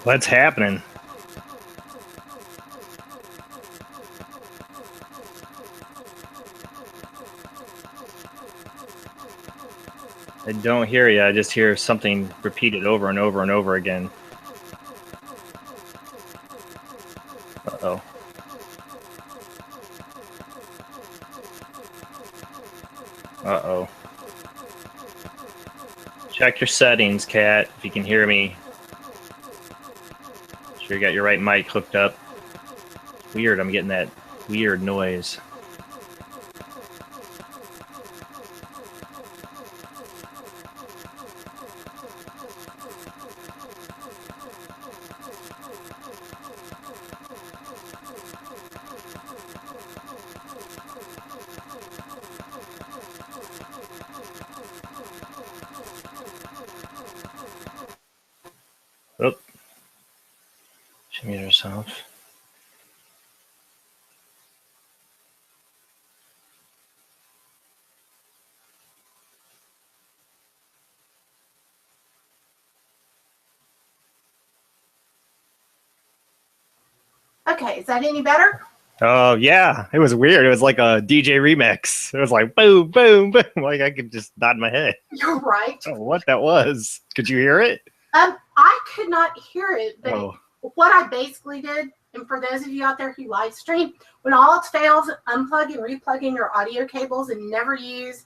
What's happening? I don't hear you. I just hear something repeated over and over and over again. Uh-oh. Uh-oh. Check your settings, Kat, if you can hear me. Sure you got your right mic hooked up. Weird, I'm getting that weird noise. Oh, she muted herself. Okay, is that any better? Oh, yeah. It was weird. It was like a DJ remix. It was like boom, boom, boom. Like I could just nod my head. You're right. Oh, what that was. Could you hear it? I could not hear it, but Oh. What I basically did, and for those of you out there who live stream, when all else fails, unplug and replug in your audio cables and never use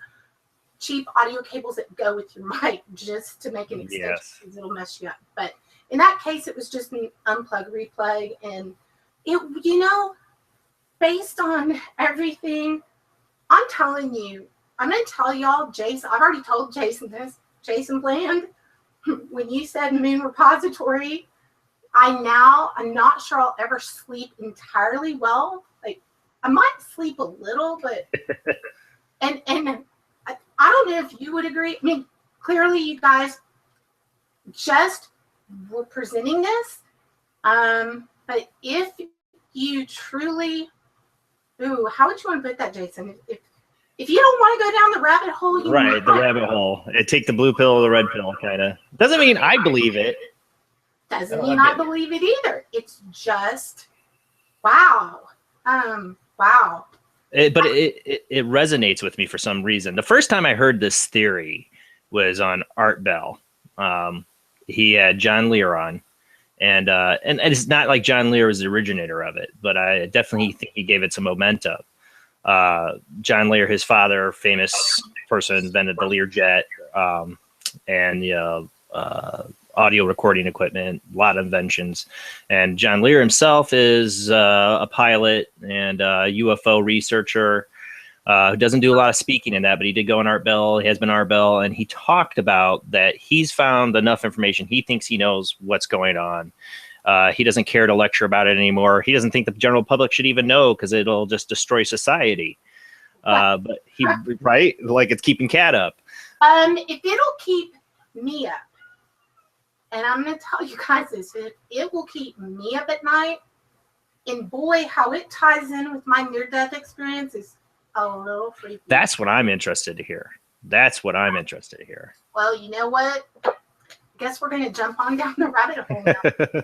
cheap audio cables that go with your mic just to make an extension, because it'll mess you up. But in that case, it was just an unplug, replug, and it, you know, based on everything, I'm telling you, I'm going to tell y'all, Jason, I've already told Jason this, Jason Bland, when you said moon repository, I'm not sure I'll ever sleep entirely well. Like, I might sleep a little, but, and I don't know if you would agree. I mean, clearly you guys just were presenting this, but if you truly, how would you want to put that, Jason? If you don't want to go down the rabbit hole, you right, the rabbit hole. Take the blue pill or the red pill, kind of. Doesn't mean I believe it. Doesn't mean I believe it either. It's just, wow. Wow. But it resonates with me for some reason. The first time I heard this theory was on Art Bell. He had John Lear on. And it's not like John Lear was the originator of it, but I definitely think he gave it some momentum. John Lear, his father, famous person, invented the Learjet and audio recording equipment, a lot of inventions. And John Lear himself is a pilot and a UFO researcher who doesn't do a lot of speaking in that, but he did go on Art Bell. He has been Art Bell, and he talked about that he's found enough information. He thinks he knows what's going on. He doesn't care to lecture about it anymore. He doesn't think the general public should even know because it'll just destroy society. But he, right? Like it's keeping Cat up. If it'll keep me up, and I'm going to tell you guys this, it will keep me up at night. And boy, how it ties in with my near-death experience is a little freaky. That's what I'm interested to hear. Well, you know what? I guess we're going to jump on down the rabbit hole now.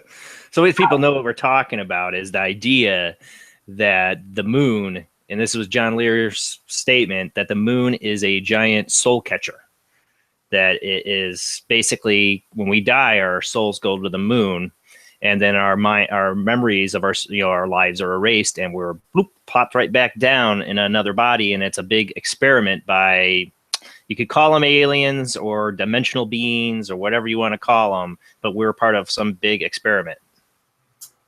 So if people know what we're talking about is the idea that the moon, and this was John Lear's statement, that the moon is a giant soul catcher. That it is basically when we die, our souls go to the moon, and then our memories of our lives are erased, and we're plopped right back down in another body. And it's a big experiment by, you could call them aliens or dimensional beings or whatever you want to call them, but we're part of some big experiment.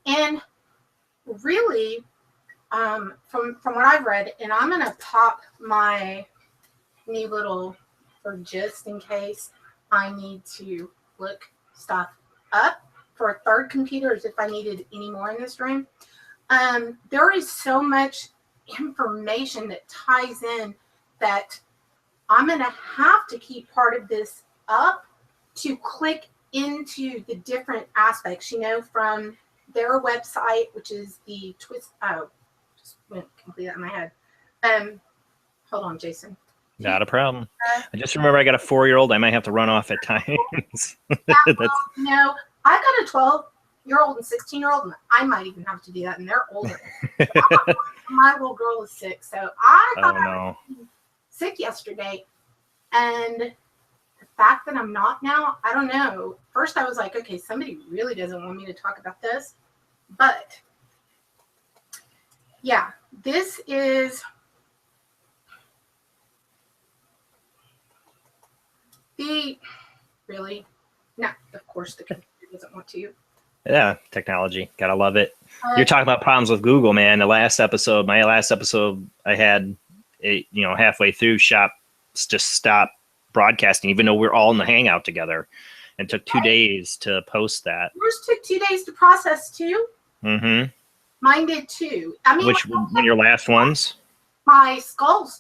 And really, from what I've read, and I'm going to pop my new little, for just in case I need to look stuff up for a third computer, as if I needed any more in this room. There is so much information that ties in that I'm going to have to keep part of this up to click into the different aspects, from their website, which is the twist. Oh, just went completely out of my head. Hold on, Jason. Not a problem. I just remember I got a 4-year-old. I might have to run off at times. No, I've got a 12. 8-year-old and 16-year-old, and I might even have to do that, and they're older. My little girl is sick, so I thought I was sick yesterday, and the fact that I'm not now, I don't know. First, I was like, okay, somebody really doesn't want me to talk about this, but yeah, this is no, of course the computer doesn't want to. Yeah, technology, gotta love it. You're talking about problems with Google, man. My last episode, I had it, halfway through, Shop just stopped broadcasting, even though we're all in the Hangout together, and took 2 days to post that. Yours took 2 days to process too. Mm-hmm. Mine did too. I mean, which one your last ones? My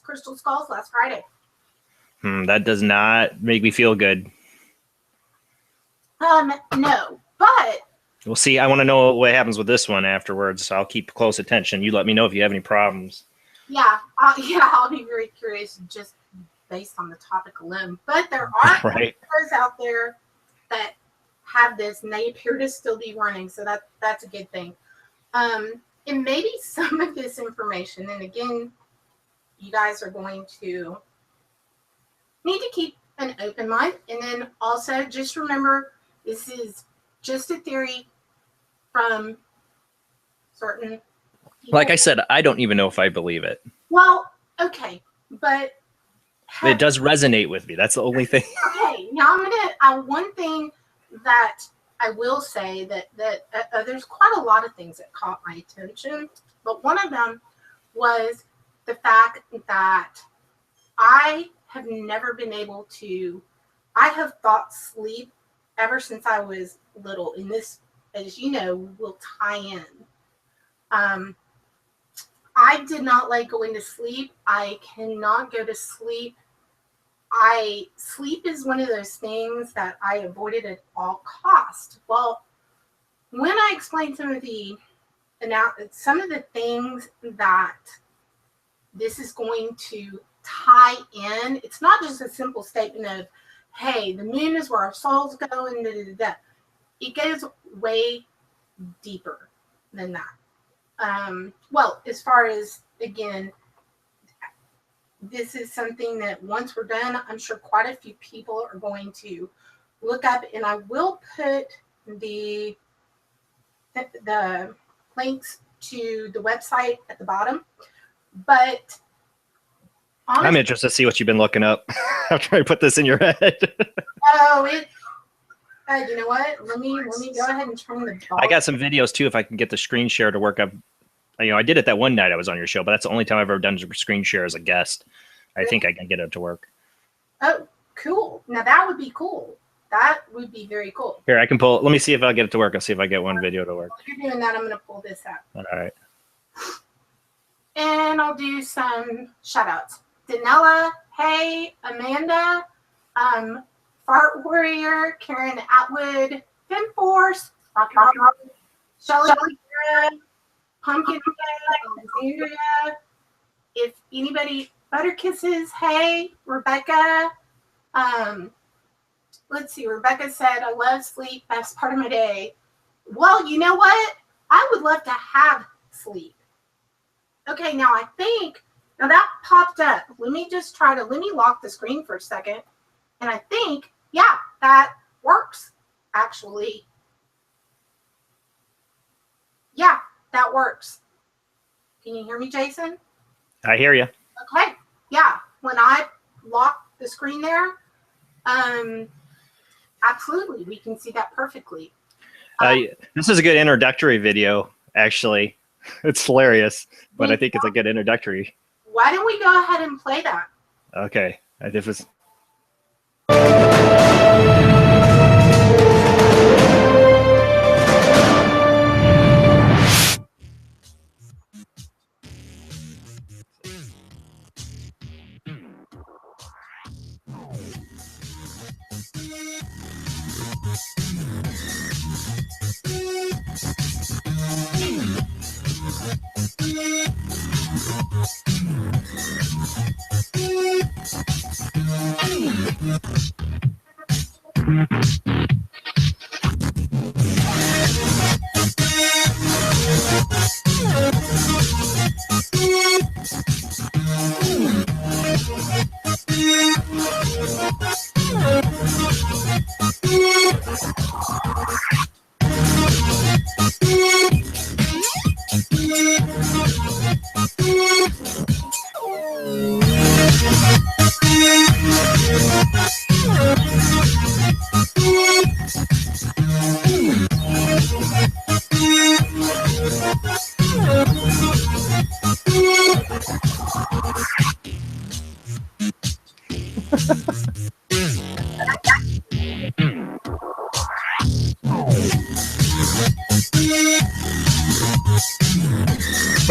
crystal skulls last Friday. That does not make me feel good. No, but we'll see. I want to know what happens with this one afterwards. So I'll keep close attention. You let me know if you have any problems. Yeah, I'll be very curious just based on the topic alone. But there are right. those out there that have this, and they appear to still be running, so that's a good thing. And maybe some of this information, and again, you guys are going to need to keep an open mind, and then also just remember this is just a theory from certain people. Like I said, I don't even know if I believe it. Well, okay, but it does resonate with me. That's the only thing. Okay, now one thing that I will say that there's quite a lot of things that caught my attention, but one of them was the fact that I have never been able to, I have thought sleep ever since I was little, and this, as you know, will tie in. I did not like going to sleep. I cannot go to sleep. Sleep is one of those things that I avoided at all costs. Well, when I explained some of the things that this is going to tie in, it's not just a simple statement of, hey, the moon is where our souls go, and it goes way deeper than that. Well, as far as, again, this is something that once we're done, I'm sure quite a few people are going to look up, and I will put the links to the website at the bottom. But honestly, I'm interested to see what you've been looking up. I'm trying to put this in your head. You know what? Let me go ahead and turn the volume. I got some videos too, if I can get the screen share to work up. I did it that one night I was on your show, but that's the only time I've ever done screen share as a guest. I think I can get it to work. Oh, cool. Now that would be cool. That would be very cool. Here, I can pull. Let me see if I'll get it to work. I'll see if I get one video to work. While you're doing that, I'm going to pull this out. All right. And I'll do some shout outs. Danella, hey, Amanda, Fart Warrior, Karen Atwood, Finn Force, Shelly, Pumpkin, Alexandria. If anybody, Butter Kisses, hey, Rebecca. Let's see, Rebecca said, I love sleep, best part of my day. Well, you know what? I would love to have sleep. Okay, now that popped up. Let me lock the screen for a second. And I think, yeah, that works, actually. Yeah, that works. Can you hear me, Jason? I hear you. Okay, yeah. When I lock the screen there, absolutely, we can see that perfectly. This is a good introductory video, actually. It's hilarious, but I think it's a good introductory. Why don't we go ahead and play that? Okay. This was.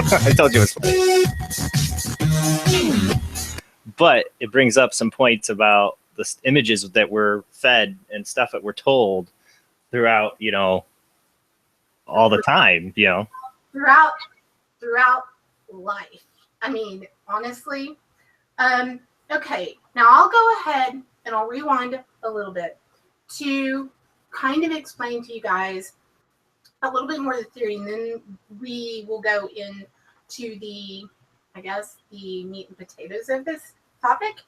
I told you it's funny. But it brings up some points about the images that we're fed and stuff that we're told throughout, all the time, throughout life. I mean, honestly. Okay, now I'll go ahead and I'll rewind a little bit to kind of explain to you guys a little bit more of the theory, and then we will go into the meat and potatoes of this topic.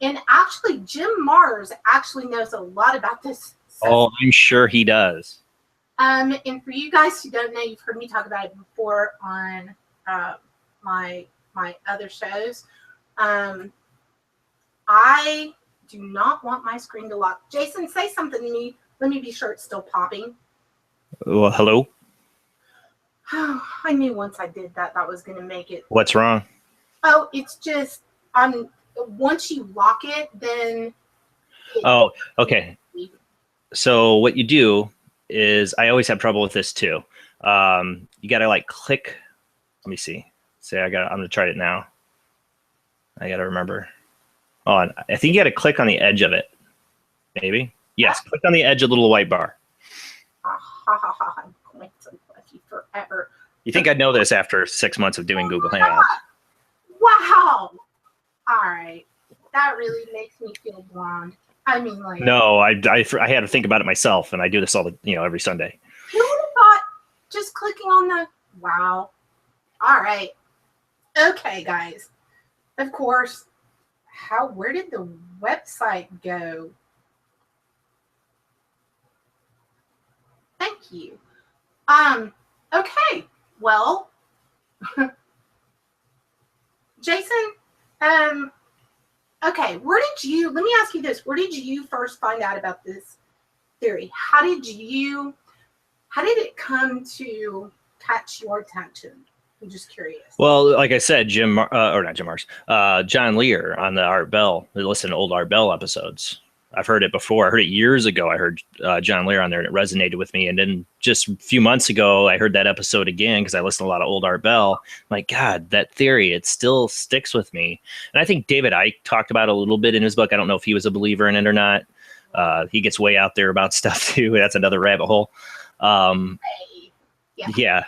And actually, Jim Mars actually knows a lot about this stuff. Oh, I'm sure he does. And for you guys who don't know, you've heard me talk about it before on my other shows. I do not want my screen to lock. Jason, say something to me. Let me be sure it's still popping. Well, hello? I knew once I did that was going to make it. What's wrong? Oh, it's just, once you lock it, then. Oh, okay. So what you do is, I always have trouble with this too. You got to click. Let me see. I'm going to try it now. I got to remember. I think you got to click on the edge of it. Maybe. Yes. Click on the edge of the little white bar. I'm going to love you forever. You think I'd know this after 6 months of doing Google Hangouts? Wow. All right. That really makes me feel blonde. I mean, No, I had to think about it myself, and I do this every Sunday. Who would have thought just clicking on the wow? All right. Okay, guys. Of course. Where did the website go? Thank you. Okay. Well, Jason, okay, let me ask you this. Where did you first find out about this theory? How did it come to catch your attention? I'm just curious. Well, like I said, John Lear on the Art Bell. They listen to old Art Bell episodes. I've heard it before. I heard it years ago. I heard John Lear on there, and it resonated with me. And then just a few months ago, I heard that episode again because I listen to a lot of old Art Bell. My God, that theory, it still sticks with me. And I think David Icke talked about it a little bit in his book. I don't know if he was a believer in it or not. He gets way out there about stuff too. That's another rabbit hole. Yeah,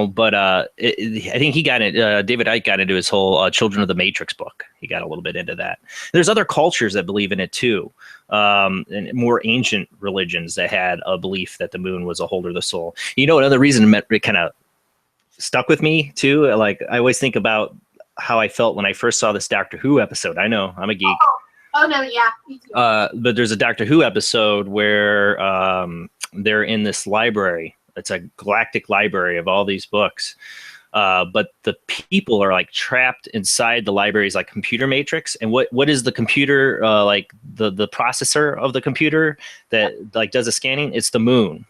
but I think he got it. David Icke got into his whole Children of the Matrix book. He got a little bit into that. There's other cultures that believe in it too, and more ancient religions that had a belief that the moon was a holder of the soul. Another reason it kind of stuck with me too. I always think about how I felt when I first saw this Doctor Who episode. I know I'm a geek. Oh no, yeah. Me too. But there's a Doctor Who episode where they're in this library. It's a galactic library of all these books. But the people are trapped inside the library's computer matrix. And what is the computer, the processor of the computer that does the scanning? It's the moon.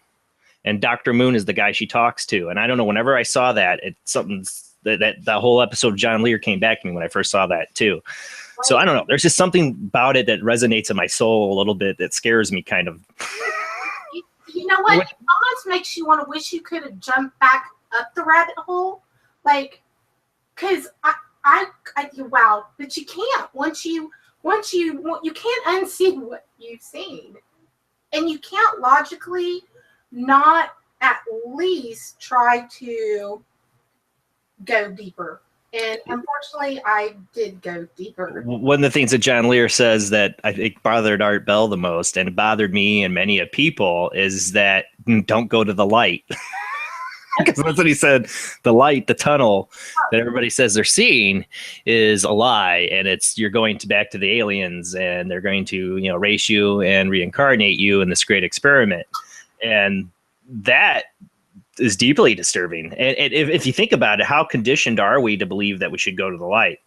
And Dr. Moon is the guy she talks to. And I don't know, whenever I saw that, it's something that whole episode of John Lear came back to me when I first saw that too. Right. So I don't know. There's just something about it that resonates in my soul a little bit that scares me kind of. You know what? It almost makes you want to wish you could have jumped back up the rabbit hole. Because wow, but you can't. Once you can't unsee what you've seen. And you can't logically not at least try to go deeper. And unfortunately, I did go deeper. One of the things that John Lear says that I think bothered Art Bell the most, and it bothered me and many of people, is that don't go to the light. Because that's what he said. The light, the tunnel that everybody says they're seeing is a lie. And you're going back to the aliens, and they're going to, race you and reincarnate you in this great experiment. And that is deeply disturbing. And if you think about it, how conditioned are we to believe that we should go to the light?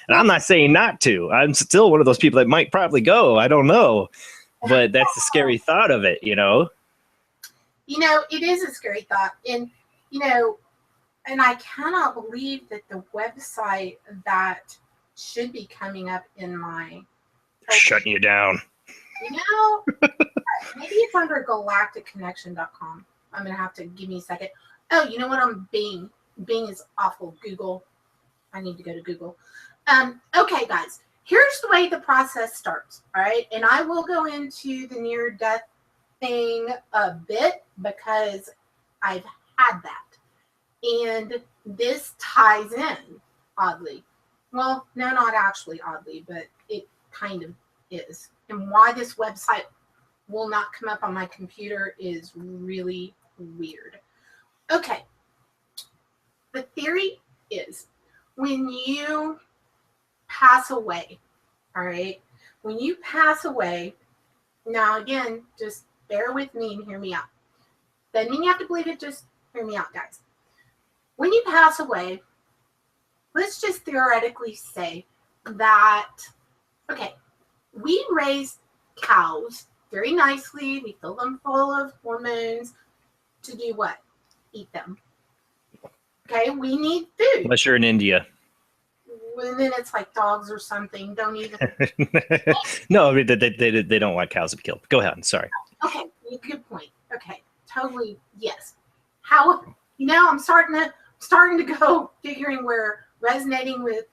And I'm not saying not to. I'm still one of those people that might probably go. I don't know. But that's the scary thought of it, it is a scary thought. And, and I cannot believe that the website that should be coming up in my... Shutting you down. Maybe it's under galacticconnection.com. I'm going to have to give me a second. Oh, you know what? I'm Bing. Bing is awful. Google. I need to go to Google. Okay, guys. Here's the way the process starts. All right. And I will go into the near-death thing a bit because I've had that. And this ties in, oddly. Well, no, not actually oddly, but it kind of is. And why this website will not come up on my computer is really weird. Okay. The theory is when you pass away, all right, when you pass away, now again, just bear with me and hear me out. Doesn't mean you have to believe it, just hear me out, guys. When you pass away, let's just theoretically say that, okay, we raise cows very nicely. We fill them full of hormones to do what? Eat them. Okay, we need food. Unless you're in India. And then it's like dogs or something. Don't even. No, they don't want cows to be killed. Go ahead. I'm sorry. Okay, good point. Okay, totally, yes. How, I'm starting to go figuring where resonating with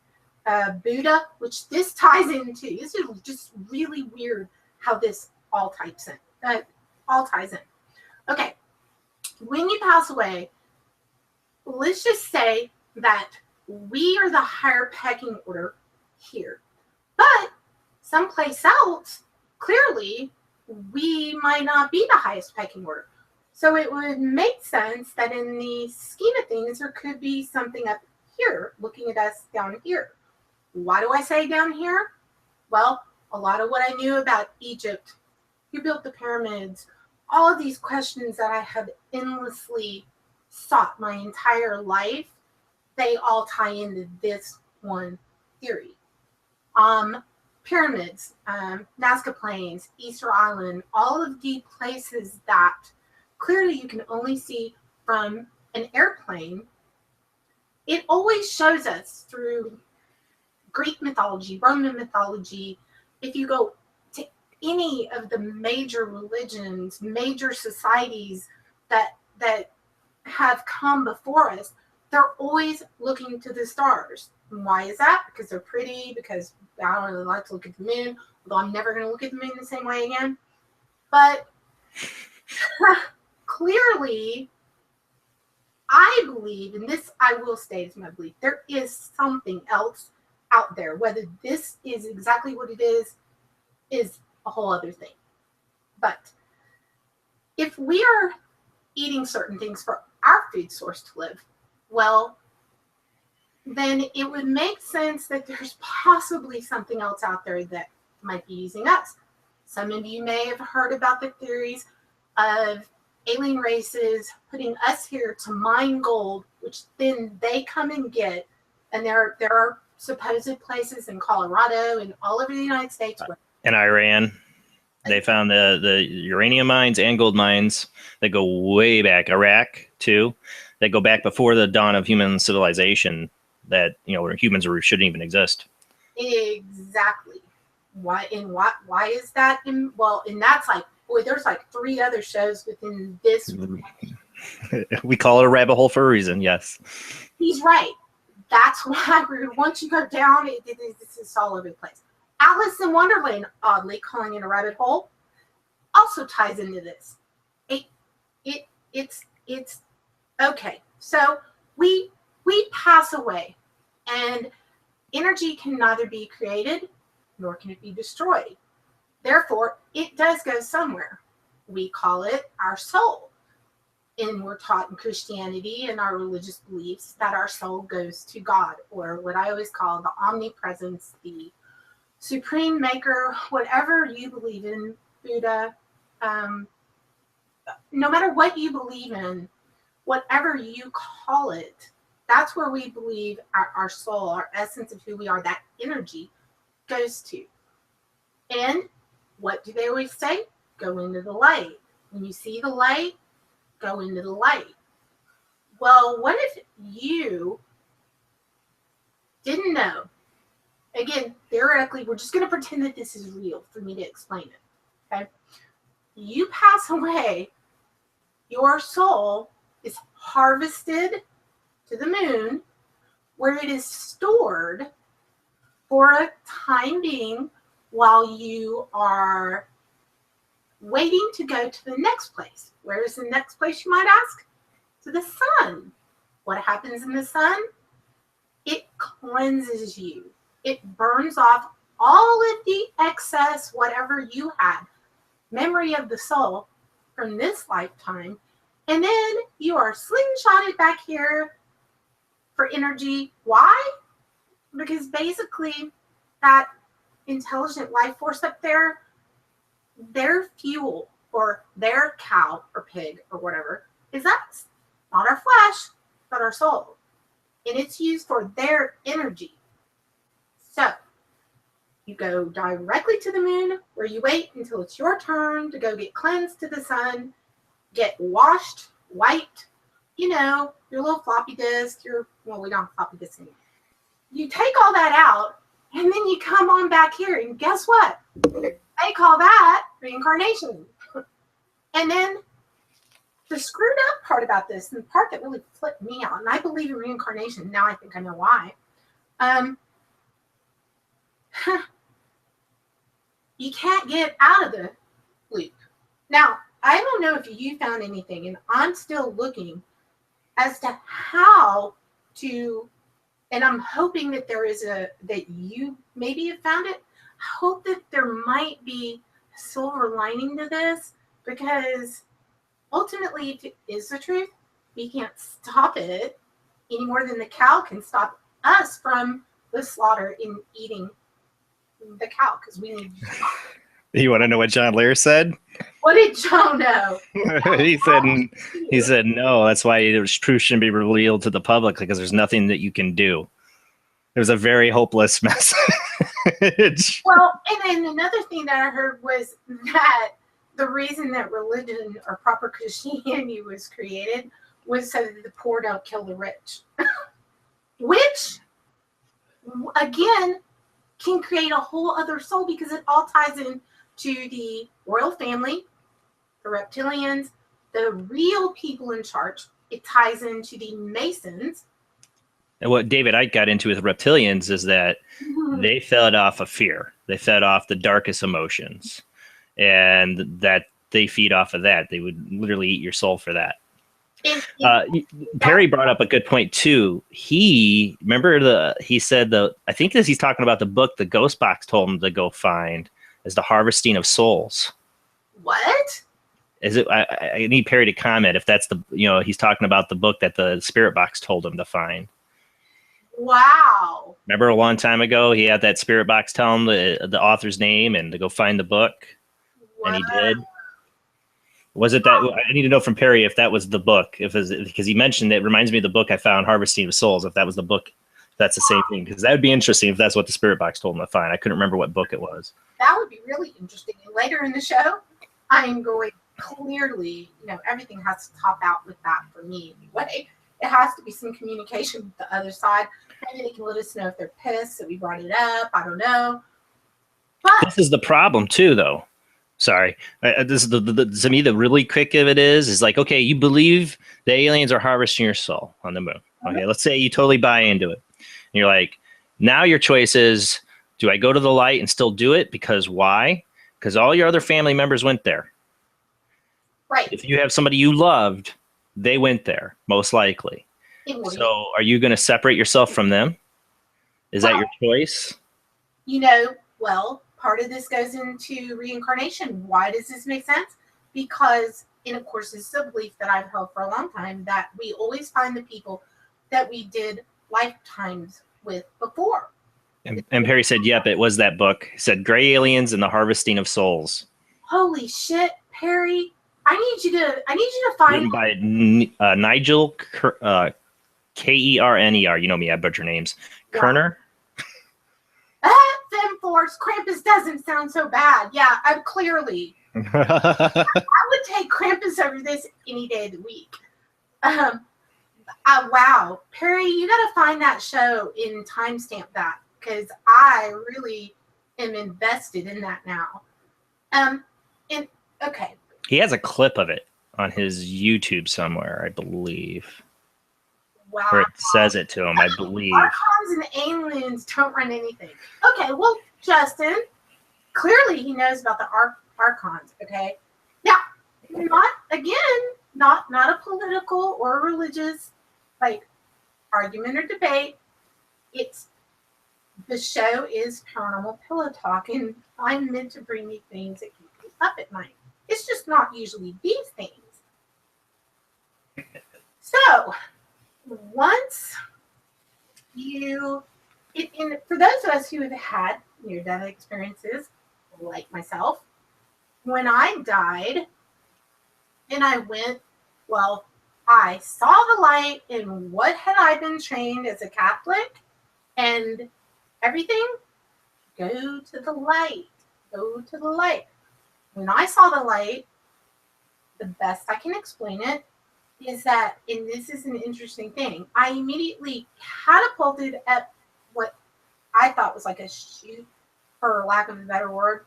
Buddha, which this ties into. This is just really weird how this all ties in. Okay, when you pass away, let's just say that we are the higher pecking order here. But someplace else, clearly, we might not be the highest pecking order. So it would make sense that in the scheme of things, there could be something up here looking at us down here. Why do I say down here? Well, a lot of what I knew about Egypt, who built the pyramids, all of these questions that I have endlessly sought my entire life, they all tie into this one theory. Pyramids, Nazca Plains, Easter Island, all of the places that clearly you can only see from an airplane, it always shows us through Greek mythology, Roman mythology. If you go to any of the major religions, major societies that have come before us, they're always looking to the stars. And why is that? Because they're pretty, because I don't really like to look at the moon, although I'm never going to look at the moon the same way again. But clearly, I believe, and this I will state as my belief, there is something else out there. Whether this is exactly what it is a whole other thing. But if we are eating certain things for our food source to live, well, then it would make sense that there's possibly something else out there that might be using us. Some of you may have heard about the theories of alien races putting us here to mine gold, which then they come and get. And there are supposed places in Colorado and all over the United States. In Iran, they found the uranium mines and gold mines that go way back. Iraq, too. That go back before the dawn of human civilization, that, where humans shouldn't even exist. Exactly. Why is that? And that's like, boy, there's like 3 other shows within this. We call it a rabbit hole for a reason, yes. He's right. That's why once you go down, this is all over the place. Alice in Wonderland, oddly calling it a rabbit hole, also ties into this. It's okay. So we pass away, and energy can neither be created nor can it be destroyed. Therefore, it does go somewhere. We call it our soul. And we're taught in Christianity and our religious beliefs that our soul goes to God, or what I always call the omnipresence, the supreme maker, whatever you believe in, Buddha. No matter what you believe in, whatever you call it, that's where we believe our soul, our essence of who we are, that energy goes to. And what do they always say? Go into the light. When you see the light, go into the light. Well, what if you didn't know? Again, theoretically, we're just going to pretend that this is real for me to explain it. Okay? You pass away, your soul is harvested to the moon, where it is stored for a time being while you are waiting to go to the next place. Where is the next place, you might ask? To the sun. What happens in the sun? It cleanses you. It burns off all of the excess, whatever you had, memory of the soul from this lifetime. And then you are slingshotted back here for energy. Why? Because basically that intelligent life force up there, their fuel or their cow or pig or whatever is us. Not our flesh, but our soul. And it's used for their energy. So you go directly to the moon, where you wait until it's your turn to go get cleansed to the sun, get washed, wiped, your little floppy disk, well, we don't have floppy disk anymore. You take all that out, and then you come on back here, and guess what? They call that reincarnation. And then the screwed up part about this, and the part that really flipped me out, and I believe in reincarnation, now I think I know why. You can't get out of the loop. Now, I don't know if you found anything, and I'm still looking as to how to, and I'm hoping that that you maybe have found it. I hope that there might be a silver lining to this, because ultimately, if it is the truth, we can't stop it any more than the cow can stop us from the slaughter in eating the cow, because we need to stop. You want to know what John Lear said? What did Joe know? he said no. That's why the truth shouldn't be revealed to the public, because there's nothing that you can do. It was a very hopeless message. Well, and then another thing that I heard was that the reason that religion or proper Christianity was created was so that the poor don't kill the rich. Which, again, can create a whole other soul, because it all ties in to the royal family, the reptilians, the real people in charge. It ties into the Masons. And what David Icke got into with reptilians is that they fed off of fear. They fed off the darkest emotions, and that they feed off of that. They would literally eat your soul for that. Perry brought up a good point too. He said I think he's talking about the book the Ghost Box told him to go find, is The Harvesting of Souls. What? Is it? I need Perry to comment if that's he's talking about the book that the Spirit Box told him to find. Wow. Remember a long time ago, he had that Spirit Box tell him the author's name and to go find the book, and he did. Was it that? I need to know from Perry if that was the book. Because he mentioned it reminds me of the book I found, Harvesting of Souls. If that was the book, if that's the same thing, because that would be interesting if that's what the Spirit Box told him to find. I couldn't remember what book it was. That would be really interesting. And later in the show, I am going clearly. Everything has to top out with that for me anyway. It has to be some communication with the other side. Maybe they can let us know if they're pissed that we brought it up. I don't know. But this is the problem too, though. Sorry, this is to me the really quick of it is like, okay, you believe the aliens are harvesting your soul on the moon. Okay, let's say you totally buy into it. And you're like, now your choice is, do I go to the light and still do it? Because why? Because all your other family members went there. Right. If you have somebody you loved, they went there, most likely. So are you going to separate yourself from them? Is that your choice? Well, part of this goes into reincarnation. Why does this make sense? Because, and of course, this is a belief that I've held for a long time, that we always find the people that we did lifetimes with before. And Perry said, yep, it was that book. He said, Gray Aliens and the Harvesting of Souls. Holy shit, Perry. I need you to find... Written by Nigel Kerner. You know me, I butcher names. Yeah. Kerner? Femforce, Krampus doesn't sound so bad. Yeah, I'm clearly. I would take Krampus over this any day of the week. Wow. Perry, you got to find that show and timestamp that, because I really am invested in that now. Okay. He has a clip of it on his YouTube somewhere, I believe. Wow. Or it says it to him, I believe. Archons and aliens don't run anything. Okay, well, Justin, clearly he knows about the Archons, okay? Now, not a political or religious, like, argument or debate. The show is Paranormal Pillow Talk, and I'm meant to bring you things that keep you up at night. It's just not usually these things. So, once for those of us who have had near-death experiences, like myself, when I died and I saw the light, and what had I been trained as a Catholic? And everything, go to the light. Go to the light. When I saw the light, the best I can explain it is that, and this is an interesting thing, I immediately catapulted at what I thought was like a shoot, for lack of a better word.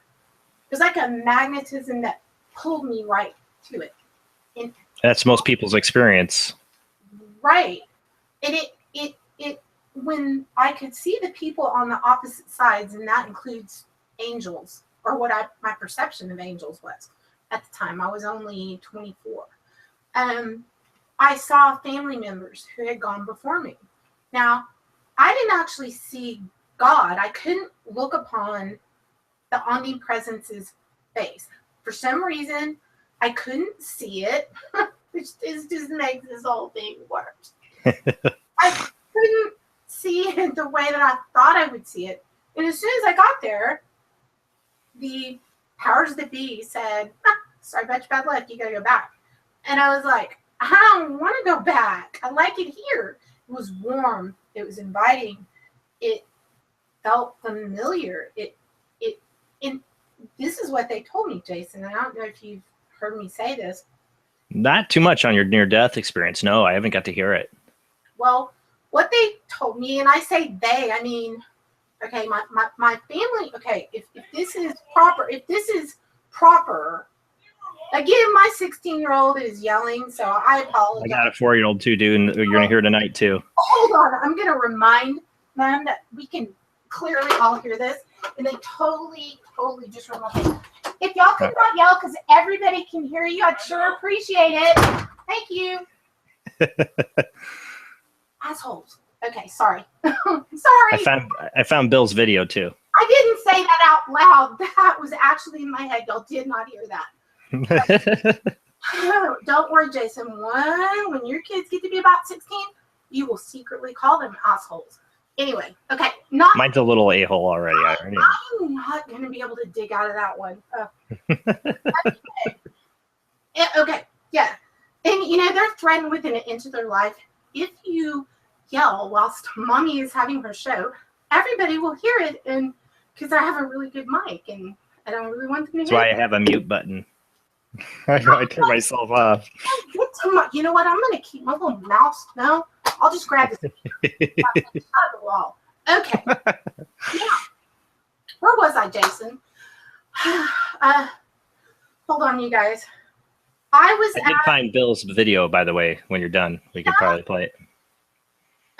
It was like a magnetism that pulled me right to it. And that's most people's experience. Right. And it when I could see the people on the opposite sides, and that includes angels, or my perception of angels was at the time. I was only 24. I saw family members who had gone before me. Now, I didn't actually see God. I couldn't look upon the omnipresence's face. For some reason, I couldn't see it, which just makes this whole thing worse. I couldn't see it the way that I thought I would see it. And as soon as I got there, the powers that be said, sorry about your bad luck, you gotta go back. And I was like, I don't want to go back. I like it here. It was warm. It was inviting. It felt familiar. And this is what they told me, Jason. I don't know if you've heard me say this. Not too much on your near-death experience. No, I haven't got to hear it. Well, what they told me, and I say they, I mean, okay, my family, okay, if this is proper, again, my 16-year-old is yelling, so I apologize. I got a 4-year-old too, dude, and you're going to hear tonight too. Hold on, I'm going to remind them that we can clearly all hear this, and they totally just removed it. If y'all could not yell, because everybody can hear you, I'd sure appreciate it. Thank you. Assholes. Okay, sorry. Sorry. I found Bill's video too. I didn't say that out loud. That was actually in my head. Y'all did not hear that. Don't worry, Jason. When your kids get to be about 16, you will secretly call them assholes. Anyway, okay. Mine's a little a-hole already. I'm not going to be able to dig out of that one. Okay, yeah. And, they're threatened within an inch of their life. If you yell whilst mommy is having her show, everybody will hear it, and because I have a really good mic, and I don't really want them to hear it. That's why I have a mute button. I turn myself off. You know what? I'm going to keep my little mouse. No, I'll just grab this out of the wall. Okay. Now, where was I, Jason? Hold on, you guys. I did find Bill's video, by the way. When you're done, we could probably play it.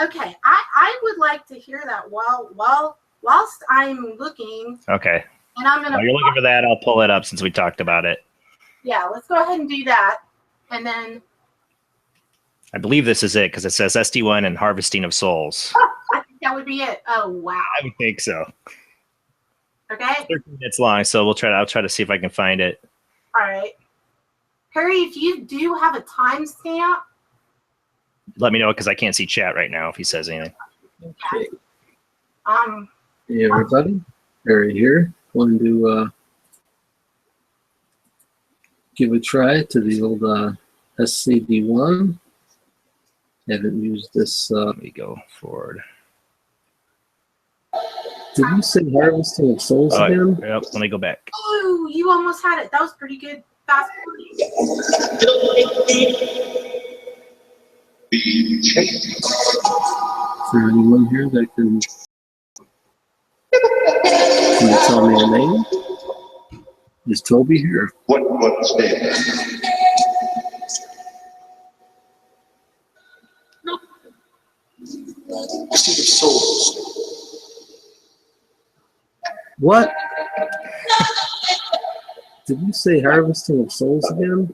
Okay, I would like to hear that whilst I'm looking. Okay. And I'm gonna. While you're looking for that, I'll pull it up since we talked about it. Yeah, let's go ahead and do that, and then. I believe this is it because it says SD1 and Harvesting of Souls. I think that would be it. Oh wow. I would think so. Okay. 13 minutes long, so I'll try to see if I can find it. All right. Harry, if you do have a timestamp, let me know because I can't see chat right now if he says anything. Okay. Hey everybody, Harry here. Going to give a try to the old SCD1. Haven't used this. Let me go forward. Did you say Harvesting of Souls again? Yep. Let me go back. Oh, you almost had it. That was pretty good. Fast Is there anyone here that can you tell me a name? Is Toby here? What statement? What? Did you say harvesting of souls again?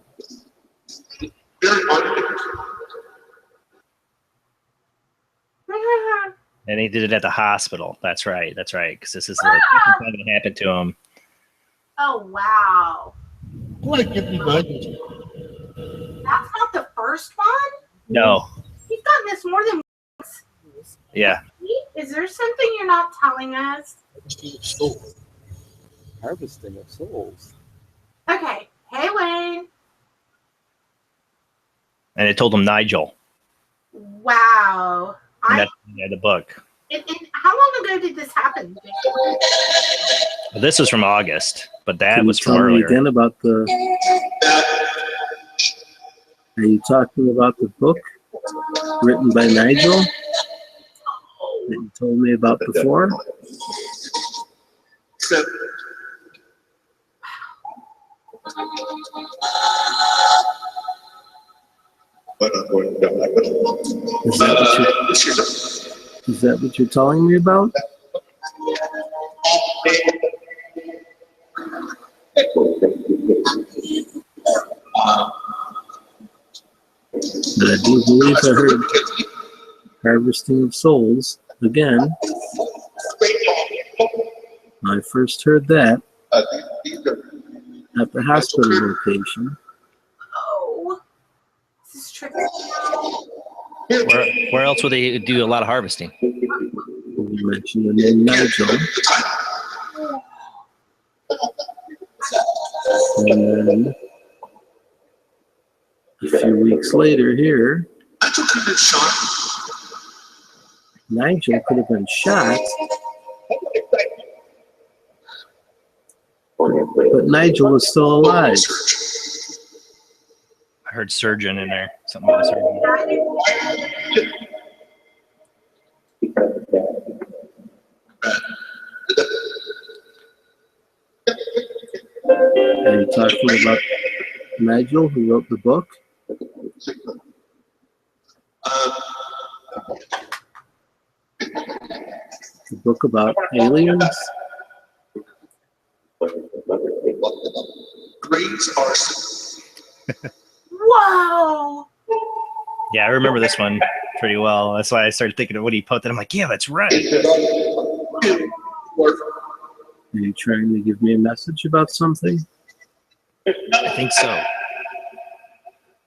And he did it at the hospital. That's right. That's right. Because this is the second time it happened to him. Oh, wow. Why give me my That's not the first one? No. You've gotten this more than once. Yeah. Is there something you're not telling us? harvesting of souls? Okay. Hey, Wayne. And it told him Nigel. Wow. And that's the book. And how long ago did this happen? Well, this was from August, but that Can was you from tell me earlier. again about the? Are you talking about the book written by Nigel that you told me about before? Is that what you're telling me about? But I do believe I heard harvesting of souls again. I first heard that at the hospital location. Oh, this is tricky. Where else would they do a lot of harvesting? You mentioned the name Nigel. And then a few weeks later here, Nigel could have been shot, but Nigel was still alive. I heard surgeon in there. Something about a surgeon. Are you talking about Nigel, who wrote the book? The book about aliens? Whoa. Yeah, I remember this one pretty well. That's why I started thinking of what he put. And I'm like, yeah, that's right. Are you trying to give me a message about something? I think so.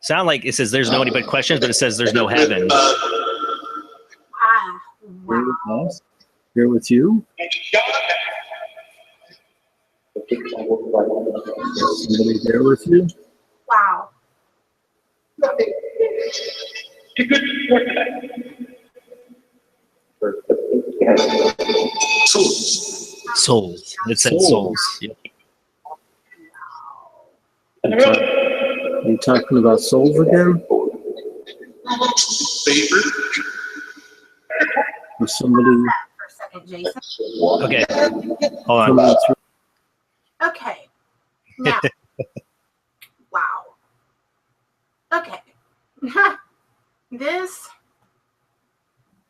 Sound like it says there's nobody but questions, but it says there's no heaven. Ah, Here wow. with us? Here with you? Is somebody there with you? Wow. Souls. It said souls. Yep. Are you talking about souls again? Or somebody For a second, Jason. Okay. Hold on. coming through? Okay. Now. Wow. Okay. This.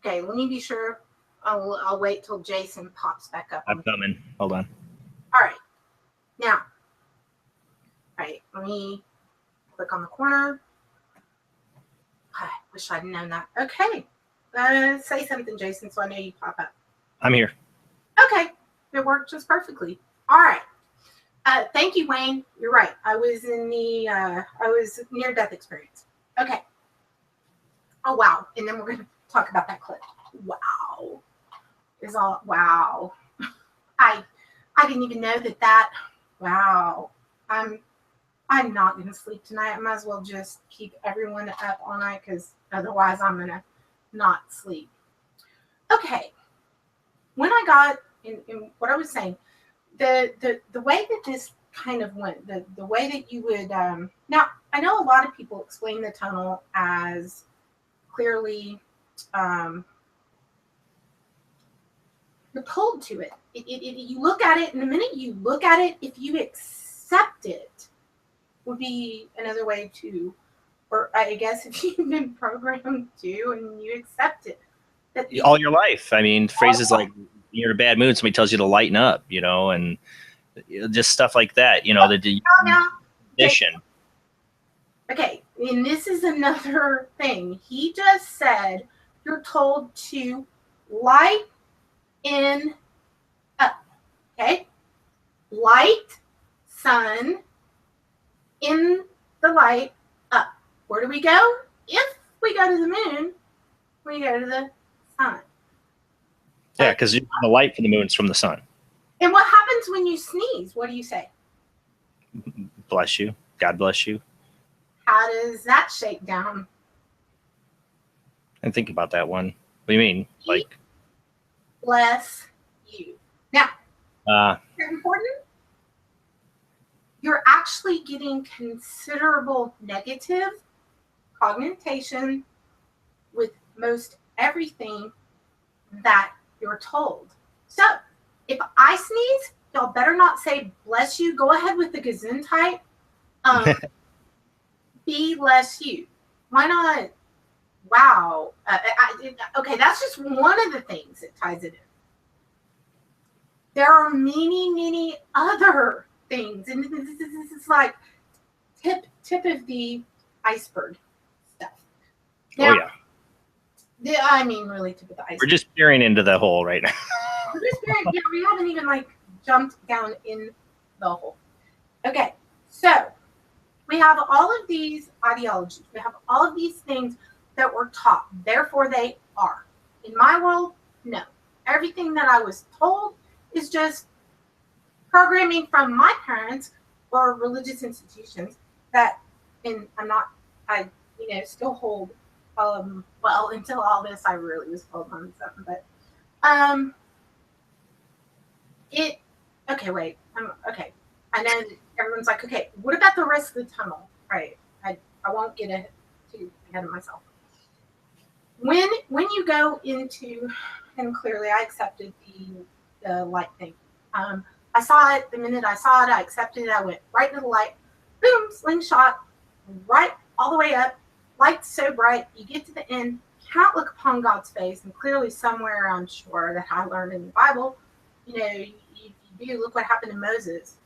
Okay, let me be sure. I'll wait till Jason pops back up. I'm coming. Hold on. All right. Now. All right. Let me click on the corner. I wish I'd known that. Okay. Say something, Jason, so I know you pop up. I'm here. Okay. It worked just perfectly. All right. Thank you, Wayne. You're right. I was in the I was near death experience. Okay. Oh wow. And then we're gonna talk about that clip. Wow. Is all wow. I didn't even know that wow. I'm not gonna sleep tonight. I might as well just keep everyone up all night because otherwise I'm gonna not sleep. Okay. When I got in what I was saying, the way that this kind of went, the way that you would now I know a lot of people explain the tunnel as clearly you're pulled to it. You look at it, and the minute you look at it, if you accept it, would be another way to, or I guess if you've been programmed to and you accept it, That all your life. I mean, phrases like you're in a bad mood, somebody tells you to lighten up, you know, and just stuff like that, you know, the condition. Okay, and this is another thing. He just said you're told to light in up. Okay? Light, sun, in the light, up. Where do we go? If we go to the moon, we go to the sun. Yeah, because the light from the moon is from the sun. And what happens when you sneeze? What do you say? Bless you. God bless you. How does that shake down? And think about that one. What do you mean? Like, bless you. Now, very important. You're actually getting considerable negative cognition with most everything that you're told. So, if I sneeze, y'all better not say bless you. Go ahead with the Gesundheit. Be bless you. Why not? Wow. Okay, that's just one of the things that ties it in. There are many, many other things, and this is like tip of the iceberg stuff. Now, oh yeah. I mean, really tip of the iceberg. We're just peering into the hole right now. Yeah, we haven't even like jumped down in the hole. Okay, so we have all of these ideologies. We have all of these things that were taught. Therefore, they are. In my world, no. Everything that I was told is just programming from my parents or religious institutions that, and I still hold, well, until all this, I really was holding on to something, but, okay. I know everyone's like, okay, what about the rest of the tunnel? Right. I won't get too ahead of myself. When you go into, and clearly I accepted the light thing. I saw it the minute I saw it, I accepted it, I went right into the light, boom, slingshot, right all the way up, light's so bright, you get to the end, cannot look upon God's face, and clearly somewhere I'm sure that I learned in the Bible, you do look what happened to Moses.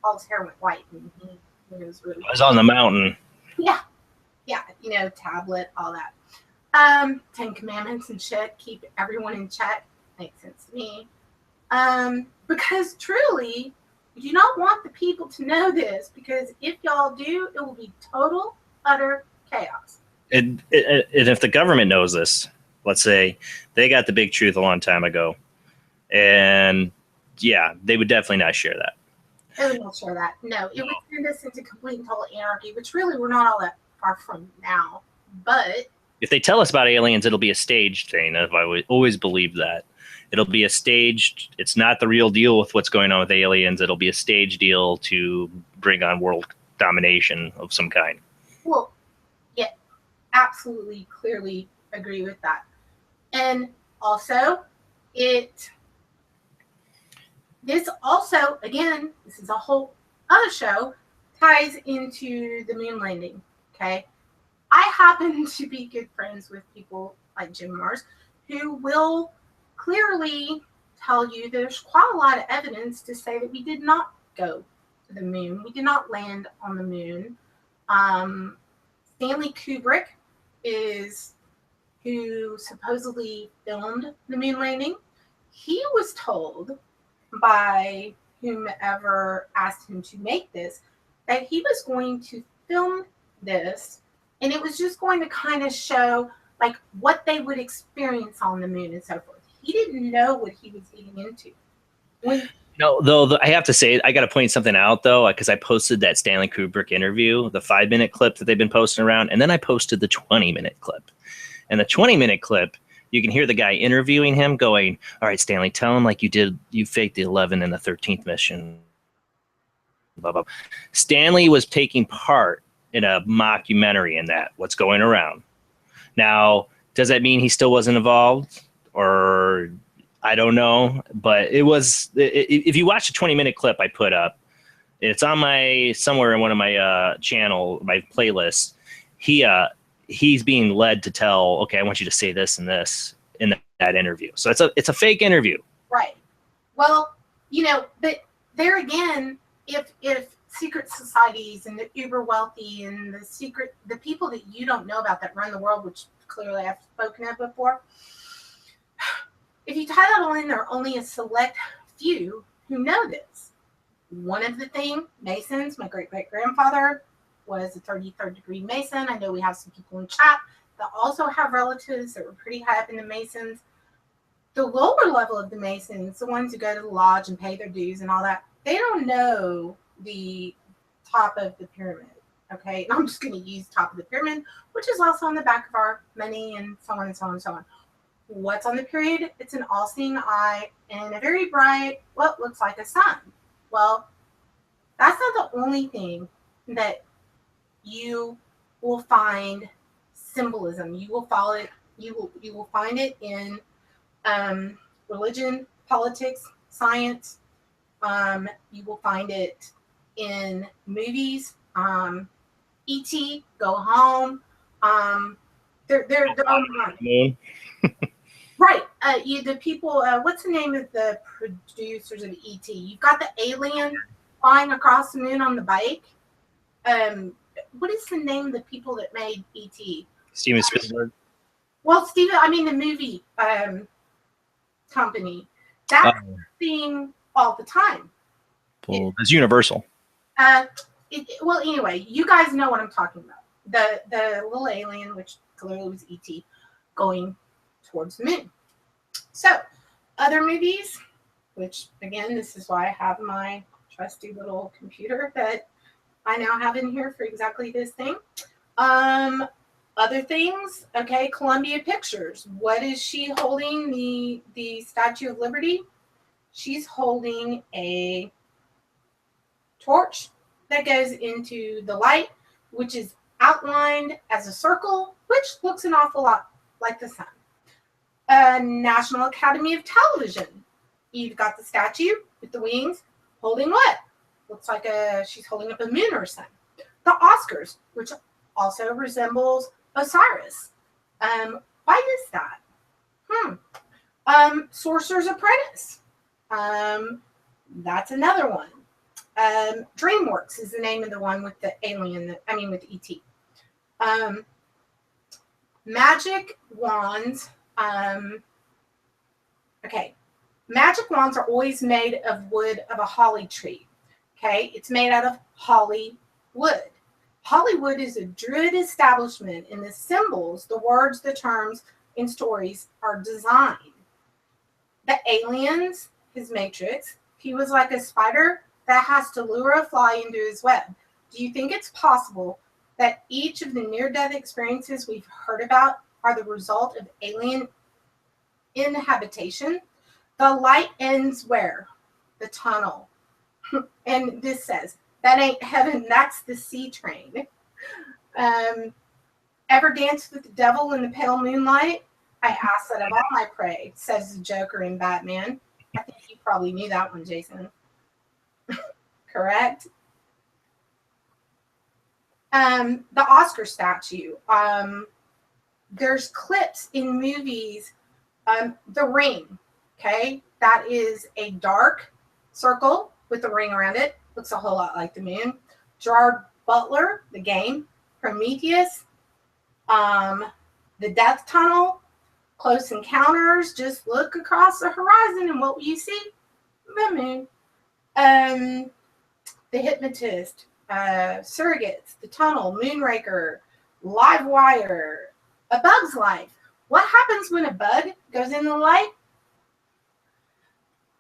All his hair went white, and he was really. I was on the mountain. Yeah, tablet, all that. 10 Commandments and shit. Keep everyone in check. Makes sense to me. Because truly, we do not want the people to know this. Because if y'all do, it will be total, utter chaos. And if the government knows this, let's say they got the big truth a long time ago, and yeah, they would definitely not share that. I would not share that. No, it would send us into complete and total anarchy, which really we're not all that far from now. But if they tell us about aliens, it'll be a staged thing. I've always believed that. It'll be a staged, it's not the real deal with what's going on with aliens. It'll be a staged deal to bring on world domination of some kind. Well, yeah, absolutely, clearly agree with that. And also, this also, again, this is a whole other show, ties into the moon landing, okay? I happen to be good friends with people like Jim Mars who will clearly tell you there's quite a lot of evidence to say that we did not go to the moon. We did not land on the moon. Stanley Kubrick is who supposedly filmed the moon landing. He was told by whomever asked him to make this that he was going to film this, and it was just going to kind of show like what they would experience on the moon and so forth. He didn't know what he was getting into. No, though I have to say, I got to point something out though, because I posted that Stanley Kubrick interview, the 5-minute clip that they've been posting around, and then I posted the 20-minute clip. And the 20-minute clip, you can hear the guy interviewing him going, all right, Stanley, tell him like you faked the 11 and the 13th mission. Blah, blah. Stanley was taking part in a mockumentary in that, what's going around. Now, does that mean he still wasn't involved? Or I don't know. But it was, if you watch the 20-minute clip I put up, it's on somewhere in one of my channel, my playlists. he's being led to tell, okay, I want you to say this and this in that interview. So it's a fake interview. Right. Well, but there again, if secret societies and the uber wealthy and the people that you don't know about that run the world, which clearly I've spoken of before, if you tie that all in, there are only a select few who know this. One of the Masons, my great-great-grandfather was a 33rd degree Mason. I know we have some people in chat that also have relatives that were pretty high up in the Masons. The lower level of the Masons, the ones who go to the lodge and pay their dues and all that, they don't know the top of the pyramid. Okay, and I'm just going to use top of the pyramid, which is also on the back of our money and so on and so on and so on. What's on the pyramid? It's an all-seeing eye and a very bright, what looks like a sun. Well, that's not the only thing that you will find symbolism. You will follow it. You will find it in religion, politics, science. You will find it in movies. E.T., Go Home. They're online. Right. The people. What's the name of the producers of E.T.? You've got the alien flying across the moon on the bike. What is the name of the people that made E.T.? Steven Spielberg. Well, the movie company. That's thing all the time. Well, it's Universal. Well, anyway, you guys know what I'm talking about. The little alien, which clearly was E.T., going towards the moon. So, other movies, which, again, this is why I have my trusty little computer that I now have in here for exactly this thing. Other things, okay, Columbia Pictures. What is she holding? The Statue of Liberty? She's holding a torch that goes into the light, which is outlined as a circle, which looks an awful lot like the sun. National Academy of Television. You've got the statue with the wings holding what? Looks like she's holding up a moon or sun. The Oscars, which also resembles Osiris. Why is that? Sorcerer's Apprentice. That's another one. DreamWorks is the name of the one with the alien, with E.T. Magic wands. Magic wands are always made of wood of a holly tree. Okay, it's made out of holly wood. Hollywood is a druid establishment, and the symbols, the words, the terms, and stories are designed. The aliens, his matrix, he was like a spider that has to lure a fly into his web. Do you think it's possible that each of the near-death experiences we've heard about are the result of alien inhabitation? The light ends where? The tunnel. And this says, that ain't heaven, that's the sea train. Ever danced with the devil in the pale moonlight? I ask that of all my prey, says the Joker in Batman. I think you probably knew that one, Jason. Correct? The Oscar statue. There's clips in movies. The Ring, okay? That is a dark circle with a ring around it. Looks a whole lot like the moon. Gerard Butler, The Game. Prometheus. The Death Tunnel. Close Encounters. Just look across the horizon and what will you see? The moon. The Hypnotist. Surrogates. The Tunnel. Moonraker. Live Wire. A Bug's Life. What happens when a bug goes in the light?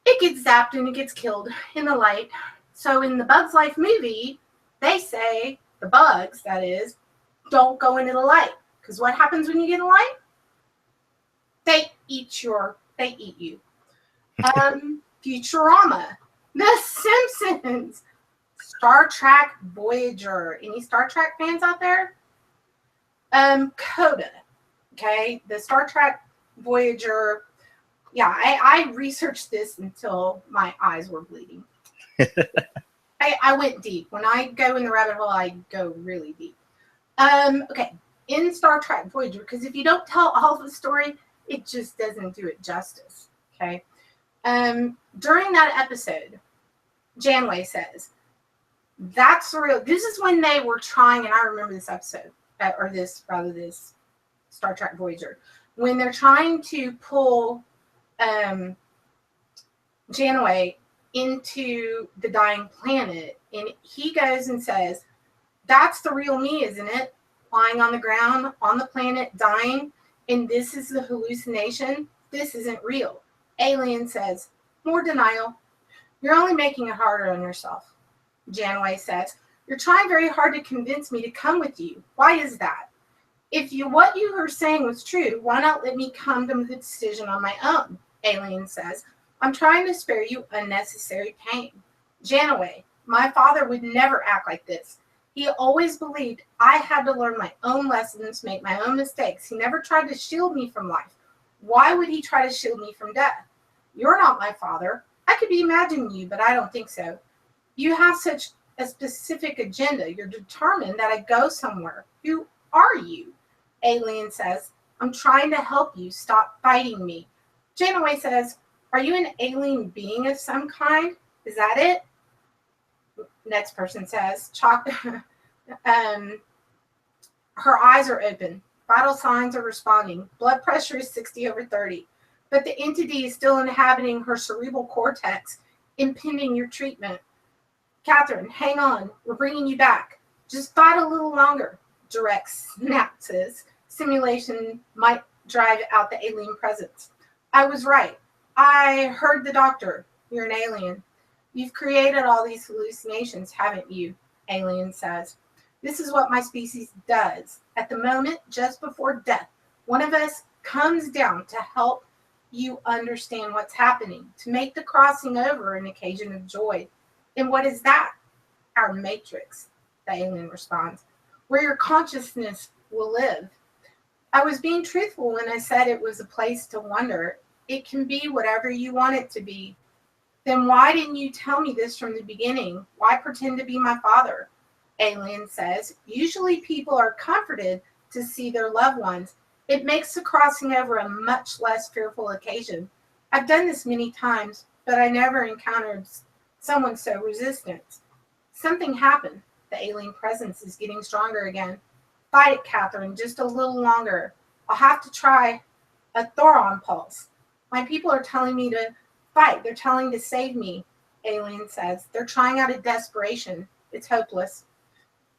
It gets zapped and it gets killed in the light. So in the Bug's Life movie, they say, the bugs, that is, don't go into the light. Because what happens when you get in the light? They eat you. Futurama. The Simpsons. Star Trek Voyager. Any Star Trek fans out there? Coda. Okay, the Star Trek Voyager. Yeah, I researched this until my eyes were bleeding. I went deep. When I go in the rabbit hole, I go really deep. Okay, in Star Trek Voyager, because if you don't tell all the story, it just doesn't do it justice. Okay. During that episode, Janeway says, that's real. This is when they were trying, and I remember this episode, or this Star Trek Voyager, when they're trying to pull Janeway into the dying planet, and he goes and says, that's the real me, isn't it? Lying on the ground, on the planet, dying, and this is the hallucination? This isn't real. Alien says, more denial. You're only making it harder on yourself. Janeway says, you're trying very hard to convince me to come with you. Why is that? If what you were saying was true, why not let me come to the decision on my own? Alien says, I'm trying to spare you unnecessary pain. Janeway, my father would never act like this. He always believed I had to learn my own lessons, make my own mistakes. He never tried to shield me from life. Why would he try to shield me from death? You're not my father. I could be imagining you, but I don't think so. You have such a specific agenda. You're determined that I go somewhere. Who are you? Alien says, I'm trying to help you. Stop fighting me. Janeway says, are you an alien being of some kind? Is that it? Next person says, her eyes are open. Vital signs are responding. Blood pressure is 60/30. But the entity is still inhabiting her cerebral cortex, impeding your treatment. Catherine, hang on. We're bringing you back. Just fight a little longer. Direct synapses. Simulation might drive out the alien presence. I was right. I heard the doctor. You're an alien. You've created all these hallucinations, haven't you? Alien says. This is what my species does. At the moment, just before death, one of us comes down to help you understand what's happening, to make the crossing over an occasion of joy. And what is that? Our matrix, the alien responds, where your consciousness will live. I was being truthful when I said it was a place to wonder. It can be whatever you want it to be. Then why didn't you tell me this from the beginning? Why pretend to be my father? Alien says, usually people are comforted to see their loved ones. It makes the crossing over a much less fearful occasion. I've done this many times, but I never encountered someone so resistant. Something happened. The alien presence is getting stronger again. Fight it, Catherine, just a little longer. I'll have to try a Thoron pulse. My people are telling me to fight. They're telling to save me, Alien says. They're trying out of desperation. It's hopeless.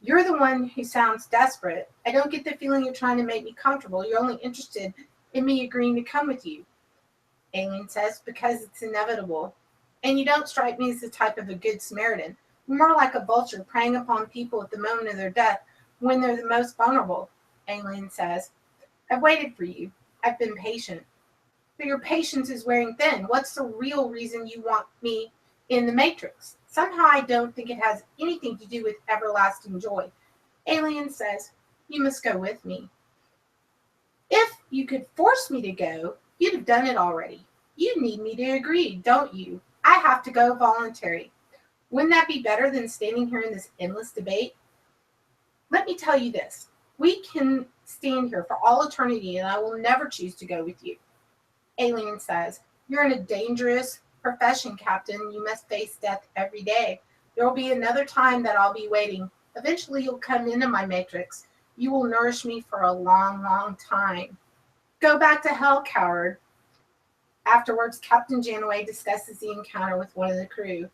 You're the one who sounds desperate. I don't get the feeling you're trying to make me comfortable. You're only interested in me agreeing to come with you, Alien says, because it's inevitable. And you don't strike me as the type of a good Samaritan. More like a vulture preying upon people at the moment of their death when they're the most vulnerable, Alien says. I've waited for you. I've been patient. But your patience is wearing thin. What's the real reason you want me in the Matrix? Somehow I don't think it has anything to do with everlasting joy. Alien says, you must go with me. If you could force me to go, you'd have done it already. You need me to agree, don't you? I have to go voluntary. Wouldn't that be better than standing here in this endless debate? Let me tell you this. We can stand here for all eternity and I will never choose to go with you. Alien says, you're in a dangerous profession, Captain. You must face death every day. There will be another time that I'll be waiting. Eventually you'll come into my matrix. You will nourish me for a long, long time. Go back to hell, coward. Afterwards, Captain Janeway discusses the encounter with one of the crew.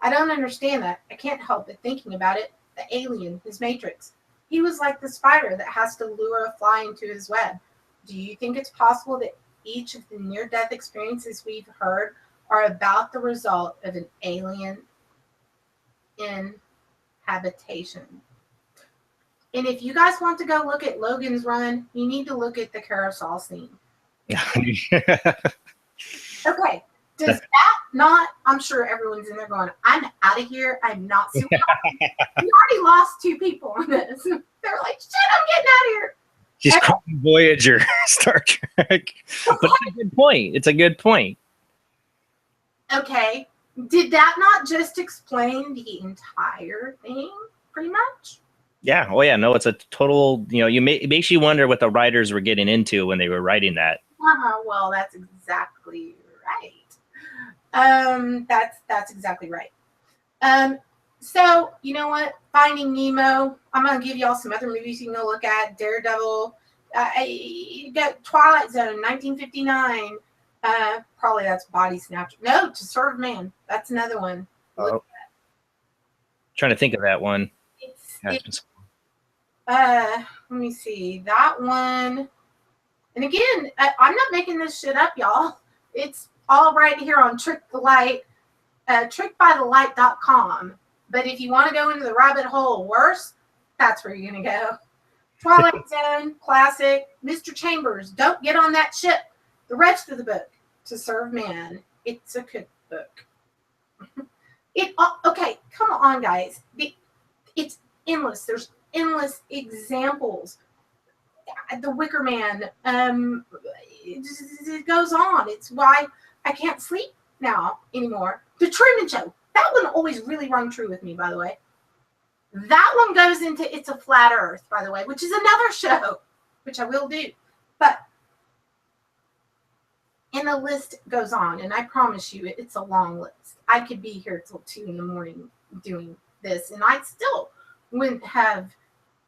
I don't understand that. I can't help but thinking about it. The alien, his matrix. He was like the spider that has to lure a fly into his web. Do you think it's possible that each of the near-death experiences we've heard are about the result of an alien inhabitation? And if you guys want to go look at Logan's Run, you need to look at the carousel scene. Okay. Does that not, I'm sure everyone's in there going, I'm out of here. I'm not suing. We already lost 2 people on this. They're like, shit, I'm getting out of here. She's calling Voyager Star Trek. But it's a good point. It's a good point. Okay. Did that not just explain the entire thing, pretty much? Yeah. Oh, yeah. No, it's a total, it makes you wonder what the writers were getting into when they were writing that. Well, that's exactly right. That's exactly right. So you know what? Finding Nemo. I'm gonna give y'all some other movies you can go look at. Daredevil. You got Twilight Zone, 1959. Probably that's Body Snatcher. No, To Serve Man. That's another one. Trying to think of that one. Let me see that one. And again, I'm not making this shit up, y'all. It's all right here on Trick the Light, trickbythelight.com. But if you want to go into the rabbit hole worse, that's where you're going to go. Twilight Zone, classic. Mr. Chambers, Don't Get on That Ship. The rest of the book, To Serve Man. It's a cookbook. Okay, come on, guys. It's endless. There's endless examples. The Wicker Man. It goes on. It's why I can't sleep now anymore. The Truman Show. That one always really rung true with me, by the way. That one goes into It's a Flat Earth, by the way, which is another show, which I will do. But, and the list goes on, and I promise you, it's a long list. I could be here till 2 a.m. doing this, and I still wouldn't have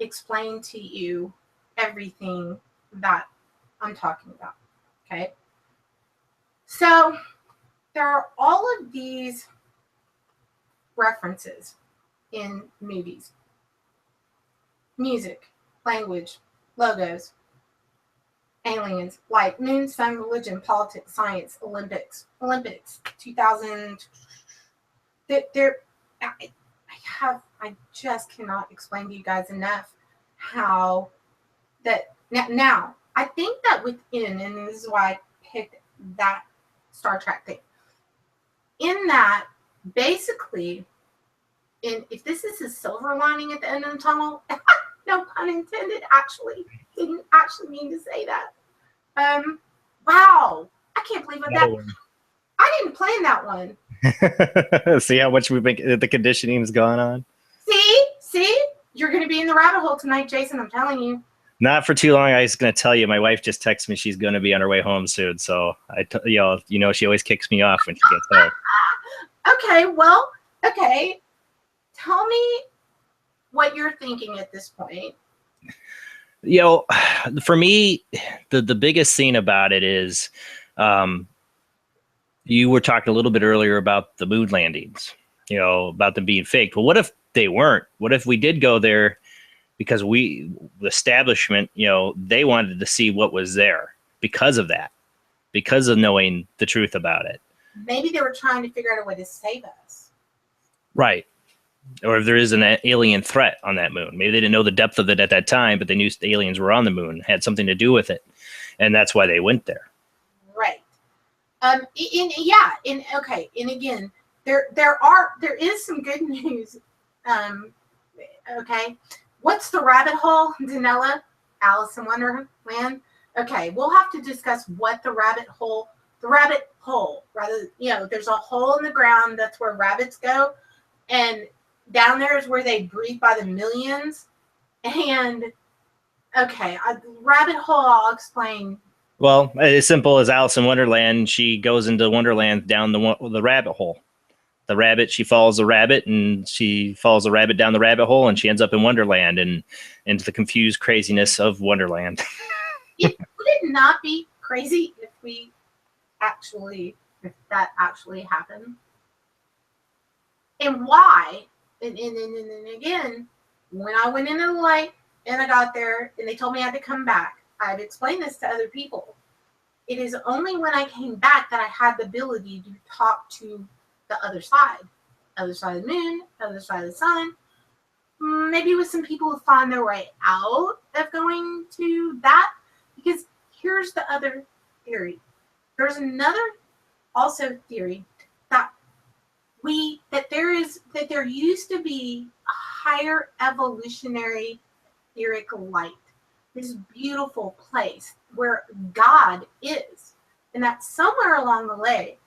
explained to you everything that I'm talking about. Okay. So there are all of these references in movies, music, language, logos, aliens, light, moon, sun, religion, politics, science, Olympics, 2000. I just cannot explain to you guys enough how that now I think that within, and this is why I picked that Star Trek thing, in that basically, if this is a silver lining at the end of the tunnel, no pun intended, didn't actually mean to say that. Wow, I can't believe I didn't plan that one. See how much the conditioning's gone on? See? You're going to be in the rabbit hole tonight, Jason, I'm telling you. Not for too long. I was going to tell you, my wife just texted me she's going to be on her way home soon. So, she always kicks me off when she gets home. Okay. Tell me what you're thinking at this point. For me, the biggest scene about it is, you were talking a little bit earlier about the moon landings, about them being faked. Well, what if they weren't? What if we did go there because the establishment, they wanted to see what was there because of that, because of knowing the truth about it. Maybe they were trying to figure out a way to save us. Right. Or if there is an alien threat on that moon. Maybe they didn't know the depth of it at that time, but they knew the aliens were on the moon, had something to do with it. And that's why they went there. Right. And again, there is some good news. Okay. What's the rabbit hole, Danella? Alice in Wonderland? Okay, we'll have to discuss what the rabbit hole, rather, there's a hole in the ground, that's where rabbits go. And down there is where they breed by the millions. And, okay, rabbit hole, I'll explain. Well, as simple as Alice in Wonderland, she goes into Wonderland down the rabbit hole. The rabbit, she follows the rabbit, and she follows the rabbit down the rabbit hole, and she ends up in Wonderland and into the confused craziness of Wonderland. Would it not be crazy if that actually happened? And why? And again, when I went into the light and I got there and they told me I had to come back, I've explained this to other people. It is only when I came back that I had the ability to talk to the other side of the moon, other side of the sun. Maybe with some people who find their way out of going to that. Because here's the other theory. There's another also theory that there used to be a higher evolutionary etheric light. This beautiful place where God is. And that somewhere along the way,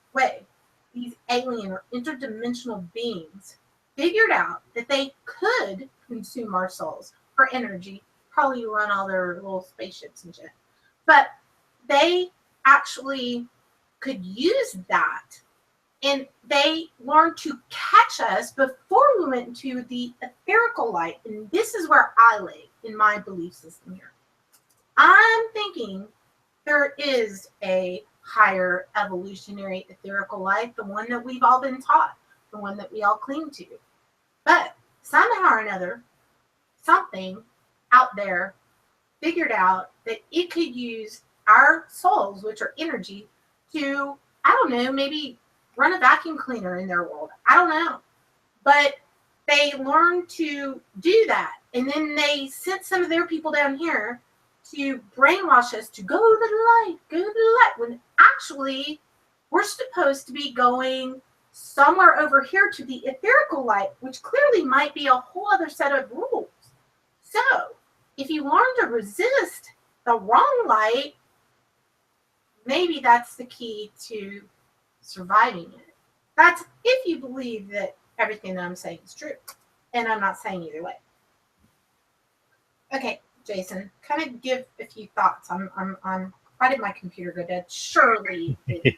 these alien or interdimensional beings figured out that they could consume our souls for energy. Probably run all their little spaceships and shit. But they actually could use that. And they learned to catch us before we went into the etherical light. And this is where I lay in my belief system here. I'm thinking there is a higher evolutionary etherical light, the one that we've all been taught, the one that we all cling to. But somehow or another, something out there figured out that it could use our souls, which are energy, to, I don't know, maybe run a vacuum cleaner in their world. I don't know. But they learned to do that. And then they sent some of their people down here to brainwash us to go to the light, go to the light, when actually we're supposed to be going somewhere over here to the etherical light, which clearly might be a whole other set of rules. So if you learn to resist the wrong light, maybe that's the key to surviving it. That's if you believe that everything that I'm saying is true. And I'm not saying either way. Okay, Jason, kind of give a few thoughts. Why did my computer go dead? Surely. Okay.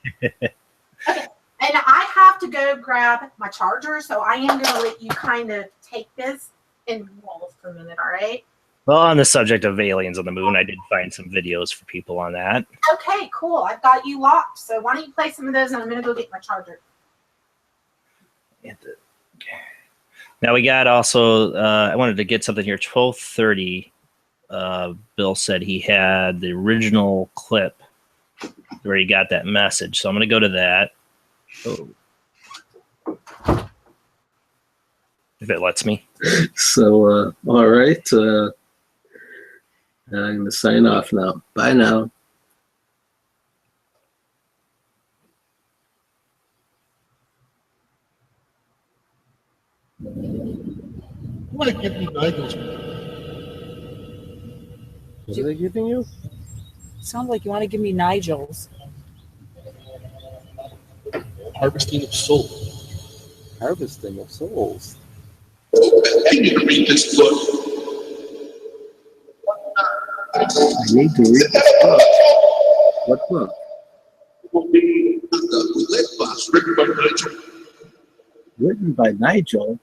And I have to go grab my charger, so I am going to let you kind of take this and roll for a minute, all right? Well, on the subject of aliens on the moon, I did find some videos for people on that. Okay, cool. I've got you locked. So why don't you play some of those, and I'm going to go get my charger. Now we got also, I wanted to get something here, 12:30. Bill said he had the original clip where he got that message. So I'm going to go to that. Oh. If it lets me. So, all right. I'm going to sign off now. Bye now. What are giving Nigel's? What are they giving you? Sounds like you want to give me Nigel's. Harvesting of souls. Harvesting of souls. Can you read this book? I need to read this book. What book? The Roulette Box, written by Nigel. Written by Nigel?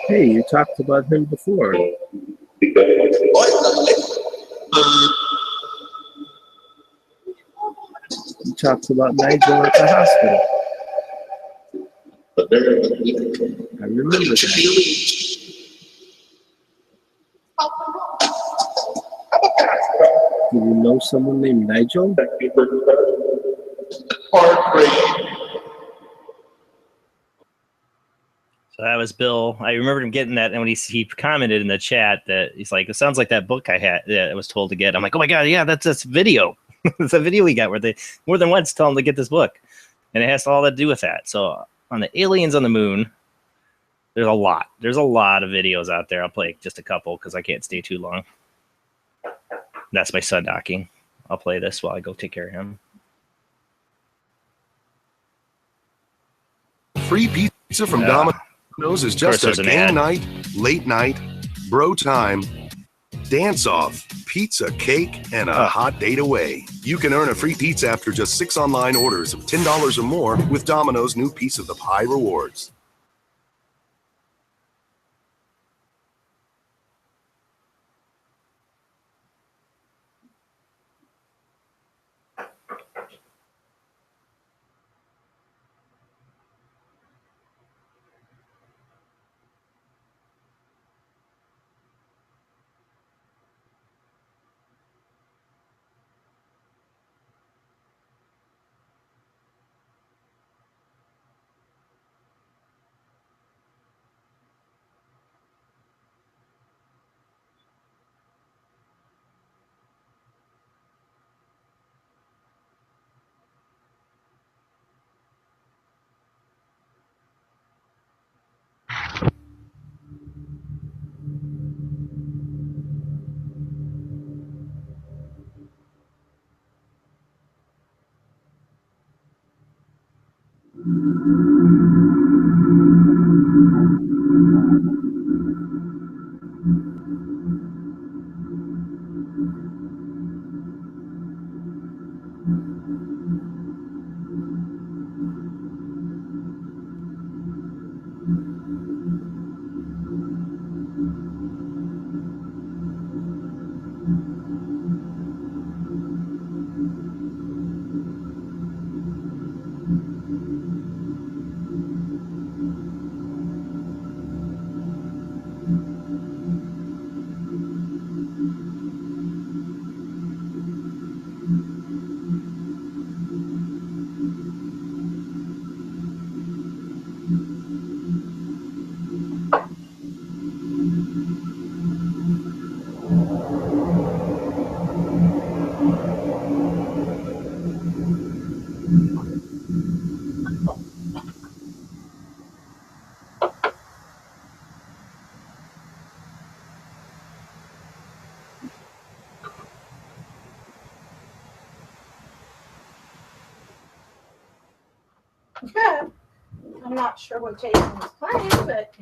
Hey, you talked about him before. You talked about Nigel at the hospital. I remember that. Do you know someone named Nigel? So that was Bill. I remember him getting that, and when he commented in the chat that he's like, "It sounds like that book I had that I was told to get." I'm like, "Oh my god, yeah, that's video. It's a video we got where they more than once tell him to get this book, and it has all to do with that." So on the aliens on the moon, there's a lot. There's a lot of videos out there. I'll play just a couple because I can't stay too long. That's my son docking. I'll play this while I go take care of him. Free pizza from Domino's is just a game night, late night, bro time, dance off, pizza, cake, and a hot date away. You can earn a free pizza after just 6 online orders of $10 or more with Domino's new Piece of the Pie rewards. I'm not sure what Jason was playing, but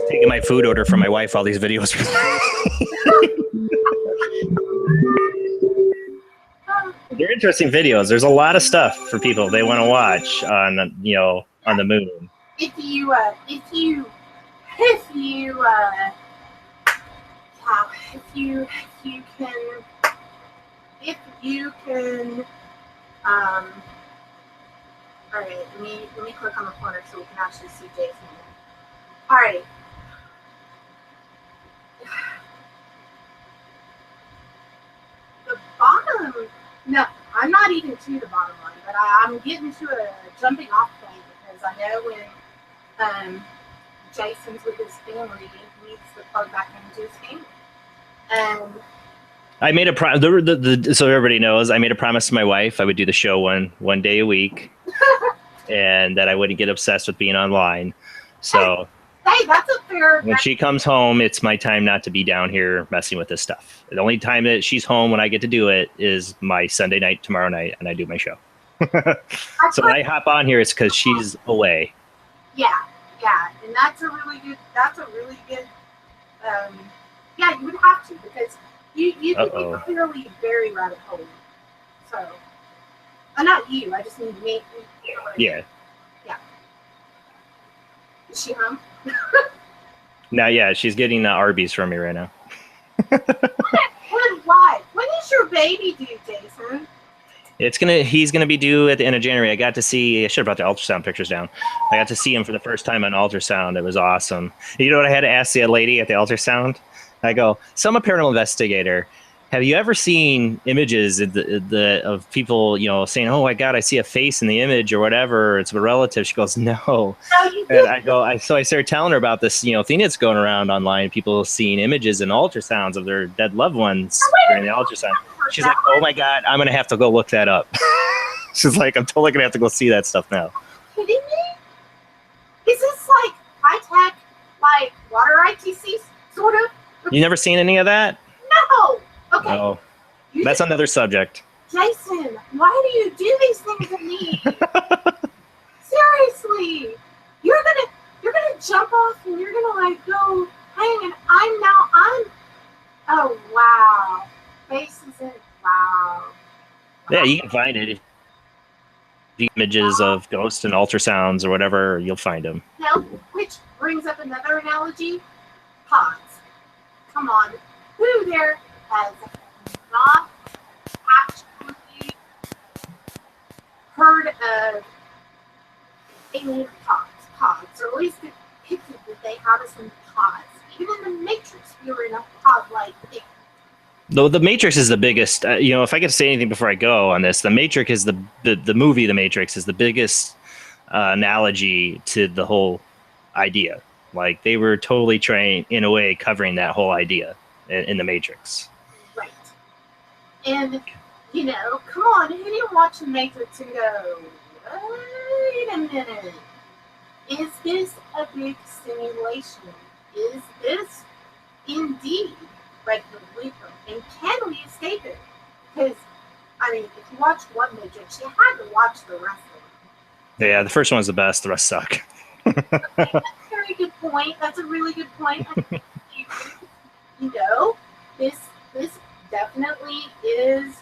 Taking my food order from my wife. All these videos. They're interesting videos. There's a lot of stuff for people they want to watch on on the moon. if you can all right, let me click on the corner so we can actually see Jason. All right. The bottom, no, I'm not even to the bottom line, but I'm getting to a jumping off point because I know when Jason's with his family, he needs to plug back into his family. And I made a so everybody knows, I made a promise to my wife I would do the show one day a week, and that I wouldn't get obsessed with being online. So hey, that's a fair. When she comes home, it's my time not to be down here messing with this stuff. The only time that she's home when I get to do it is my Sunday night, tomorrow night, and I do my show. So when I hop on here, it's because she's away. Yeah, and that's a really good. Yeah, you would have to because you can be clearly very rabbit hole. So, not you. I just need to make you. Yeah. Is she home? Now, yeah, she's getting Arby's from me right now. Why? When is your baby due, Jason? He's gonna be due at the end of January. I got to see. I should have brought the ultrasound pictures down. I got to see him for the first time on ultrasound. It was awesome. You know what I had to ask the lady at the ultrasound? I go, so I'm a paranormal investigator. Have you ever seen images of people, saying, "Oh my God, I see a face in the image" or whatever? It's a relative. She goes, "No." And I go, so I started telling her about this, thing that's going around online. People seeing images and ultrasounds of their dead loved ones during the ultrasound. She's like, "Oh my God, I'm gonna have to go look that up." She's like, "I'm totally gonna have to go see that stuff now." Kidding me? Is this like high tech, like water ITC sort of? You never seen any of that? No. Okay. No. That's another subject. Jason, why do you do these things to me? Seriously, you're gonna jump off and you're gonna like go hang and I'm. Oh wow, faces in wow. Yeah, you can find it. The images of ghosts and ultrasounds or whatever, you'll find them. Now, which brings up another analogy. Pods. come on, who there has not actually heard of alien pods, or at least depicted that they have us in pods. Even in the Matrix, we were in a pod-like thing. Though the Matrix is the biggest, if I could say anything before I go on this, the Matrix is the movie. The Matrix is the biggest analogy to the whole idea. Like they were totally trying, in a way, covering that whole idea in the Matrix. Right. And come on, who didn't watch the Matrix and go, wait a minute, is this a big simulation? Is this indeed regular blueprint? And can we escape it? Because, if you watched one Matrix, you had to watch the rest of them. Yeah, the first one's the best. The rest suck. Okay, that's a very good point. That's a really good point. This definitely is.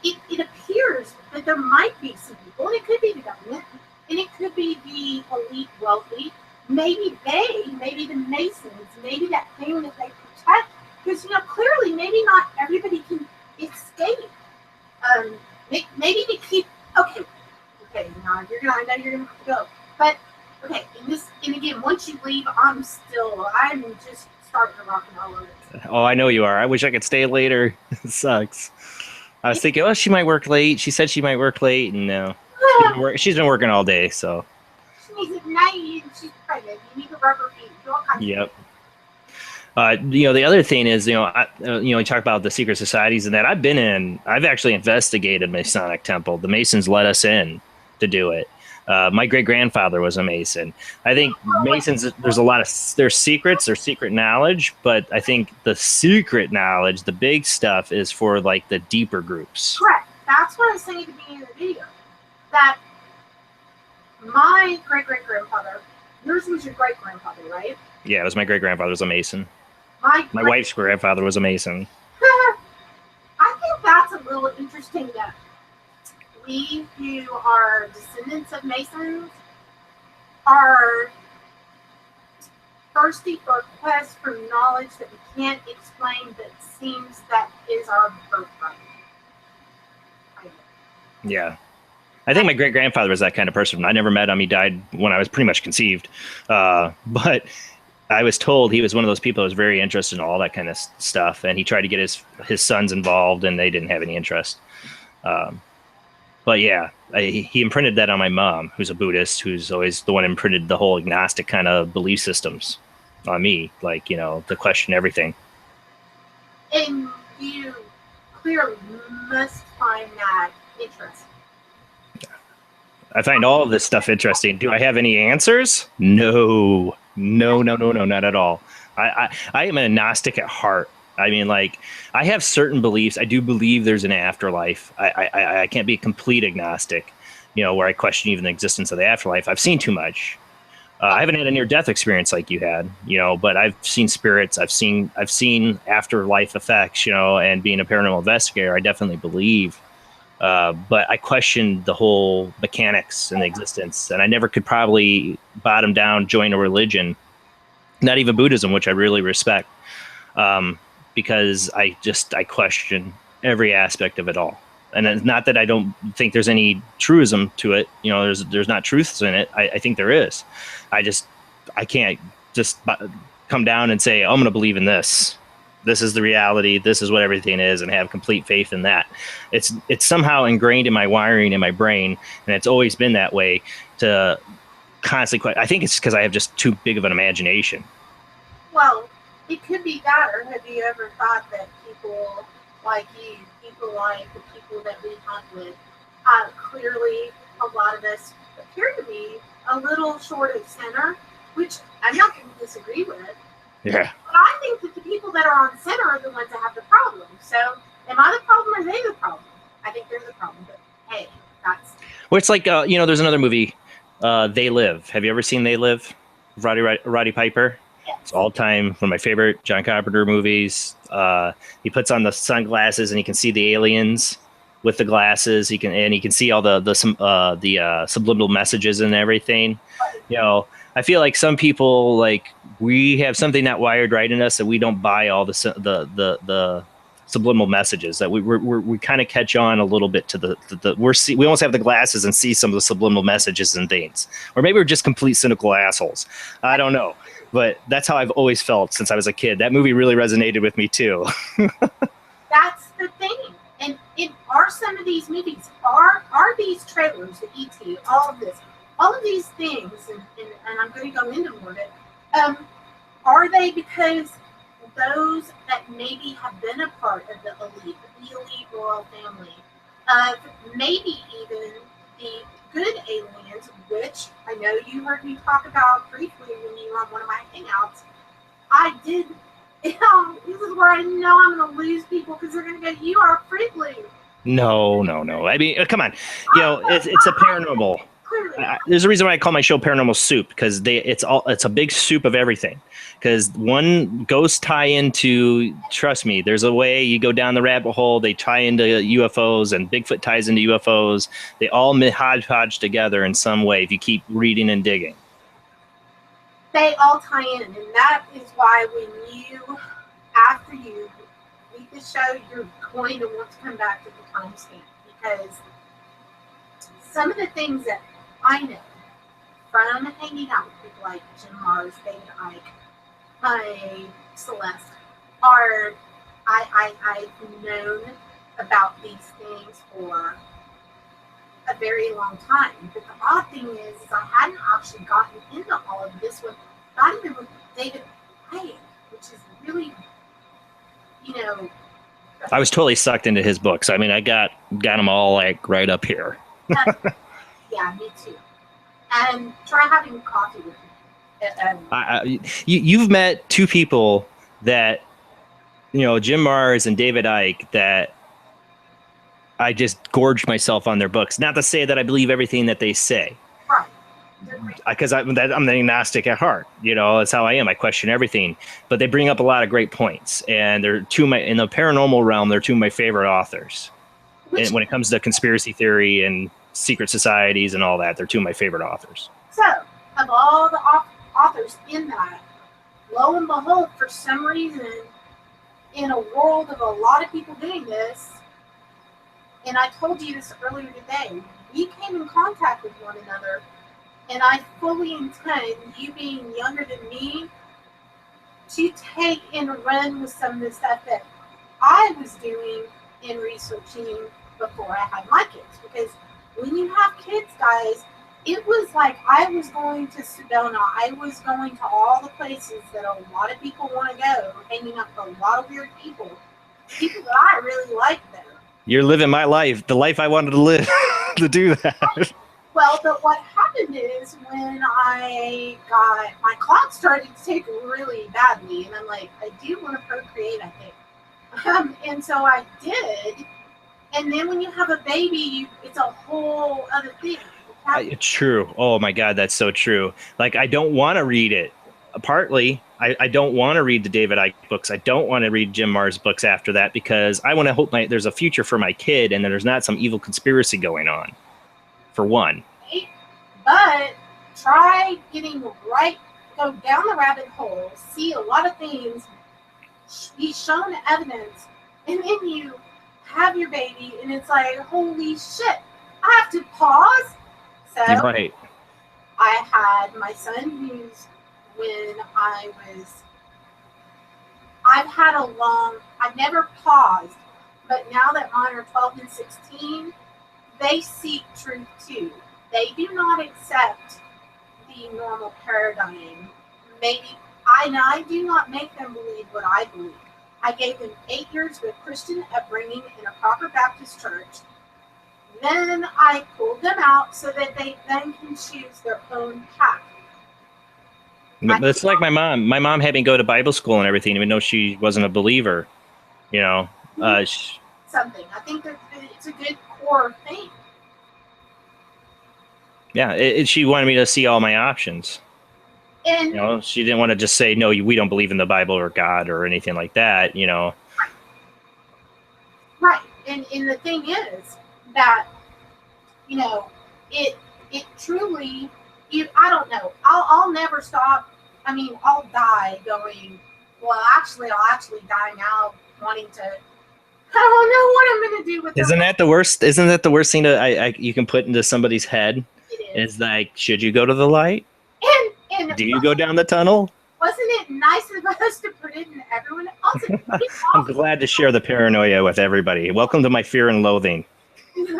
It appears that there might be some people, and it could be the government, and it could be the elite, wealthy, maybe the Masons, maybe that thing that they protect, because clearly maybe not everybody can escape. Maybe to keep okay. I know you're gonna have to go, but okay. And again, once you leave, I'm just starting to rock and roll over it. Oh, I know you are. I wish I could stay later. It sucks. I was thinking, oh, she might work late. She said she might work late, and no, she's been working all day. So she's at night, and she's pregnant. You need to rub her feet. Yep. The other thing is, you talk about the secret societies and that. I've actually investigated Masonic Temple. The Masons let us in to do it. My great-grandfather was a Mason. I think Masons, there's secrets or secret knowledge, but I think the secret knowledge, the big stuff, is for like the deeper groups. Correct. That's what I was saying at the beginning of the video. That my great-great-grandfather, yours was your great-grandfather, right? Yeah, it was my great-grandfather was a Mason. My wife's grandfather was a Mason. I think that's a little interesting that we who are descendants of Masons are thirsty for a quest for knowledge that we can't explain, but seems that is our birthright. Yeah. I think my great-grandfather was that kind of person. I never met him. He died when I was pretty much conceived. But I was told he was one of those people who was very interested in all that kind of stuff, and he tried to get his sons involved, and they didn't have any interest. But yeah, he imprinted that on my mom, who's a Buddhist, who's always the one who imprinted the whole agnostic kind of belief systems on me, like, to question everything. And you clearly must find that interesting. I find all of this stuff interesting. Do I have any answers? No, not at all. I am an agnostic at heart. I have certain beliefs. I do believe there's an afterlife. I can't be a complete agnostic, where I question even the existence of the afterlife. I've seen too much. I haven't had a near-death experience like you had, but I've seen spirits. I've seen afterlife effects, and being a paranormal investigator, I definitely believe. But I questioned the whole mechanics and the existence, and I never could probably bottom down join a religion, not even Buddhism, which I really respect. Because I question every aspect of it all. And it's not that I don't think there's any truism to it. There's not truths in it. I think there is. I can't just come down and say, oh, I'm going to believe in this. This is the reality. This is what everything is, and have complete faith in that. It's somehow ingrained in my wiring in my brain, and it's always been that way to constantly. I think it's because I have just too big of an imagination. Well, it could be that, or have you ever thought that people like you, people like the people that we hunt with, clearly a lot of us appear to be a little short of center, which I'm not going to disagree with. Yeah. But I think that the people that are on center are the ones that have the problem. So, am I the problem or are they the problem? I think they're the problem, but hey, that's... Well, it's like, there's another movie, They Live. Have you ever seen They Live? Roddy Piper? It's all time one of my favorite John Carpenter movies. He puts on the sunglasses and he can see the aliens with the glasses. He can see all the subliminal messages and everything. I feel like some people we have something not wired right in us that we don't buy all the subliminal messages, that we kind of catch on a little bit to we almost have the glasses and see some of the subliminal messages and things, or maybe we're just complete cynical assholes. I don't know, but that's how I've always felt since I was a kid. That movie really resonated with me too. That's the thing. And are some of these movies, are these trailers, the ET, all of these things, and I'm going to go into more of it, are they because those that maybe have been a part of the elite royal family, of maybe even the good aliens, which I know you heard me talk about briefly when you were on one of my hangouts. I did. This is where I know I'm going to lose people because they're going to go, you are a freakling. No. I mean, come on. It's a paranormal. There's a reason why I call my show Paranormal Soup, because it's a big soup of everything. Because one ghosts tie into, trust me, there's a way you go down the rabbit hole. They tie into UFOs, and Bigfoot ties into UFOs. They all hodgepodge together in some way if you keep reading and digging. They all tie in, and that is why after you leave the show, you're going to want to come back to the timestamp, because some of the things that I know from hanging out with people like Jim Mars, David Icke, Celeste, I've known about these things for a very long time. But the odd thing is I hadn't actually gotten into all of this with, not even with David Icke, which is really, I was totally sucked into his books. I mean, I got them all like right up here. Yeah, me too. And try having coffee with me. You've met two people that, Jim Mars and David Icke, that I just gorged myself on their books. Not to say that I believe everything that they say. Right. Because I'm the agnostic at heart. That's how I am. I question everything. But they bring up a lot of great points. And they're in the paranormal realm, they're two of my favorite authors. And when it comes to conspiracy theory and secret societies and all that, they're two of my favorite authors. So, of all the authors in that, lo and behold, for some reason, in a world of a lot of people doing this, and I told you this earlier today, we came in contact with one another, and I fully intend, you being younger than me, to take and run with some of the stuff that I was doing in researching before I had my kids. Because when you have kids, guys, it was like I was going to Sedona. I was going to all the places that a lot of people want to go, hanging out with a lot of weird people that I really like there. You're living my life, the life I wanted to live, to do that. Well, but what happened is when my clock started to take really badly, and I'm like, I do want to procreate, I think. And so I did. And then when you have a baby, it's a whole other thing. It's true. Oh my God, that's so true. Like, I don't want to read it. Partly, I don't want to read the David Icke books. I don't want to read Jim Mars books after that, because I want to hope there's a future for my kid and that there's not some evil conspiracy going on, for one. But try getting go down the rabbit hole, see a lot of things, be shown evidence, and then you have your baby, and it's like, holy shit, I have to pause. So right. I had my son, who's I've never paused, but now that mine are 12 and 16, they seek truth too. They do not accept the normal paradigm. I do not make them believe what I believe. I gave them 8 years of Christian upbringing in a proper Baptist church. Then I pulled them out so that they then can choose their own path. It's like my mom. My mom had me go to Bible school and everything, even though she wasn't a believer. Something. I think that it's a good core thing. Yeah, she wanted me to see all my options. And she didn't want to just say, no, we don't believe in the Bible or God or anything like that, Right. And the thing is that, it truly, I don't know. I'll never stop I mean, I'll die going, well, I'll actually die now wanting to, I don't know what I'm going to do with Isn't that the worst? Isn't that the worst thing that you can put into somebody's head? It Is like, should you go to the light? And Do you go down the tunnel? wasn't it nice of us to put it in everyone else's? I'm glad to share the paranoia with everybody. Welcome to my fear and loathing. It's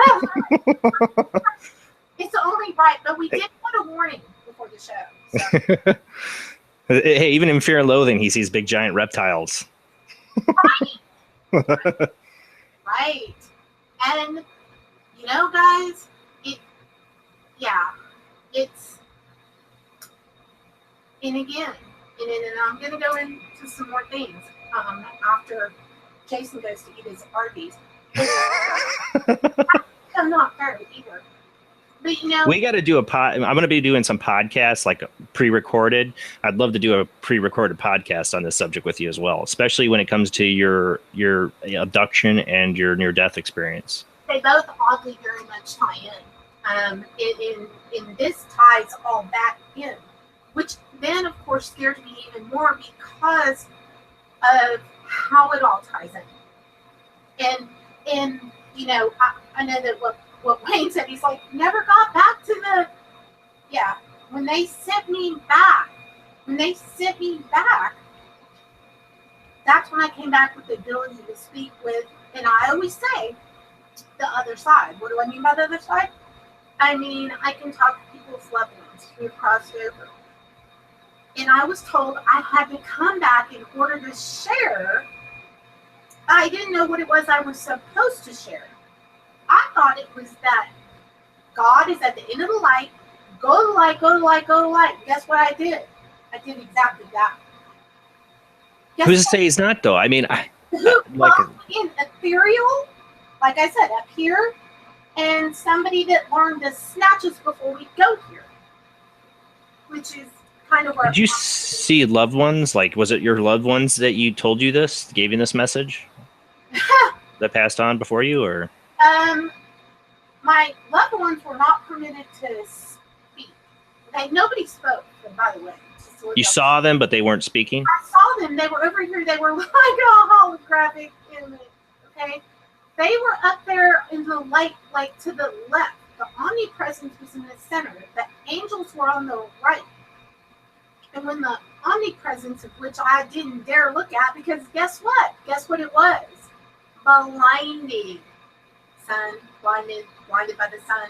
only right, but we did put a warning before the show. So. Hey, even in Fear and Loathing, he sees big giant reptiles. Right. And, you know, guys, it's, and again, and I'm going to go into some more things after Jason goes to eat his Arby's. I'm not fair either. But, you know, we got to do I'm going to be doing some podcasts, like pre-recorded. I'd love to do a pre-recorded podcast on this subject with you as well, especially when it comes to your abduction and your near-death experience. They both oddly very much tie in. In this ties all back in, which then, of course, scares me even more because of how it all ties in. And you know, I know that what Wayne said, he's like, never got back to when they sent me back, that's when I came back with the ability to speak with, and I always say, the other side. What do I mean by the other side? I mean, I can talk to people's loved ones who have crossed over. And I was told I had to come back in order to share. I didn't know what it was I was supposed to share. I thought it was that God is at the end of the light. Go to the light, go to the light, go to the light. Guess what I did? I did exactly that. Who's to say he's not, though? I mean, in ethereal, like I said, up here, and somebody that learned to snatch us before we go here, which is kind of where. Did you see loved ones? Like, was it your loved ones that you told you this, gave you this message that passed on before you, or? My loved ones were not permitted to speak. Nobody spoke, by the way. You saw them, but they weren't speaking? I saw them. They were over here. They were like a holographic image, okay? They were up there in the light, like to the left. The omnipresence was in the center. The angels were on the right. And when the omnipresence, of which I didn't dare look at, because guess what? Guess what it was? Blinding. Sun, blinded by the sun.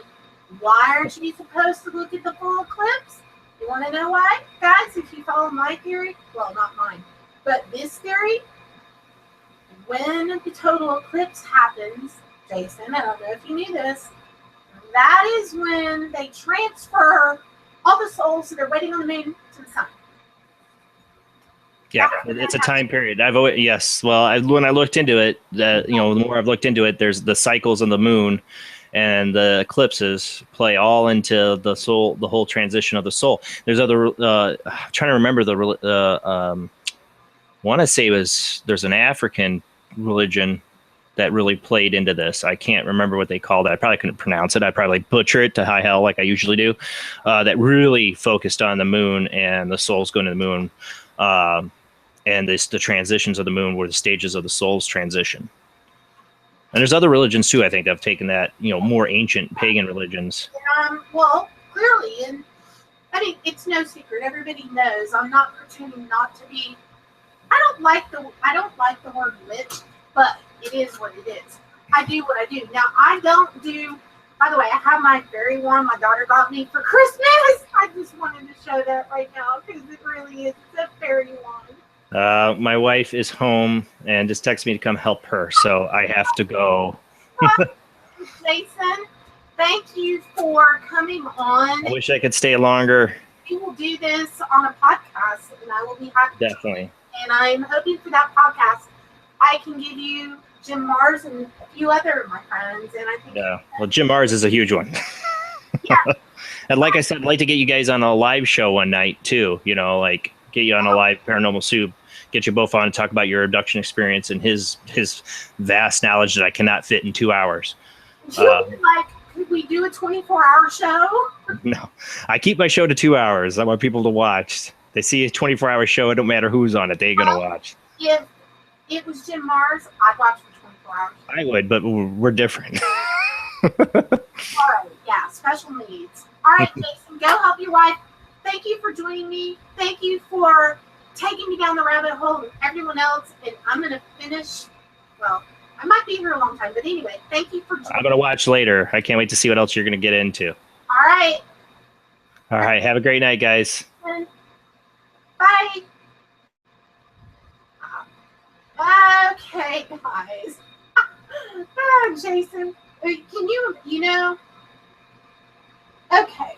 Why aren't you supposed to look at the full eclipse? You want to know why? Guys, if you follow my theory, well, not mine, but this theory, when the total eclipse happens, Jason, I don't know if you knew this, that is when they transfer all the souls that are waiting on the moon to the sun. Yeah, it's a time period. When I looked into it, the more I've looked into it, there's the cycles on the moon and the eclipses play all into the soul, the whole transition of the soul. There's other, I'm trying to remember want to say there's an African religion that really played into this. I can't remember what they called it. I probably couldn't pronounce it. I'd probably butcher it to high hell like I usually do. That really focused on the moon and the souls going to the moon. And the transitions of the moon were the stages of the soul's transition. And there's other religions too, I think, that have taken that, more ancient pagan religions. Well, clearly, and I mean, it's no secret. Everybody knows. I'm not pretending not to be. I don't like the word witch, but it is what it is. I do what I do. Now, I don't do. By the way, I have my fairy wand my daughter got me for Christmas. I just wanted to show that right now because it really is a fairy wand. My wife is home and just texted me to come help her, so I have to go. Jason, thank you for coming on. I wish I could stay longer. We will do this on a podcast, and I will be happy. Definitely. And I'm hoping for that podcast, I can give you Jim Mars and a few other of my friends. And I think well, Jim Mars is a huge one. Yeah. And like I said, I'd like to get you guys on a live show one night too. Like get you on a live Paranormal Soup. Get you both on and talk about your abduction experience and his vast knowledge that I cannot fit in 2 hours. Could we do a 24-hour show? No, I keep my show to 2 hours. I want people to watch. They see a 24-hour show. It don't matter who's on it. They're going to watch. If it was Jim Mars, I'd watch for 24 hours. I would, but we're different. All right. Yeah. Special needs. All right, Jason, go help your wife. Thank you for joining me. Thank you for taking me down the rabbit hole and everyone else. And I'm going to finish. Well, I might be here a long time, but anyway, thank you for joining me. I'm going to watch later. I can't wait to see what else you're going to get into. All right. All right. Have a great night, guys. Bye. Okay, guys. Jason, can you okay.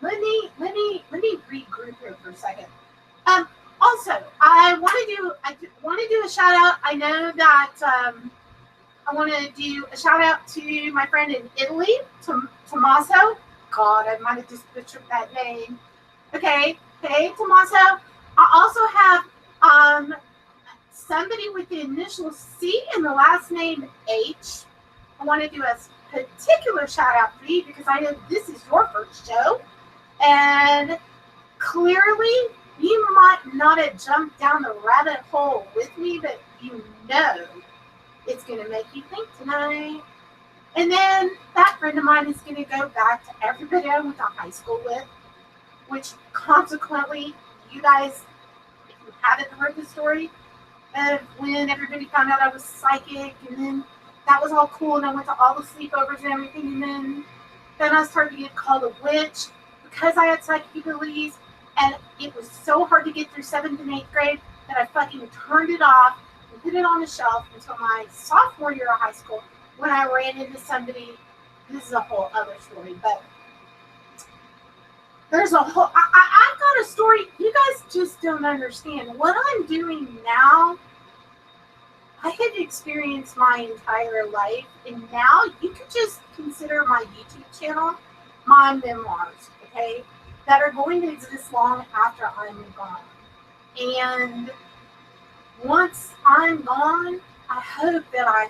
Let me regroup here for a second. Also, I want to do a shout out. I know that I want to do a shout out to my friend in Italy, Tommaso. God, I might have just butchered that name. Okay, hey Tommaso. I also have somebody with the initial C and the last name H. I want to do a particular shout out for you because I know this is your first show. And clearly, you might not have jumped down the rabbit hole with me, but you know it's going to make you think tonight. And then that friend of mine is going to go back to everybody I went to high school with, which consequently, you guys, if you haven't heard the story of when everybody found out I was psychic, and then that was all cool, and I went to all the sleepovers and everything, and then I started to get called a witch because I had psychic abilities, and it was so hard to get through 7th and 8th grade that I fucking turned it off and put it on the shelf until my sophomore year of high school when I ran into somebody. This is a whole other story, but there's a whole, I've got a story. You guys just don't understand. What I'm doing now, I have experienced my entire life, and now you could just consider my YouTube channel my memoirs, okay, that are going to exist long after I'm gone. And once I'm gone, I hope that I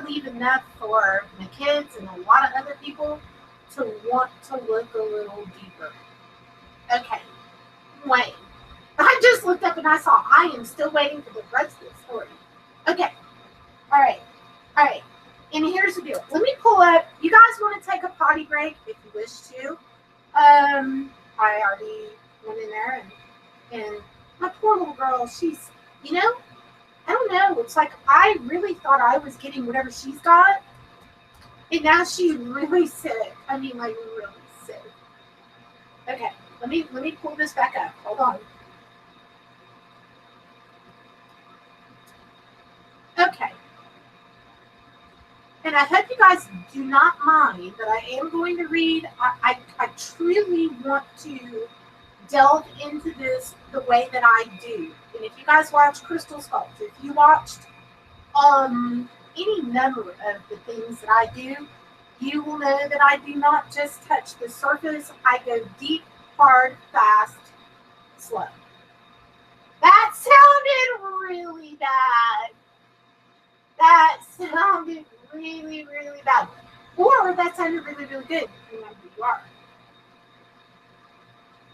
leave enough for my kids and a lot of other people to want to look a little deeper. Okay, Wayne. I just looked up and I saw I am still waiting for the rest of the story. Okay. All right. And here's the deal. Let me pull up. You guys want to take a potty break if you wish to. I already went in there and my poor little girl, she's, I don't know. It's like I really thought I was getting whatever she's got. And now she's really sick. I mean, like really sick. Okay. Let me pull this back up. Hold on. Okay. And I hope you guys do not mind that I am going to read. I truly want to delve into this the way that I do. And if you guys watch Crystal Skulls, if you watched any number of the things that I do, you will know that I do not just touch the surface. I go deep, hard, fast, slow. That sounded really bad. That sounded really, really bad. Or that sounded really, really good. You know who you are.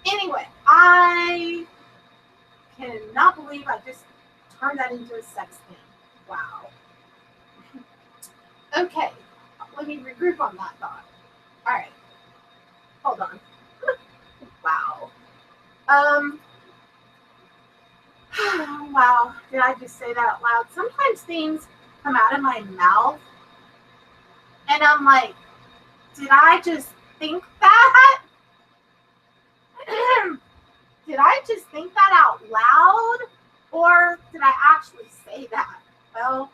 Anyway, I cannot believe I just turned that into a sex thing. Wow. Okay. Let me regroup on that thought. All right. Hold on. Wow. Wow. Did I just say that out loud? Sometimes things come out of my mouth and I'm like, did I just think that? Did I just think that out loud? Or did I actually say that? Well,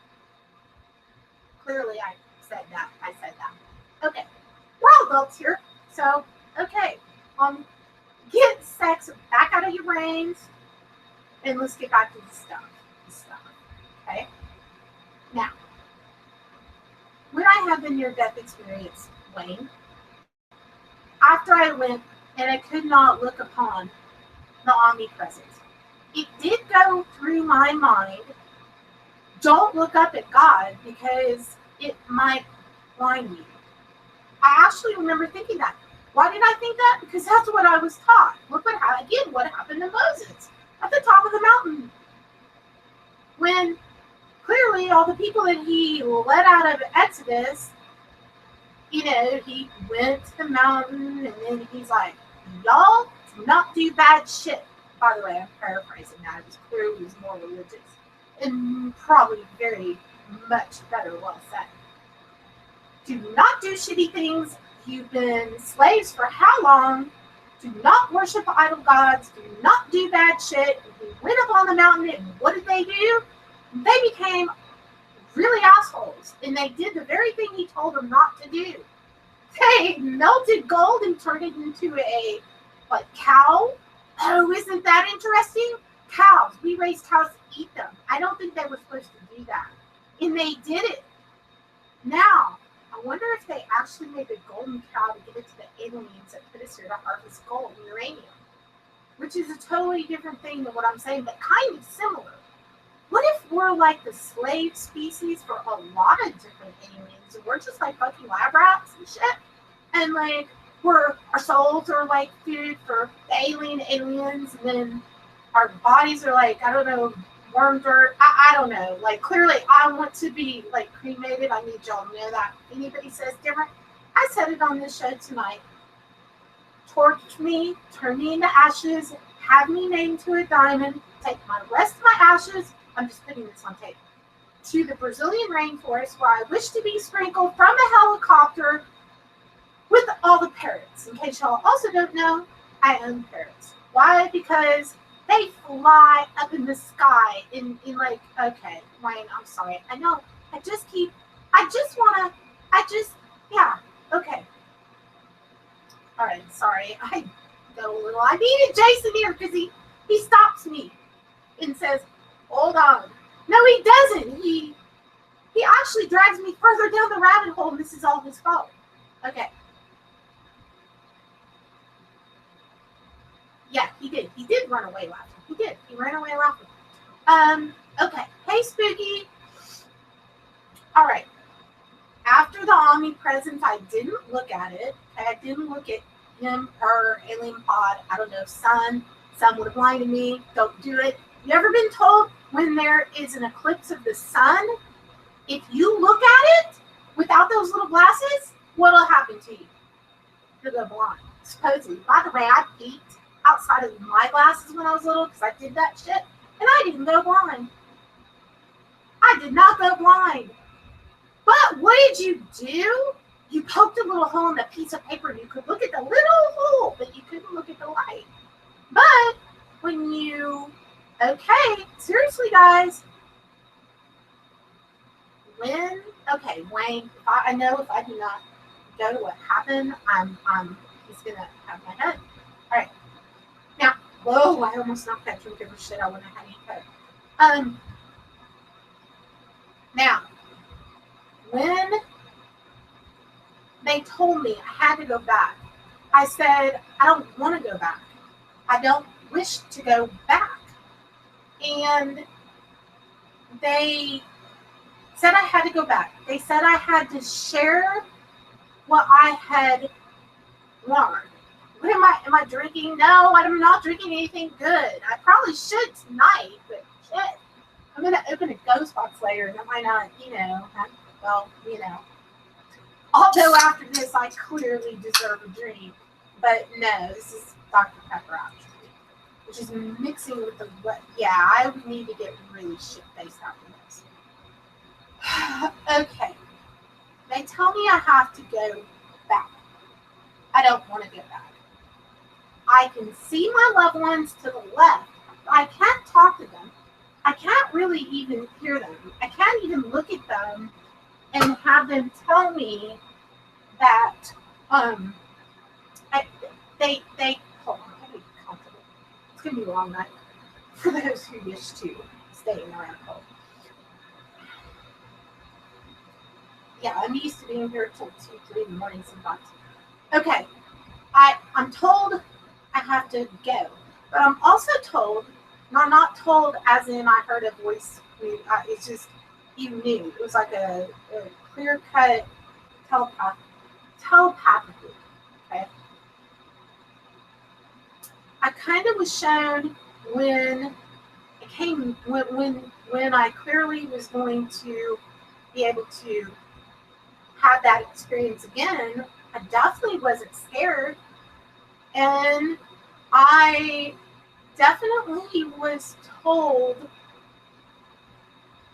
clearly I said that. Okay. We're all adults here. So, okay. Get sex back out of your brains and let's get back to the stuff. Okay? Now, when I had the near-death experience, Wayne, after I went and I could not look upon the omnipresent, it did go through my mind, don't look up at God because it might blind you. I actually remember thinking that. Why did I think that? Because that's what I was taught. Look what happened again. What happened to Moses at the top of the mountain when clearly all the people that he led out of Exodus, you know, he went to the mountain and then he's like, y'all do not do bad shit. By the way, I'm paraphrasing that. It was clear he was more religious and probably very much better well said. Do not do shitty things. You've been slaves for how long? Do not worship idol gods. Do not do bad shit. He went up on the mountain and what did they do? They became really assholes. And they did the very thing he told them not to do. They melted gold and turned it into a cow. Oh, isn't that interesting? Cows. We raise cows to eat them. I don't think they were supposed to do that. And they did it. Now, I wonder if they actually made the golden cow to give it to the aliens that put us here to harvest gold and uranium, which is a totally different thing than what I'm saying, but kind of similar. What if we're like the slave species for a lot of different aliens, and we're just like fucking lab rats and shit, and like our souls are like food for the aliens, and then our bodies are like, I don't know, worm dirt. I don't know. Like, clearly, I want to be, like, cremated. I need y'all to know that. If anybody says different, I said it on this show tonight. Torch me, turn me into ashes, have me named to a diamond, take my rest of my ashes, I'm just putting this on tape, to the Brazilian rainforest where I wish to be sprinkled from a helicopter with all the parrots. In case y'all also don't know, I own parrots. Why? Because they fly up in the sky in like, okay, Wayne, I'm sorry. I know, yeah, okay. All right, sorry. I go a little. I needed Jason here because he stops me and says, hold on. No, he doesn't. He actually drags me further down the rabbit hole, and this is all his fault. Okay. Yeah, he did. He did run away laughing. He did. He ran away laughing. Okay. Hey, Spooky. All right. After the omnipresence, I didn't look at it. I didn't look at him, her, alien pod. I don't know, sun. Sun would have blinded me. Don't do it. You ever been told when there is an eclipse of the sun, if you look at it without those little glasses, what'll happen to you? You'll go blind. Supposedly. By the way, I peeked outside of my glasses when I was little because I did that shit, and I didn't go blind. I did not go blind. But what did you do? You poked a little hole in the piece of paper and you could look at the little hole, but you couldn't look at the light. But when you, okay, seriously guys, Wayne, I know if I do not go to what happened, he's gonna have my head. All right. Now, whoa, I almost knocked that drink over shit. I wouldn't have had any coke. Now, when they told me I had to go back, I said, I don't want to go back. I don't wish to go back. And they said I had to go back. They said I had to share what I had learned. What am I drinking? No, I'm not drinking anything good. I probably should tonight, but shit. I'm going to open a ghost box later and I might not, Although after this, I clearly deserve a drink. But no, this is Dr. Pepper actually, which is mixing with the, yeah, I would need to get really shit-faced after this. Okay. They tell me I have to go back. I don't want to go back. I can see my loved ones to the left. I can't talk to them. I can't really even hear them. I can't even look at them and have them tell me that they hold on, I gotta be comfortable. It's gonna be a long night for those who wish to stay in the rabbit hole. Yeah, I'm used to being here till 2, 3 in the morning sometimes. Okay, I'm told I have to go, but I'm also told, not told as in I heard a voice. It's just, you knew. It was like a clear-cut telepathically, okay? kind of was shown when it came when I clearly was going to be able to have that experience again. I definitely wasn't scared, and I definitely was told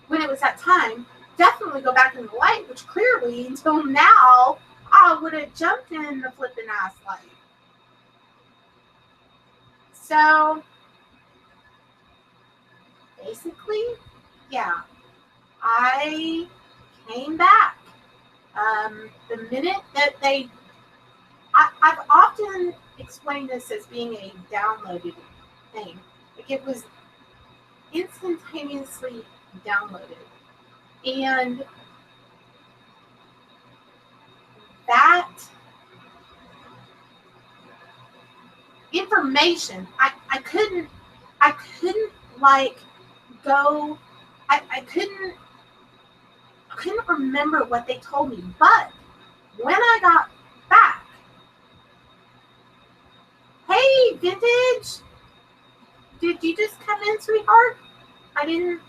when it was that time, definitely go back in the light, which clearly until now I would have jumped in the flipping ass light. So basically, yeah, I came back. The minute that I've often explained this as being a downloaded thing. Like it was instantaneously downloaded. And that information, I couldn't like go, I couldn't remember what they told me. But when I got back, hey, Vintage, did you just come in, sweetheart? I didn't,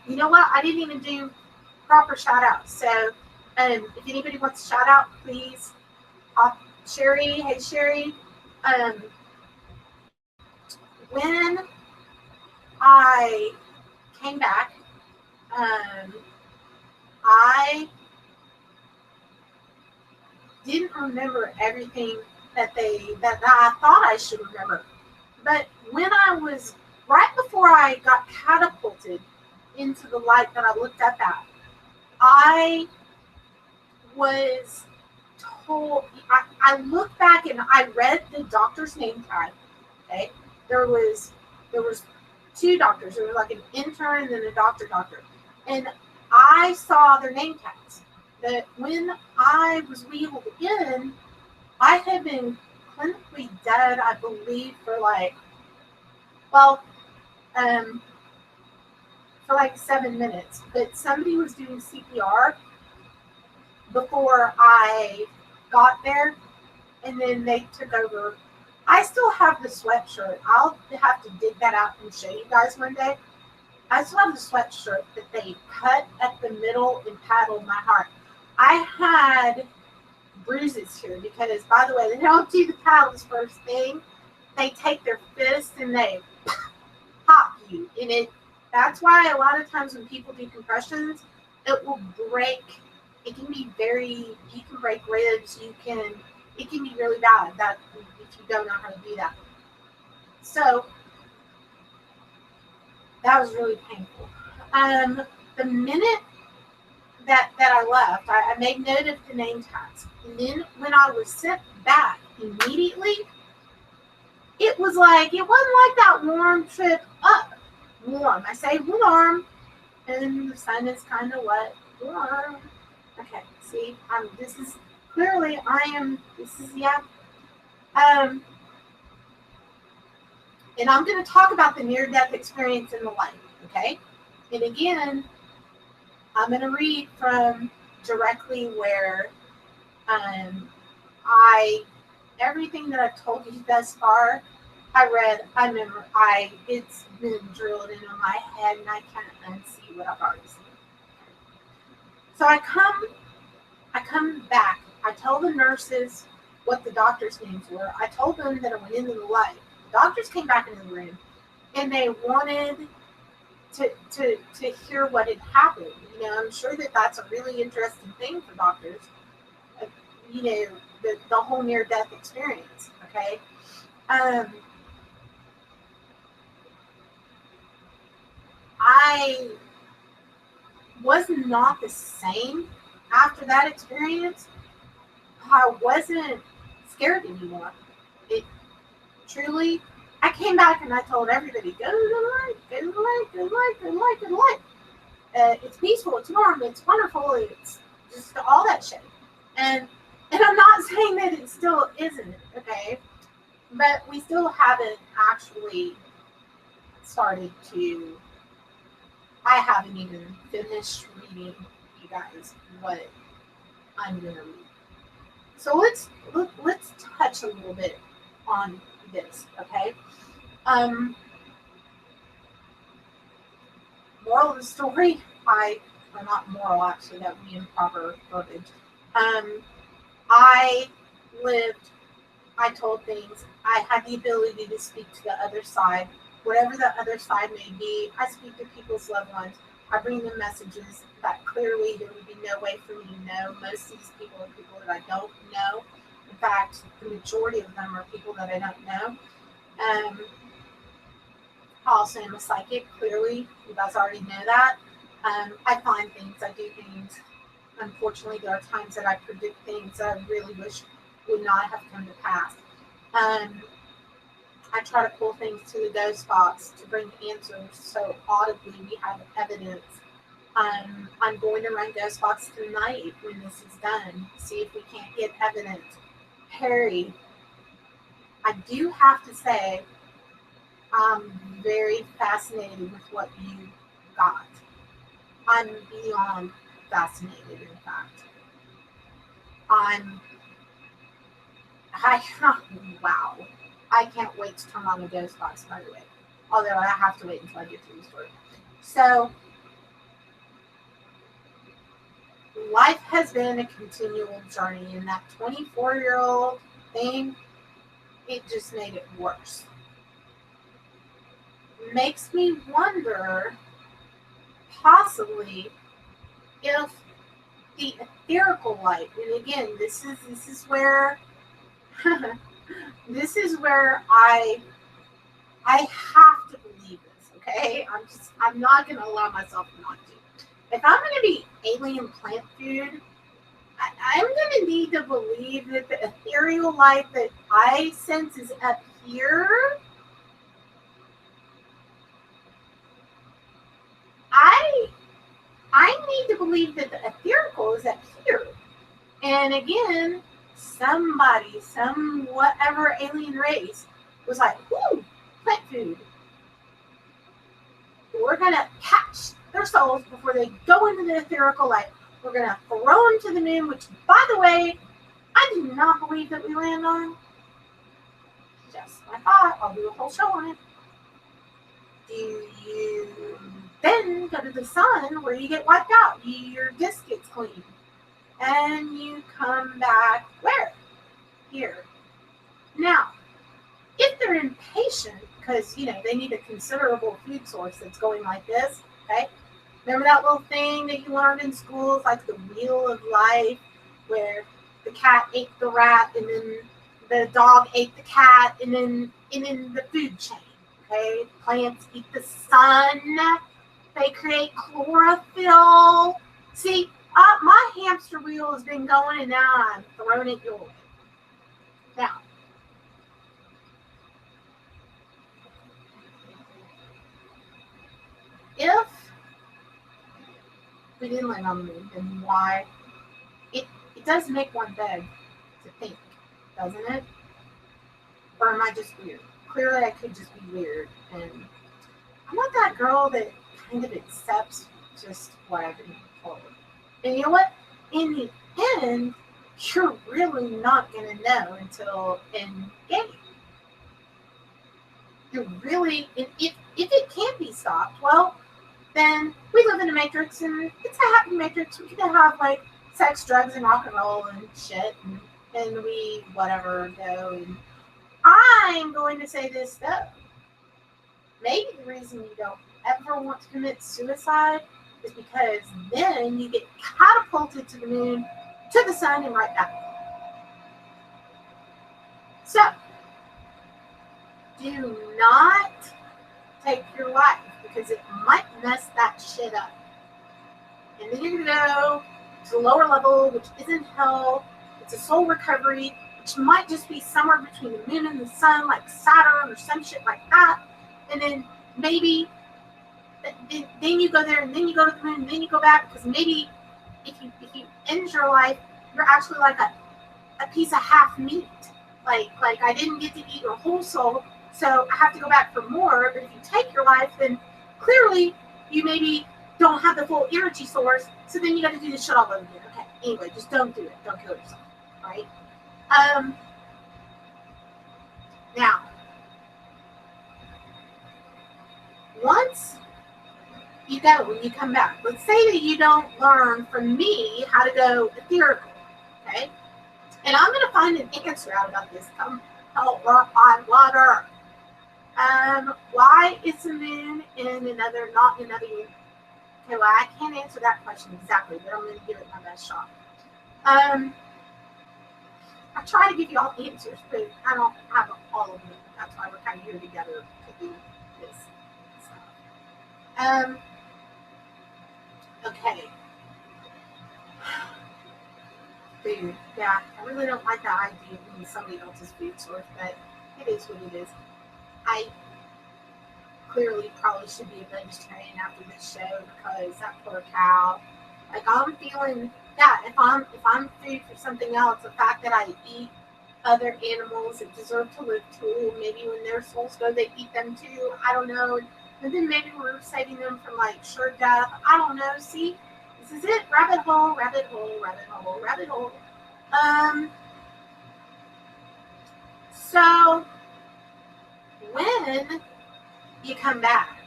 you know what? I didn't even do proper shout outs. So, if anybody wants to shout out, please. Sherry, hey, Sherry. When I came back, I didn't remember everything that I thought I should remember. But when I was, right before I got catapulted into the light that I looked up at, I was told, I looked back and I read the doctor's name tag. Okay, there was two doctors. There was like an intern and then a doctor, and I saw their name tags. That when I was wheeled in, I had been clinically dead, I believe, for like, well, for like 7 minutes. But somebody was doing CPR before I got there, and then they took over. I still have the sweatshirt. I'll have to dig that out and show you guys one day. I still have the sweatshirt that they cut at the middle and paddled my heart. I had bruises here because, by the way, they don't do the paddles first thing. They take their fist and they pop you in it. That's why a lot of times when people do compressions, it will break. It can be you can break ribs. It can be really bad that if you don't know how to do that. So that was really painful. The minute that I left, I made note of the name tags. And then when I was sent back immediately, it was like, it wasn't like that warm trip up. Warm. I say warm, and the sun is kind of wet. Warm. Okay, see, this is clearly, yeah. And I'm going to talk about the near-death experience in the light, okay? And again, I'm going to read from directly where everything that I've told you thus far, it's been drilled into my head, and I can't unsee what I've already seen. So I come back. I tell the nurses what the doctors' names were. I told them that I went into the light. The doctors came back into the room, and they wanted to hear what had happened. You know, I'm sure that that's a really interesting thing for doctors. You know, the whole near-death experience. Okay. I was not the same after that experience. I wasn't scared anymore. It truly, I came back and I told everybody, go to the light, go to the light, go to the light, go to the light, go to the light. It's peaceful, it's warm, it's wonderful, it's just all that shit. And I'm not saying that it still isn't, okay? But we still haven't actually started to, I haven't even finished reading you guys what I'm going to read. So let's touch a little bit on this, okay? Moral of the story, or not moral actually, that would be improper verbiage. I lived, I told things, I had the ability to speak to the other side, whatever the other side may be. I speak to people's loved ones. I bring them messages that clearly there would be no way for me to know. Most of these people are people that I don't know. In fact, the majority of them are people that I don't know. I also am a psychic, clearly. You guys already know that. I find things, I do things. Unfortunately, there are times that I predict things that I really wish would not have come to pass. I try to pull things to the ghost box to bring answers, so audibly we have evidence. I'm going to run ghost box tonight when this is done, see if we can't get evidence. Harry, I do have to say, I'm very fascinated with what you got. I'm beyond fascinated, in fact. Wow. I can't wait to turn on the ghost box, by the way. Although I have to wait until I get to the story. So, life has been a continual journey, and that 24-year-old thing, it just made it worse. Makes me wonder, possibly, if the etherical light, and again, this is where this is where I have to believe this, okay? I'm not gonna allow myself not to. If I'm gonna be alien plant food, I'm gonna need to believe that the ethereal light that I sense is up here. I need to believe that the etherical is up here. And again, somebody, some whatever alien race was like, whoo, plant food. We're going to catch their souls before they go into the etherical light. We're going to throw them to the moon, which, by the way, I do not believe that we land on. Just my thought. I'll do a whole show on it. Do you then go to the sun where you get wiped out? Your disc gets clean. And you come back where? Here. Now, if they're impatient, because, they need a considerable food source that's going like this, okay? Remember that little thing that you learned in school? It's like the wheel of life, where the cat ate the rat, and then the dog ate the cat, and then the food chain, okay? Plants eat the sun. They create chlorophyll. See, my hamster wheel has been going, and now I'm throwing it your way. Now, if we didn't land on the moon, then why? It does make one beg to think, doesn't it? Or am I just weird? Clearly, I could just be weird, and I'm not that girl that kind of accepts just what I've been told. And you know what? In the end, you're really not going to know until in game. You're really, if it can't be stopped, well, then we live in a matrix, and it's a happy matrix. We can have like sex, drugs, and rock and roll and shit, and we whatever go. And I'm going to say this though. Maybe the reason you don't ever want to commit suicide is because then you get catapulted to the moon, to the sun, and right back. So, do not take your life, because it might mess that shit up. And then you're going to go to the lower level, which isn't hell. It's a soul recovery, which might just be somewhere between the moon and the sun, like Saturn or some shit like that. And then maybe then you go there, and then you go to the moon, and then you go back, because maybe if you end your life, you're actually like a piece of half meat. Like I didn't get to eat your whole soul, so I have to go back for more. But if you take your life, then clearly you maybe don't have the full energy source, so then you got to do this shit all over again. Okay, anyway, just don't do it. Don't kill yourself. All right? Now, once you go, when you come back, let's say that you don't learn from me how to go etherical, okay? And I'm going to find an answer out about this. Come hell or high water. Why is the moon in another, not in another universe? Okay, well, I can't answer that question exactly, but I'm going to give it my best shot. I try to give you all the answers, but I don't have all of them. That's why we're kind of here together to do this stuff. Okay. Food. Yeah, I really don't like that idea of being somebody else's food source, but it is what it is. I clearly probably should be a vegetarian after this show because that poor cow. Like I'm feeling that if I'm food for something else, the fact that I eat other animals that deserve to live too, maybe when their souls go, they eat them too. I don't know. And then maybe we're saving them from like sure death. I don't know. See, this is it. Rabbit hole, rabbit hole, rabbit hole, rabbit hole. So when you come back,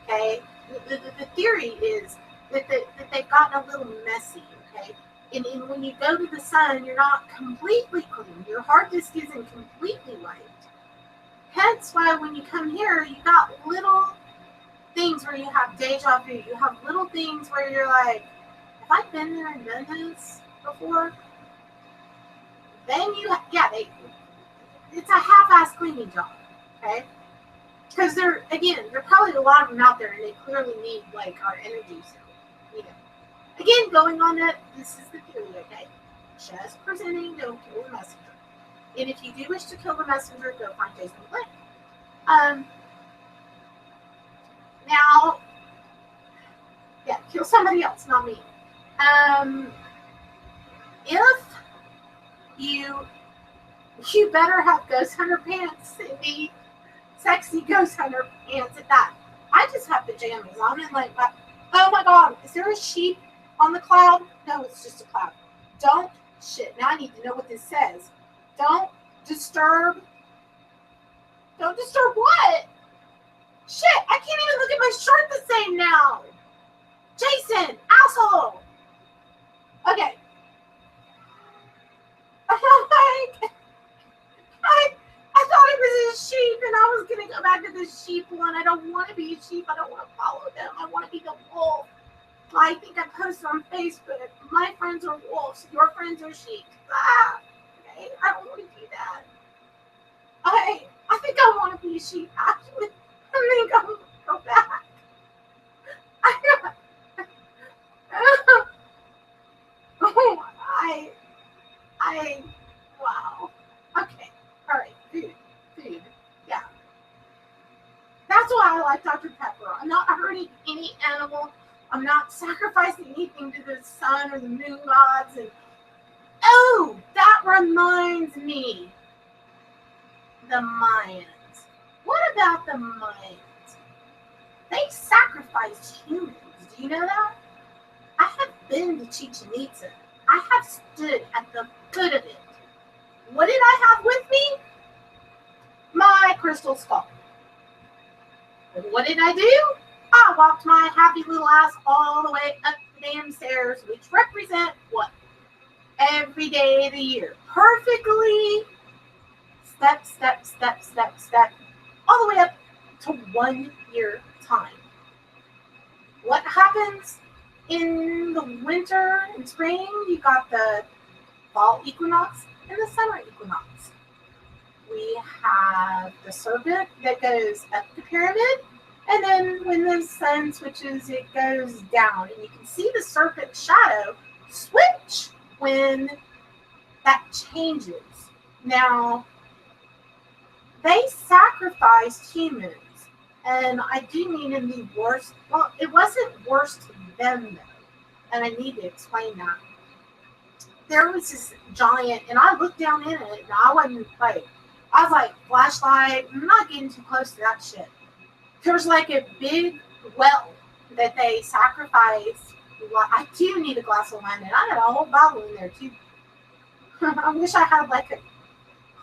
okay, the theory is that they've gotten a little messy, okay? And when you go to the sun, you're not completely clean. Your hard disk isn't completely wiped. Hence why when you come here, you got little things where you have deja vu. You have little things where you're like, have I been there and done this before? Then it's a half-ass cleaning job, okay? Because there are probably a lot of them out there, and they clearly need like our energy. So, you know, again, going on that, this is the theory, okay? Just presenting, don't kill the messenger. And if you do wish to kill the messenger, go find Jason Blake. Now, yeah, kill somebody else, not me. If you better have ghost hunter pants and be sexy ghost hunter pants at that. I just have pajamas on and like, oh my god, is there a sheep on the cloud? No, it's just a cloud. Don't, shit, now I need to know what this says. Don't disturb what? Shit, I can't even look at my shirt the same now. Jason, asshole. Okay. I thought it was a sheep, and I was going to go back to the sheep one. I don't want to be a sheep. I don't want to follow them. I want to be the wolf. I think I posted on Facebook. My friends are wolves. Your friends are sheep. Okay. I don't want to do that. I think I want to be a sheep, actually. I think I'm going to go back. Wow. Okay. All right. Food. Yeah. That's why I like Dr. Pepper. I'm not hurting any animal. I'm not sacrificing anything to the sun or the moon gods. And oh, that reminds me. The Mayans. What about the Mayans? They sacrificed humans. Do you know that? I have been to Chichen Itza. I have stood at the foot of it. What did I have with me? My crystal skull. And what did I do? I walked my happy little ass all the way up the damn stairs, which represent what? Every day of the year. Perfectly. Step, all the way up to 1 year time. What happens in the winter and spring? You got the fall equinox and the summer equinox. We have the serpent that goes up the pyramid, and then when the sun switches, it goes down. And you can see the serpent shadow switch when that changes. Now, they sacrificed humans, and I do mean in the worst. Well, it wasn't worse to them, though, and I need to explain that. There was this giant, and I looked down in it, and I was like, flashlight, I'm not getting too close to that shit. There's like a big well that they sacrificed. I do need a glass of wine, and I got a whole bottle in there, too. I wish I had like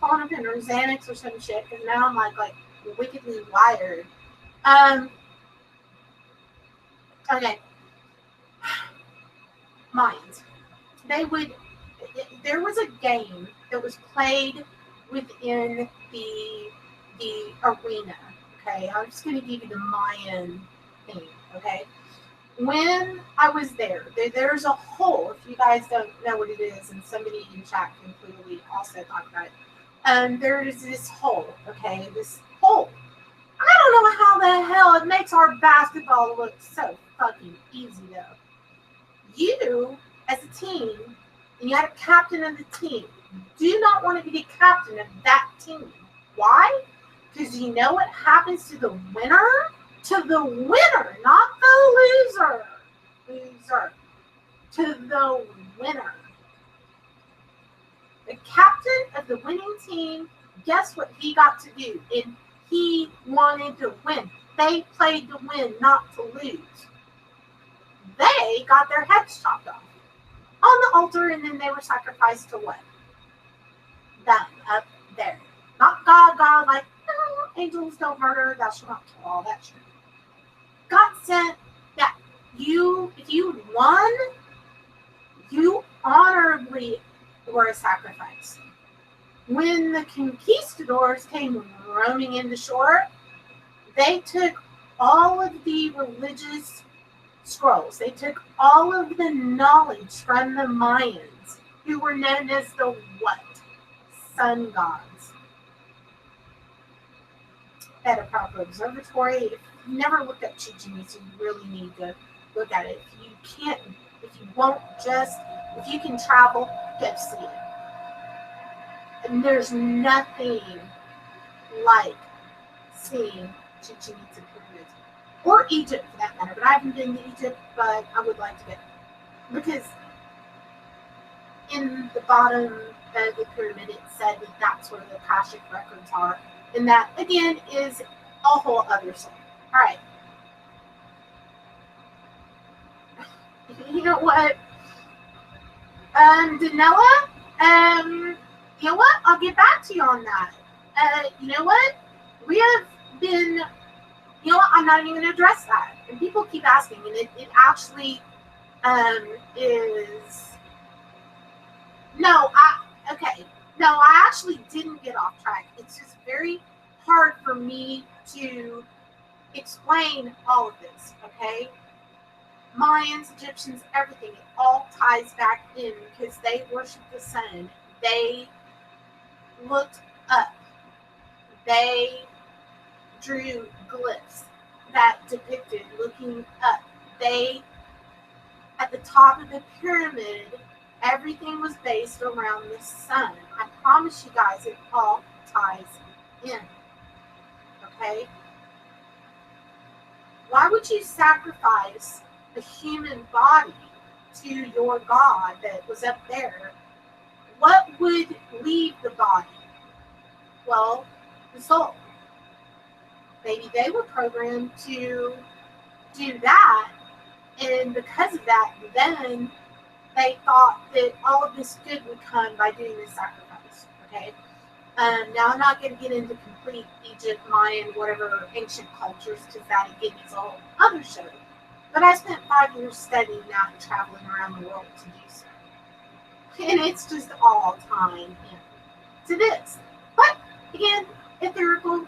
Klonopin or Xanax or some shit, because now I'm like wickedly wired. Okay. Mayans. There was a game that was played within the arena. Okay, I'm just going to give you the Mayan thing. Okay, when I was there's a hole. If you guys don't know what it is, and somebody in chat can clearly also talk about it. There is this hole. Okay, this hole. I don't know how the hell it makes our basketball look so fucking easy though. You, as a team, and you have a captain of the team, do not want to be the captain of that team. Why? Because you know what happens to the winner? To the winner, not the loser. Loser. To the winner. The captain of the winning team, guess what he got to do? And he wanted to win. They played to win, not to lose. They got their heads chopped off on the altar, and then they were sacrificed to what? Them up there. Not God, like, no, angels don't murder, thou shalt not kill, all that shit. God sent that if you won, you honorably were a sacrifice. When the conquistadors came roaming into shore, they took all of the religious scrolls. They took all of the knowledge from the Mayans, who were known as the what? Sun gods. At a proper observatory. If you never looked at Chichen Itza, you really need to look at it. If you can't, if you can travel, go see it. And there's nothing like seeing Chichen Itza pyramids. Or Egypt for that matter, but I haven't been to Egypt, but I would like to go. Because in the bottom of the pyramid it said that that's where the Akashic records are. And that, again, is a whole other story. Alright. You know what? Danella, you know what? I'll get back to you on that. You know what? We have been... You know what? I'm not even going to address that. And people keep asking, and it actually is... No, I actually didn't get off track. It's just very hard for me to explain all of this, okay? Mayans, Egyptians, everything, it all ties back in because they worship the sun. They looked up. They drew glyphs that depicted looking up. They, at the top of the pyramid, everything was based around the sun. I promise you guys, it all ties in. Okay? Why would you sacrifice the human body to your God that was up there? What would leave the body? Well, the soul. Maybe they were programmed to do that, and because of that, then they thought that all of this good would come by doing this sacrifice. Okay. Now I'm not going to get into complete Egypt, Mayan, whatever ancient cultures, because that again is a whole other show. But I spent 5 years studying that and traveling around the world to do so, and it's just all tying in to this. But again, etherical,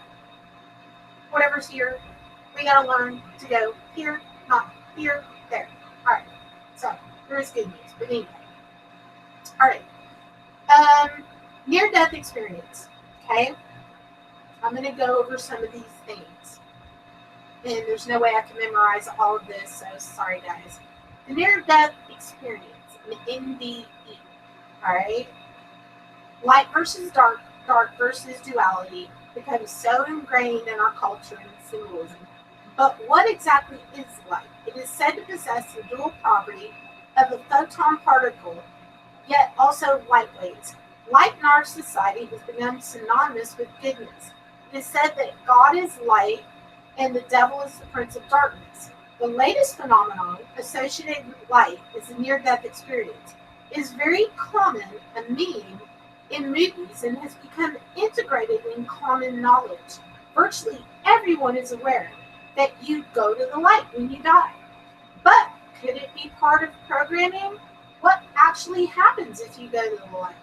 whatever's here, we got to learn to go here, not here, there. All right. So there is good news. But anyway, all right. Near-death experience. Okay, I'm going to go over some of these things, and there's no way I can memorize all of this. So sorry, guys. The near-death experience, an NDE. All right. Light versus dark, dark versus duality becomes so ingrained in our culture and symbolism. But what exactly is light? It is said to possess the dual property of a photon particle, yet also light waves. Light in our society has become synonymous with goodness. It is said that God is light and the devil is the prince of darkness. The latest phenomenon associated with light is the near-death experience. It is very common, a meme, in movies and has become integrated in common knowledge. Virtually everyone is aware that you go to the light when you die. But could it be part of programming? What actually happens if you go to the light?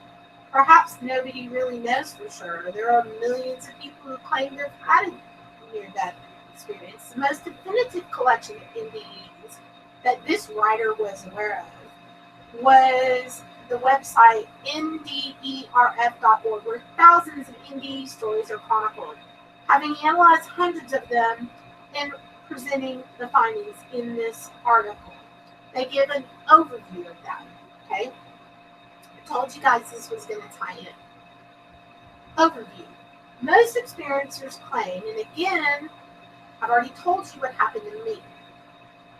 Perhaps nobody really knows for sure. There are millions of people who claim they've had a near-death experience. The most definitive collection of NDEs that this writer was aware of was the website nderf.org, where thousands of NDE stories are chronicled. Having analyzed hundreds of them and presenting the findings in this article, they give an overview of that. Okay, I told you guys this was going to tie in. Overview. Most experiencers claim, and again, I've already told you what happened to me.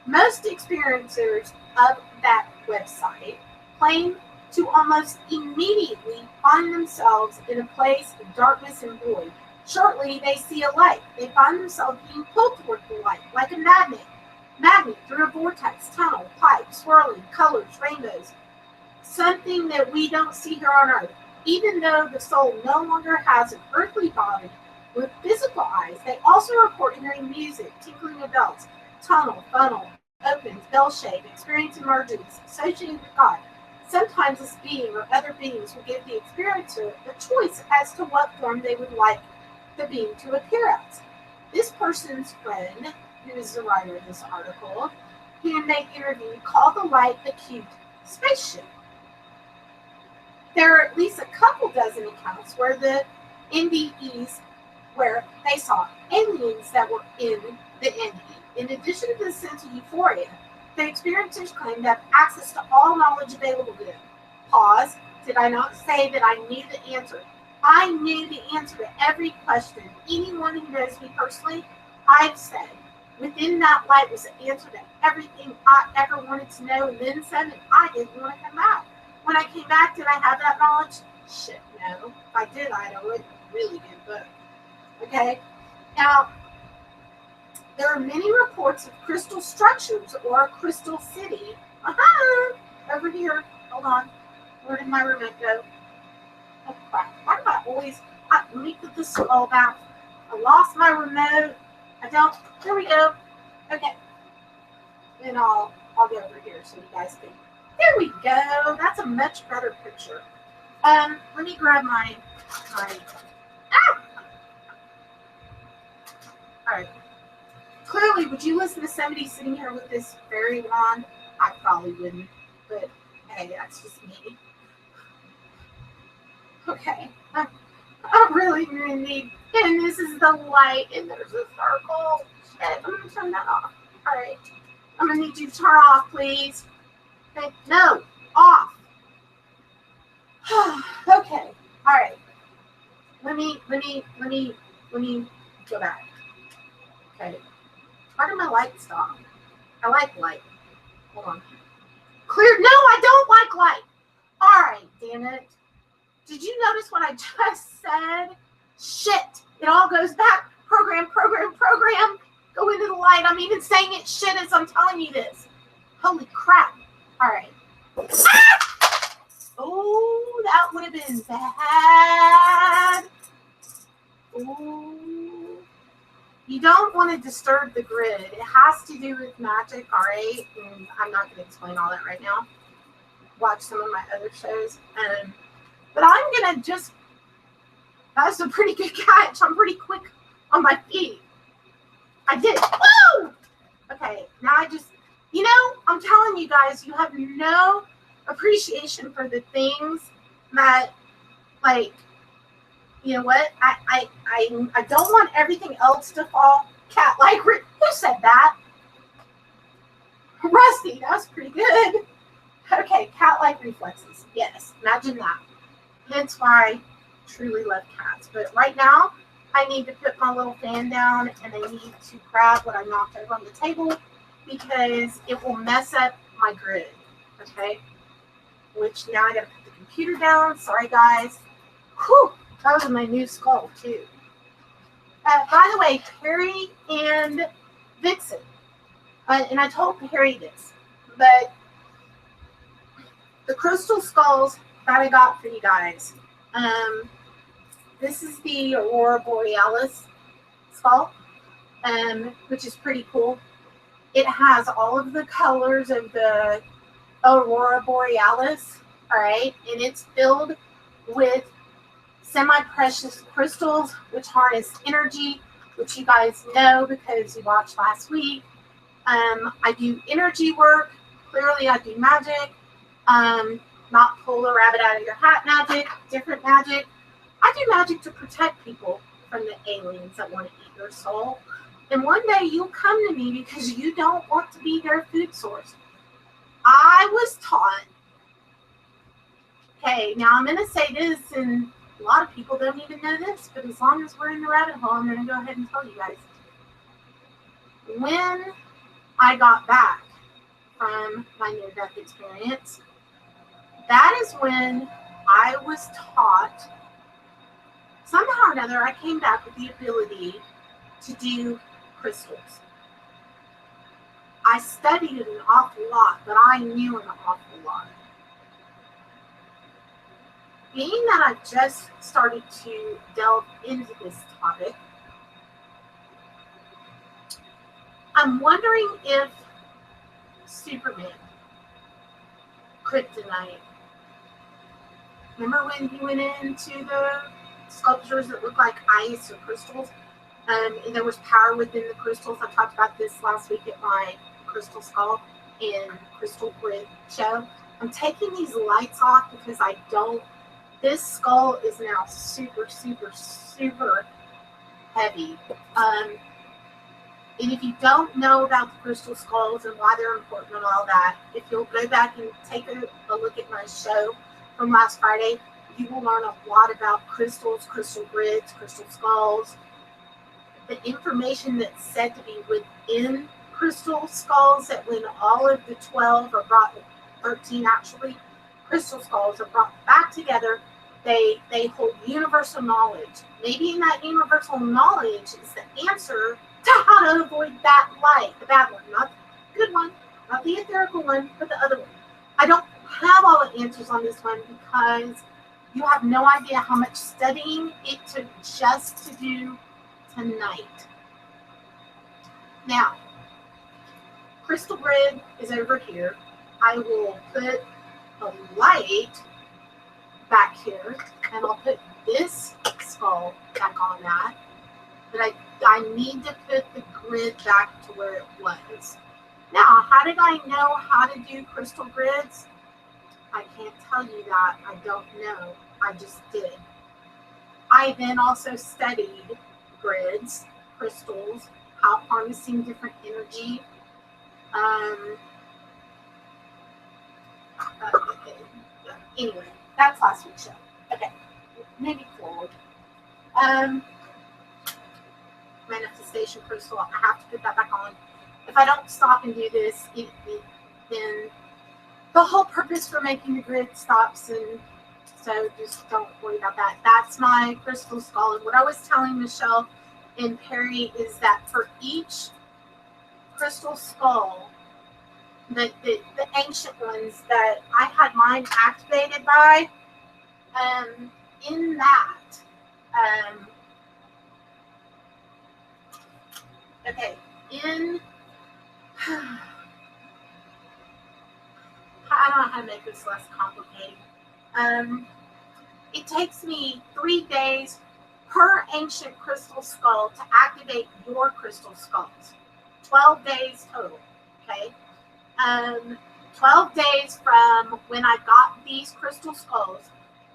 Most experiencers of that website claim to almost immediately find themselves in a place of darkness and void. Shortly, they see a light. They find themselves being pulled toward the light, like a magnet through a vortex, tunnel, pipe, swirling, colors, rainbows. Something that we don't see here on Earth. Even though the soul no longer has an earthly body with physical eyes, they also report hearing music, tinkling of bells, tunnel, funnel, opens, bell shape, experience emerges, associated with God. Sometimes this being or other beings will give the experiencer the choice as to what form they would like the being to appear as. This person's friend, who is the writer of this article, whom they interviewed, called the light the cute spaceship. There are at least a couple dozen accounts where the NDEs, where they saw aliens that were in the NDE. In addition to the sense of euphoria, the experiencers claim to have access to all knowledge available to them. Pause. Did I not say that I knew the answer? I knew the answer to every question. Anyone who knows me personally, I've said, within that light was the answer to everything I ever wanted to know, and then said that I didn't want to come back. When I came back, did I have that knowledge? Shit, no. If I did, I'd have written a really good book. Okay? Now, there are many reports of crystal structures or a crystal city. Over here. Hold on. Where did my remote go? Oh, crap. Why do I always... let me put this all back. I lost my remote. I don't... There we go. Okay. And I'll go over here so you guys can... There we go. That's a much better picture. Let me grab my... Alright. Clearly, would you listen to somebody sitting here with this fairy wand? I probably wouldn't. But, hey, that's just me. Okay. I really need... And this is the light, and there's a circle. Shit, I'm going to turn that off. Alright. I'm going to need you to turn off, please. Okay. No. Off. Okay. Alright. Let me go back. Okay. Why did my light stop? I like light. Hold on. Clear. No, I don't like light. All right, damn it. Did you notice what I just said? Shit. It all goes back. Program. Go into the light. I'm even saying it shit as I'm telling you this. Holy crap. All right. Oh, that would have been bad. Ooh. You don't want to disturb the grid. It has to do with magic, all right? And I'm not going to explain all that right now. Watch some of my other shows. But I'm going to just... That's a pretty good catch. I'm pretty quick on my feet. I did. Woo! Okay, now I just... You know, I'm telling you guys, you have no appreciation for the things that, like... You know what? I don't want everything else to fall cat-like. Who said that? Rusty, that was pretty good. Okay, cat-like reflexes. Yes, imagine that. Hence why I truly love cats. But right now, I need to put my little fan down and I need to grab what I knocked over on the table because it will mess up my grid. Okay? Which now I gotta put the computer down. Sorry, guys. Whew. That was my new skull, too. By the way, Perry and Vixen, and I told Perry this, but the crystal skulls that I got for you guys, This is the Aurora Borealis skull, which is pretty cool. It has all of the colors of the Aurora Borealis, all right, and it's filled with semi-precious crystals, which harness energy, which you guys know because you watched last week. I do energy work. Clearly, I do magic. Not pull a rabbit out of your hat magic, different magic. I do magic to protect people from the aliens that want to eat your soul. And one day you'll come to me because you don't want to be their food source. I was taught, okay, now I'm going to say this, and a lot of people don't even know this, but as long as we're in the rabbit hole, I'm going to go ahead and tell you guys. When I got back from my near-death experience, that is when I was taught, somehow or another, I came back with the ability to do crystals. I studied an awful lot, but I knew an awful lot. Being that I've just started to delve into this topic, I'm wondering if Superman, Kryptonite, remember when he went into the sculptures that look like ice or crystals? And there was power within the crystals. I talked about this last week at my Crystal Skull and Crystal Grid show. I'm taking these lights off because I don't, this skull is now super, super, super heavy. And if you don't know about the crystal skulls and why they're important and all that, if you'll go back and take a look at my show from last Friday, you will learn a lot about crystals, crystal grids, crystal skulls, the information that's said to be within crystal skulls, that when all of the 12 are brought, 13 actually, crystal skulls are brought back together, they hold universal knowledge. Maybe in that universal knowledge is the answer to how to avoid that light, the bad one, not the good one, not the etherical one, but the other one. I don't have all the answers on this one because you have no idea how much studying it took just to do tonight. Now, Crystal Grid is over here. I will put a light back here, and I'll put this skull back on that. But I need to put the grid back to where it was. Now, how did I know how to do crystal grids? I can't tell you that. I don't know. I just did. I then also studied grids, crystals, how harnessing different energy. Anyway, that's last week's show. Okay, maybe forward. Manifestation crystal, I have to put that back on. If I don't stop and do this, then the whole purpose for making the grid stops, and so just don't worry about that. That's my crystal skull. And what I was telling Michelle and Perry is that for each crystal skull, the ancient ones that I had mine activated by, in that, okay, in, I don't know how to make this less complicated. It takes me 3 days per ancient crystal skull to activate your crystal skulls. 12 days total, okay? 12 days from when I got these crystal skulls.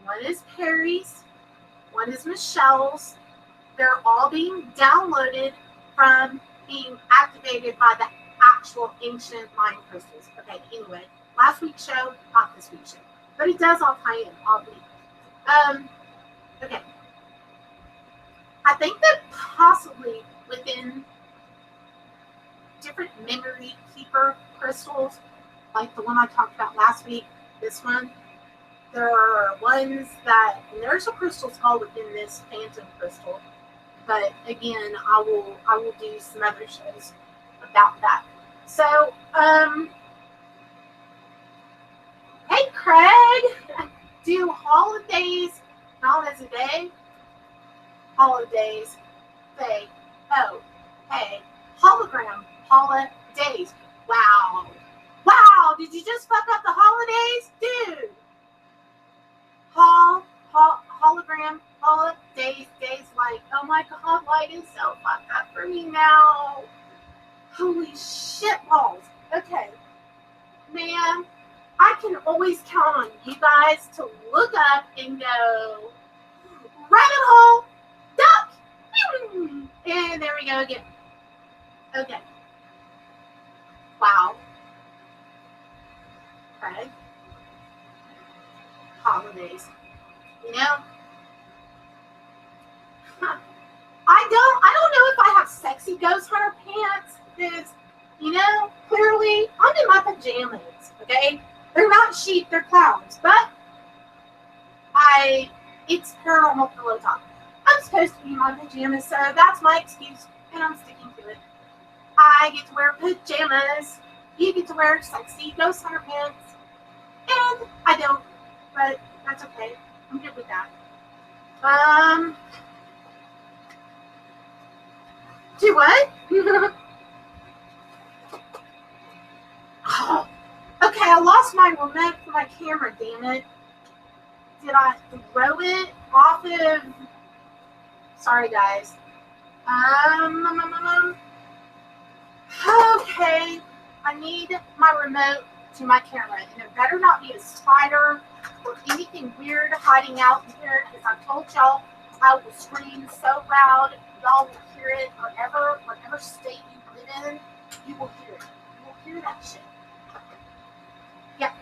One is Perry's, one is Michelle's. They're all being downloaded from being activated by the actual ancient mind crystals. Okay, anyway, last week's show, not this week's show, but it does all tie in, oddly. Okay. I think that possibly within different memory keeper crystals, like the one I talked about last week, this one, there are ones that, and there's a crystal skull within this phantom crystal, but again, I will do some other shows about that. So, hey Craig, do holidays Holidays a day? Holidays. They. Oh. Hey. Hologram. Holidays. Wow. Wow. Did you just fuck up the holidays? Dude. Hologram. Holidays. Days like, oh my god, why is so fucked up for me now? Holy shit balls. Okay. Man, I can always count on you guys to look up and go, rabbit hole, duck, and there we go again. Okay. Wow. Okay. Holidays. You know? I don't know if I have sexy ghost hunter pants, because, you know, clearly I'm in my pajamas, okay? They're not sheep, they're clouds, but it's paranormal pillow talk. I'm supposed to be in my pajamas, so that's my excuse, and I'm sticking to it. I get to wear pajamas, you get to wear sexy ghost hunter pants, and I don't, but that's okay. I'm good with that. Do what? Oh, okay, I lost my remote for my camera, damn it. Did I throw it off of... Sorry, guys. Okay, I need my remote to my camera, and it better not be a spider or anything weird hiding out here, because I told y'all I will scream so loud, y'all will hear it, whatever state you live in, you will hear it. You will hear that shit. Yeah.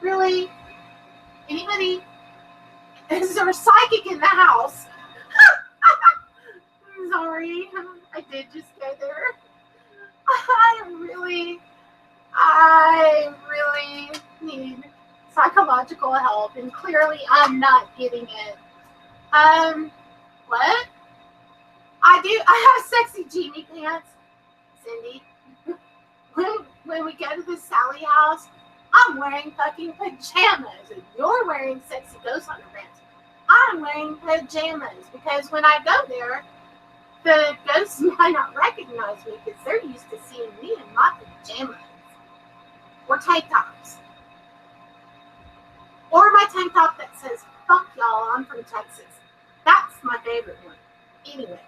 Really? Anybody? Is there a psychic in the house? Sorry, I did just go there. I really need psychological help, and clearly I'm not getting it. What? I have sexy Genie pants, Cindy. When we go to the Sally house, I'm wearing fucking pajamas, and you're wearing sexy ghost hunter pants. I'm wearing pajamas, because when I go there, the ghosts might not recognize me, because they're used to seeing me in my pajamas. Or tank tops. Or my tank top that says, fuck y'all, I'm from Texas. That's my favorite one. Anyway,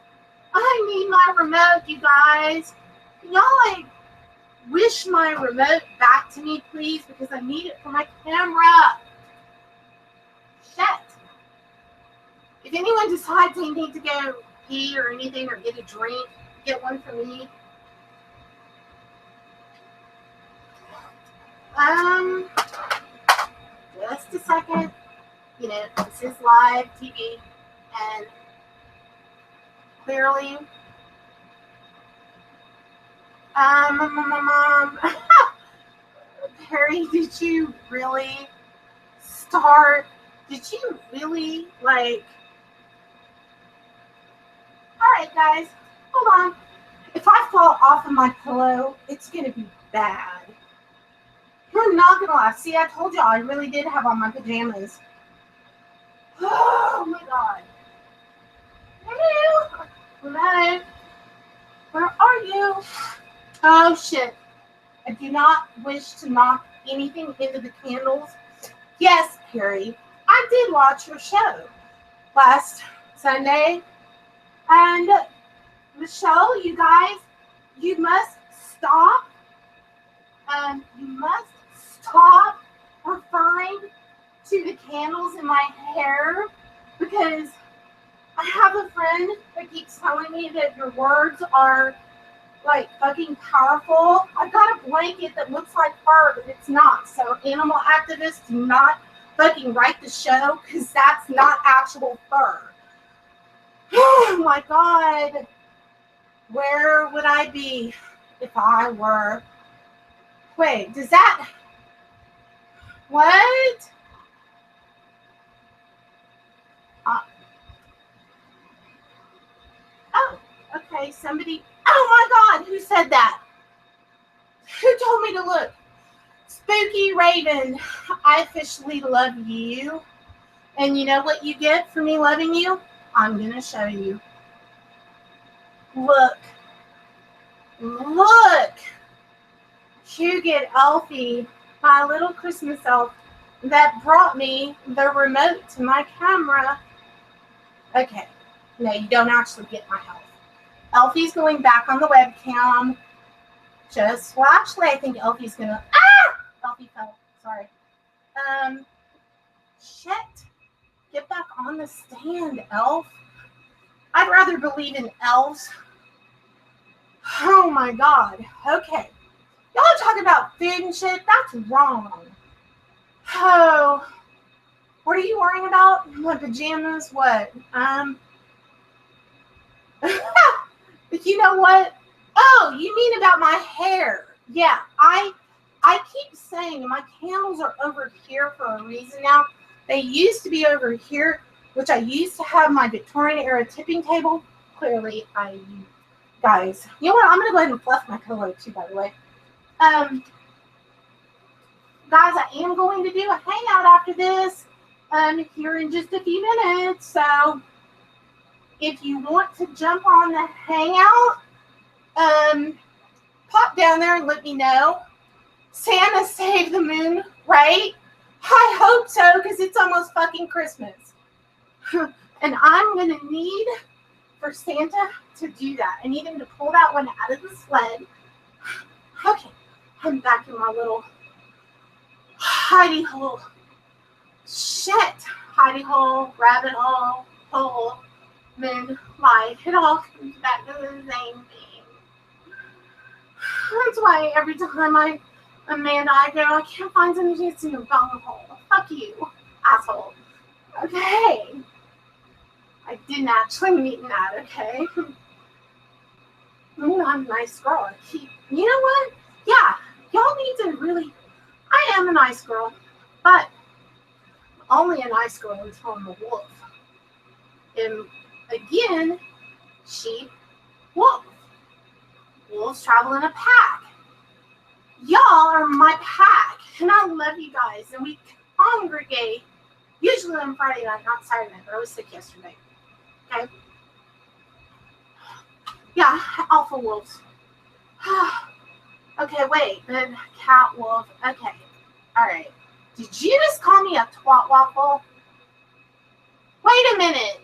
I need my remote, you guys. Y'all, wish my remote back to me, please, because I need it for my camera. Shit. If anyone decides they need to go pee or anything or get a drink, get one for me. Just a second. You know, this is live TV, and clearly, Perry, did you really start? Did you really, like... Alright, guys, hold on. If I fall off of my pillow, it's going to be bad. You're not going to laugh. See, I told y'all I really did have on my pajamas. Oh, my God. Hello? Hello? Where are you? Oh, shit. I do not wish to knock anything into the candles. Yes, Perry, I did watch your show last Sunday. And Michelle, you guys, you must stop. You must stop referring to the candles in my hair, because I have a friend that keeps telling me that your words are like fucking powerful. I've got a blanket that looks like fur, but it's not. So animal activists, do not fucking write the show, because that's not actual fur. Oh my God. Where would I be if I were... Wait, does that... What? Oh, okay, somebody... Oh my God, who said that? Who told me to look? Spooky Raven, I officially love you. And you know what you get for me loving you? I'm going to show you. Look. Look. You get Elfie, my little Christmas elf, that brought me the remote to my camera. Okay. No, you don't actually get my health. Elfie's going back on the webcam. Just watch. I think Elfie's going to... Ah! Elfie fell. Sorry. Shit. Get back on the stand, elf. I'd rather believe in elves. Oh my god. Okay. Y'all talking about food and shit? That's wrong. Oh. What are you worrying about? My pajamas? What? But you know what? Oh, you mean about my hair. Yeah, I keep saying my candles are over here for a reason now. They used to be over here, which I used to have my Victorian era tipping table. Clearly, guys, you know what? I'm going to go ahead and fluff my pillow too, by the way. Guys, I am going to do a hangout after this here in just a few minutes. So if you want to jump on the hangout, pop down there and let me know. Santa saved the moon, right? I hope so, because it's almost fucking Christmas. And I'm going to need for Santa to do that. I need him to pull that one out of the sled. Okay, I'm back in my little hidey hole. Shit. Hidey hole, rabbit hole, moonlight. It all comes back to the same thing. That's why every time Amanda, I go, I can't find something to in a bone hole. Fuck you, asshole. Okay. I didn't actually mean that, okay? I'm a nice girl. You know what? Yeah, y'all need to really... I am a nice girl, but only a nice girl until I'm a wolf. And again, sheep, wolf. Wolves travel in a pack. Y'all are my pack, and I love you guys, and we congregate usually on Friday night, not Saturday night, but I was sick yesterday. Okay? Yeah, alpha wolves. Okay, wait, then cat wolf. Okay, all right. Did you just call me a twat waffle? Wait a minute.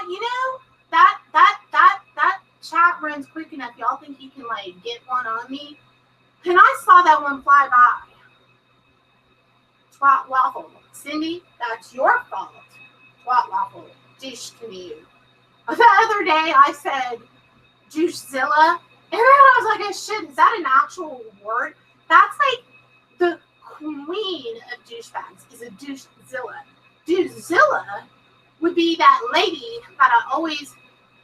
You know, that chat runs quick enough. Y'all think you can, like, get one on me? And I saw that one fly by. Twat waffle. Cindy, that's your fault. Twat waffle. Dish canoe. The other day I said douchezilla. And then I was like, oh shit, is that an actual word? That's like the queen of douchebags is a douchezilla. Douchezilla would be that lady that I always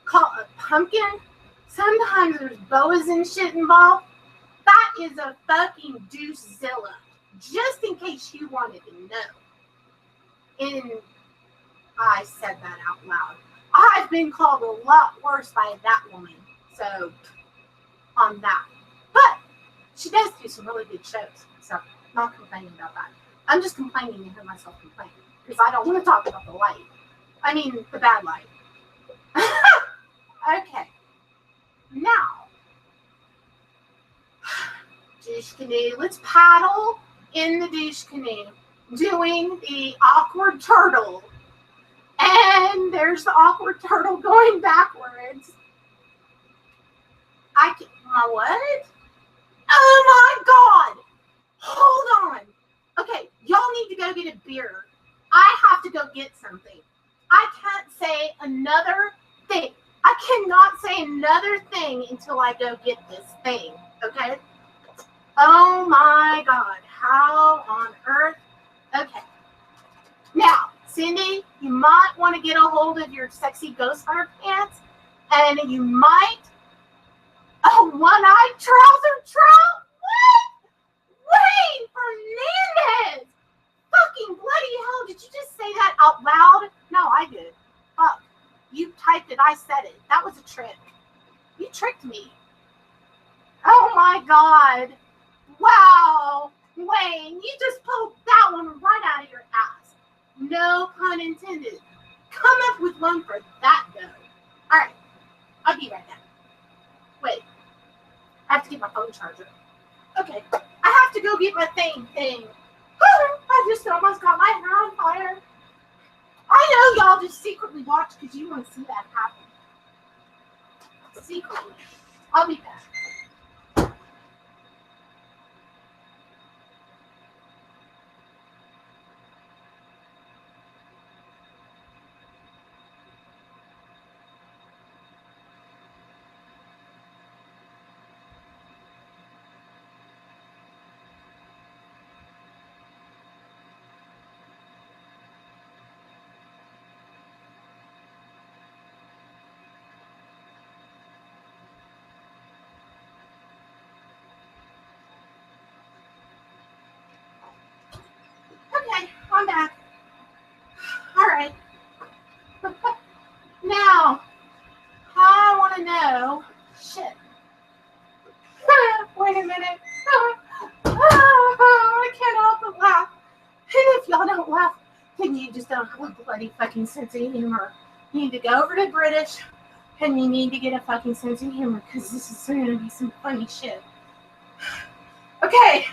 call a pumpkin. Sometimes there's boas and shit involved. That is a fucking douchezilla. Just in case you wanted to know. And I said that out loud. I've been called a lot worse by that woman. So, on that. But, she does do some really good shows. So, I'm not complaining about that. I'm just complaining to hear myself complain. Because I don't want to talk about the light. I mean, the bad light. Okay. Now, douche canoe. Let's paddle in the douche canoe. Doing the awkward turtle. And there's the awkward turtle going backwards. My what? Oh my god! Hold on. Okay, y'all need to go get a beer. I have to go get something. I can't say another thing. I cannot say another thing until I go get this thing. Okay? Oh my god. How on earth? Okay. Now, Cindy, you might want to get a hold of your sexy ghost hunter pants, and you might... Oh, one-eyed trouser trout? What? Wait, Fernandez! Fucking bloody hell, did you just say that out loud? No, I did. Fuck. You typed it, I said it. That was a trick. You tricked me. Oh my god. Wow. Wayne, you just pulled that one right out of your ass. No pun intended. Come up with one for that, though. All right. I'll be right back. Wait. I have to get my phone charger. Okay. I have to go get my thing. I just almost got my hair on fire. I know y'all just secretly watch because you want to see that happen. Secretly. I'll be back. Okay, I'm back. All right. Now, I want to know. Shit. Wait a minute. I can't help but laugh. And if y'all don't laugh, then you just don't have a bloody fucking sense of humor. You need to go over to British, and you need to get a fucking sense of humor, because this is going to be some funny shit. Okay.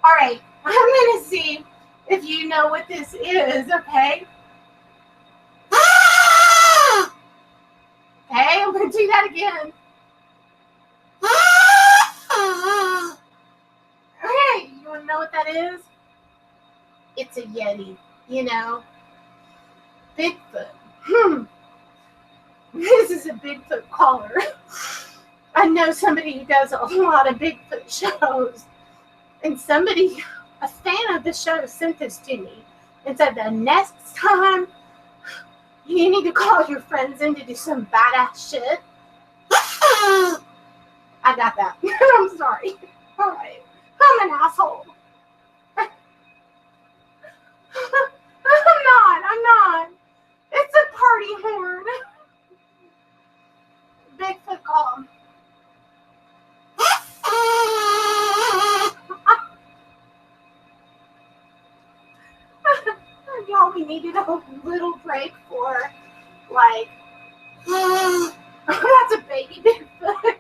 All right. I'm going to see if you know what this is, okay? Okay, I'm going to do that again. Okay, you want to know what that is? It's a Yeti, you know. Bigfoot. This is a Bigfoot caller. I know somebody who does a lot of Bigfoot shows. And somebody, a fan of the show, sent this to me and said the next time you need to call your friends in to do some badass shit. I got that. I'm sorry. All right. I'm an asshole. I'm not. It's a party horn. Bigfoot call. Y'all, we needed a little break for, like, that's a baby Bigfoot.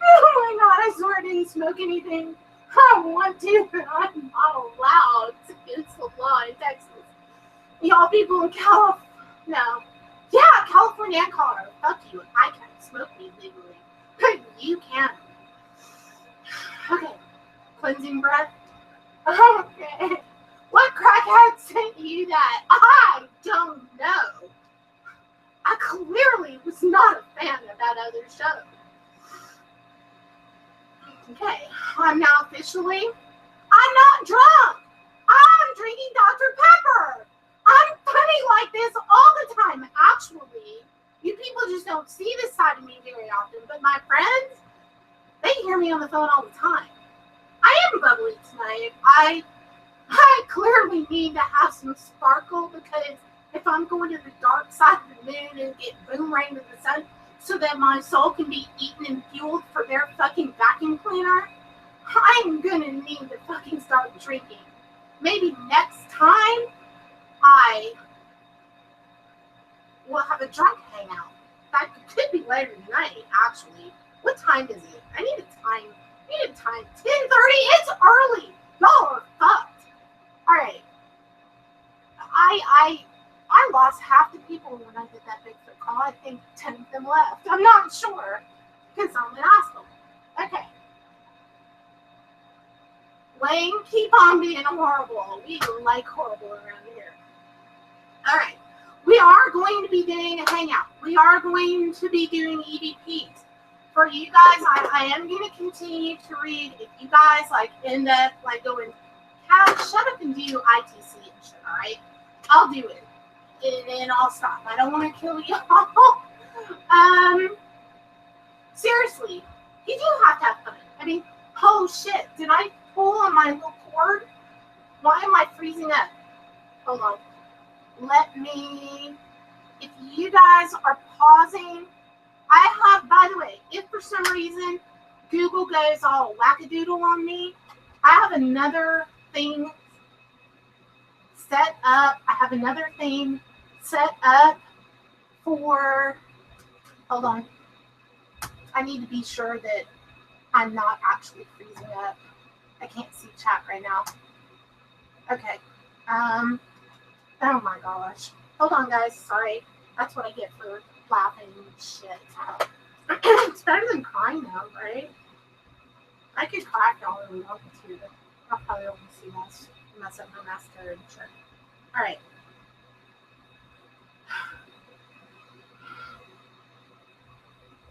Oh my god, I swear I didn't smoke anything. I want to, but I'm not allowed. It's against the law in Texas. Y'all people in California, no. Yeah, California and Colorado. Fuck you. I can't smoke weed legally. But you can. Okay. Cleansing breath. Okay. What crackhead sent you that? I don't know. I clearly was not a fan of that other show. Okay, I'm not drunk. I'm drinking Dr. Pepper. I'm funny like this all the time, actually. You people just don't see this side of me very often, but my friends, they hear me on the phone all the time. I am bubbly tonight. I clearly need to have some sparkle, because if I'm going to the dark side of the moon and get boomeranged with the sun so that my soul can be eaten and fueled for their fucking vacuum cleaner, I'm gonna need to fucking start drinking. Maybe next time I will have a drunk hangout. That could be later tonight, actually. What time is it? I need a time. 10:30. It's early. Y'all are fucked. All right. I lost half the people when I did that Bigfoot call. I think 10 of them left. I'm not sure, because I'm an asshole. Okay. Wayne, keep on being horrible. We like horrible around here. All right. We are going to be doing a hangout. We are going to be doing EVPs. For you guys, I am going to continue to read. If you guys end up going, Cal, shut up and do ITC and shit, all right? I'll do it. And then I'll stop. I don't want to kill y'all. Seriously, you do have to have fun. I mean, oh shit, did I pull on my little cord? Why am I freezing up? Hold on. Let me, if you guys are pausing, I have, by the way, if for some reason Google goes all wackadoodle on me, I have another thing set up. For, hold on. I need to be sure that I'm not actually freezing up. I can't see chat right now. Okay. Oh my gosh. Hold on, guys. Sorry. That's what I get for laughing and shit. It's better than crying though, right? I could cry all over the too, but I'll probably only see mess up my mascara and shit. Alright.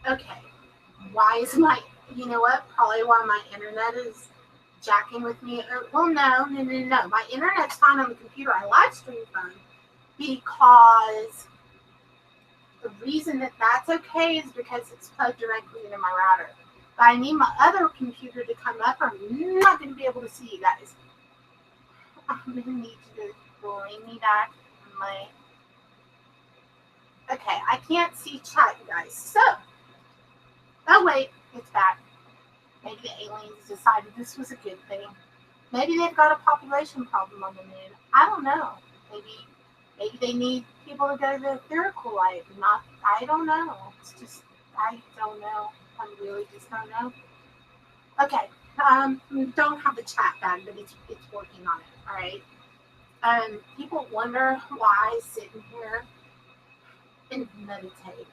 Okay. Why is you know what? Probably why my internet is jacking with me. Well, no. My internet's fine on the computer. I live stream fine because the reason that that's okay is because it's plugged directly into my router. But I need my other computer to come up, or I'm not going to be able to see you guys. I'm going to need you to bring me back my... Okay, I can't see chat, you guys. So, oh wait, it's back. Maybe the aliens decided this was a good thing. Maybe they've got a population problem on the moon. I don't know. Maybe they need people to go to the etherical light. I don't know. It's just, I don't know. I really just don't know. Okay. Don't have the chat back, but it's working on it. All right. People wonder why I sit in here and meditate.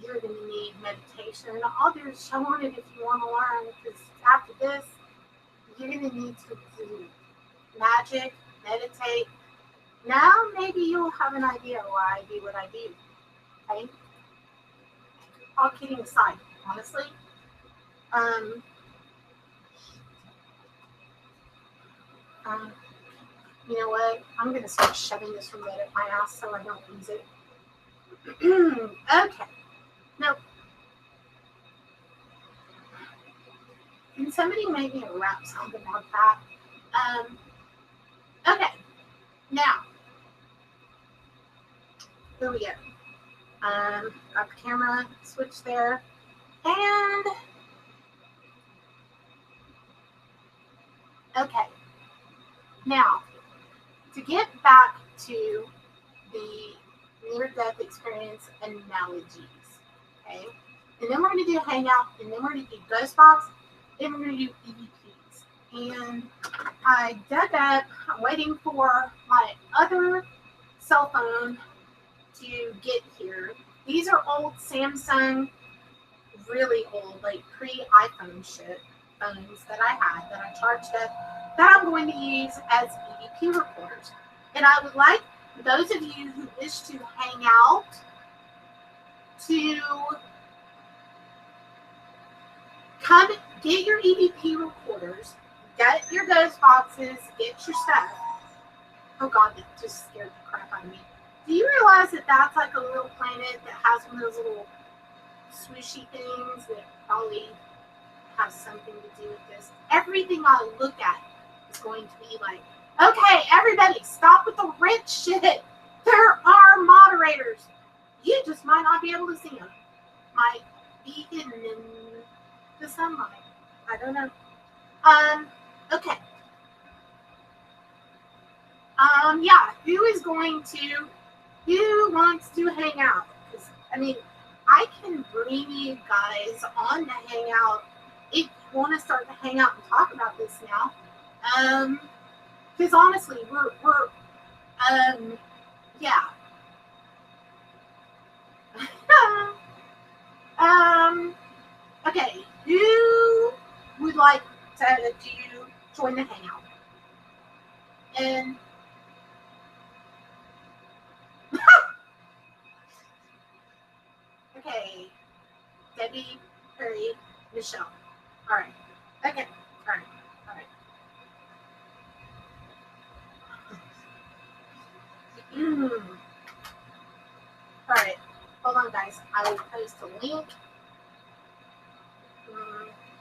You're going to need meditation. I'll do a show on it if you want to learn, because after this, you're going to need to do magic, meditate. Now, maybe you'll have an idea why I do what I do. Okay? All kidding aside, honestly. You know what? I'm going to start shoving this remote up my ass so I don't lose it. Okay. Nope. Can somebody make me a rap song about that? Okay. Now, here we go. Got the camera switch there. And, okay. Now, to get back to the near-death experience analogies, okay? And then we're going to do Hangout, and then we're going to do Ghostbox, then we're going to do EVPs. And I dug up, I'm waiting for my other cell phone to get here. These are old Samsung, really old, like pre-iPhone shit phones that I had, that I charged up, that I'm going to use as EVP recorders. And I would like those of you who wish to hang out to come get your EVP recorders, get your ghost boxes, get your stuff. Oh God, that just scared the crap out of me. Do you realize that that's like a little planet that has one of those little swooshy things that probably have something to do with this? Everything I look at is going to be like, okay, everybody, stop with the rich shit. There are moderators. You just might not be able to see them. Might be hidden in the sunlight. I don't know. Okay. Yeah, who wants to hang out? Because, I mean, I can bring you guys on to hang out if you want to start to hang out and talk about this now. Because honestly, we're yeah. Okay, who would like to join the hangout? And okay, Debbie, Perry, Michelle. All right. Okay. All right. All right. All right. Hold on, guys. I will post a link.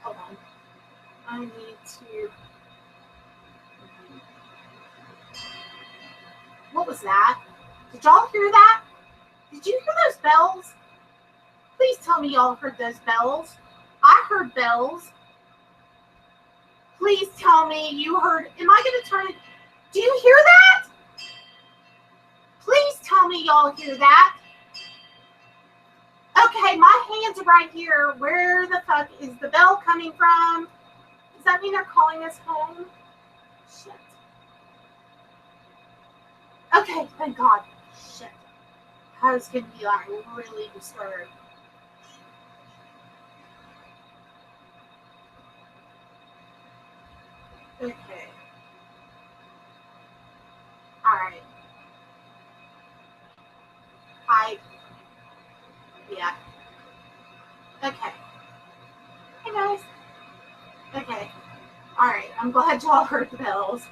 Hold on. I need to. What was that? Did y'all hear that? Did you hear those bells? Please tell me y'all heard those bells. I heard bells. Please tell me you heard. Am I going to turn it? Do you hear that? Please tell me y'all hear that. Okay, my hands are right here. Where the fuck is the bell coming from? Does that mean they're calling us home? Shit. Okay, thank God. Shit. I was going to be like really disturbed. Okay. Alright. Yeah. Okay. Hey guys. Okay. Alright, I'm glad y'all heard the bells.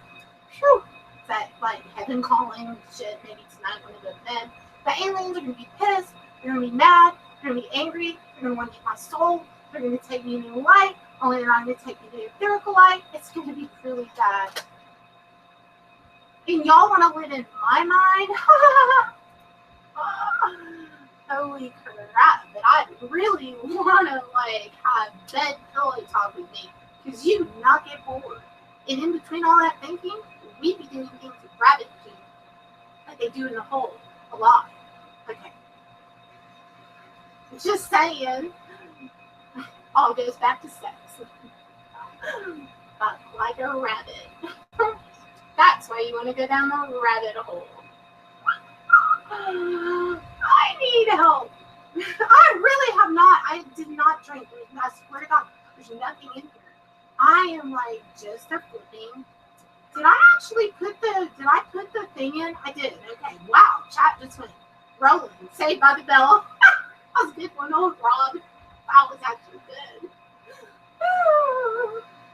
Phew. Is that like heaven calling shit? Maybe tonight when I go to bed. The aliens are gonna be pissed. They're gonna be mad. They're gonna be angry. They're gonna want to get my soul. They're gonna take me to new light. Only they're not gonna take me to etherical light. It's gonna be really bad. And y'all want to live in my mind? Holy crap. But I really want to, like, have bed pillow talk with me. Because you do not get bored. And in between all that thinking, we be doing things with rabbit do. Like they do in the hole. A lot. Okay. Just saying. All goes back to sex. But like a rabbit. That's why you want to go down the rabbit hole. I need help. I really have not. I did not drink. I swear to God, there's nothing in here. I am like just a flipping. Did I actually put the thing in? I did. Okay. Wow. Chat just went rolling. Saved by the bell. That was a good one, old Rob. That was actually good.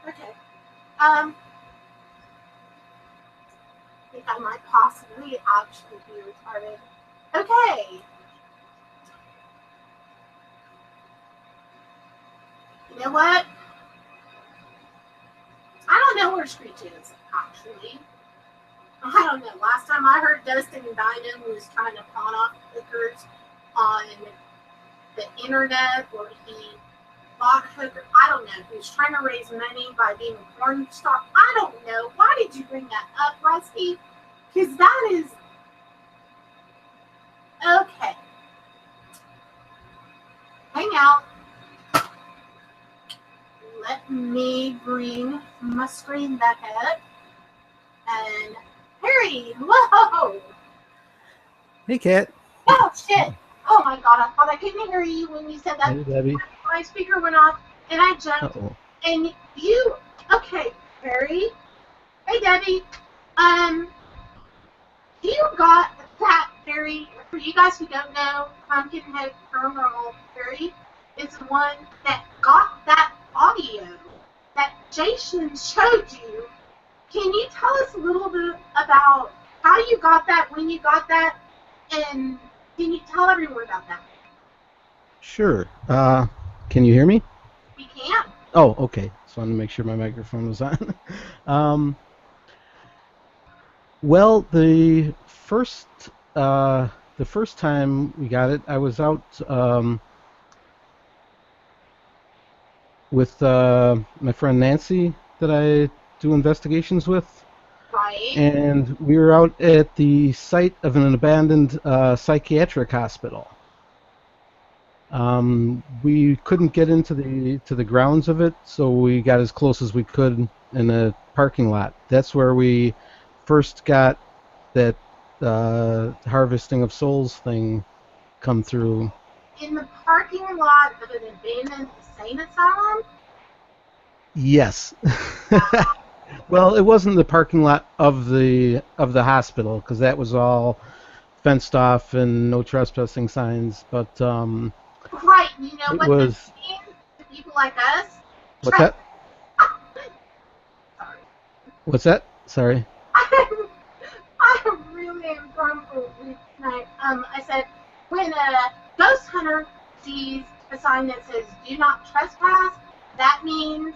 Okay. I think I might possibly actually be retarded. Okay. You know what? I don't know where Screech is, actually. I don't know. Last time I heard Dustin Diamond was trying to pawn off hookers on the internet, or he bought hooker. I don't know. He was trying to raise money by being a porn star. I don't know. Why did you bring that up, Rusty? Because that is okay. Hang out. Let me bring my screen back up. And Harry, whoa! Hey, Kat. Oh shit! Oh my God! I thought I couldn't hear you when you said that. Hey, Debbie. My speaker went off, and I jumped. Uh-oh. And you, okay, Harry. Hey, Debbie. You got that Harry. For you guys who don't know, Pumpkinhead Paranormal Harry is the one that got that audio that Jason showed you. Can you tell us a little bit about how you got that, when you got that, and can you tell everyone about that? Sure. Can you hear me? We can. Oh, okay. Just wanted to make sure my microphone was on. Well, the first time we got it, I was out with my friend Nancy that I do investigations with. Right. And we were out at the site of an abandoned psychiatric hospital. We couldn't get into the grounds of it, so we got as close as we could in a parking lot. That's where we first got that harvesting of souls thing come through. In the parking lot of an abandoned insane asylum? Yes. Well, it wasn't the parking lot of the hospital, because that was all fenced off and no trespassing signs. But Right. You know what was, that means to people like us? What's that? Sorry. What's that? Sorry. I really am grumpy tonight. I said, when a ghost hunter sees a sign that says "Do not trespass," that means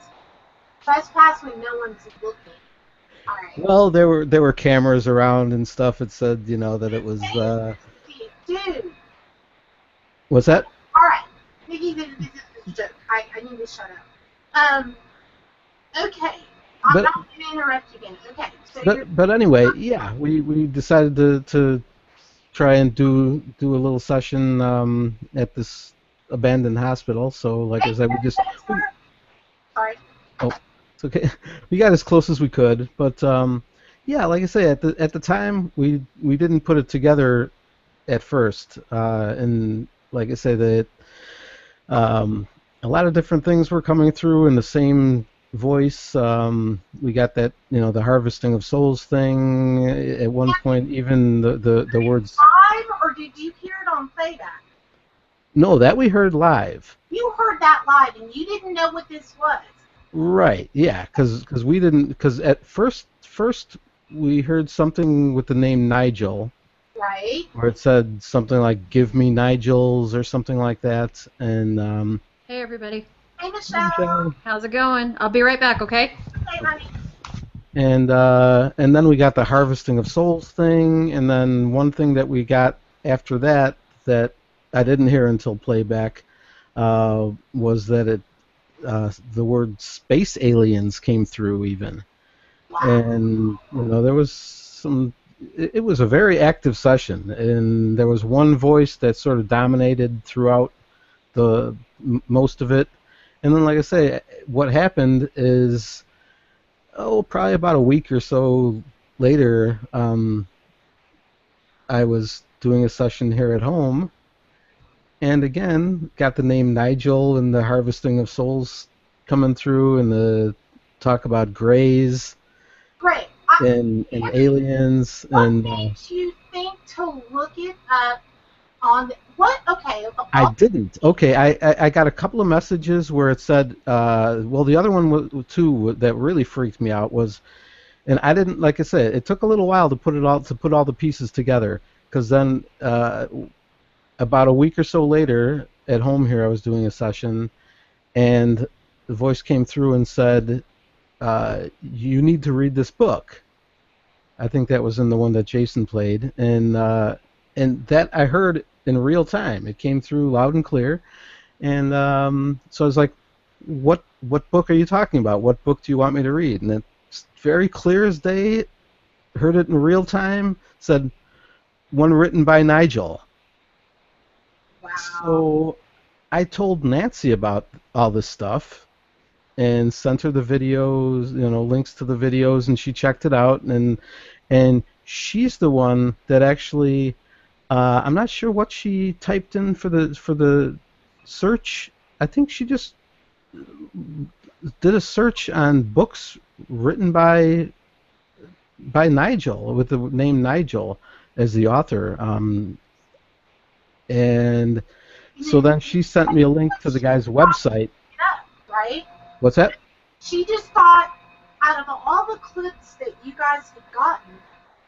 trespass when no one's looking. All right. Well, there were cameras around and stuff. It said, you know, that it was. Dude. What's that? All right. Nikki, this is a joke. I need to shut up. Okay. I'm not going to interrupt you again. Okay. So but anyway, yeah, we decided to try and do a little session at this abandoned hospital. So like I said, Sorry. oh, it's okay. We got as close as we could, but yeah, like I say, at the time we didn't put it together at first, and like I say, that a lot of different things were coming through in the same voice. We got that, the harvesting of souls thing. At one point, even the words. Live, or did you hear it on playback? No, that we heard live. You heard that live, and you didn't know what this was. Right. Yeah, because we didn't. Because at first we heard something with the name Nigel. Right. Where it said something like "Give me Nigels" or something like that, and. Hey everybody. Hey Michelle. How's it going? I'll be right back, okay? Hey honey. And then we got the harvesting of souls thing, and then one thing that we got after that I didn't hear until playback was that the word space aliens came through even. Wow. And there was some. It was a very active session, and there was one voice that sort of dominated throughout most of it. And then, like I say, what happened is, probably about a week or so later, I was doing a session here at home, and again, got the name Nigel and the harvesting of souls coming through, and the talk about greys. Great. And aliens. What makes you think to look it up on what? Okay. I didn't. Okay, I got a couple of messages where it said, well, the other one too that really freaked me out was, and I didn't, like I said, it took a little while to put all the pieces together, because then about a week or so later at home here I was doing a session, and the voice came through and said, you need to read this book. I think that was in the one that Jason played, and that I heard in real time. It came through loud and clear, and so I was like, "What book are you talking about? What book do you want me to read?" And it's very clear as day. Heard it in real time. Said one written by Nigel. Wow. So I told Nancy about all this stuff, and sent her the videos, links to the videos, and she checked it out, and she's the one that actually, I'm not sure what she typed in for the search. I think she just did a search on books written by Nigel, with the name Nigel as the author, and so then she sent me a link to the guy's website. Right? What's that? She just thought, out of all the clips that you guys had gotten,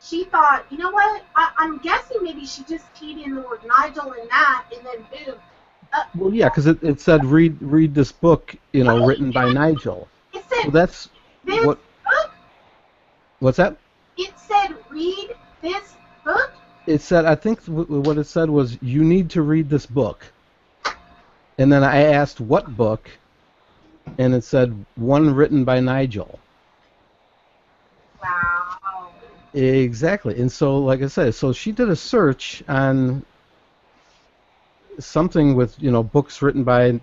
she thought, you know what? I'm guessing maybe she just keyed in the word Nigel in that, and then boom. Well, yeah, because it said read this book, written by Nigel. It said, so that's this what. Book? What's that? It said read this book? It said, I think what it said was, you need to read this book. And then I asked what book, and it said one written by Nigel. Wow. Exactly. And so, like I said, so she did a search on something with, books written by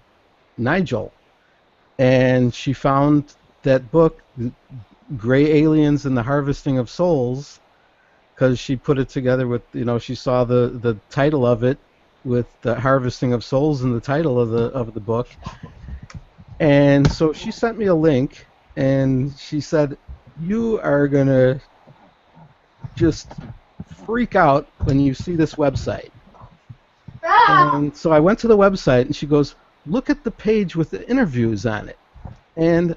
Nigel, and she found that book, Gray Aliens and the Harvesting of Souls, because she put it together with, she saw the title of it with the Harvesting of Souls in the title of the book. And so she sent me a link, and she said, you are going to just freak out when you see this website. And so I went to the website, and she goes, look at the page with the interviews on it. And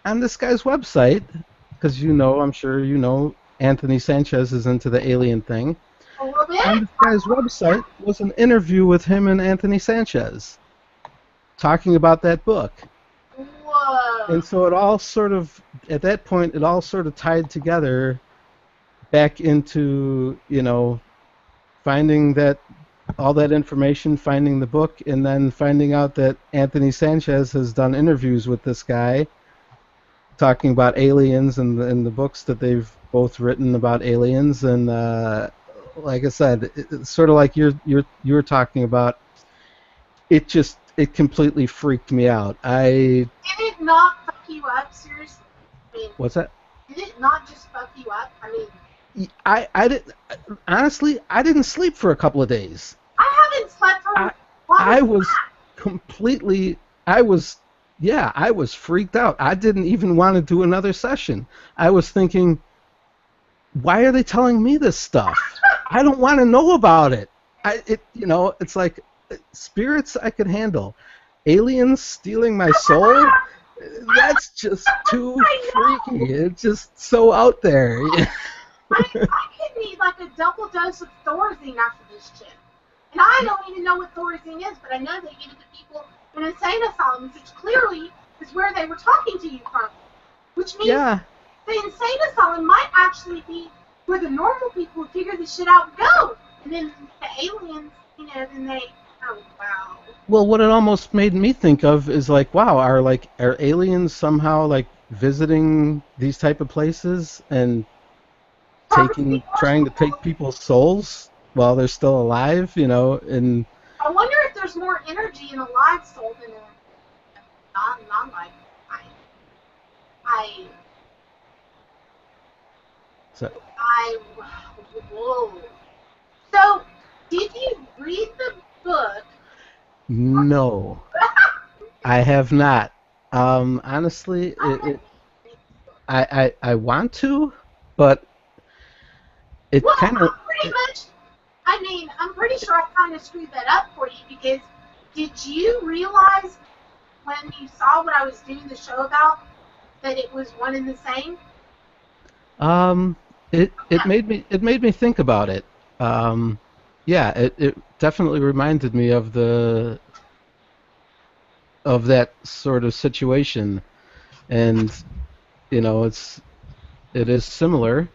on this guy's website, because I'm sure you know, Anthony Sanchez is into the alien thing. A little bit. On this guy's website was an interview with him and Anthony Sanchez talking about that book. Whoa. And so it all sort of, at that point, it all sort of tied together back into, finding that all that information, finding the book, and then finding out that Anthony Sanchez has done interviews with this guy talking about aliens and the books that they've both written about aliens. And like I said, it's sort of like you were talking about. It completely freaked me out. Did it not fuck you up, seriously? I mean, What's that? did it not just fuck you up? I mean, I did honestly. I didn't sleep for a couple of days. I haven't slept for. I was completely. I was freaked out. I didn't even want to do another session. I was thinking, why are they telling me this stuff? I don't want to know about it. It's like spirits I could handle. Aliens stealing my soul? That's just too freaky. It's just so out there. I could need like a double dose of Thorazine after this shit. And I don't even know what Thorazine is, but I know they give it to people in insane asylums, which clearly is where they were talking to you from. Which means the insane asylum might actually be where the normal people who figure this shit out go. And then the aliens, then they, oh wow. Well, what it almost made me think of is like, wow, are aliens somehow like visiting these type of places and trying to take people's souls while they're still alive, and I wonder if there's more energy in a live soul than a non-live. Whoa. So, did you read the book? No, I have not. Honestly, I want to, but it kind of. Pretty much. I mean, I'm pretty sure I kind of screwed that up for you because did you realize when you saw what I was doing the show about that it was one and the same? It made me think about it. It definitely reminded me of that sort of situation, and it is similar.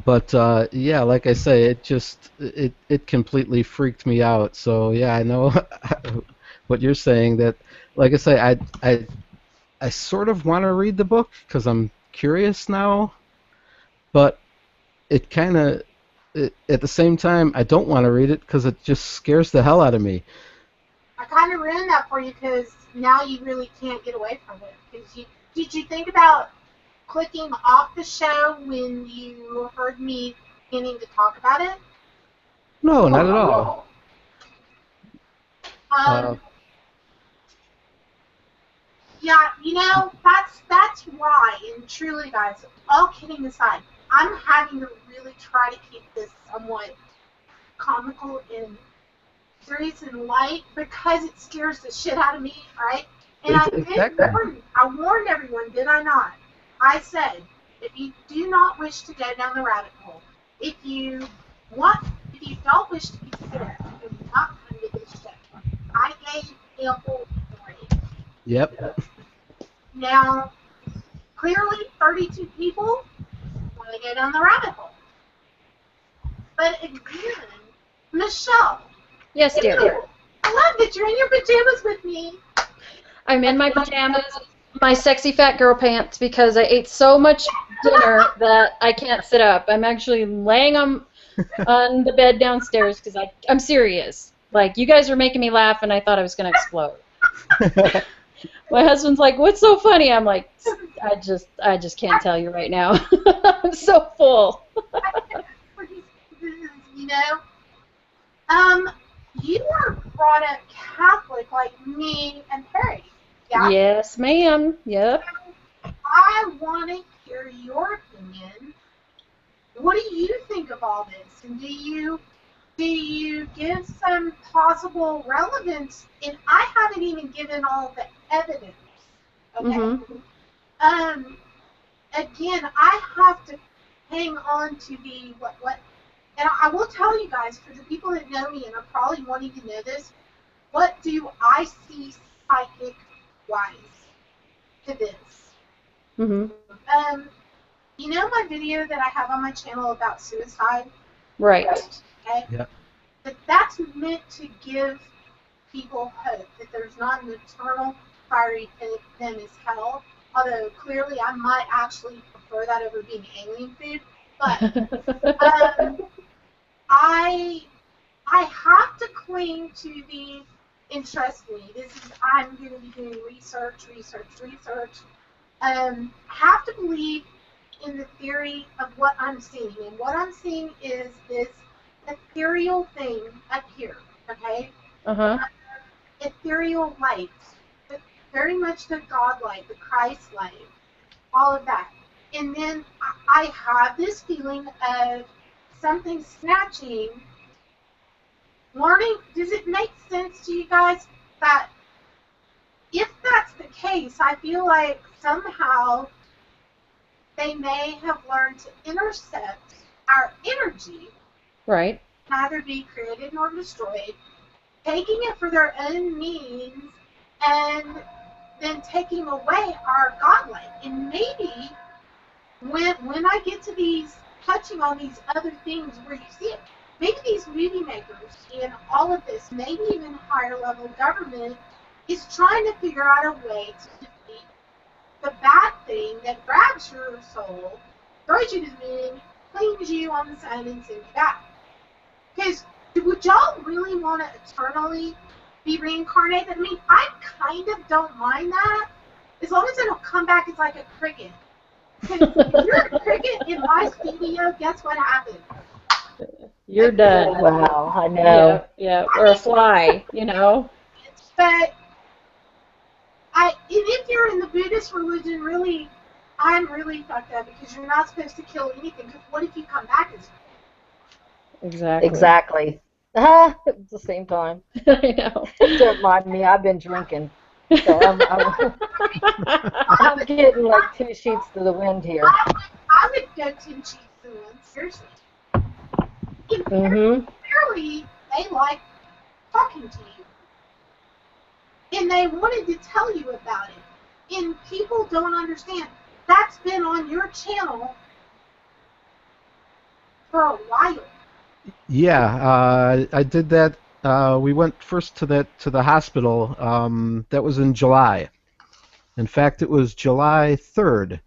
But like I say, it completely freaked me out. So yeah, I know what you're saying. That, like I say, I sort of want to read the book because I'm curious now, but it kind of at the same time I don't want to read it because it just scares the hell out of me. I kind of ruined that for you because now you really can't get away from it. Did you think about clicking off the show when you heard me beginning to talk about it? No, not at all. Yeah, that's why. And truly, guys, all kidding aside, I'm having to really try to keep this somewhat comical and serious and light because it scares the shit out of me, right? And I warned everyone, did I not? I said, if you do not wish to go down the rabbit hole, if you don't wish to be scared, you're not going to this show. I gave ample warning. Yep. Now, clearly 32 people want to go down the rabbit hole. But again, Michelle. Yes, dear. I love that you're in your pajamas with me. I'm in my pajamas, my sexy fat girl pants, because I ate so much dinner that I can't sit up. I'm actually laying on the bed downstairs because I'm serious. Like, you guys were making me laugh and I thought I was going to explode. My husband's like, what's so funny? I'm like, I just can't tell you right now. I'm so full. You were brought up Catholic like me and Perry. Yeah? Yes, ma'am. Yep. I want to hear your opinion. What do you think of all this? And do you give some possible relevance? And I haven't even given all the evidence. Okay. Mm-hmm. Again, I have to hang on to the what. And I will tell you guys, for the people that know me and are probably wanting to know this, what do I see psychic-wise to this? Mm-hmm. You know my video that I have on my channel about suicide? Right. Okay? Yeah. That's meant to give people hope that there's not an eternal fiery pit then is hell. Although clearly I might actually prefer that over being alien food. But I have to cling to the, and trust me, I'm going to be doing research. Have to believe in the theory of what I'm seeing. And what I'm seeing is this ethereal thing up here, okay? Uh-huh. Ethereal light. Very much the God light, the Christ light, all of that. And then I have this feeling of something snatching. Learning, does it make sense to you guys that if that's the case, I feel like somehow they may have learned to intercept our energy, Right. neither be created nor destroyed, taking it for their own means, and then taking away our godlight. And maybe when I get to these, touching on these other things where you see it, maybe these movie makers and all of this, maybe even higher level government, is trying to figure out a way to defeat the bad thing that grabs your soul, throws you to the moon, cleans you on the sun, and sends you back. Because would y'all really want to eternally be reincarnated? I mean, I kind of don't mind that, as long as I don't come back as like a cricket. Because if you're a cricket in my studio, guess what happens? You're done. Wow, I know. Yeah, or a fly, you know. But and if you're in the Buddhist religion, really, I'm really fucked up because you're not supposed to kill anything. Because what if you come back as Exactly. At the same time. I know. Don't mind me, I've been drinking. So I'm getting like 2 sheets to the wind here. I would go 10 sheets to the wind, seriously. Clearly, they like talking to you. And they wanted to tell you about it. And people don't understand. That's been on your channel for a while. Yeah, I did that. We went first to the hospital. That was in July. In fact, it was July 3rd.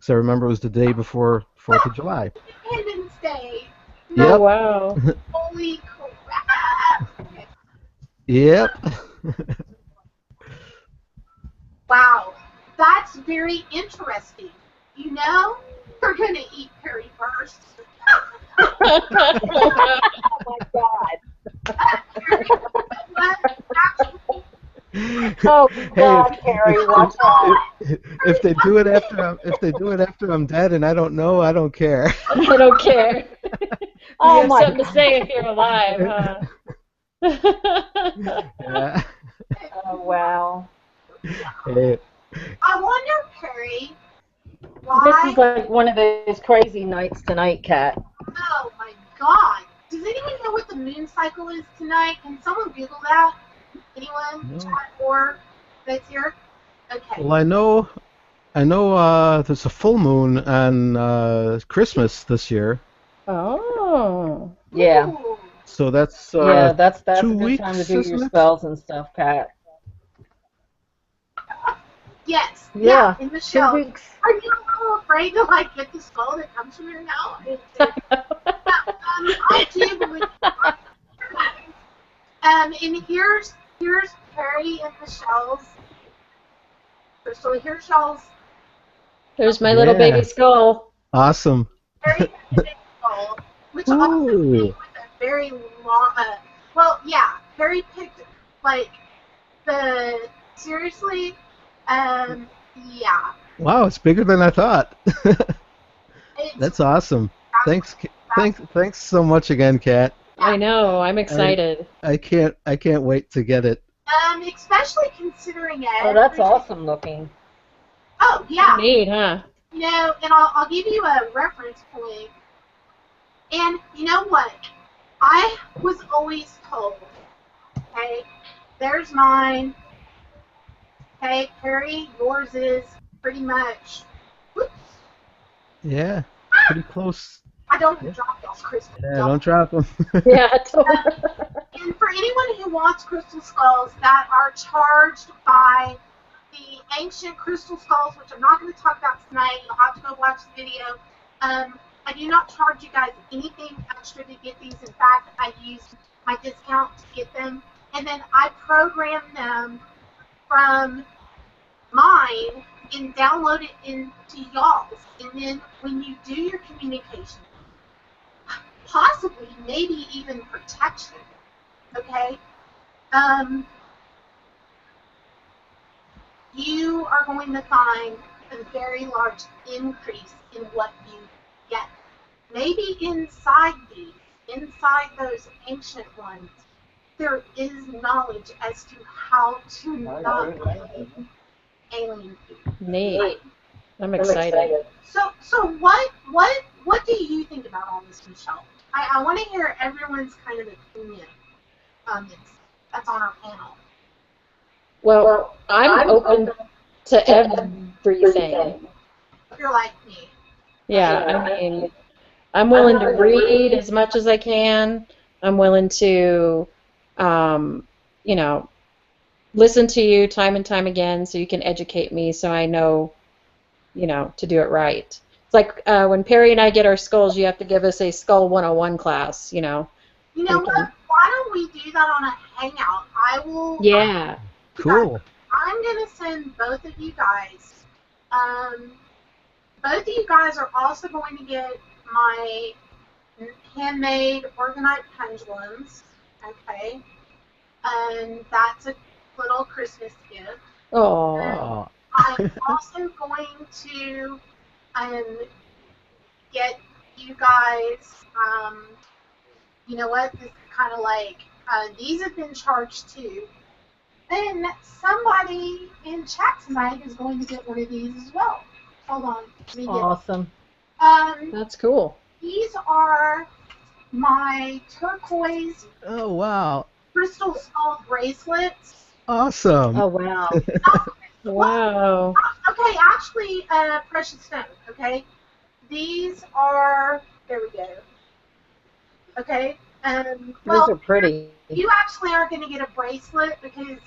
So I remember it was the day before 4th of July. Independence Day. Yep. Oh, wow. Holy crap. Okay. Yep. Wow. That's very interesting. You know, we're going to eat Perry first. Oh my God. Oh God, Carrie, watch out. If they do it after I'm dead and I don't know, I don't care. I don't care. Oh You have my something to say if you're alive, huh? Yeah. Oh wow. Hey. I wonder, Perry, This why. is like one of those crazy nights tonight, Kat. Oh my God. Does anyone know what the moon cycle is tonight? Can someone Google that? Anyone? No. Chat or that's here? Okay. Well, I know. There's a full moon on Christmas this year. Oh. Yeah. Ooh. So that's Yeah, that's a 2 good time to weeks, do isn't your it? spells and stuff, Kat. Yes. Yeah, In the 2 show. weeks. Are you a little afraid to like get the skull that comes from your nose? I do believe. And here's Perry and Michelle's. So here's y'all's There's my little baby skull. Awesome. Perry and the skull, which also came with a very long. Well, yeah, Perry picked like the seriously. Yeah. Wow, it's bigger than I thought. That's awesome. Thanks so much again, Kat. I know. I'm excited. I can't wait to get it. Especially considering it. Oh, that's awesome looking. Oh, yeah. Neat, huh? You know, and I'll give you a reference point. And you know what? I was always told, okay, there's mine. Okay, Perry, yours is pretty much. Whoops. Yeah, pretty close. I don't drop those crystals. Yeah, don't drop them. Yeah, totally. And for anyone who wants crystal skulls that are charged by the ancient crystal skulls, which I'm not going to talk about tonight, you'll have to go watch the video. I do not charge you guys anything extra to get these. In fact, I use my discount to get them. And then I program them from mine and download it into y'all's. And then when you do your communication, possibly, maybe even protection, okay, you are going to find a very large increase in what you get. Maybe inside those ancient ones, there is knowledge as to how to not alien people. Neat. I'm excited. So what do you think about all this, Michelle? I want to hear everyone's kind of opinion on this. That's on our panel. Well, I'm open to everything. You're like me. Yeah, I mean, I'm willing to read as much as I can. I'm willing to, you know, listen to you time and time again so you can educate me so I know, you know, to do it right. It's like when Perry and I get our skulls, you have to give us a Skull 101 class, you know. You know what? Why don't we do that on a hangout? I will. Yeah. Cool. I'm going to send both of you guys. Both of you guys are also going to get my handmade organite pendulums, okay? And that's a little Christmas gift. Oh. I'm also going to get you guys, you know what, this is kind of like, these have been charged too. And somebody in chat tonight is going to get one of these as well. Hold on. Let me get Awesome. That's cool. These are my turquoise Oh, wow. crystal skull bracelets. Awesome. Oh, wow. Wow. Okay, actually, precious stone, okay? These are, there we go. Okay, well, Those are pretty. you actually are going to get a bracelet because,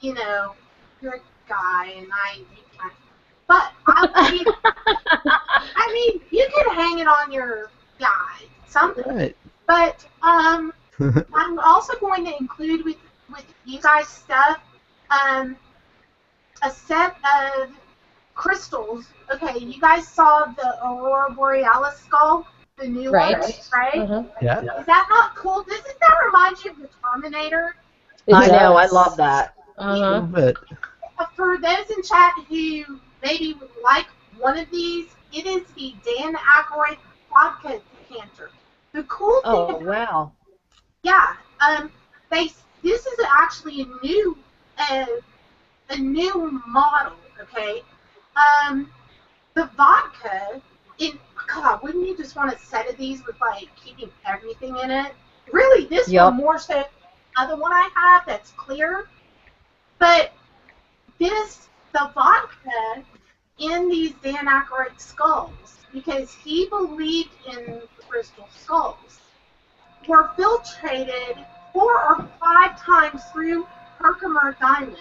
you know, you're a guy and but I mean, you can hang it on your guy, something. Right. But I'm also going to include with you guys stuff, a set of crystals. Okay, you guys saw the Aurora Borealis skull, the new one, right? Uh-huh. Yeah. Is that not cool? Doesn't that remind you of the Terminator? I know. I love that. A Uh-huh. little bit. For those in chat who maybe would like one of these, it is the Dan Aykroyd vodka decanter. The cool thing Oh, wow. yeah, this is actually a new model, okay? The vodka, God, wouldn't you just want a set of these with, like, keeping everything in it? Really, this one more so than the other one I have that's clear. But the vodka in these Dan Aykroyd skulls, because he believed in crystal skulls, were filtrated 4 or 5 times through Herkimer diamonds,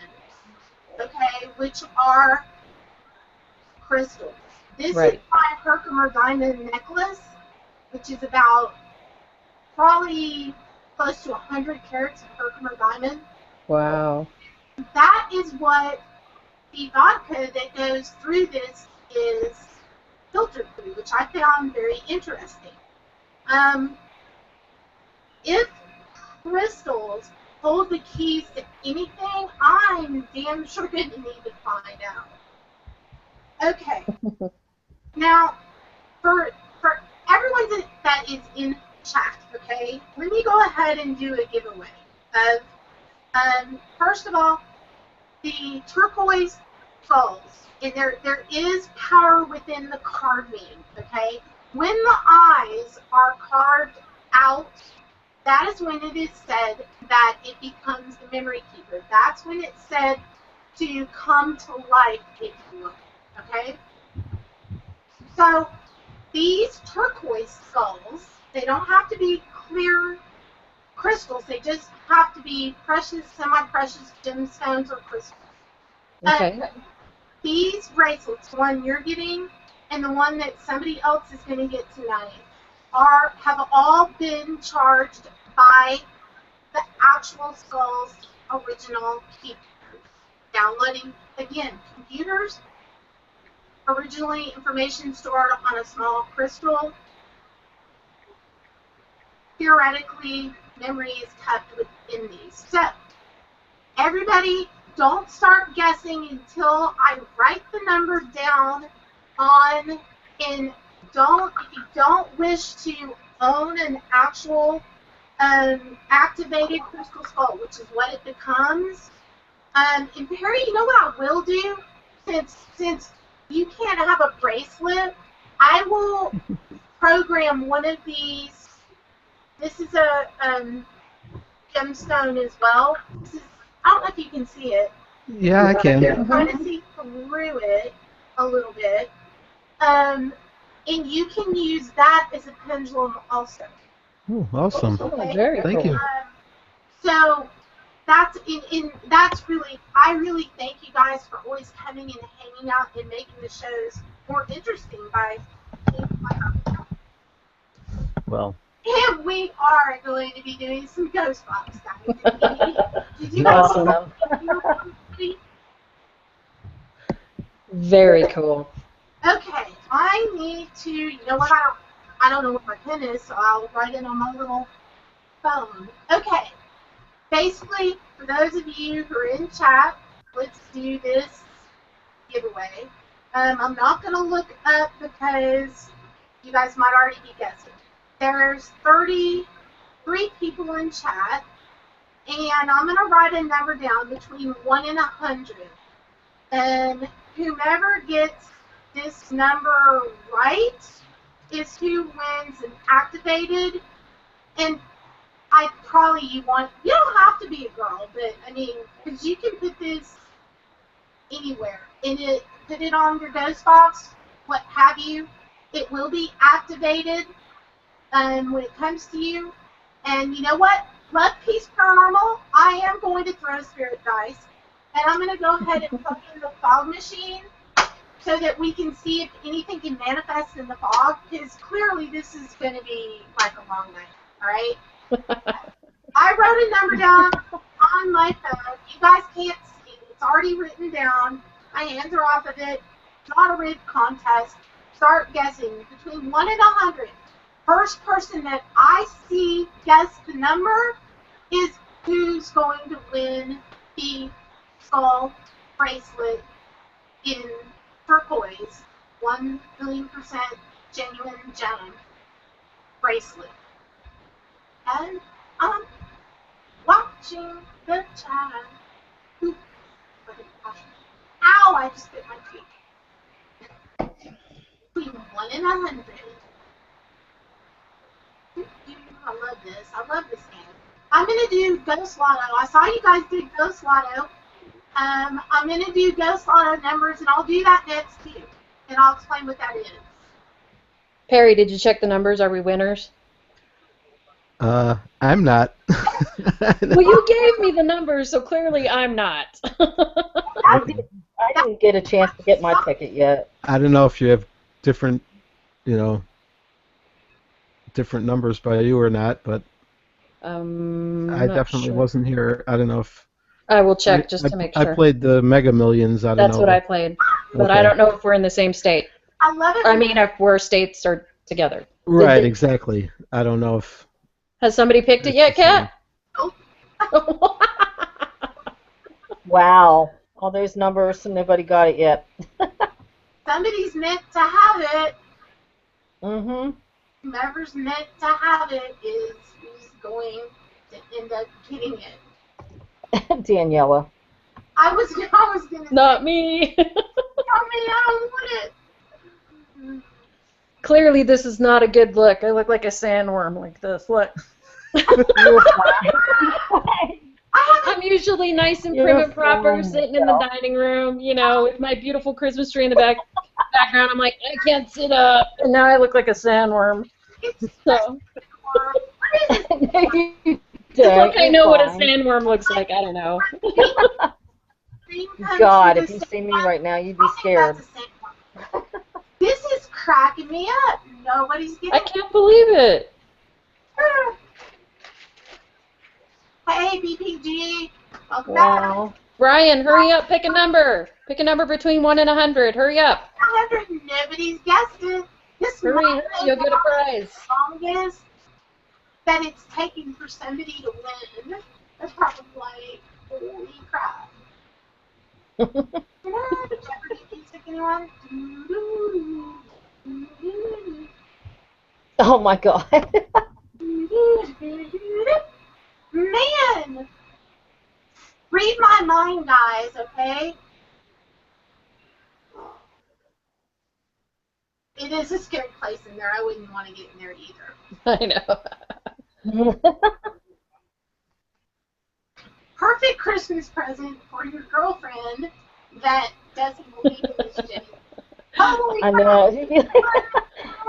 okay, which are crystals. This is my Herkimer diamond necklace, which is about probably close to 100 carats of Herkimer diamond. Wow. That is what the vodka that goes through this is filtered through, which I found very interesting. If crystals hold the keys to anything, I'm damn sure going to need to find out. Okay. Now, for everyone that is in chat, okay, let me go ahead and do a giveaway of, first of all, the turquoise skulls. And there is power within the carving, okay? When the eyes are carved out, that is when it is said that it becomes the memory keeper. That's when it's said to come to life, if you will, okay? So, these turquoise skulls, they don't have to be clear crystals. They just have to be precious, semi-precious gemstones or crystals. Okay. These bracelets, the one you're getting and the one that somebody else is going to get tonight, have all been charged by the actual skull's original keepers. Downloading, again, computers, originally information stored on a small crystal. Theoretically, memory is kept within these. So, everybody, don't start guessing until I write the numbers down on, and if you don't wish to own an actual activated crystal skull, which is what it becomes. And Perry, you know what I will do? Since you can't have a bracelet, I will program one of these. This is a gemstone as well. I don't know if you can see it. Yeah, I can. You can kind of see through it a little bit. And you can use that as a pendulum also. Oh, awesome. Okay? Very Thank cool. you. So that's that's really, I really thank you guys for always coming and hanging out and making the shows more interesting by Well, and we are going to be doing some ghost box, guys. Did you Awesome. Very cool. Okay, I need to, you know what, I don't know what my pen is, so I'll write it on my little phone. Okay, basically, for those of you who are in chat, let's do this giveaway. I'm not going to look up because you guys might already be guessing. There's 33 people in chat, and I'm going to write a number down between 1 and 100. And whomever gets this number right is who wins an activated. And you don't have to be a girl, but I mean, because you can put this anywhere. Put it on your ghost box, what have you. It will be activated when it comes to you. And you know what? Love, Peace, Paranormal, I am going to throw spirit dice. And I'm going to go ahead and plug in the fog machine so that we can see if anything can manifest in the fog, because clearly this is going to be like a long night, all right? I wrote a number down on my phone. You guys can't see it. It's already written down. My hands are off of it. It's not a rigged contest. Start guessing between 1 and 100. First person that I see guess the number is who's going to win the skull bracelet in turquoise, 1 million% genuine gem bracelet. And I'm watching the chat. Ow, I just bit my cheek. Between 1 and 100. I love this. I love this game. I'm going to do Ghost Lotto. I saw you guys did Ghost Lotto. I'm going to do Ghost Lotto numbers, and I'll do that next too. And I'll explain what that is. Perry, did you check the numbers? Are we winners? I'm not. Well, you gave me the numbers, so clearly I'm not. I didn't get a chance to get my ticket yet. I don't know if you have different, different numbers by you or not, but I definitely wasn't here. I don't know if I will check just to make sure. I played the Mega Millions. I don't know. That's what I played, but Okay. I don't know if we're in the same state. I love it. I mean, if we're states are together. Right, exactly. I don't know if. Has somebody picked it yet, Kat? Wow. All those numbers and nobody got it yet. Somebody's meant to have it. Mm-hmm. Whoever's meant to have it is going to end up getting it. Daniela. I was gonna Not me. Not me, I don't want it. Clearly, this is not a good look. I look like a sandworm like this. Look. I'm usually nice and prim and proper, sitting in the dining room, with my beautiful Christmas tree in the back. background. I'm like, I can't sit up, and now I look like a sandworm. So it's like I know what a sandworm looks like. I don't know. God, if you see me right now, you'd be scared. This is cracking me up. Nobody's getting. I can't believe it. Hey, BPG. Welcome Wow. back. Brian, hurry up. Pick a number. Pick a number between 1 and 100. Hurry up. 100. Nobody's guessed it. This Hurry. You'll get a prize. Longest that it's taking for somebody to win. That's probably like, holy crap. Jeopardy, can you stick anyone? Oh my God. Man! Read my mind, guys, okay? It is a scary place in there. I wouldn't want to get in there either. I know. Perfect Christmas present for your girlfriend that doesn't believe in this shit. Holy I know.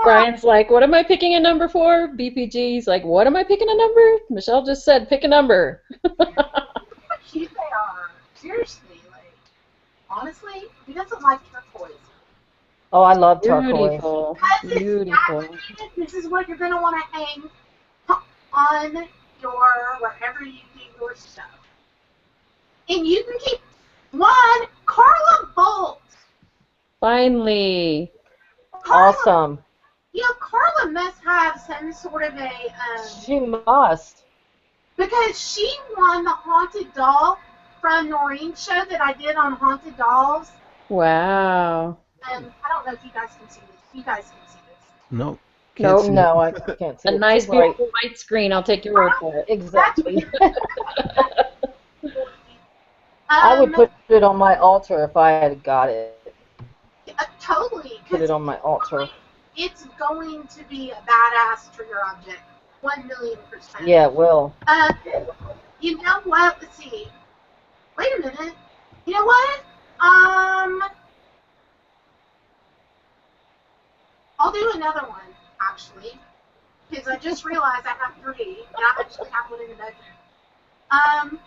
Brian's like, what am I picking a number for? BPG's like, what am I picking a number? Michelle just said, pick a number. how cute they are. Seriously, like, honestly, who doesn't like turquoise? Oh, I love turquoise. Beautiful. Beautiful. This is what you're going to want to hang on your, wherever you do your stuff. And you can keep one, Carla Bolt. Finally. Carla, Awesome. You know, Carla must have some sort of a, She must. because she won the Haunted Doll from Noreen's show that I did on Haunted Dolls. Wow. I don't know if you guys can see this. You guys can see this. No. Nope. No, I can't see A it. nice, Too bright. beautiful white screen. I'll take your word for it. Exactly. I would put it on my altar if I had got it. Totally. Put it on my altar. It's going to be a badass trigger object. 1,000,000%. Yeah, it will. You know what? Let's see. Wait a minute. You know what? I'll do another one, actually. Because I just realized I have 3, and I actually have one in the bedroom.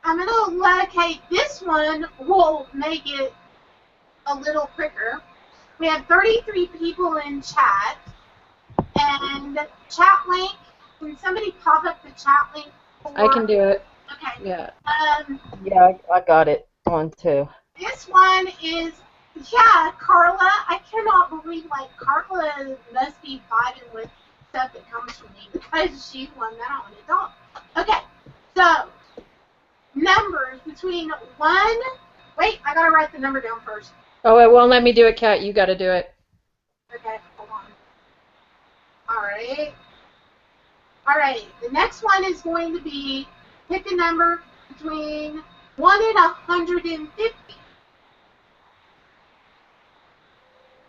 I'm going to locate this one. We'll make it a little quicker. We have 33 people in chat. And chat link, can somebody pop up the chat link? I can do it. Okay. Yeah. Yeah, I got it on too. This one is, yeah, Carla. I cannot believe, like, Carla must be vibing with stuff that comes from me because she won that on a doll. Okay, so numbers between 1. Wait, I gotta write the number down first. Oh, it won't let me do it, Kat. You got to do it. Okay, hold on. Alright. Alright, the next one is going to be pick a number between 1 and 150.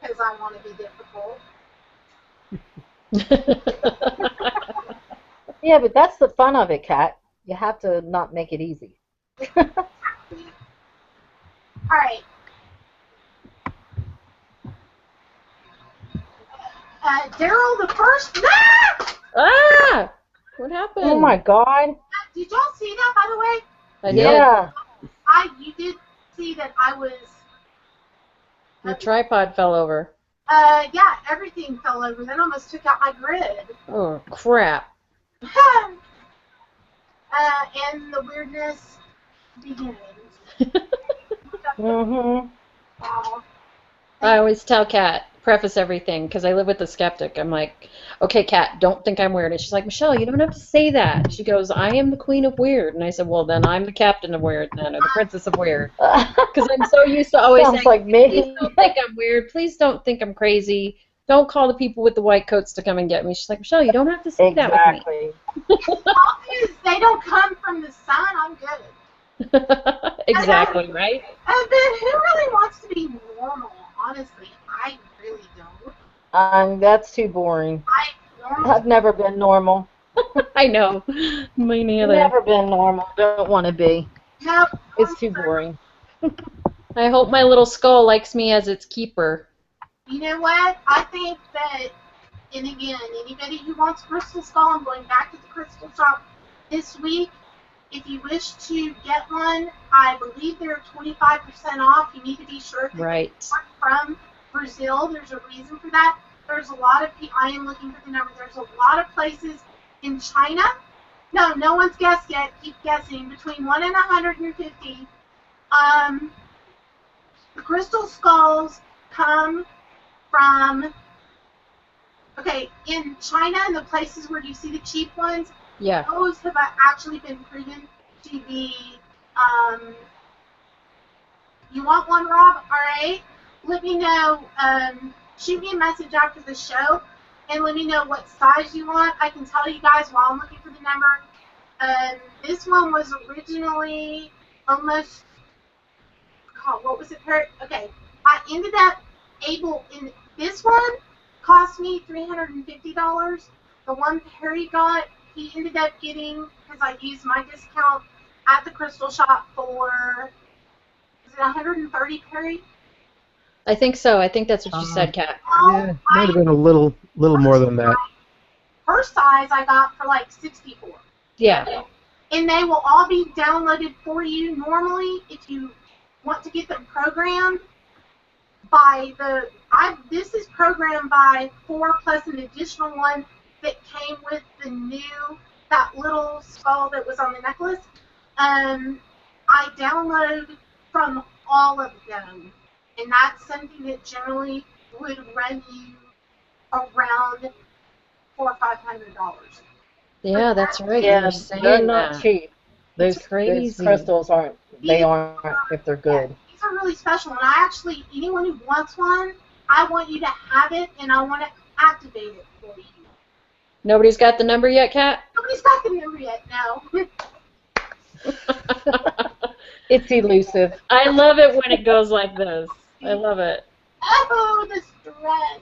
Because I want to be difficult. Yeah, but that's the fun of it, Kat. You have to not make it easy. Alright. Daryl the first. Ah! What happened? Oh my God. Did y'all see that, by the way? I did. Yeah. You did see that I was. The tripod fell over. Yeah, everything fell over. That almost took out my grid. Oh, crap. And the weirdness begins. Mm-hmm. Wow. I always tell Kat, preface everything, because I live with a skeptic. I'm like, okay, Kat, don't think I'm weird. And she's like, Michelle, you don't have to say that. She goes, I am the queen of weird. And I said, well, then I'm the captain of weird, then, or the princess of weird. Because I'm so used to always Sounds saying, like me. please don't think I'm weird. Please don't think I'm crazy. Don't call the people with the white coats to come and get me. She's like, Michelle, you don't have to say that with me. As long as they don't come from the sun, I'm good. Exactly, right? But who really wants to be normal? Honestly, I really don't. That's too boring. Normal. I've never been normal. I know. Me neither. Never been normal. Don't want to be. No, It's too boring. I hope my little skull likes me as its keeper. You know what? I think that, and again, anybody who wants crystal skull, I'm going back to the crystal shop this week. If you wish to get one, I believe they're 25% off. You need to be sure that Right. they're from Brazil. There's a reason for that. There's a lot of people, I am looking for the number. There's a lot of places in China. No, no one's guessed yet. Keep guessing. Between 1 and 150. The crystal skulls come from, okay, in China and the places where you see the cheap ones, Yeah. those have actually been proven to be, you want one, Rob? All right. Let me know, shoot me a message after the show and let me know what size you want. I can tell you guys while I'm looking for the number. This one was originally almost, oh, what was it? Okay, I ended up in this one cost me $350. The one Perry got, he ended up getting, because I used my discount at the crystal shop for, was it 130, Perry? I think so. I think that's what you said, Kat. Yeah, might have been a little more than that. Her size I got for like 64. Yeah. And they will all be downloaded for you normally if you want to get them programmed by this is programmed by 4 plus an additional one that came with that little skull that was on the necklace. I download from all of them, and that's something that generally would run you around $400 or $500. Yeah, that's right. Yeah, You were saying they're not that. cheap. Those crazy. crystals aren't if they're good. These are really special, and anyone who wants one, I want you to have it, and I want to activate it for you. Nobody's got the number yet, Kat? Nobody's got the number yet, no. It's elusive. I love it when it goes like this. I love it. Oh, the stress.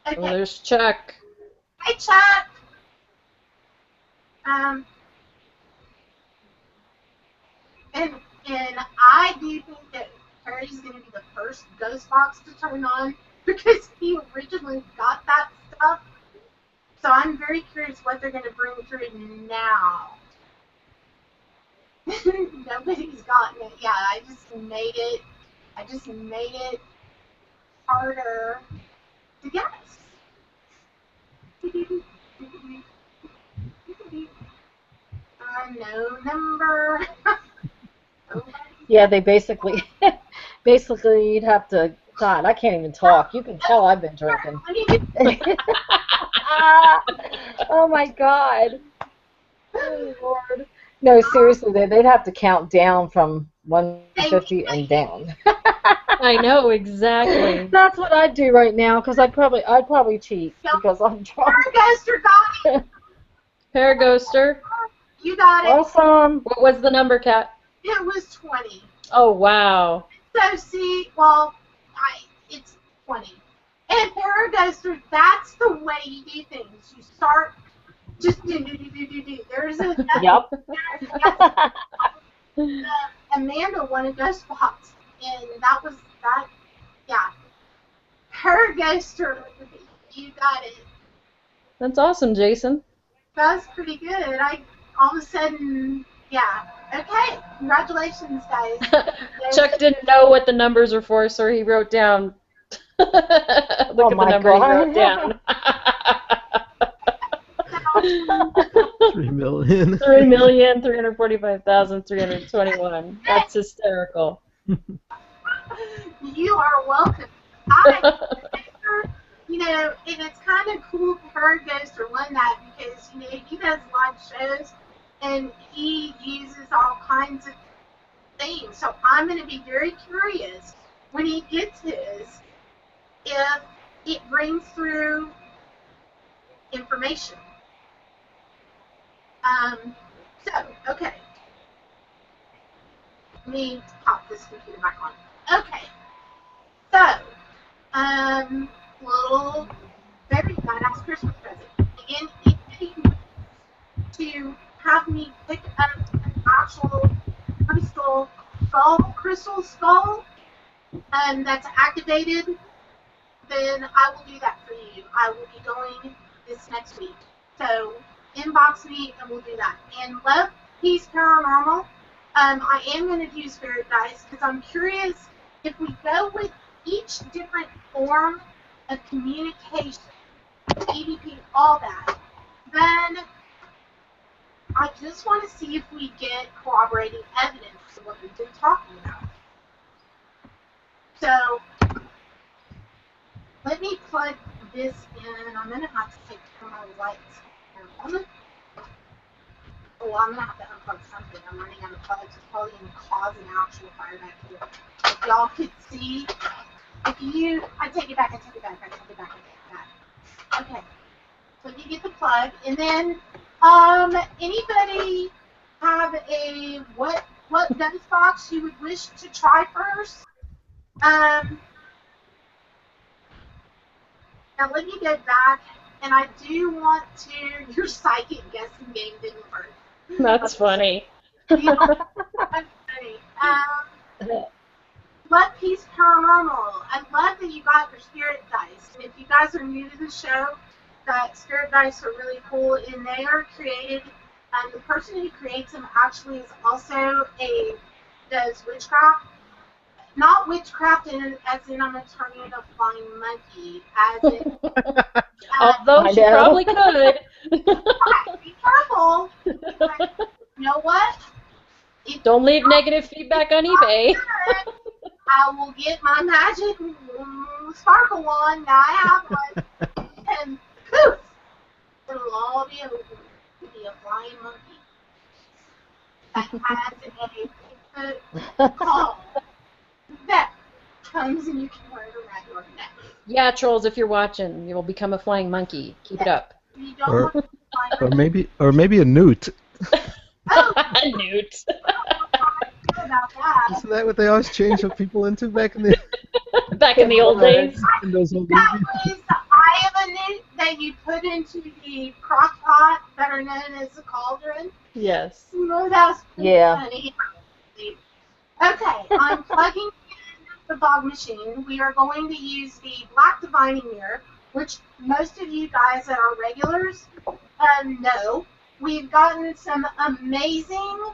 Okay. Oh, there's Chuck. Hi, Chuck. And I do think that Perry's going to be the first ghost box to turn on because he originally got that stuff. So I'm very curious what they're going to bring through now. Nobody's gotten it. Yeah, I just made it harder to guess. No number. Yeah, they basically you'd have to. God, I can't even talk. You can tell I've been drinking. Oh my God. Oh Lord. No, seriously, they'd have to count down from 150 and down. I know, exactly. That's what I'd do right now, because I'd probably cheat because I'm drunk. Paragoster got it. Paraghoster. You got it. Awesome. What was the number, Kat? It was 20. Oh, wow. So see, well, it's 20. And Paraghoster, that's the way you do things. You start just do. There's a Yep. Amanda won a ghost box, and that was that. Yeah, Paraghoster, you got it. That's awesome, Jason. That's pretty good. All of a sudden, yeah. Okay, congratulations, guys. Chuck didn't know what the numbers were for, so he wrote down. Look at the number he wrote down. 3 million. 3,345,321. That's hysterical. You are welcome. And it's kind of cool Paraghoster won that because, he does live shows and he uses all kinds of things. So I'm going to be very curious when he gets his if it brings through information. Okay. Let me pop this computer back on. Okay. So, very nice Christmas present. Again, if to have me pick up an actual crystal skull crystal skull that's activated, then I will do that for you. I will be going this next week. So inbox me and we'll do that. And Love Peace Paranormal, I am going to do spirit dice because I'm curious if we go with each different form of communication, EVP, all that, then I just want to see if we get corroborating evidence of what we've been talking about. So let me plug this in. I'm going to have to take some of my lights here. Oh, I'm going to have to unplug something. I'm running out of plugs. It's probably going to cause an actual fire back here. If y'all could see, I take it back, I take it back, I take it back, I take it back. Okay. So you get the plug, and then, anybody have a, what dice box you would wish to try first? Now let me go back, and I do want to, your psychic guessing game didn't work. That's funny. Yeah, that's funny. Love Peace Paranormal. I love that you got your spirit dice. And if you guys are new to the show, that spirit dice are really cool, and they are created. The person who creates them actually is also does witchcraft. Not witchcraft as in I'm going to turn you into a flying monkey, as in... Although she probably could. Be careful. But you know what? Don't leave negative feedback on eBay. I will get my magic sparkle wand. Now I have one. And poof! It'll all be over. It'll be a flying monkey that has a call that comes and you can wear it around your neck. Yeah, trolls, if you're watching, you will become a flying monkey. Keep it up. You don't want to or maybe a newt. A newt. about that. Isn't that what they always changed people into back in the old days? In those old That movies? was the eye of a newt that you put into the crock pot, better known as the cauldron. Yes. You know, that was funny. Okay, I'm plugging in the fog machine. We are going to use the black divining mirror, which most of you guys that are regulars know. We've gotten some amazing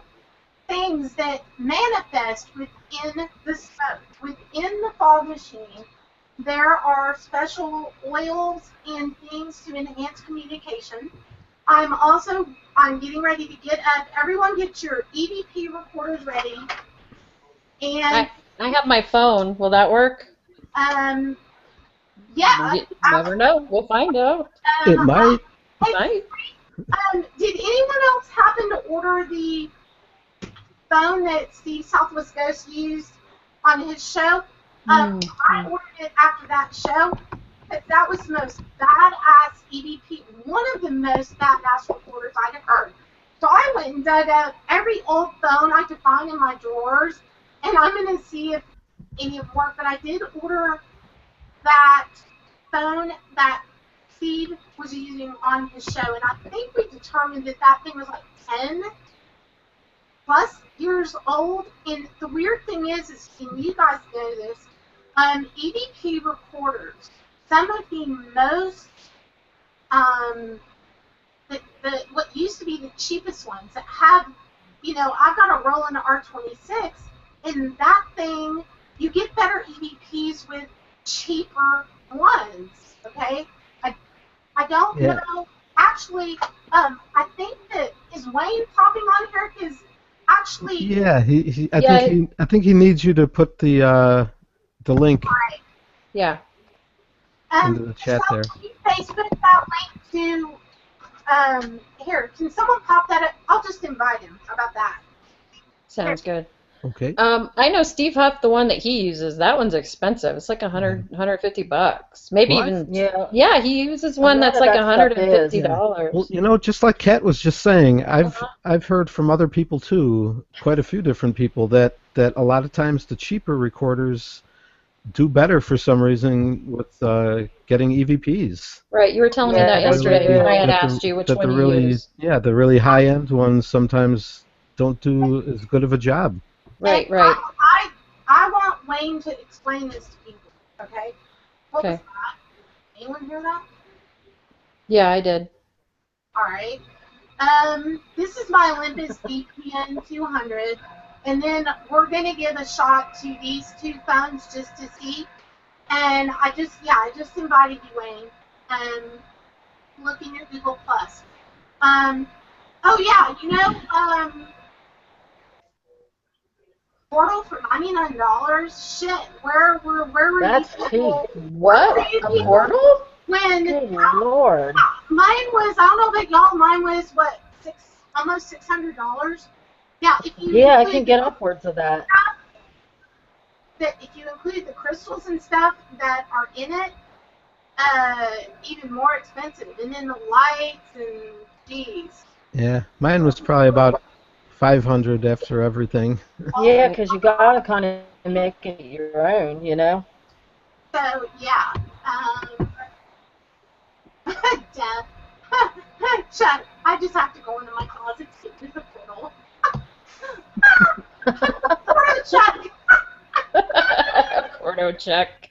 things that manifest within the smoke. Within the fog machine, there are special oils and things to enhance communication. I'm getting ready to get up. Everyone get your EVP recorders ready. And I have my phone. Will that work? Yeah. You never know. We'll find out. It might. It might. Did anyone else happen to order the phone that Steve Southwest Ghost used on his show? I ordered it after that show, but that was the most badass EVP, one of the most badass recorders I had heard. So I went and dug up every old phone I could find in my drawers, and I'm going to see if any of them work. But I did order that phone that Steve was using on his show, and I think we determined that that thing was like 10 plus years old. And the weird thing is and you guys know this, EVP recorders, some of the most, what used to be the cheapest ones that have, I've got a Roland R26, and that thing, you get better EVPs with cheaper ones, okay? I don't know. Actually, I think that is Wayne popping on here because actually. Yeah, I think he needs you to put the link. Right. Yeah. Into the chat there. Facebook that link to. Here, can someone pop that up? I'll just invite him. How about that? Sounds good. Okay. I know Steve Huff, the one that he uses, that one's expensive. It's like $150. Maybe What? even. Yeah, he uses one that's like $150. Well, just like Kat was just saying, I've heard from other people too, quite a few different people, that a lot of times the cheaper recorders do better for some reason with getting EVPs. Right, you were telling me that yesterday when I had asked you which one you use. Yeah, the really high-end ones sometimes don't do as good of a job. Right. Wayne to explain this to people. Okay. What was Okay. that? Anyone hear that? Yeah, I did. All right. This is my Olympus VPN 200, and then we're gonna give a shot to these two phones just to see. And I just invited you, Wayne. Look in your Google Plus. Oh yeah, Portal for $99. Shit, where were That's you? cheap. What? A portal? When Good Lord. mine was, I don't know about y'all, mine was what, almost $600. Yeah, if you Yeah, I include can get upwards of that. if you include the crystals and stuff that are in it, even more expensive. And then the lights and geez. Yeah, mine was probably about 500 after everything. Yeah, because you got to kind of make it your own, you know? So yeah, Deb, Chad, I just have to go into my closet to get rid of the portal. Portal check. Porto check.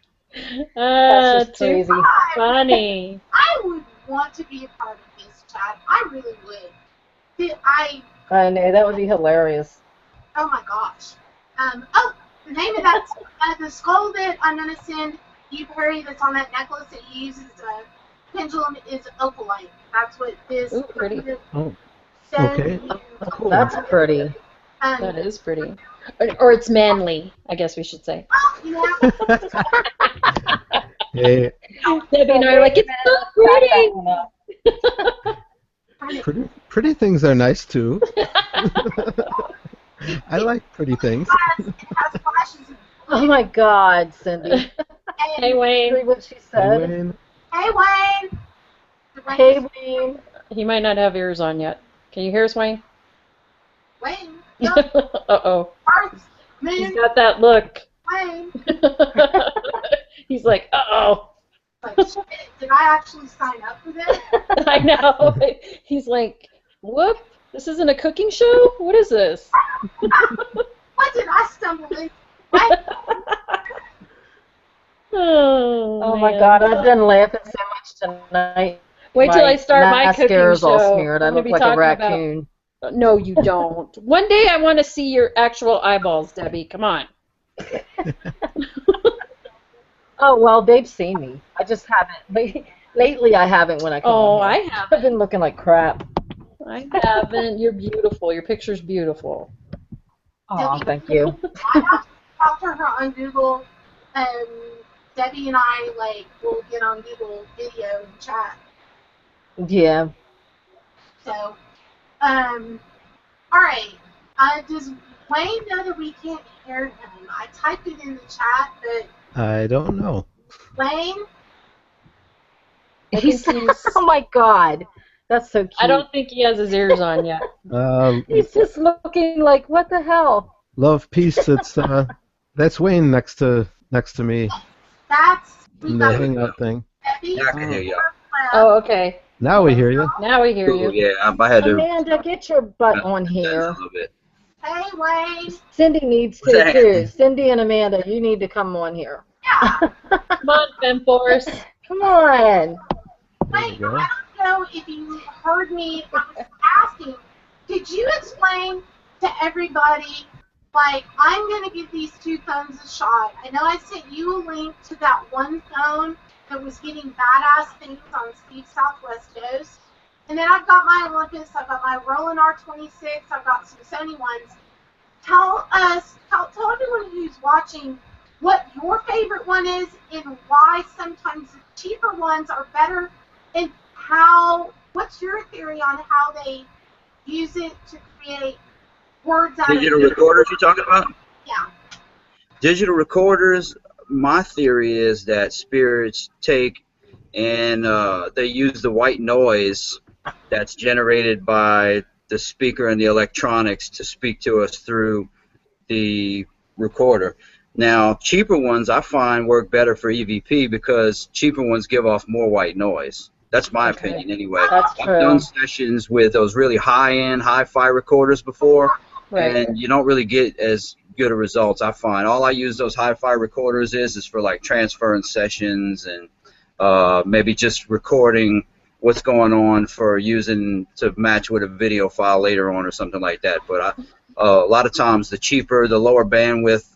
That's just Too crazy. funny. I would want to be a part of this, Chad. I really would. I know, that would be hilarious. Oh my gosh. The name of that, the skull that I'm going to send you, Perry, that's on that necklace that you use as a pendulum is opalite. That's what this. Ooh, pretty. Oh, So okay. Cool. That's pretty. That is pretty. Or it's manly, I guess we should say. You know, Hey, Debbie and I are like, it's so pretty. pretty things are nice too. I like pretty things. it has flashes of Oh my God, Cindy. Hey, Wayne. See what she Hey, said? Wayne. Hey, Wayne. Hey, Wayne. He might not have ears on yet. Can you hear us, Wayne? Wayne. Uh-oh. Earth, He's moon, got that look. Wayne. He's like, uh-oh. Like, shit, did I actually sign up for this? I know. He's like, whoop, this isn't a cooking show? What is this? What did I stumble into? What? Oh my man. God, I've been laughing so much tonight. Wait till I start my cooking mascara's all show. smeared. I I'm gonna look be like a talking about- raccoon. No, you don't. One day I want to see your actual eyeballs, Debbie. Come on. Oh, well, they've seen me. I just haven't. Lately, I haven't when I come Oh, on I here. haven't. I've been looking like crap. I haven't. You're beautiful. Your picture's beautiful. Oh, thank you. I have to talk to her on Google, and Debbie and I, will get on Google video and chat. Yeah. So, all right. Does Wayne know that we can't hear him? I typed it in the chat, but I don't know. Wayne, He's, oh my God. That's so cute. I don't think he has his ears on yet. He's just looking like, what the hell? Love, peace. It's that's Wayne next to me that's in the hangout thing. Debbie. Yeah, I can hear you. Oh, okay. Now we hear you. Now we hear Cool, you. yeah, I had to Amanda, get your butt on a here. little bit. Hey, Wayne. Cindy needs What's to that? too. Cindy and Amanda, you need to come on here. Come on, FemForce. Come on. Wayne, go. I don't know if you heard me. I was asking, did you explain to everybody, I'm going to give these two phones a shot? I know I sent you a link to that one phone that was getting badass things on Steve's Southwest Coast. And then I've got my Olympus, I've got my Roland R26, I've got some Sony ones. Tell everyone who's watching what your favorite one is and why sometimes the cheaper ones are better, and what's your theory on how they use it to create words out Digital of recorders you talking about? Yeah. Digital recorders, my theory is that spirits take and they use the white noise that's generated by the speaker and the electronics to speak to us through the recorder. Now, cheaper ones I find work better for EVP because cheaper ones give off more white noise. That's my opinion anyway. That's I've true. done sessions with those really high-end, hi-fi recorders before, Right. and you don't really get as good results, I find. All I use those hi-fi recorders is for like transference sessions and maybe just recording what's going on for using to match with a video file later on or something like that. But a lot of times the cheaper, the lower bandwidth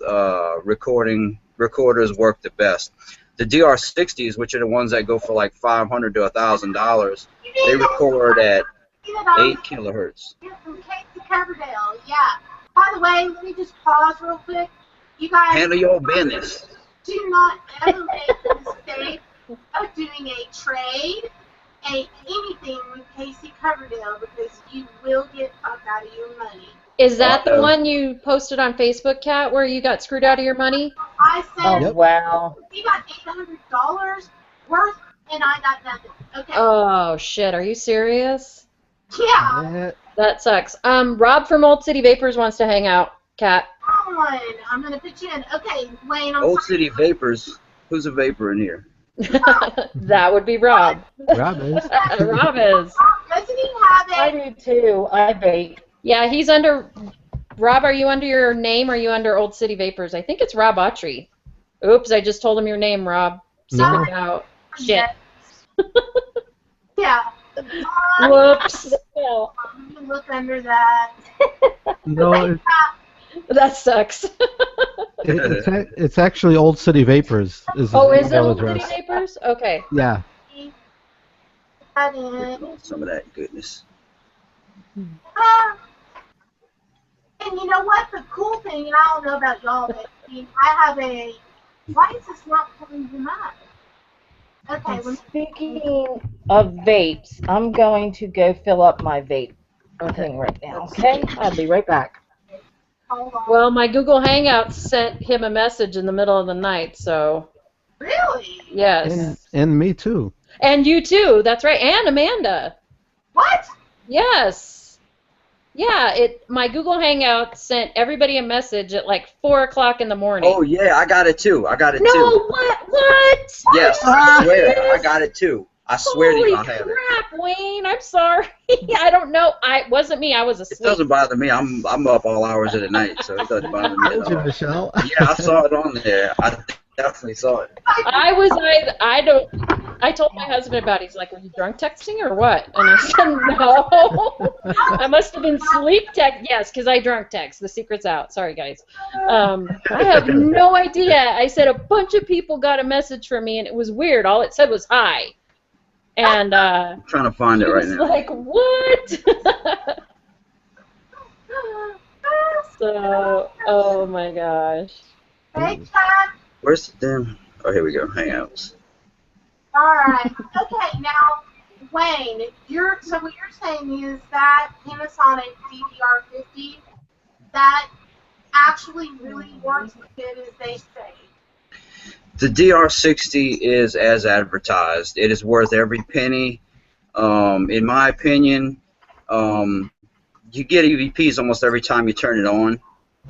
recorders work the best. The DR60s, which are the ones that go for like $500 to $1,000, they record at 8 kilohertz. From Casey Coverdale, yeah. By the way, let me just pause real quick. You guys Handle your business. do not ever make the mistake of doing a trade, anything with Casey Coverdale, because you will get fucked out of your money. Is that the one you posted on Facebook, Kat, where you got screwed out of your money? I said, wow. we got $800 worth, and I got nothing. Okay. Oh, shit. Are you serious? Yeah. That sucks. Rob from Old City Vapors wants to hang out, Kat. Come on. I'm going to put you in. Okay, Wayne, I'm Old sorry. City Vapors. Who's a vapor in here? That would be Rob. Rob is. Rob is. Doesn't he have I do too. I vape. Yeah, he's under... Rob, are you under your name or are you under Old City Vapors? I think it's Rob Autry. Oops, I just told him your name, Rob. Secret out. Shit. Yeah. Whoops. I'm going to look under that. No, That sucks. it's actually Old City Vapors. Is his Oh, is it email Old address. City Vapors? Okay. Yeah. That in. Some of that goodness. And you know what? The cool thing, and I don't know about y'all, but I have a. Why is this not pulling them up? Okay. And speaking of vapes, I'm going to go fill up my vape thing right now. Okay, I'll be right back. Hold on. Well, my Google Hangouts sent him a message in the middle of the night, so... Really? Yes. And me too. And you too, that's right, and Amanda. What? Yes. Yeah, my Google Hangout sent everybody a message at like 4 o'clock in the morning. Oh yeah, I got it too. I got it No, too. what? Yes, I swear, I got it too. I swear to you, I have it. Holy crap, Wayne! I'm sorry. I don't know. It wasn't me. I was It asleep. doesn't bother me. I'm up all hours of the night, so it doesn't bother me Told at you, all. Michelle. Yeah, I saw it on there. I definitely saw it. I told my husband about it. He's like, "Were you drunk texting or what?" And I said, "No, I must have been sleep text." Yes, because I drunk text. The secret's out. Sorry, guys. I have no idea. I said a bunch of people got a message from me, and it was weird. All it said was "hi," and I'm trying to find it he right was now. like, "What?" So, oh my gosh. Hey, Kat. Where's the damn? Oh, here we go. Hangouts. All right. Okay, now, Wayne, so what you're saying is that Panasonic DDR50, that actually really works as good as they say. The DR60 is as advertised. It is worth every penny. In my opinion, you get EVPs almost every time you turn it on.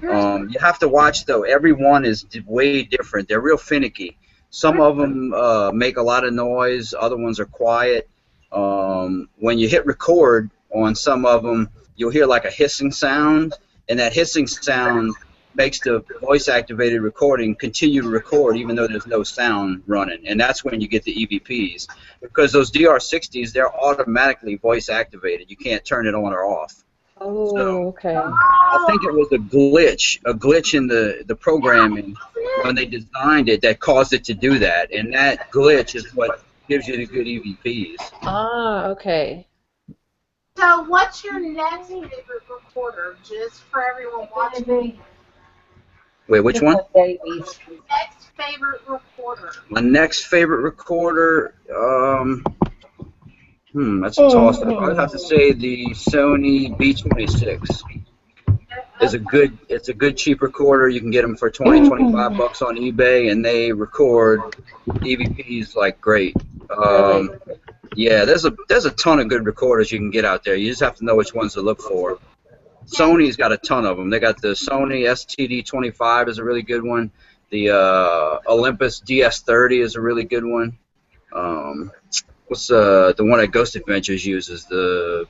You have to watch, though. Every one is way different. They're real finicky. Some of them make a lot of noise. Other ones are quiet. When you hit record on some of them, you'll hear like a hissing sound, and that hissing sound makes the voice-activated recording continue to record even though there's no sound running, and that's when you get the EVPs. Because those DR60s, they're automatically voice-activated. You can't turn it on or off. Oh, So, okay. I think it was a glitch in the programming when they designed it that caused it to do that, and that glitch is what gives you the good EVPs. Ah, okay. So what's your next favorite recorder, just for everyone watching? Wait, which one? Babies. Next favorite recorder. My next favorite recorder, that's a toss-up. I'd have to say the Sony B26. It's a good cheap recorder. You can get them for $20, $25 on eBay, and they record EVPs like great. Yeah, there's a ton of good recorders you can get out there. You just have to know which ones to look for. Sony's got a ton of them. They got the Sony STD25 is a really good one. The Olympus DS30 is a really good one. What's the one that Ghost Adventures uses? The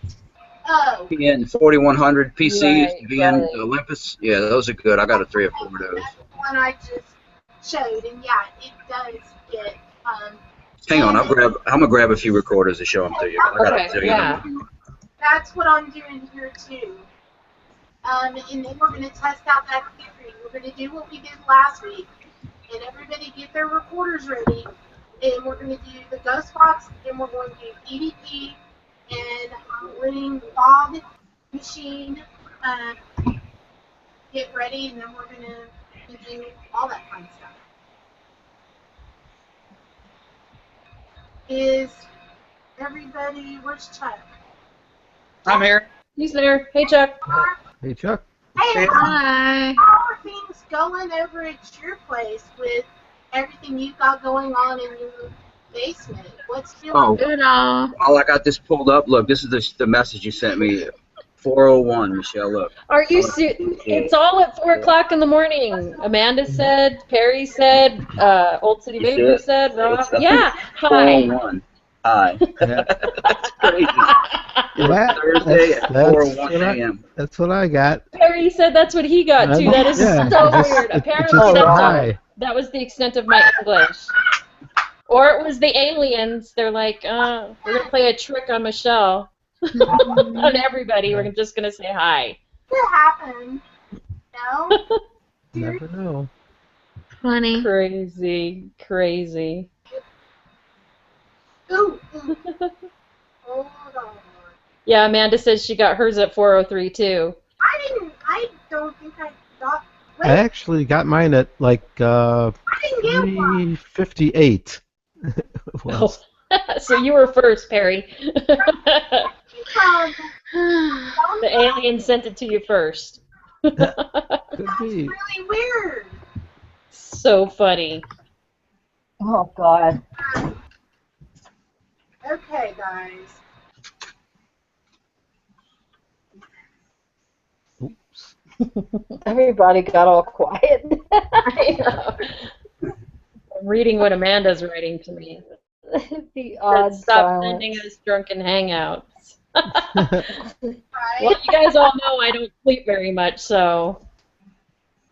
Oh. PN 4100 PCs, Right, VN right. Olympus. Yeah, those are good. I got a 3 or 4 of those. That's the one I just showed, and yeah, it does get. Hang on, I'm gonna grab a few recorders to show them to you. I got Okay, a zillion yeah. of them. That's what I'm doing here too. And then we're going to test out that theory. We're going to do what we did last week, and everybody get their recorders ready. And we're going to do the ghost box, and we're going to do EVP and winning fog machine. Get ready, and then we're going to do all that fun stuff. Is everybody? Where's Chuck? I'm here. He's there. Hey, Chuck. Hey, Chuck. Hey, Hi. how are things going over at your place with everything you've got going on in your basement? What's feeling Oh. Good all. Oh, I got this pulled up. Look, this is the message you sent me. 401, Michelle. Look. Are you It's all at 4 o'clock in the morning. Amanda said, Perry said, Old City You Vapor see said, Rob. It's up Yeah. to Hi. 401. Hi. Yeah. That's crazy. Well, Thursday at 4:01 what a.m. That's what I got. Perry said that's what he got too. That is Yeah, so it just- weird. it Apparently just said that's hi. that was the extent of my English. Or it was the aliens. They're like, we're gonna play a trick on Michelle. On everybody. We're just gonna say hi. What happened? No? Never know. Funny. Crazy. Crazy. Ooh. Hold on. Yeah, Amanda says she got hers at 4:03 too. I don't think I got. Wait, I actually got mine at like I didn't get one. 3:58. Well, So you were first, Perry. Um, The alien sent it to you first. could That's be. really weird. So funny. Oh, God. Okay, guys. Oops. Everybody got all quiet. I know. I'm reading what Amanda's writing to me. The odd Stop silence. sending us drunken hangouts. Right? Well, you guys all know I don't sleep very much, so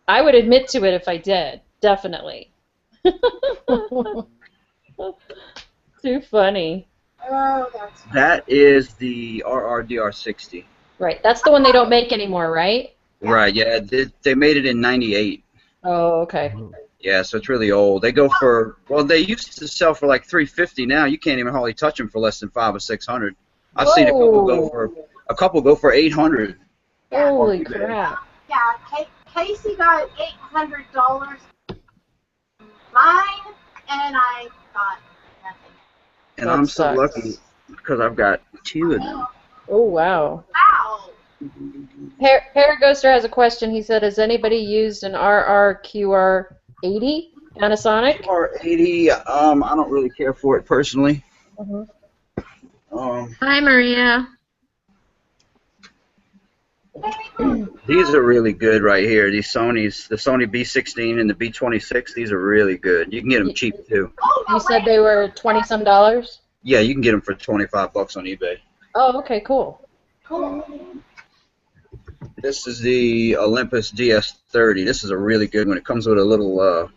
I would admit to it if I did. Definitely. Too funny. Oh, that's fine. That is the RRDR60. Right. That's the one they don't make anymore, right? Right, yeah. They made it in 98. Oh, okay. Yeah, so it's really old. They go for, well, they used to sell for like $350. Now you can't even hardly touch them for less than $500 or $600. I've seen a couple go for $800. Holy crap. Yeah, Casey got $800. Mine, and I got nothing. And That I'm so sucks. lucky because I've got 2 of them. Oh, wow. Wow. Paraghoster has a question. He said, has anybody used an RRQR80 Panasonic? R80, I don't really care for it personally. Mhm. Hi, Maria. These are really good right here. These Sonys, the Sony B16 and the B26, these are really good. You can get them cheap too. You said they were $20-some? Yeah, you can get them for $25 on eBay. Oh, okay, cool. Cool. This is the Olympus DS30. This is a really good one. It comes with a little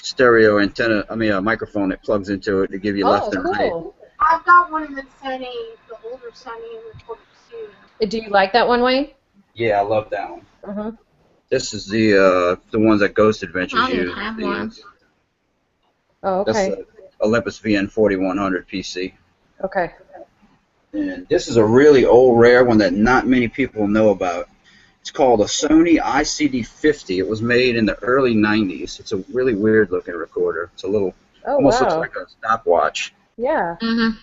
stereo antenna, a microphone that plugs into it to give you left and right. Cool. I've got one of the older Sony recorders too. Do you like that one, Wayne? Yeah, I love that one. Uh-huh. This is the ones that Ghost Adventures I don't use. have one. Oh, That's okay. the Olympus VN 4100 PC. Okay. And this is a really old, rare one that not many people know about. It's called a Sony ICD-50. It was made in the early 90s. It's a really weird-looking recorder. It's a little, almost looks like a stopwatch. Yeah. Mm-hmm.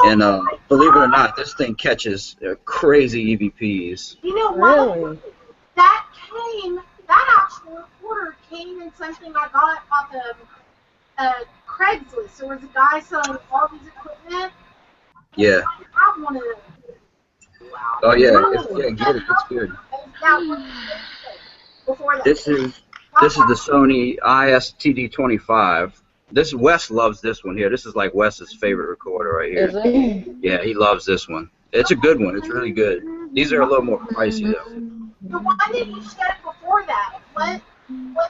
And believe it or not, this thing catches crazy EVPs. You know what? Really? That actual recorder came in something I got off of Craigslist. There was a guy selling all these equipment. Yeah. I have one of those. Wow. Oh, yeah. Get it. It's good. Before that. This is the Sony ISTD-25. Wes loves this one here. This is like Wes's favorite recorder right here. Is it? Yeah, he loves this one. It's a good one. It's really good. These are a little more pricey though. The one that you said before that, what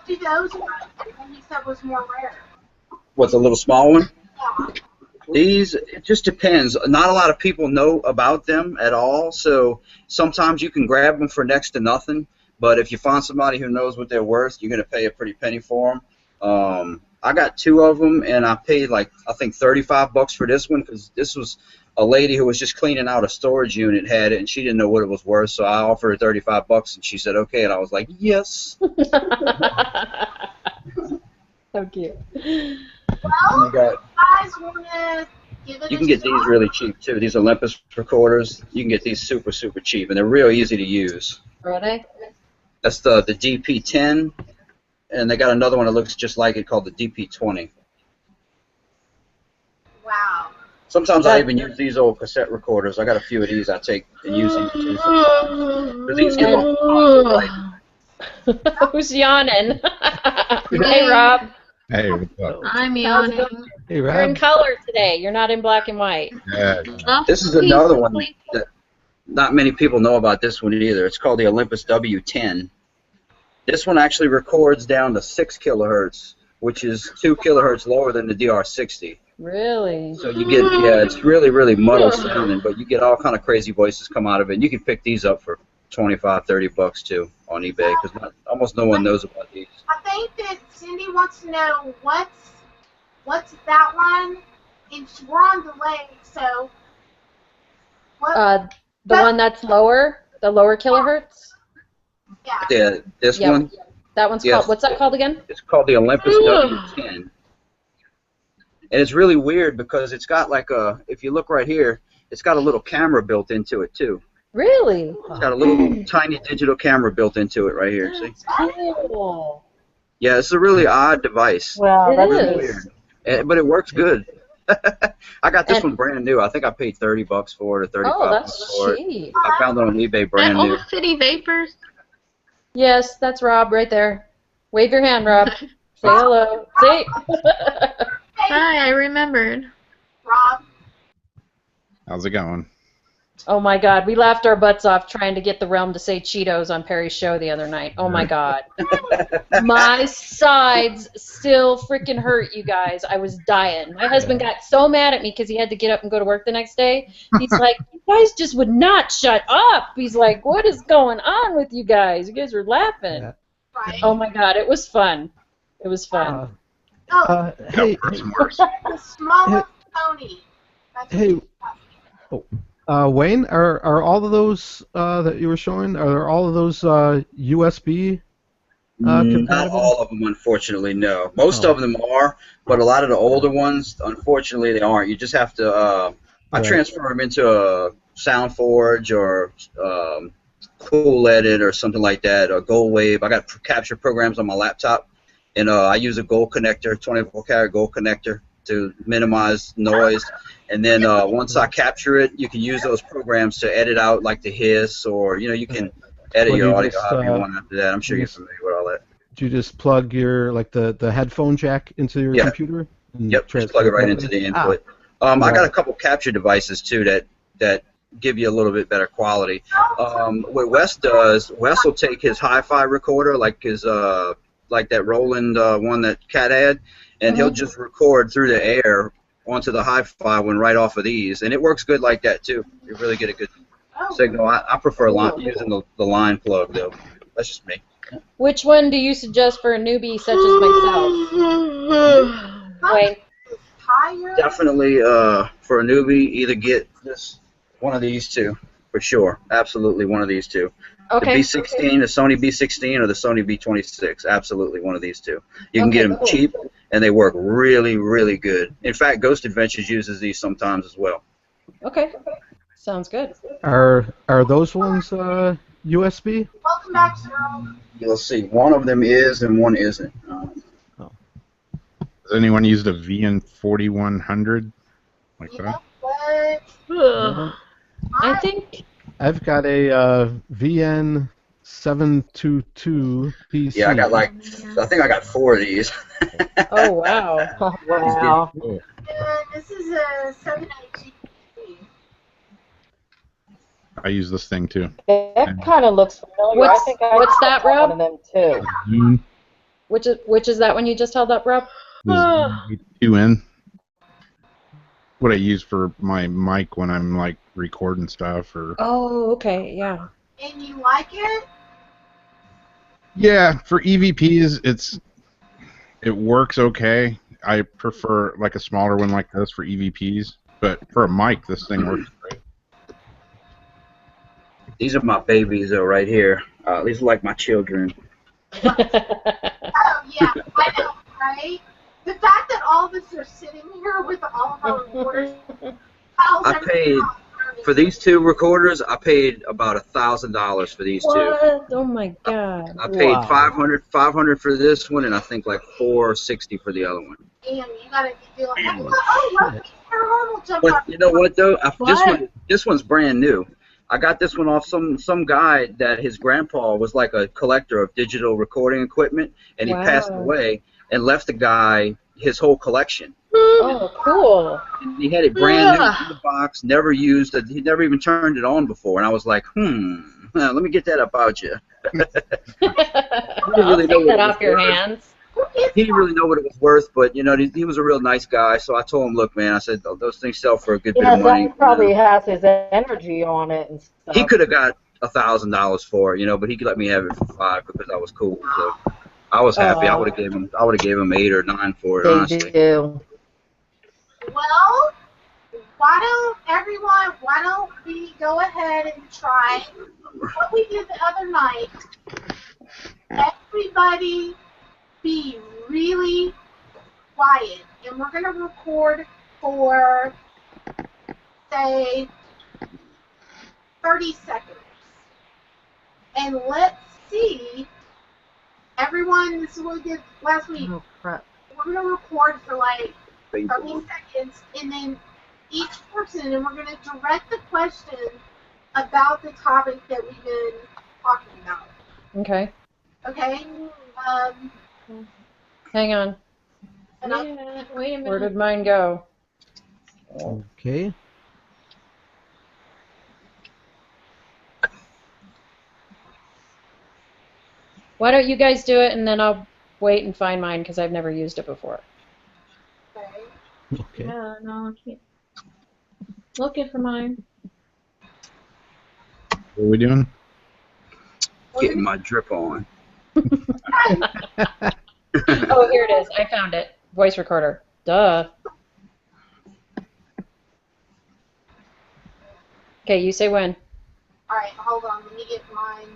do those run? You said was more rare. What's a little small one? Yeah. These, it just depends. Not a lot of people know about them at all, so sometimes you can grab them for next to nothing, but if you find somebody who knows what they're worth, you're going to pay a pretty penny for them. I got 2 of them, and I paid like, I think $35 for this one, because this was a lady who was just cleaning out a storage unit, had it, and she didn't know what it was worth, so I offered her $35, and she said, okay, and I was like, yes. So cute. Well, You got- guys want to give it You a can get shot? these really cheap too. These Olympus recorders, you can get these super cheap, and they're real easy to use. Are they? That's the DP10, and they got another one that looks just like it called the DP20. Wow. Sometimes I even use these old cassette recorders. I got a few of these I take and use these too sometimes. 'Cause these give off Who's yawning? Hey, Rob. Hey, what's up? I'm yawning. Hey, You're in Rob. color today. You're not in black and white. Yeah. This is another one that not many people know about this one either. It's called the Olympus W10. This one actually records down to 6 kilohertz, which is 2 kilohertz lower than the DR60. Really? So you get, yeah, it's really muddle sounding, but you get all kind of crazy voices come out of it. And you can pick these up for $25-$30 too on eBay, because almost no one knows about these. I think that Cindy wants to know what's that one, and we're on delay, so what? The one that's lower, the lower kilohertz. Yeah, this Yep. one, That one's Yes. called. What's that called again? it's called the Olympus W10. And it's really weird because it's got like a, if you look right here, it's got a little camera built into it too. Really? It's got a little tiny digital camera built into it right here. See? Cool. Yeah, it's a really odd device. Wow, It that's Really is. weird. But it works good. I got this one brand new. I think I paid $30 for it or $35 Oh, that's for it. cheap. I found it on eBay brand That new. Old City Vapors. Yes, that's Rob right there. Wave your hand, Rob. Say hello. See? Hi, I remembered. Rob. How's it going? Oh my God, we laughed our butts off trying to get the realm to say Cheetos on Perry's show the other night. Oh my God. My sides still freaking hurt, you guys. I was dying. My husband got so mad at me because he had to get up and go to work the next day. He's like, you guys just would not shut up. He's like, what is going on with you guys? You guys were laughing. Right. Oh my God, it was fun. It was fun. Hey, The smallest pony. hey, Wayne, are all of those that you were showing? Are all of those USB Not compatible? all of them, unfortunately, no. Most of them are, but a lot of the older ones, unfortunately, they aren't. You just have to. I Right. transfer them into a SoundForge or Cool Edit or something like that, or Gold Wave. I got capture programs on my laptop, and I use a gold connector, 24-karat gold connector, to minimize noise. And then once I capture it, you can use those programs to edit out like the hiss, or you can edit Well, your you audio just, however you want after that. I'm sure you're familiar with all that. Do you just plug your the headphone jack into your Yeah. computer? And Yep, just plug it right into the input. I got Right. a couple capture devices too that give you a little bit better quality. What Wes does, Wes will take his hi-fi recorder, like his like that Roland one that Cat had, and he'll just record through the air onto the hi-fi one right off of these, and it works good like that too. You really get a good signal. I prefer using the line plug though. That's just me. Which one do you suggest for a newbie such as myself? Wayne. Definitely for a newbie, either get one of these two for sure. Absolutely one of these two. Okay. The B16, the Sony B16, or the Sony B26. Absolutely one of these two. You can get them cheap, and they work really, really good. In fact, Ghost Adventures uses these sometimes as well. Okay. Sounds good. Are those ones USB? Welcome back, Cheryl. You'll see. One of them is, and one isn't. Has anyone used a VN4100 like that? I think. I've got a VN722 PC. Yeah, I think I got 4 of these. Oh, wow. Wow. And this is a 780. I use this thing too. That kind of looks familiar. I think I what's that, got Rob? one of them too. Zoom Which is that one you just held up, Rob? the Zoom H2N. What I use for my mic when I'm like recording stuff or. Oh, okay, yeah. And you like it? Yeah, for EVPs, it works okay. I prefer like a smaller one like this for EVPs, but for a mic, this thing works great. These are my babies, though, right here. These are like my children. Oh, yeah, I know, right? The fact that all of us are sitting here with all of our recorders. I paid, for these two recorders, I paid about $1,000 for these two. What? Oh my god. I paid $500 for this one, and I think like $460 for the other one. Damn, you gotta be like, oh, look, paranormal jump But up. you know what though? This one's brand new. I got this one off some guy that his grandpa was like a collector of digital recording equipment, and he passed away and left the guy his whole collection. Oh, cool. And he had it brand new in the box, never used it. He never even turned it on before. And I was like, let me get that about you. I'll take that off your hands. He didn't really know what it was worth, but you know, he was a real nice guy. So I told him, look, man, I said those things sell for a good bit of money. That probably has his energy on it and stuff. He could have got $1,000 for it, you know, but he could let me have it for $5 because I was cool. So I was happy. I would have gave him $8 or $9 for it, honestly. Well, why don't we go ahead and try what we did the other night? Everybody be really quiet, and we're going to record for, say, 30 seconds. And let's see, everyone, this is what we did last week. Oh, crap. We're going to record for like 30 seconds, and then each person, and we're going to direct the question about the topic that we've been talking about. Okay. Okay? Hang on. Wait a minute. Where did mine go? Okay. Why don't you guys do it, and then I'll wait and find mine, because I've never used it before. Okay. Yeah, no, I can't. Looking for mine. What are we doing? Getting my drip on. Oh, here it is. I found it. Voice recorder. Duh. Okay, you say when. All right, hold on. Let me get mine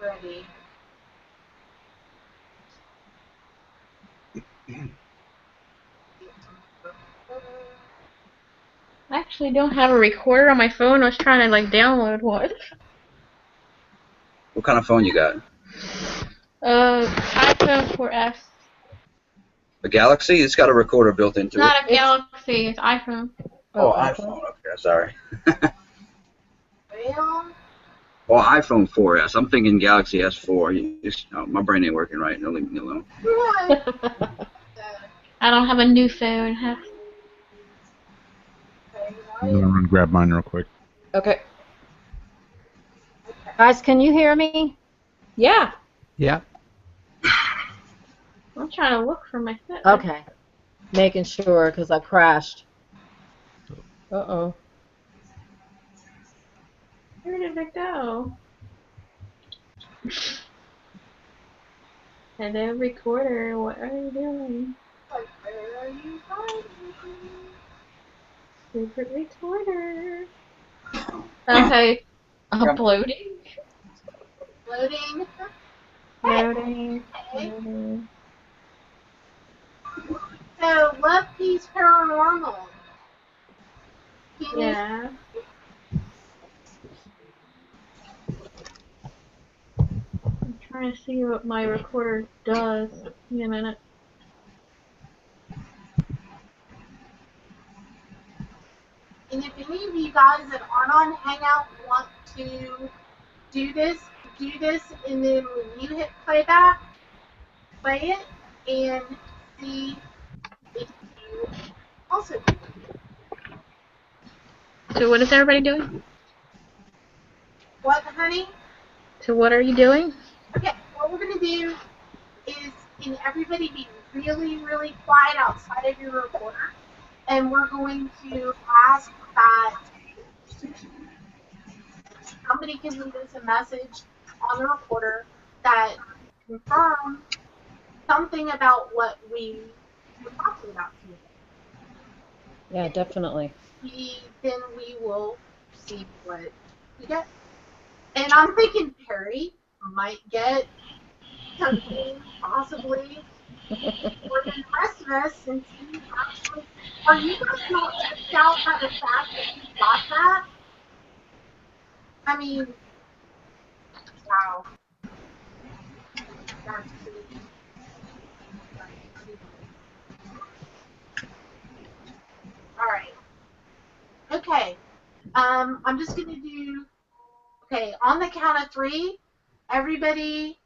ready. I actually don't have a recorder on my phone. I was trying to like download one. What kind of phone you got? iPhone 4S. A Galaxy? It's got a recorder built into it. Not a Galaxy, it's iPhone. Oh, iPhone. Okay, sorry. Well, Oh, iPhone 4S. I'm thinking Galaxy S4. My brain ain't working right. Don't leave me alone. I don't have a new phone. I'm gonna run grab mine real quick. Okay. Guys, can you hear me? Yeah. Yeah. I'm trying to look for my phone. Okay. Making sure, because I crashed. Uh-oh. Where did it go? Hello, recorder. What are you doing? where are you going? Secret recorder. Okay. Uploading. Loading. Loading. Okay. Loading. So, Love Peace Paranormal. Yeah. I'm trying to see what my recorder does. Give me a minute. And if any of you guys that aren't on Hangout want to do this, and then when you hit playback, play it, and see if you also do it. So what is everybody doing? What, honey? So what are you doing? Okay, what we're going to do is, can everybody be really, really quiet outside of your recorder? And we're going to ask that somebody can leave us a message on the recorder that confirm something about what we were talking about today. Yeah, definitely. Then we will see what we get. And I'm thinking Perry might get something possibly more than the rest of us, since he actually. Are you guys not tripped out by the fact that he got that? I mean, wow. That's crazy. All right. Okay. I'm just gonna do. Okay, on the count of 3, everybody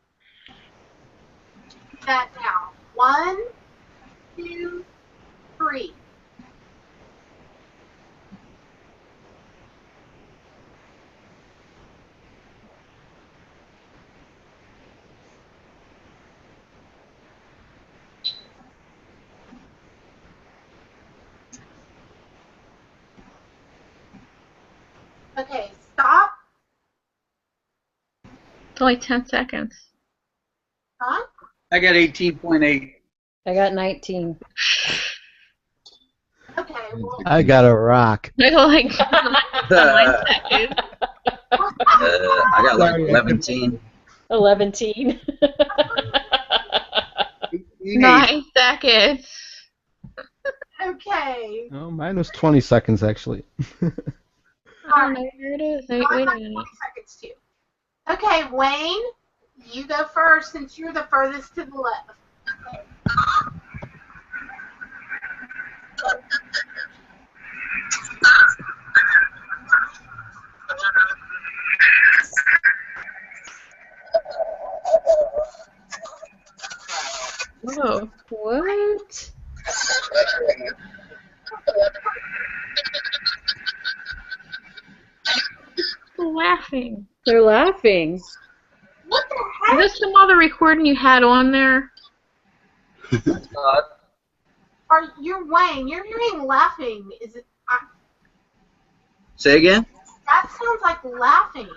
do that now. 1, 2, 3. Okay, stop. It's only 10 seconds. Huh? I got 18.8. I got 19. Okay, well, I got a rock. I got like 9 seconds. I got like 11. 11. 9 seconds. okay. Oh, mine was 20 seconds actually. Oh, no, here it is. Wait a minute. 20 seconds too. Okay, Wayne, you go first since you're the furthest to the left. Whoa. What? Laughing. They're laughing. What the Is heck? this some other recording you had on there? Are you Wayne? You're hearing laughing. Is it? Say again? That sounds like laughing.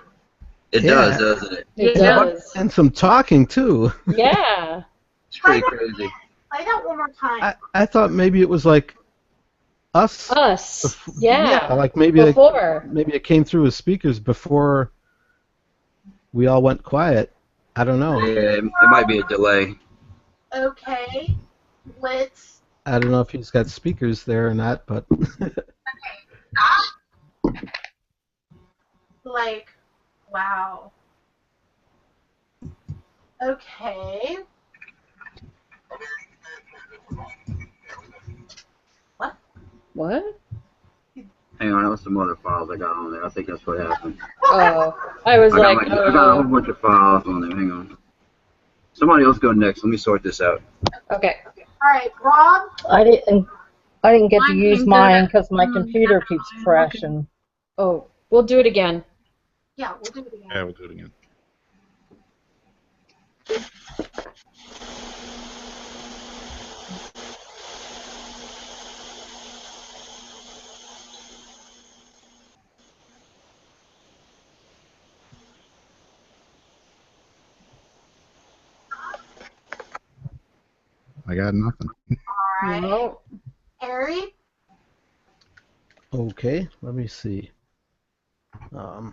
It Yeah. does, doesn't it? It Yeah. does. And some talking too. Yeah. It's pretty crazy. Play that one more time. I thought maybe it was like us. Us. Yeah. Like maybe Before. maybe it came through his speakers before we all went quiet. I don't know. Yeah, it might be a delay. Okay, let's. I don't know if he's got speakers there or not, but Like, wow. Okay. What? Hang on, that was some other files I got on there. I think that's what happened. Oh, I was I like, got a whole bunch of files on there. Hang on. Somebody else go next. Let me sort this out. okay. All right, Rob. I didn't get to Mine use came mine through because my computer keeps crashing. Oh, we'll do it again. Yeah, we'll do it again. Yeah, we'll do it again. I got nothing. All right. No. Harry. okay. Let me see. I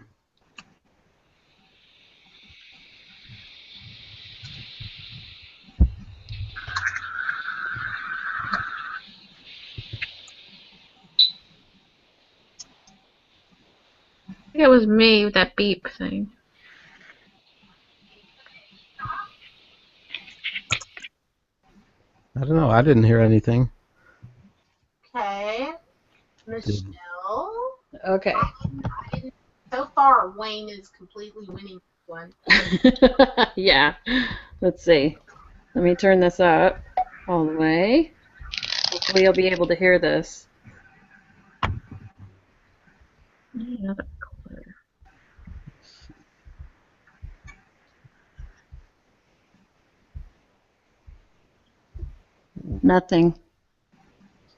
think it was me with that beep thing. I don't know. I didn't hear anything. Okay. Michelle. Okay. So far, Wayne is completely winning this one. Yeah. Let's see. Let me turn this up all the way. Hopefully you'll be able to hear this. Another recorder. Nothing.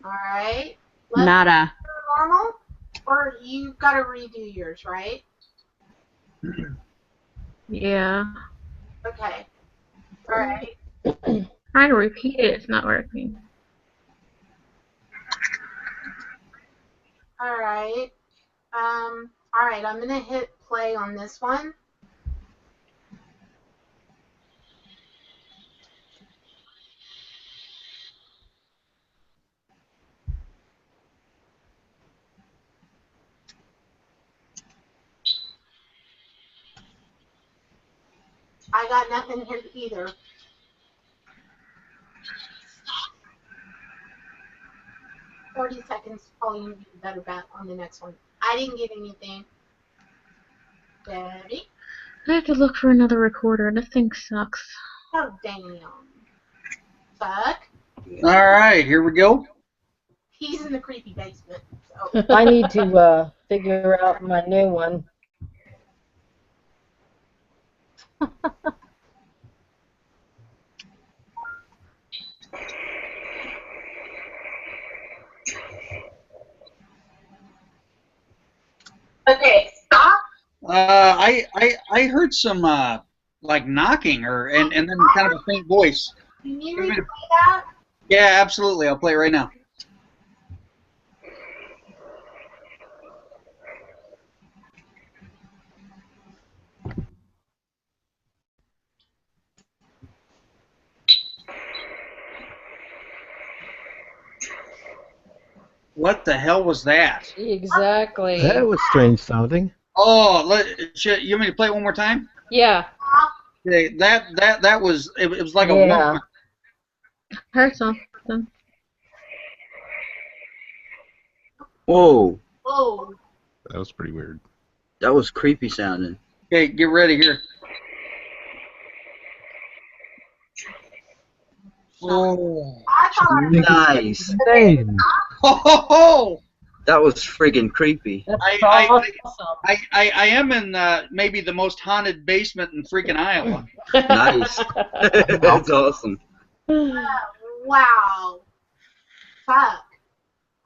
All right. Nada. Normal, or you got to redo yours, right? Yeah. Okay. All right. Trying to repeat it, it's not working. All right. All right. I'm gonna hit play on this one. I got nothing here either. $30 seconds, probably gonna be a better bet on the next one. I didn't get anything. Debbie? I have to look for another recorder. This thing sucks. Oh, damn. Fuck. All right, here we go. He's in the creepy basement. So. I need to figure out my new one. Okay, stop. I heard some like knocking and then kind of a faint voice. You need me to play that? Yeah, absolutely. I'll play it right now. What the hell was that? Exactly. That was strange sounding. Oh, you want me to play it one more time? Yeah. Okay, that was it was like a Yeah. one. Heard something. Whoa, Oh. That was pretty weird. that was creepy sounding. Okay, get ready here. Oh, I thought Nice. Same. oh, That was friggin' creepy. That's I awesome. am in maybe the most haunted basement in freaking Iowa. Nice. That's awesome. wow. Fuck.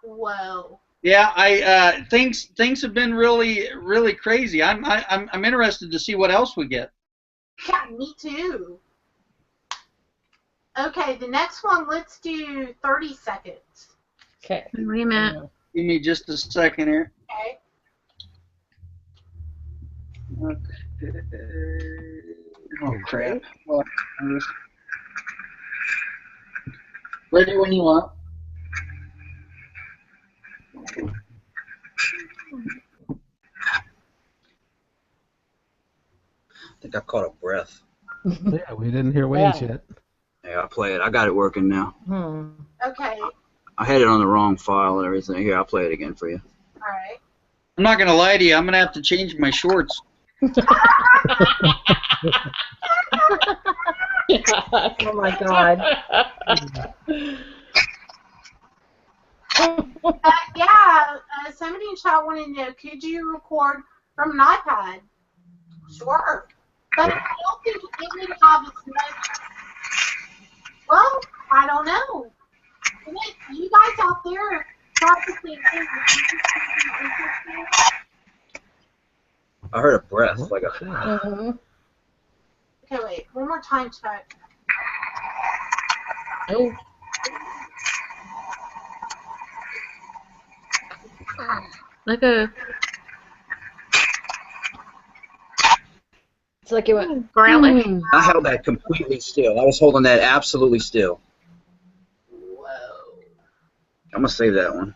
Whoa. Yeah, things have been really crazy. I'm interested to see what else we get. Yeah, me too. Okay, the next one, let's do 30 seconds. Okay. Wait a minute. Give me just a second here. Okay. Oh crap! Ready when you want. I think I caught a breath. Yeah, we didn't hear Wayne's yet. Yeah, I'll play it. I got it working now. Okay. I had it on the wrong file and everything. Here, I'll play it again for you. All right. I'm not gonna lie to you. I'm gonna have to change my shorts. Oh my god. Yeah, somebody in chat wanted to know, could you record from an iPad? Sure. But I don't think it would have as much. Well, I don't know. You guys out there probably think I heard a breath, like a. Okay, wait. One more time, check. Oh. Like a. It's like it went growling. I held that completely still. I was holding that absolutely still. Whoa. I'm gonna save that one.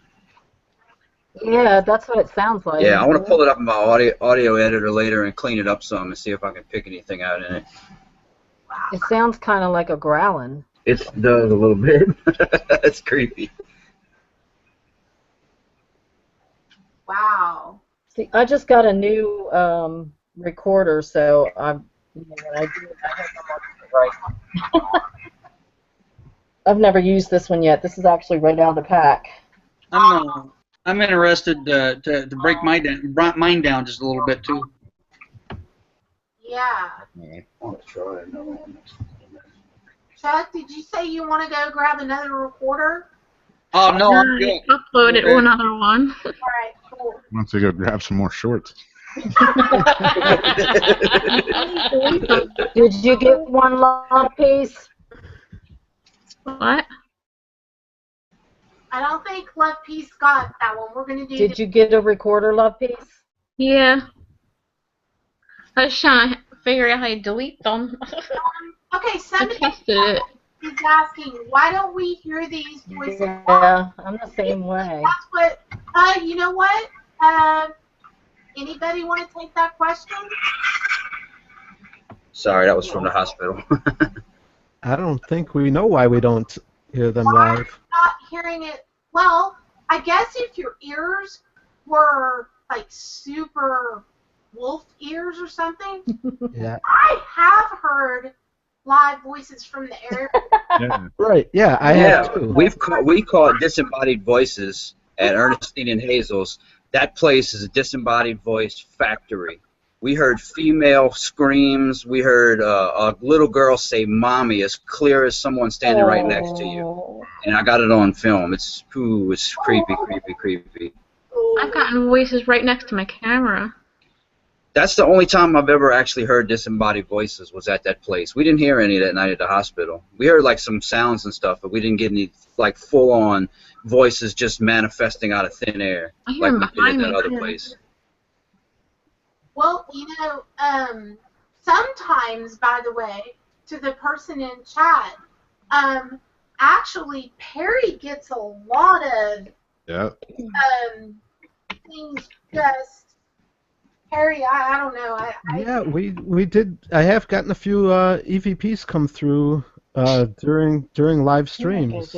Yeah, that's what it sounds like. Yeah, I want to pull it up in my audio editor later and clean it up some and see if I can pick anything out in it. It sounds kind of like a growling. It does a little bit. It's creepy. Wow. See, I just got a new recorder, so when I do it, I hope I'm on the right one. I've never used this one yet. This is actually right out of the pack. I'm I'm interested to break mine down just a little bit too. Yeah. I want to try another one. Chuck, did you say you want to go grab another recorder? Oh no, I'm good. I uploaded another one. All right, cool. Once they go grab some more shorts. Did you get one love piece? What? I don't think Love Piece got that one. We're going to do Did you get a recorder love piece? Yeah. I was trying to figure out how to delete them. Okay, I somebody tested it. is asking, why don't we hear these voices? Yeah, I'm the same way. That's what, you know what? Anybody want to take that question? Sorry, that was from the hospital. I don't think we know why we don't hear them live. Not hearing it. Well, I guess if your ears were like super wolf ears or something. Yeah. I have heard live voices from the air. Yeah. Right. Yeah, I have too. We call it disembodied voices at Ernestine and Hazel's. That place is a disembodied voice factory. We heard female screams. We heard a little girl say "mommy" as clear as someone standing right next to you. And I got it on film. It's creepy, creepy, creepy. I've gotten voices right next to my camera. That's the only time I've ever actually heard disembodied voices was at that place. We didn't hear any that night at the hospital. We heard like some sounds and stuff, but we didn't get any like full-on voices just manifesting out of thin air I hear like them we did behind at that me. other place. Well, you know, sometimes, by the way, to the person in chat, actually Perry gets a lot of things just. Perry, I don't know. Yeah, we did. I have gotten a few EVPs come through during live streams.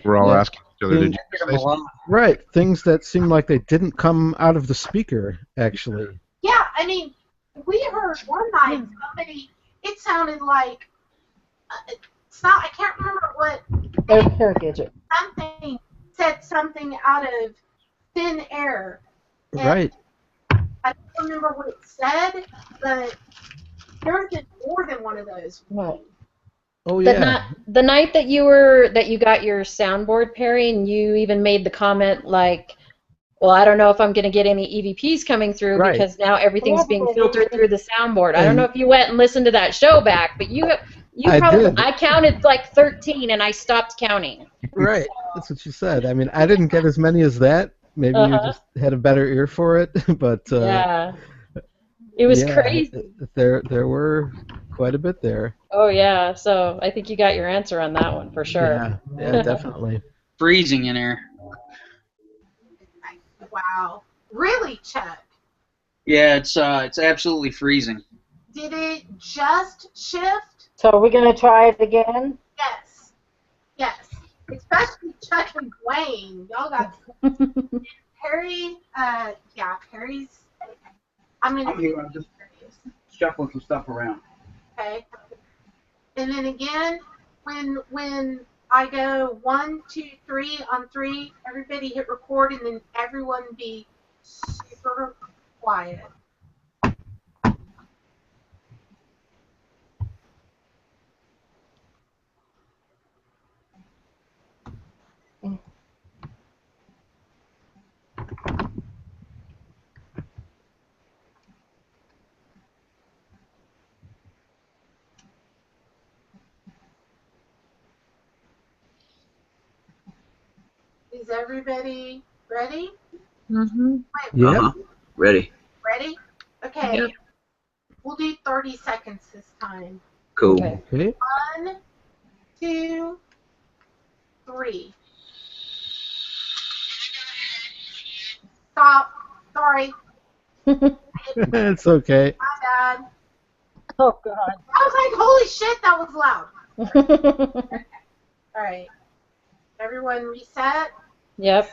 We're all asking each other, did you say something? Right, things that seem like they didn't come out of the speaker, actually. Yeah, I mean, we heard one night somebody. It sounded like it's not. I can't remember what. Something said something out of thin air. And Right. I don't remember what it said, but there's been more than one of those. What? Oh yeah. The night that you got your soundboard, Perry, and you even made the comment like, well, I don't know if I'm going to get any EVPs coming through because now everything's being filtered through the soundboard. I don't know if you went and listened to that show back, but I counted like 13 and I stopped counting. Right. That's what you said. I mean, I didn't get as many as that. Maybe you just had a better ear for it, but yeah, it was crazy. There were quite a bit there. Oh yeah, so I think you got your answer on that one for sure. Yeah, definitely. Freezing in here. Wow. Really, Chuck? Yeah, it's absolutely freezing. Did it just shift? So are we going to try it again? Yes. Yes. Especially Chuck and Wayne. Y'all got Perry. Yeah, Perry's. I'm here. I'm just shuffling some stuff around. Okay. And then again, when I go 1, 2, 3 on 3, everybody hit record, and then everyone be super quiet. Is everybody ready? Mm-hmm. Yeah. Ready. Ready? Okay. Yep. We'll do 30 seconds this time. Cool. Okay. 1, 2, 3. Stop. Sorry. It's okay. My bad. Oh, God. I was like, holy shit, that was loud. All right. Everyone reset? Yep.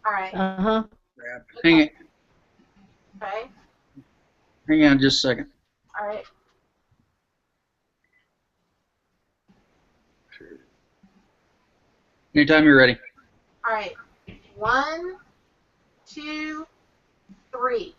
All right. Uh-huh. Hang Okay. Hang on just a second. All right. Anytime you're ready. All right. 1, 2, 3.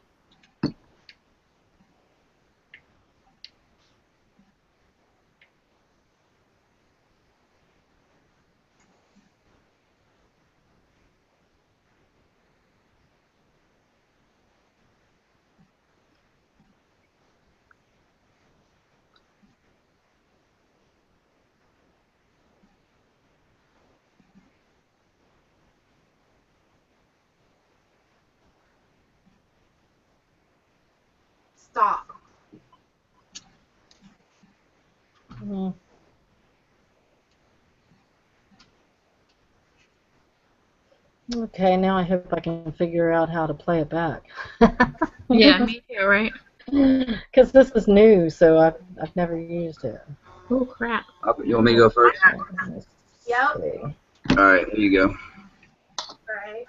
Stop. Okay, now I hope I can figure out how to play it back. Yeah, me too, right? Because this is new, so I've never used it. Oh crap! You want me to go first? Yep. All right, here you go. Right.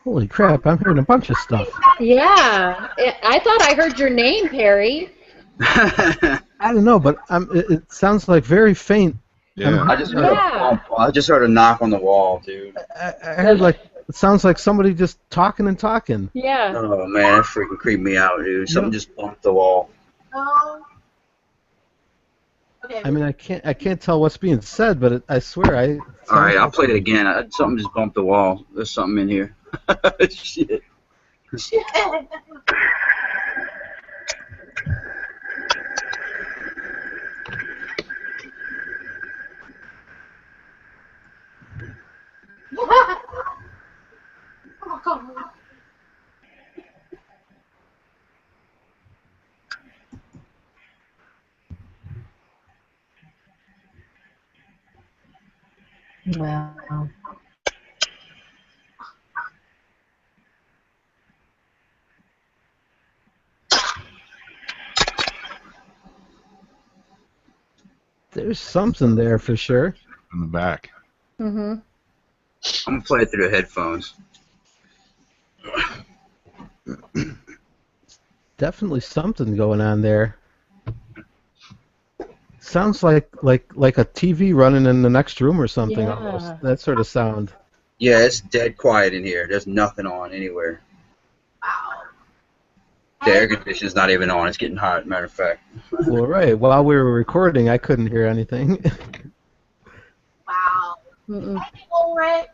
Holy crap, I'm hearing a bunch of stuff. Yeah, I thought I heard your name, Perry. I don't know, but it sounds like very faint. Yeah. I just heard a bump. I just heard a knock on the wall, dude. I heard like it sounds like somebody just talking and talking. Yeah. Oh man, that freaking creeped me out, dude. Something just bumped the wall. Oh. Okay. I mean, I can't tell what's being said, but I swear I. All right, I'll play it again. Something just bumped the wall. There's something in here. Shit. Shit. Oh, come on. Wow. There's something there for sure. In the back. Mm-hmm. I'm gonna play it through the headphones. Definitely something going on there. Sounds like a TV running in the next room or something. Yeah. Almost that sort of sound. Yeah, it's dead quiet in here. There's nothing on anywhere. Wow. The air conditioner's not even on. It's getting hot, matter of fact. Well, right. While we were recording, I couldn't hear anything. Wow. Mm-mm. Hey, Ulrich.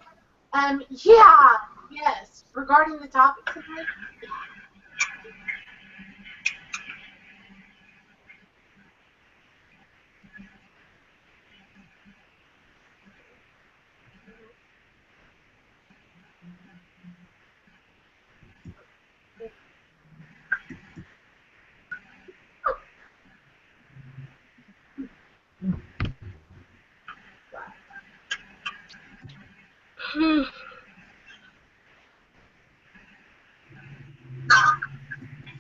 Yeah. Yes. Regarding the topic tonight.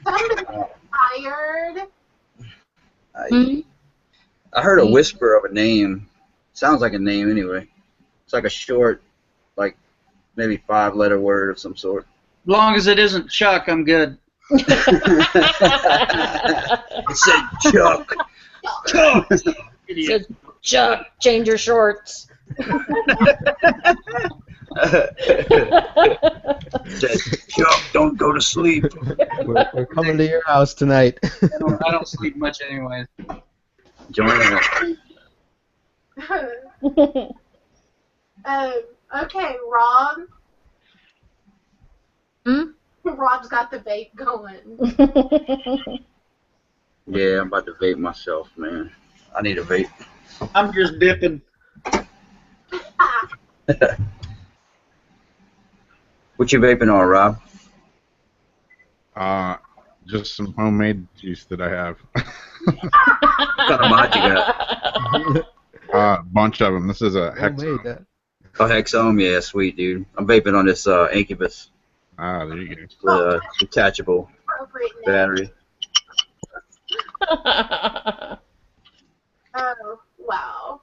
Somebody's tired. I heard a whisper of a name. Sounds like a name anyway. It's like a short, like maybe 5-letter word of some sort. As long as it isn't Chuck, I'm good. It said Chuck. Chuck. So, Chuck, change your shorts. Said, Chuck, don't go to sleep. We're coming to your house tonight. I don't sleep much anyway. Join us. Okay, Rob. Hmm? Rob's got the vape going. Yeah, I'm about to vape myself, man. I need a vape. I'm just dipping. What you vaping on, Rob? Just some homemade juice that I have. What kind of mod you got? A bunch of them. This is a Homemade, Hexo. Oh, Hexome? Yeah, sweet, dude. I'm vaping on this Incubus. Ah, there you go. With a detachable Appropriate name. battery. Oh, wow.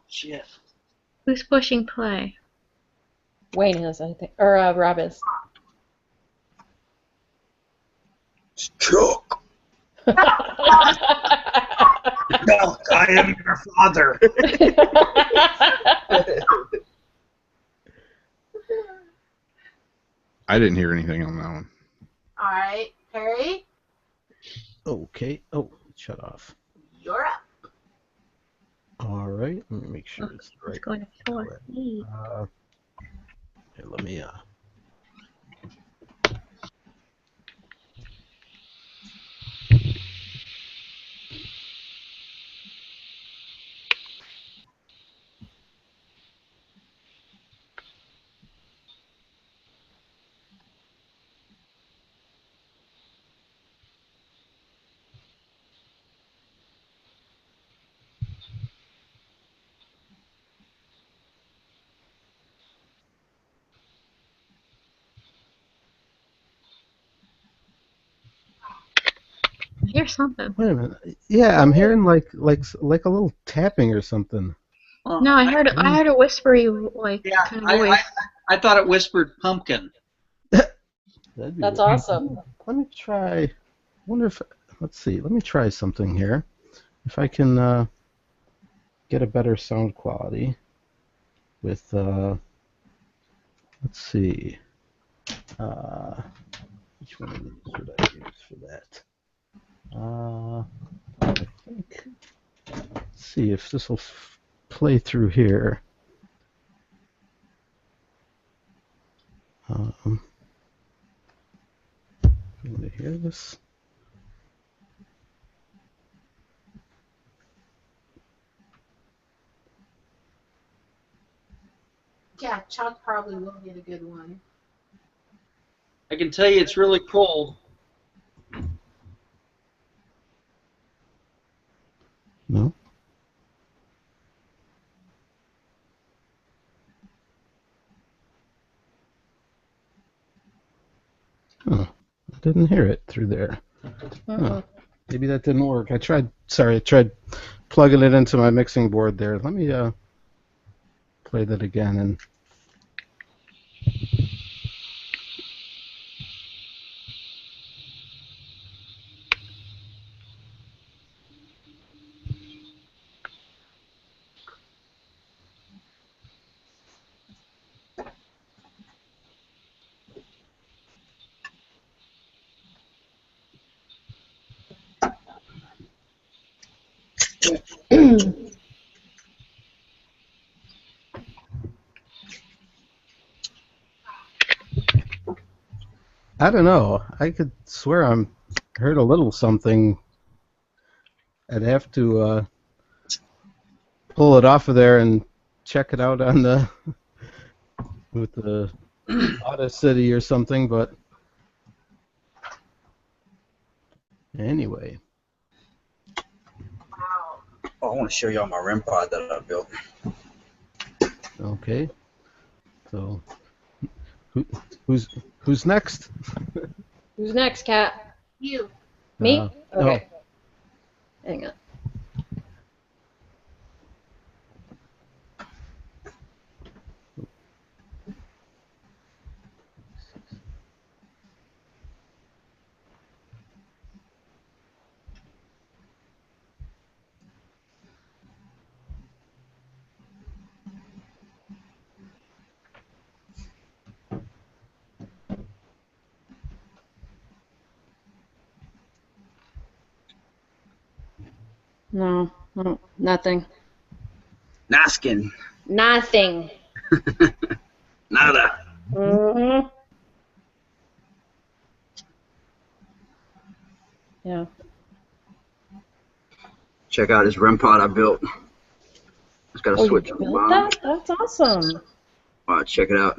Shit. Who's pushing play? Wayne is, I think, or Rob is. Chuck. No, I am your father. I didn't hear anything on that one. All right, Perry, Okay. Oh, shut off. you're up. All right. Let me make sure it's the It's right. going to 4. Here, let me. I hear something. Wait a minute. Yeah, I'm hearing like a little tapping or something. No, I heard a whispery like Yeah, kind of voice. I thought it whispered pumpkin. That's awesome. Let me try. Wonder if. Let's see. Let me try something here. If I can get a better sound quality with. Let's see. Which one of these should I use for that? I think. Let's see if this will play through here. Can you hear this? Yeah, Chuck probably will get a good one. I can tell you it's really cold. No? Huh. I didn't hear it through there. Huh. Maybe that didn't work. I tried plugging it into my mixing board there. Let me play that again and I don't know. I could swear I heard a little something. I'd have to pull it off of there and check it out on the with the Audacity or something. But anyway. Oh, I want to show y'all my REM pod that I built. Okay. So, who's next? Who's next, Kat? You. Me? Okay. Oh. Hang on. No, nothing. Naskin. Nothing. Nada. Mm-hmm. Yeah. Check out this REM pod I built. It's got a switch You on the built bottom. that? That's awesome. All right, check it out.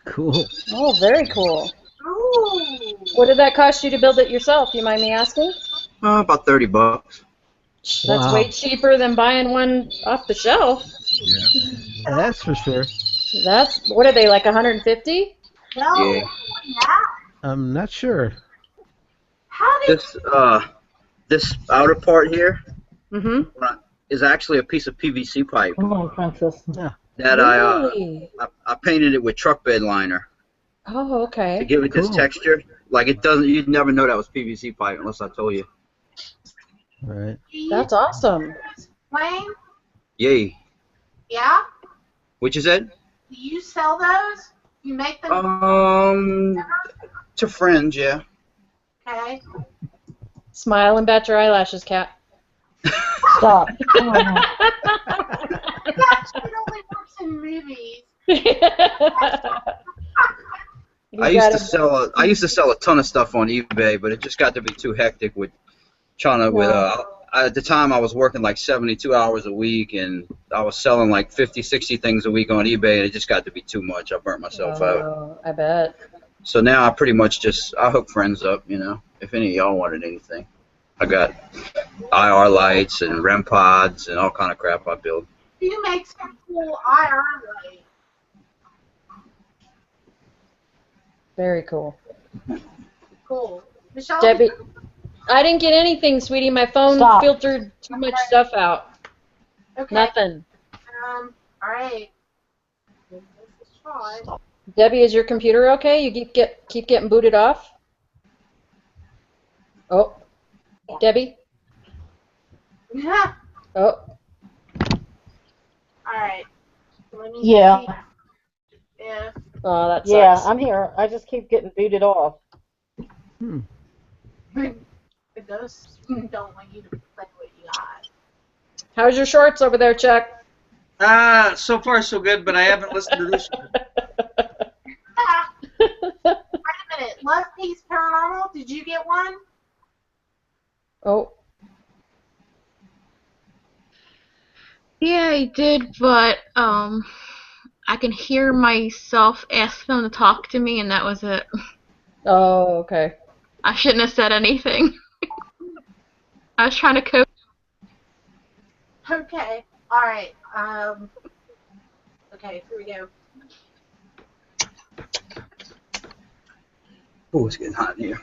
Cool. Oh, very cool. Oh. What did that cost you to build it yourself? You mind me asking? About $30. That's way cheaper than buying one off the shelf. Yeah. That's for sure. That's, what are they, like 150? No. Yeah. I'm not sure. How did This outer part here Mm-hmm. is actually a piece of PVC pipe Come on, Princess. Yeah. that Really? I painted it with truck bed liner Oh, to okay. give it this Cool. texture. Like it doesn't, you'd never know that was PVC pipe unless I told you. Right. That's awesome. Wayne? Yay. Yeah? What you said? Do you sell those? You make them? To friends, yeah. Okay. Smile and bat your eyelashes, Kat. Stop. Come on. That shit only works in movies. I used to sell a ton of stuff on eBay, but it just got to be too hectic with trying to at the time I was working like 72 hours a week, and I was selling like 50, 60 things a week on eBay, and it just got to be too much. I burnt myself out. I bet. So now I pretty much I hook friends up, if any of y'all wanted anything. I got IR lights and REM pods and all kind of crap I build. You make some cool IR light. Very cool. Cool. Michelle? Debbie, I didn't get anything, sweetie. My phone Stop. filtered too much stuff out. Okay. Nothing. All right. Let's try. Debbie, is your computer okay? You keep getting booted off? Oh. Debbie? Yeah. Oh. All right. Let me Yeah. see if Oh, that sucks. Yeah, I'm here. I just keep getting booted off. those don't want you to play what you got. How's your shorts over there, Chuck? So far so good, but I haven't listened to this one. Wait a minute. Love Peace Paranormal, did you get one? Oh. Yeah, I did, but I can hear myself ask them to talk to me, and that was it. Oh, okay. I shouldn't have said anything. I was trying to cope. Okay. All right. Okay, here we go. Oh, it's getting hot in here.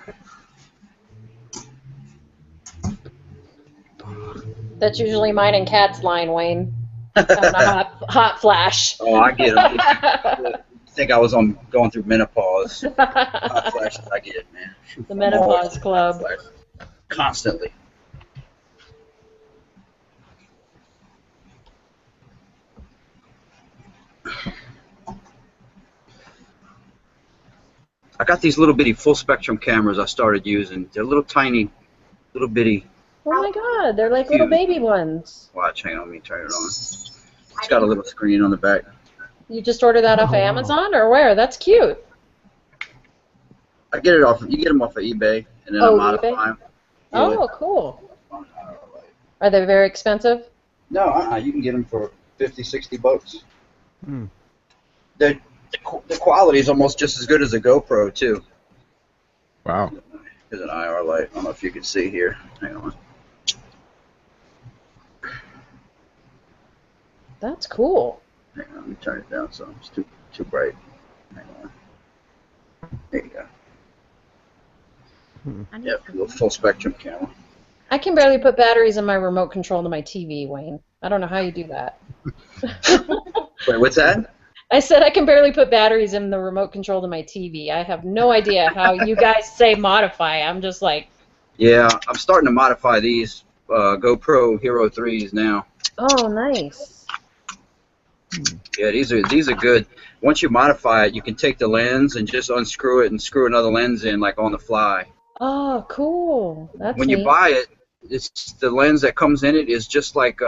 That's usually mine and Kat's line, Wayne. Having a hot flash. Oh, I get it. I think I was going through menopause. Hot flashes, I get it, man. The menopause club. Constantly. I got these little bitty full spectrum cameras I started using. They're little tiny, little bitty. Oh my god, they're like little baby ones. Watch, hang on, let me turn it on. It's got a little screen on the back. You just ordered that off of Amazon or where? That's cute. I get it off. You get them off of eBay, and then I modify them. Oh, cool. Are they very expensive? No, you can get them for $50-$60. The quality is almost just as good as a GoPro too. Wow. There's an IR light. I don't know if you can see here. Hang on. That's cool. Hang on, let me turn it down so it's too bright. Hang on. There you go. Yeah, a little full spectrum camera. I can barely put batteries in my remote control to my TV, Wayne. I don't know how you do that. Wait, what's that? I said I can barely put batteries in the remote control to my TV. I have no idea how you guys say modify. I'm just like... Yeah, I'm starting to modify these GoPro Hero 3s now. Oh, nice. Yeah, these are good. Once you modify it, you can take the lens and just unscrew it and screw another lens in like on the fly. Oh, cool. That's when neat. you buy it, it's the lens that comes in it is just like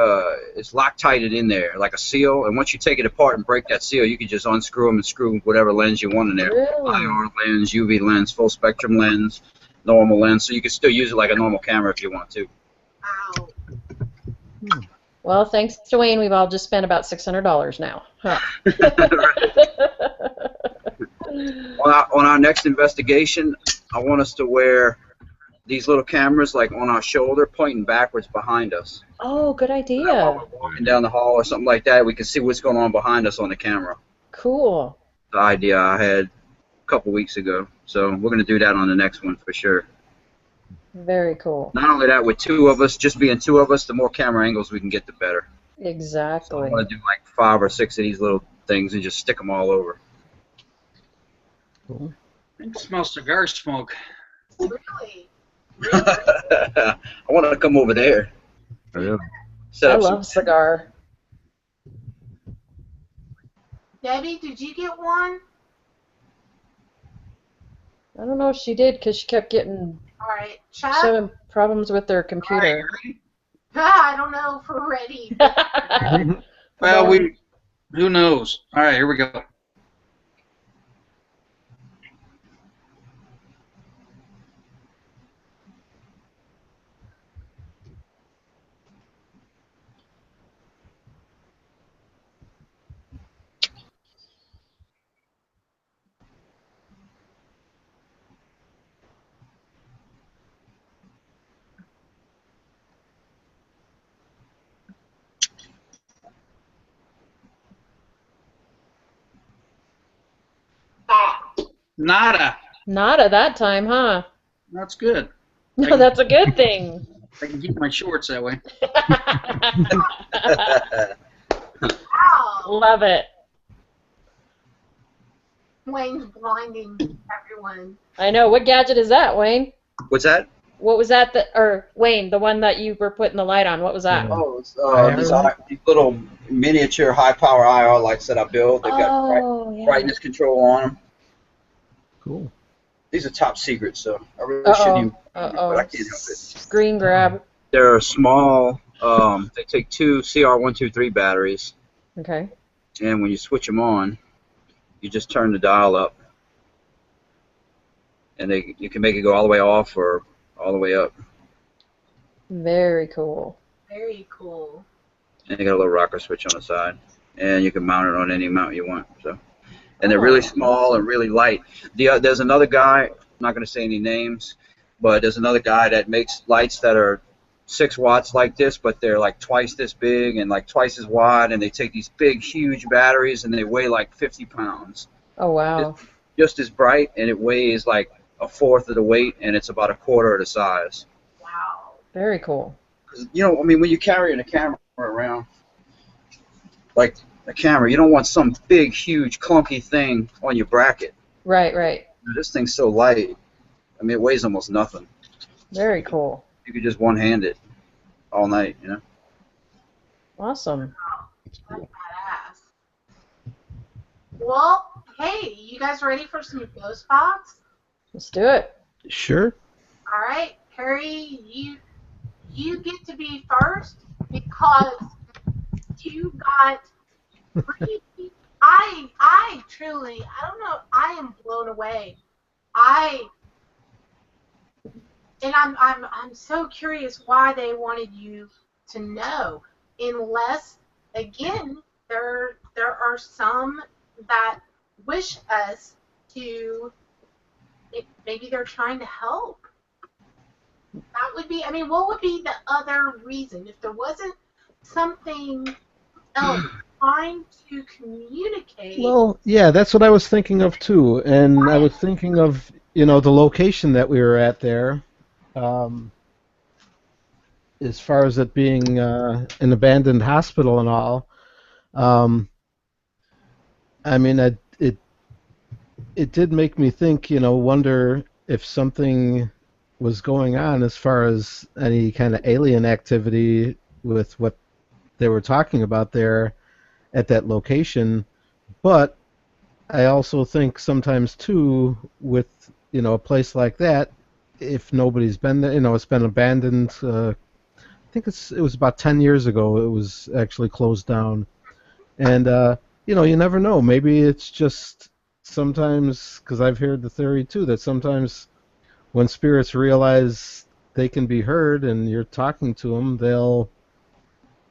it's Loctited in there like a seal, and once you take it apart and break that seal, you can just unscrew them and screw whatever lens you want in there. Really? IR lens, UV lens, full spectrum lens, normal lens, so you can still use it like a normal camera if you want to. Well, thanks to Wayne, we've all just spent about $600 now. Huh. On our next investigation, I want us to wear these little cameras like on our shoulder, pointing backwards behind us. Oh, good idea. Walking down the hall or something like that, we can see what's going on behind us on the camera. Cool. The idea I had a couple weeks ago. So we're going to do that on the next one for sure. Very cool. Not only that, with two of us, just being two of us, the more camera angles we can get, the better. Exactly. So I want to do like 5 or 6 of these little things and just stick them all over. Cool. I can smell cigar smoke. Really? I want to come over there. Yeah. I love cigar. Debbie, did you get one? I don't know if she did because she kept getting All right, Chuck. showing problems with her computer. I don't know if we're ready. Well, who knows? All right, here we go. Nada. Not at that time, huh? That's good. No, that's a good thing. I can keep my shorts that way. Wow. Love it. Wayne's blinding everyone. I know. What gadget is that, Wayne? What's that? What was that? Or Wayne, the one that you were putting the light on. What was that? Oh, it's, these little miniature high-power IR lights that I build. They've got brightness control on them. Cool. These are top secret, so I really shouldn't even. But I can't help it. Screen grab. They're small. They take 2 CR123 batteries, Okay. and when you switch them on, you just turn the dial up, and you can make it go all the way off or all the way up. Very cool. Very cool. And you got a little rocker switch on the side, and you can mount it on any mount you want. So, and they're really small and really light. There's another guy. I'm not going to say any names, but there's another guy that makes lights that are 6 watts like this, but they're like twice this big and like twice as wide, and they take these big, huge batteries, and they weigh like 50 pounds. Oh wow. Just as bright, and it weighs like 1/4 of the weight, and it's about 1/4 of the size. Wow. Very cool. 'Cause, you know, I mean, when you're carrying a camera around, like a camera, you don't want some big, huge, clunky thing on your bracket. Right, right. This thing's so light. I mean, it weighs almost nothing. Very cool. You could just one-hand it all night, you know. Awesome. That's badass. Well, hey, you guys ready for some ghost spots? Let's do it. Sure. All right, Harry, you get to be first because you got pretty. I truly, I don't know, I am blown away. I'm so curious why they wanted you to know. Unless, again, there are some that wish us to. Maybe they're trying to help. That would be. I mean, what would be the other reason if there wasn't something else trying to communicate? Well, yeah, that's what I was thinking of too, and I was thinking of the location that we were at there. As far as it being an abandoned hospital and all, I mean, it did make me think, wonder if something was going on as far as any kind of alien activity with what they were talking about there at that location. But I also think sometimes too, with a place like that, if nobody's been there, it's been abandoned. I think it was about 10 years ago. It was actually closed down, and you never know. Maybe it's just sometimes, because I've heard the theory too that sometimes when spirits realize they can be heard and you're talking to them, they'll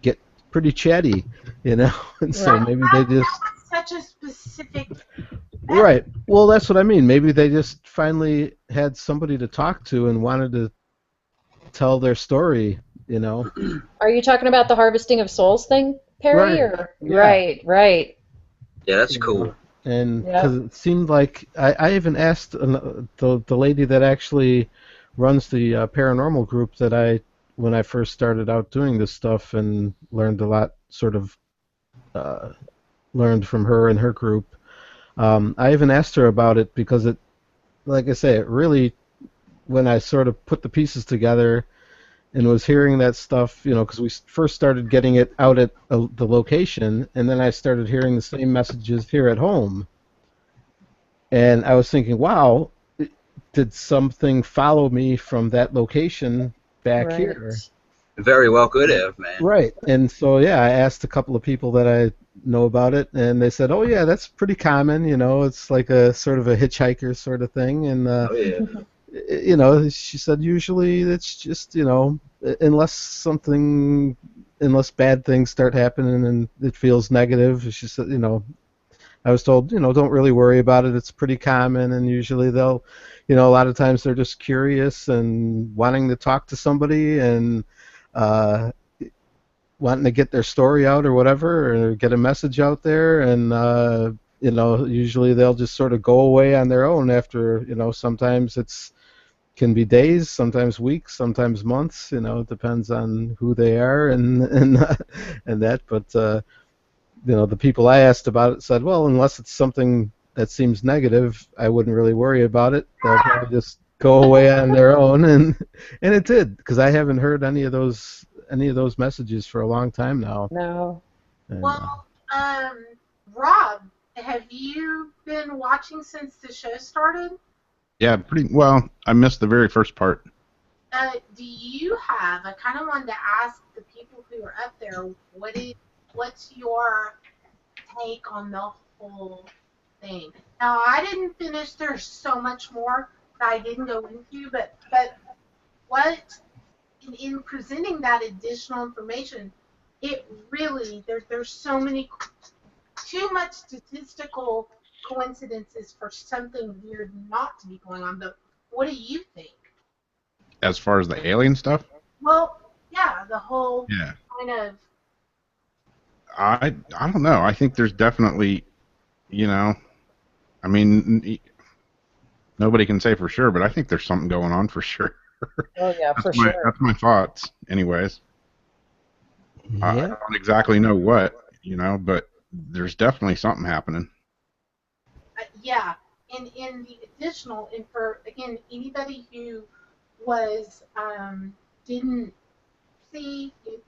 get pretty chatty, and so maybe they just. That's such a specific. Right. Well, that's what I mean. Maybe they just finally had somebody to talk to and wanted to tell their story, you know. Are you talking about the harvesting of souls thing, Perry? Right. Or Yeah. right. Yeah, that's cool. And because it seemed like I even asked the lady that actually runs the paranormal group that when I first started out doing this stuff and learned a lot, sort of learned from her and her group. I even asked her about it because it, like I say, it really, when I sort of put the pieces together and was hearing that stuff, you know, because we first started getting it out at the location, and then I started hearing the same messages here at home. And I was thinking, wow, did something follow me from that location back here? Very well could have, man. Right. And so, yeah, I asked a couple of people that I know about it, and they said, oh, yeah, that's pretty common. You know, it's like a sort of a hitchhiker sort of thing. And, you know, she said usually it's just, you know, unless bad things start happening and it feels negative, she said, you know, I was told, you know, don't really worry about it. It's pretty common, and usually they'll, you know, a lot of times they're just curious and wanting to talk to somebody and wanting to get their story out or whatever, or get a message out there, and you know, usually they'll just sort of go away on their own after, you know, sometimes can be days, sometimes weeks, sometimes months. You know, it depends on who they are and that, but. You know, the people I asked about it said, well, unless it's something that seems negative, I wouldn't really worry about it. They'll probably just go away on their own, and it did, because I haven't heard any of those messages for a long time now. No. And, Well, Rob, have you been watching since the show started? Yeah, pretty well. I missed the very first part. Do you have? I kind of wanted to ask the people who are up there, what's your take on the whole thing? Now, I didn't finish. There's so much more that I didn't go into, but what in presenting that additional information, it really there's so many too much statistical coincidences for something weird not to be going on. But what do you think? As far as the alien stuff? Well, yeah, the whole kind of. I don't know. I think there's definitely, you know, I mean, nobody can say for sure, but I think there's something going on for sure. Oh yeah, for sure. That's my thoughts, anyways. Yeah. I don't exactly know what, you know, but there's definitely something happening. Yeah, and in the additional, and for again anybody who was didn't see, it's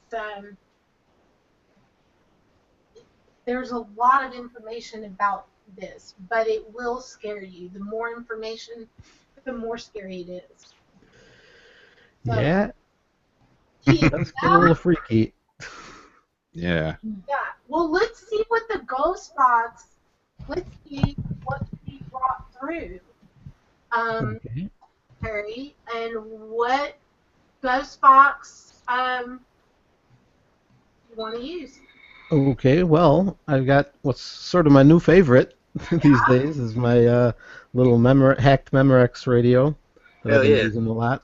there's a lot of information about this, but it will scare you. The more information, the more scary it is. So, yeah. That's a little freaky. Yeah. Yeah. Well, let's see what the ghost box. Let's see what we brought through, Okay. Harry, and what ghost box you want to use. Okay, well, I've got what's sort of my new favorite these days is my little hacked Memorex radio that I've been using a lot.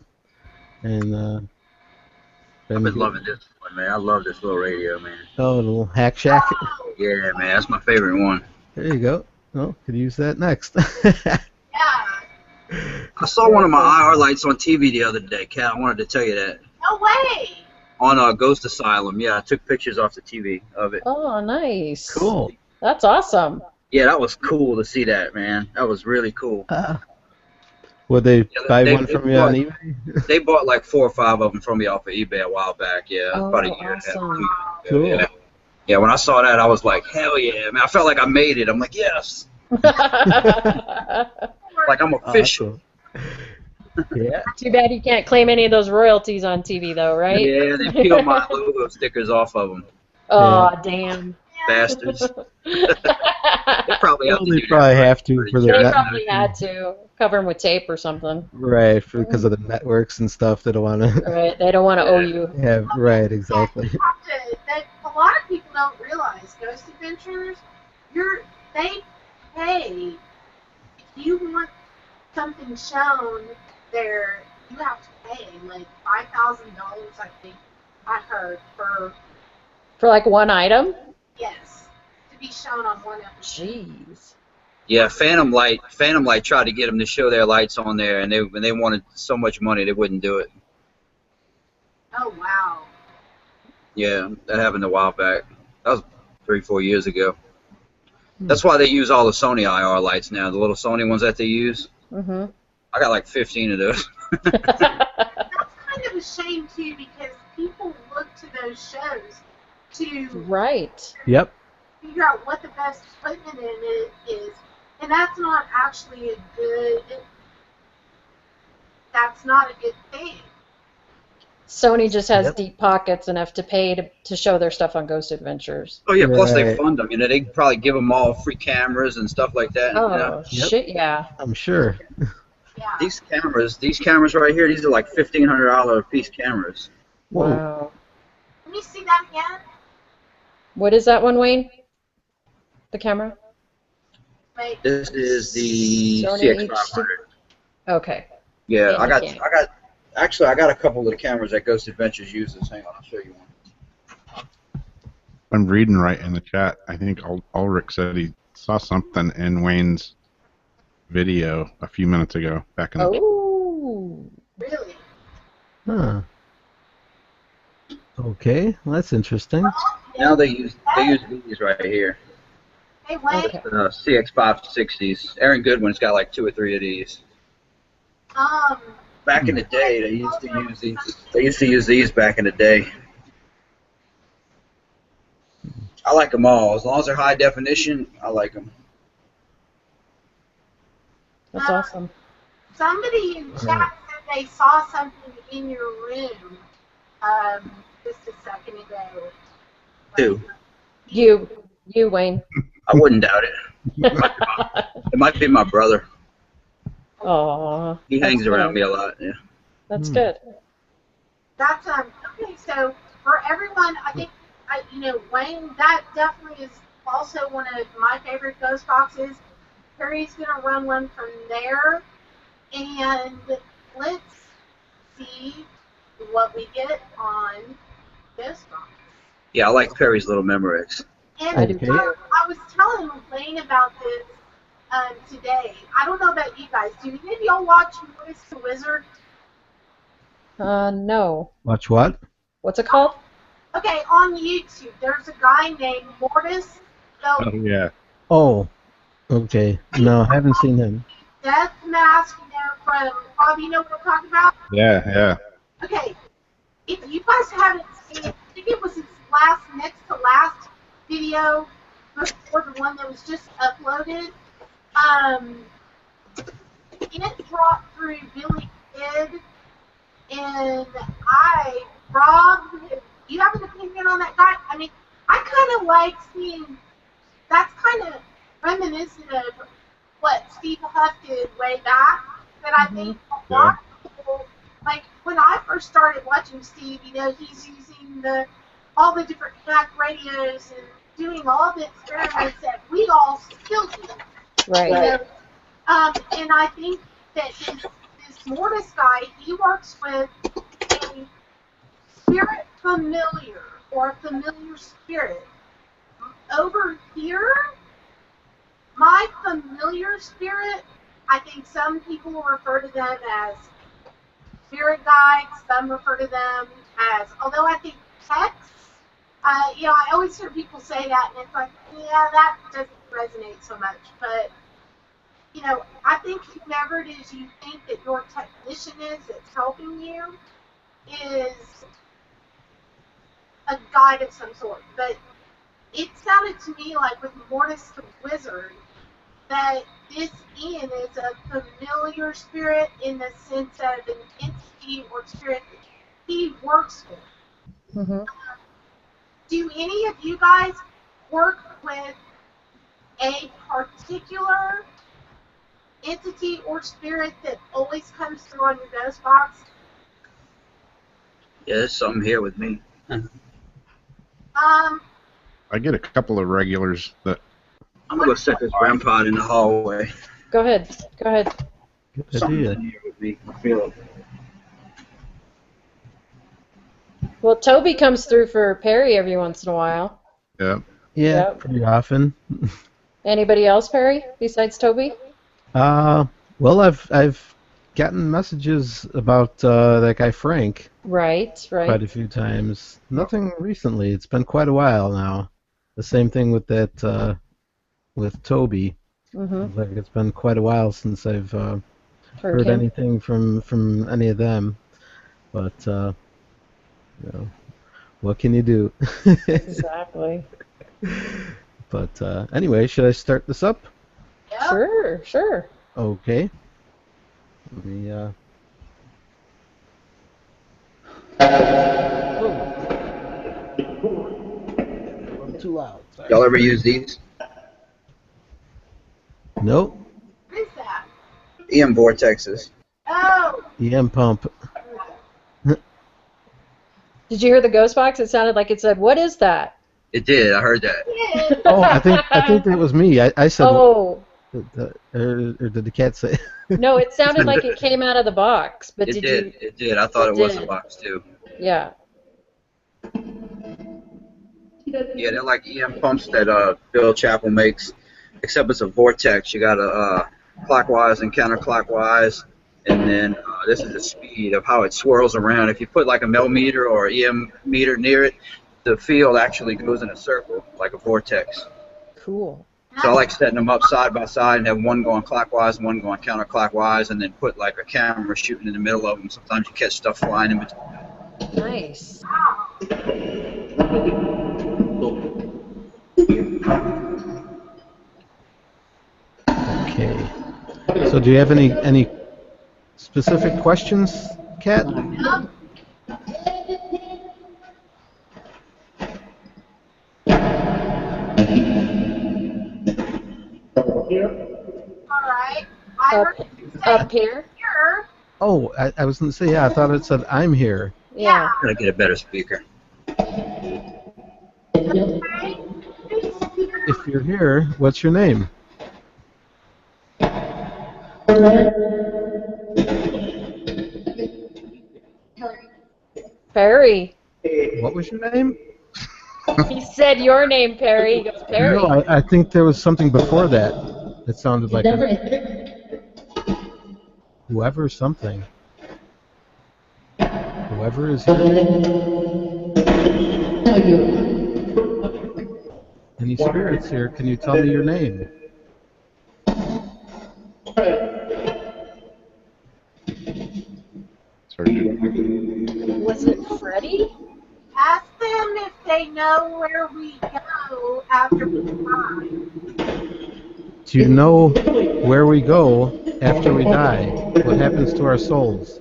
And I've been loving this one, man. I love this little radio, man. Oh, a little Hack Shack. Yeah, man, that's my favorite one. There you go. Oh, could use that next. I saw one of my IR lights on TV the other day, Kat. I wanted to tell you that. No way. On Ghost Asylum, yeah, I took pictures off the TV of it. Oh, nice. Cool. That's awesome. Yeah, that was cool to see that, man. That was really cool. Would they buy one from you on eBay? They bought like 4 or 5 of them from me off of eBay a while back, yeah. About a year and a half. Cool. Yeah. Yeah, when I saw that, I was like, hell yeah, man. I felt like I made it. I'm like, yes. Like I'm official. Yeah. Too bad you can't claim any of those royalties on TV, though, right? Yeah, they peeled my logo stickers off of them. Oh, damn. Bastards. They probably have to do have to for their They net. probably had to cover them with tape or something. Right, because of the networks and stuff. They don't want to. Right, they don't want to owe you. Yeah, right, exactly. That a lot of people don't realize Ghost Adventures they pay. If you want something shown there, you have to pay like $5,000. I think I heard For like one item? yes, to be shown on one episode. Jeez. Yeah, Phantom Light tried to get them to show their lights on there, and when they wanted so much money, they wouldn't do it. Oh wow. Yeah, that happened a while back. That was 3-4 years ago. That's why they use all the Sony IR lights now, the little Sony ones that they use. Mm-hmm. I got like 15 of those. That's kind of a shame too, because people look to those shows to Right. Yep. figure out what the best equipment in it is, and that's not actually a good. That's not a good thing. Sony just has Yep. deep pockets enough to pay to show their stuff on Ghost Adventures. Oh yeah, plus they Right. fund them. You know, they probably give them all free cameras and stuff like that. Oh, You know? Yep. shit, yeah. I'm sure. Yeah. These cameras right here, these are like $1,500 a piece cameras. Whoa. Wow. Let me see that again. What is that one, Wayne? The camera? Wait. This is the Sony CX500. Okay. Yeah, I got a couple of the cameras that Ghost Adventures uses. Hang on, I'll show you one. I'm reading right in the chat. I think Ulrich said he saw something in Wayne's video a few minutes ago back in the Oh. Really? Huh. Okay, well, that's interesting. Now they use these right here. Hey, Wayne. Okay. CX560s. Aaron Goodwin's got like 2 or 3 of these. Back in the day, they used to use these. They used to use these back in the day. I like them all. As long as they're high definition, I like them. That's awesome. Somebody in chat said they saw something in your room just a second ago. Who? You, Wayne. I wouldn't doubt it. It might be my brother. Aw. He hangs that's around good. me a lot. Yeah. That's good. That's okay. So for everyone, I think Wayne. That definitely is also one of my favorite ghost boxes. Perry's gonna run one from there, and let's see what we get on Ghost Box. Yeah, I like Perry's little Memorex. And I do Okay. too. I was telling Wayne about this today. I don't know about you guys. Do any of y'all watch Mortis the Wizard? No. Watch what? What's it called? Okay, on YouTube, there's a guy named Mortis. Oh So yeah. Oh, okay. No, I haven't seen him. Death Mask, from Bob, you know what I'm talking about? Yeah. Okay, if you guys haven't seen it, I think it was his next to last video before the one that was just uploaded. It dropped through Billy Kid, and Rob, you have an opinion on that guy? I mean, I kind of like seeing, that's kind of reminiscent of what Steve Huff did way back, but I think a lot of people, like when I first started watching Steve, he's using all the different hack radios and doing all the experiments that we all still do. Right. And I think that this Mortis guy, he works with a spirit familiar or familiar spirit. Over here, my familiar spirit, I think some people refer to them as spirit guides, some refer to them as, although I think pets, I always hear people say that, and it's like, yeah, that doesn't resonate so much, but I think whoever it is you think that your technician is that's helping you is a guide of some sort. But it sounded to me like with Mortis the Wizard that this Ian is a familiar spirit in the sense of an entity or spirit that he works with. Mm-hmm. Do any of you guys work with a particular entity or spirit that always comes through on your ghost box? Yeah, there's something here with me. I get a couple of regulars that I'm gonna go set this grandpa in the hallway. Go ahead. Go ahead. Good Something's idea. in here with me. I feel it. Well, Toby comes through for Perry every once in a while. Yeah. Yeah, Yep. pretty often. Anybody else, Perry, besides Toby? Well, I've gotten messages about that guy Frank Right, right. quite a few times. Nothing recently. It's been quite a while now. The same thing with that with Toby. Mm-hmm. Like it's been quite a while since I've heard him. anything from any of them. But you know, what can you do? Exactly. But anyway, should I start this up? Sure, sure. Okay. Let me, I'm too loud. Sorry. Y'all ever use these? Nope. What is that? EM vortexes. Oh, EM pump. Did you hear the ghost box? It sounded like it said, "What is that?" It did. I heard that. Oh, I think that was me. I said. Oh. Or did the cat say? No, it sounded like it came out of the box. But It did did. you? It did. I thought it was did. a box too. Yeah. Yeah, they're like EM pumps that Bill Chappell makes, except it's a vortex. You got a clockwise and counterclockwise, and then this is the speed of how it swirls around. If you put like a millimeter or EM meter near it, the field actually goes in a circle like a vortex. Cool. So I like setting them up side by side and have one going clockwise and one going counterclockwise, and then put like a camera shooting in the middle of them. Sometimes you catch stuff flying in between. Nice. Okay. So do you have any specific questions, Kat? alright. Up here? Here. Oh, I was going to say, yeah, I thought it said I'm here. Yeah. I'm gonna get a better speaker. If you're here, what's your name? Perry. What was your name? He said your name, Perry. He goes, Perry. No, I think there was something before that. It sounded like whoever something. Whoever is here. Any spirits here? Can you tell me your name? Was it Freddie? Ask them if they know where we go after we die. Do you know where we go after we die? What happens to our souls?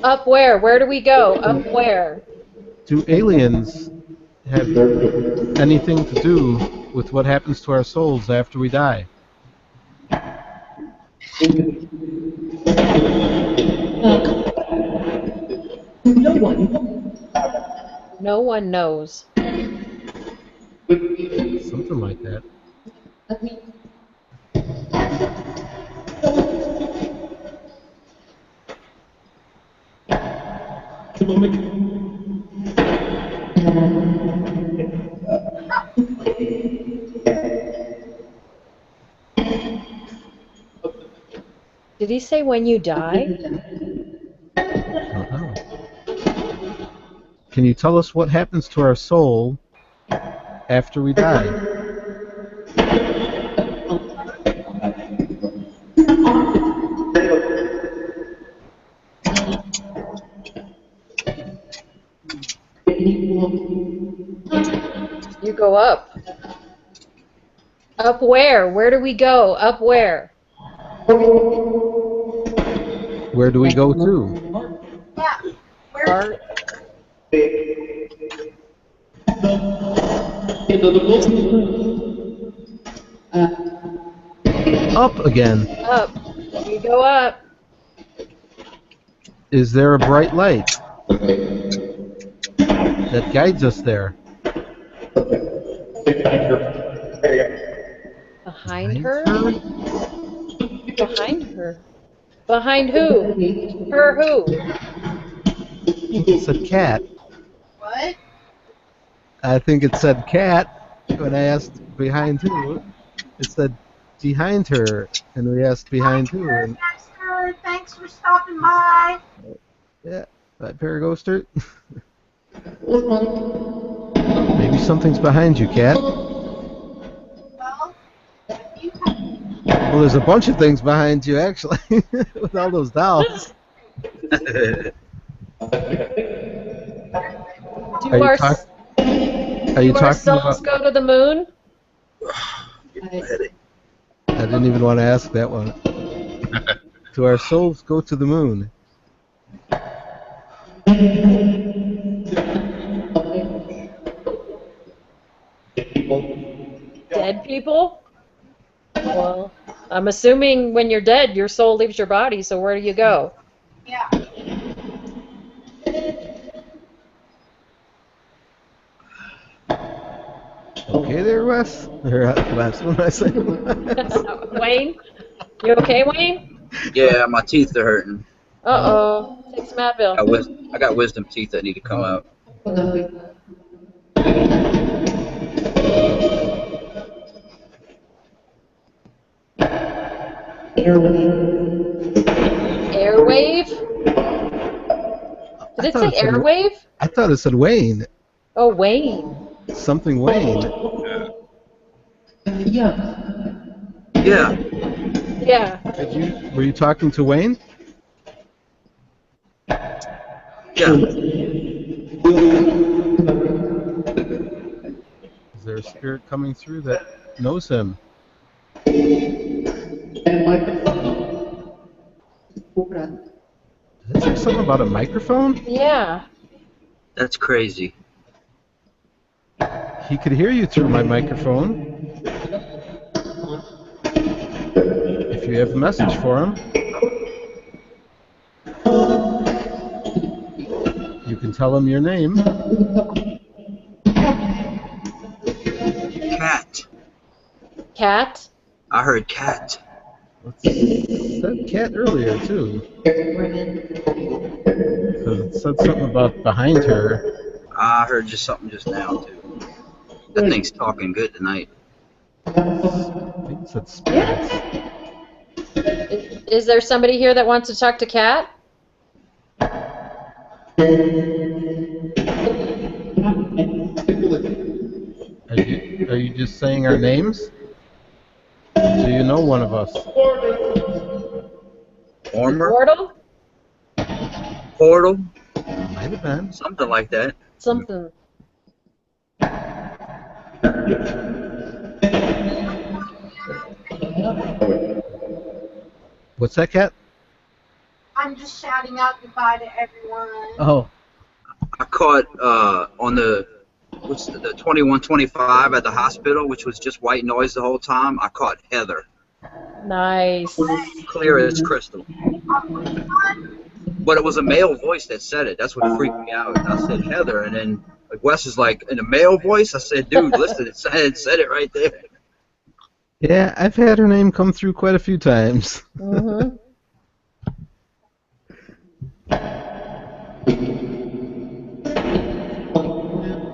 Up where? Where do we go? Up where? Do aliens have anything to do with what happens to our souls after we die? No one. No one knows. Something like that. Did he say when you die? Uh-huh. Can you tell us what happens to our soul after we die? You go up. Up where? Where do we go? Up where? Where do we go to? Yeah. Our, Up again. Up. You go up. Is there a bright light that guides us there? Behind her? Behind her. Behind who? Her who? It said cat. What? I think it said cat when I asked behind who. It said behind her, and we asked behind who. And Dexter, thanks for stopping by. yeah, that Paraghoster. Maybe something's behind you, cat. Well, you Well, there's a bunch of things behind you, actually, with all those dolls. Do our souls about? go to the moon? I didn't even want to ask that one. Do our souls go to the moon? Dead people? Well, I'm assuming when you're dead, your soul leaves your body, so where do you go? Yeah. Okay there, Wes? Or, Wes, what am I saying? Wayne? You okay, Wayne? Yeah, my teeth are hurting. Uh-oh. Take some Advil. I got wisdom teeth that need to come out. Airwave? Did it say airwave? I thought it said Wayne. Oh, Wayne. Something Wayne. Yeah. Yeah. Were you talking to Wayne? Yeah. Is there a spirit coming through that knows him? Did it say something about a microphone? Yeah. That's crazy. He could hear you through my microphone. If you have a message for him, you can tell him your name. Cat. Cat? I heard cat. It said cat earlier, too. Because it said something about behind her. I heard just something just now, too. That thing's talking good tonight. I think it said spirits. Is there somebody here that wants to talk to Cat? Are you just saying our names? Do you know one of us? Portal? Portal? Might have been. Something like that. Something. What's that, Cat? I'm just shouting out goodbye to everyone. Oh. I caught on the 2125 at the hospital, which was just white noise the whole time. I caught Heather. Nice. Clear as crystal. But it was a male voice that said it. That's what freaked me out. I said Heather, and then Wes is like, in a male voice? I said, dude, listen, it said it right there. Yeah, I've had her name come through quite a few times. Mm-hmm.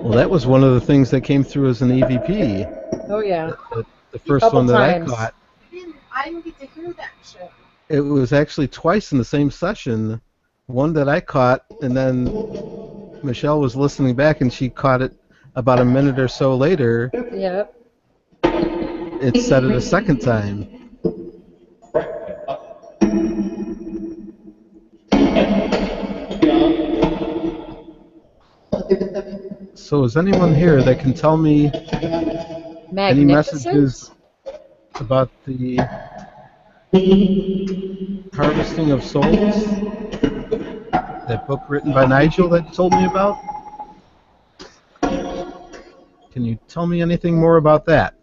Well, that was one of the things that came through as an EVP. Oh, yeah. The first Couple one that times. I caught. I didn't get to hear that show. It was actually twice in the same session. One that I caught, and then Michelle was listening back, and she caught it about a minute or so later. Yep. It said it a second time. So is anyone here that can tell me any messages about the harvesting of souls? That book written by Nigel that you told me about? Can you tell me anything more about that?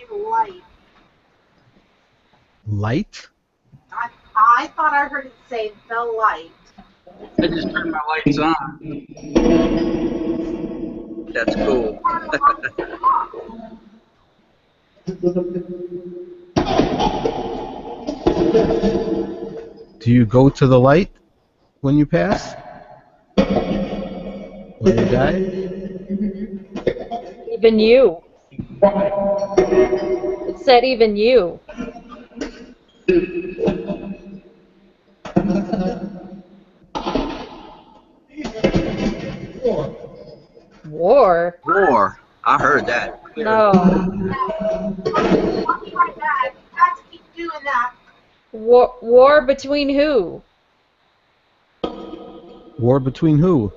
Light. Light? I thought I heard it say the light. I just turned my lights on. That's cool. Do you go to the light when you pass? When you die? Even you. It said even you. War? War. I heard that. No. Let's keep doing that. War between who? War between who?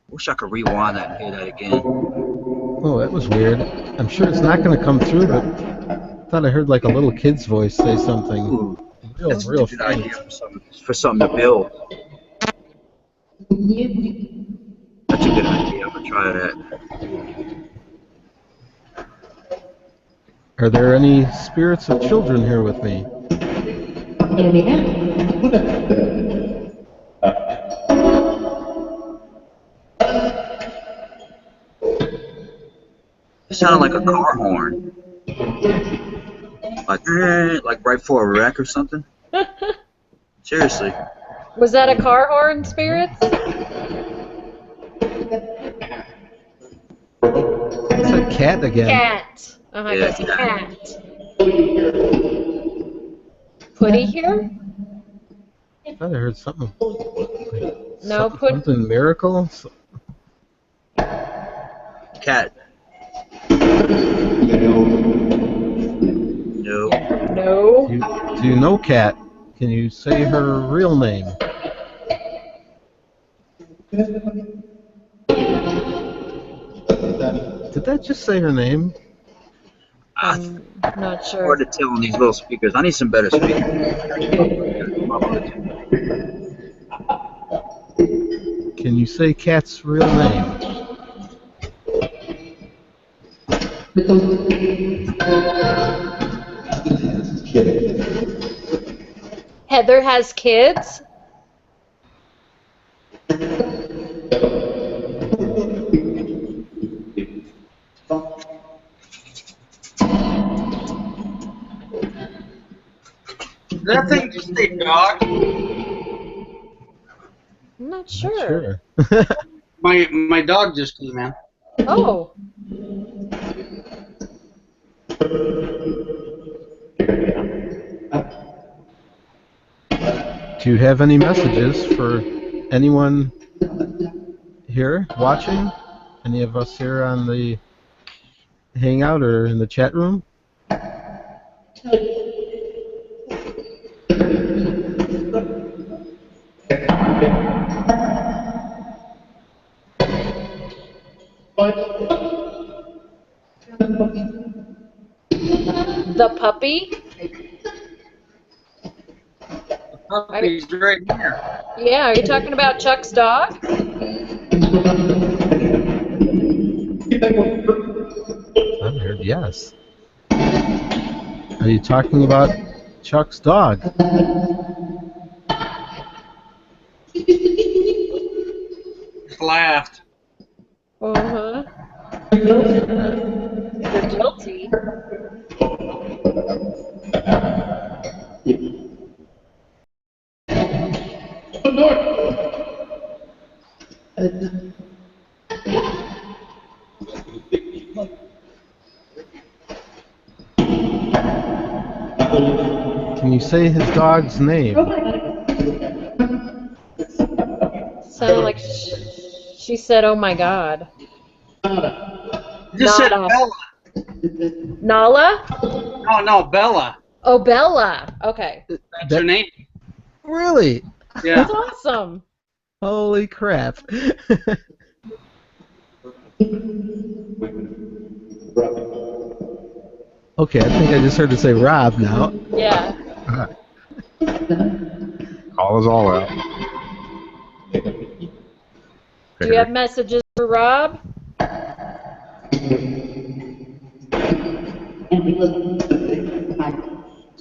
Wish I could rewind that and hear that again. Oh, that was weird. I'm sure it's not going to come through, but I thought I heard like a little kid's voice say something. Ooh, real a good faint. idea for something to build. That's a good idea. I'm gonna try that. Are there any spirits of children here with me? It sounded like a car horn. Like right before a wreck or something. Seriously. Was that a car horn, spirits? It's a cat again. Cat. Oh, I guess cat. Putty here? I thought I heard something. No, something miracle? Cat. No. No. Do you know Cat? Can you say her real name? Did that just say her name? I'm not sure. Hard to tell on these little speakers. I need some better speakers. Can you say Cat's real name? Heather has kids? That thing just say dog. I'm not sure. My dog just came in. Oh. Do you have any messages for anyone here watching? Any of us here on the Hangout or in the chat room? The puppy? The puppy's right here. Yeah, are you talking about Chuck's dog? I heard yes. Are you talking about Chuck's dog? Just laughed. Uh-huh. You're guilty. Can you say his dog's name? Sounded like She said, "Oh my God." Just said Nada. Bella. Nala? No, Bella. Oh, Bella. Okay. That's her name. Really? Yeah. That's awesome. Holy crap. Okay, I think I just heard her say Rob now. Yeah. Call us all out. Do you have messages for Rob? Do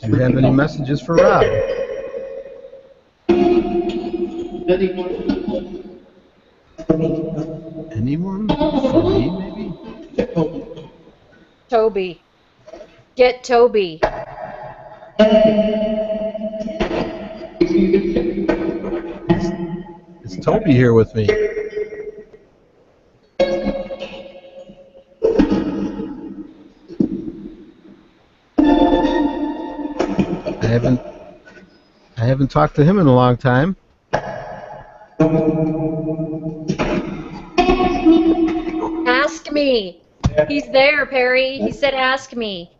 you have any messages for Rob? Anyone? For me, maybe? Toby. Get Toby. Is Toby here with me? I haven't talked to him in a long time. Ask me. He's there, Perry. He said ask me.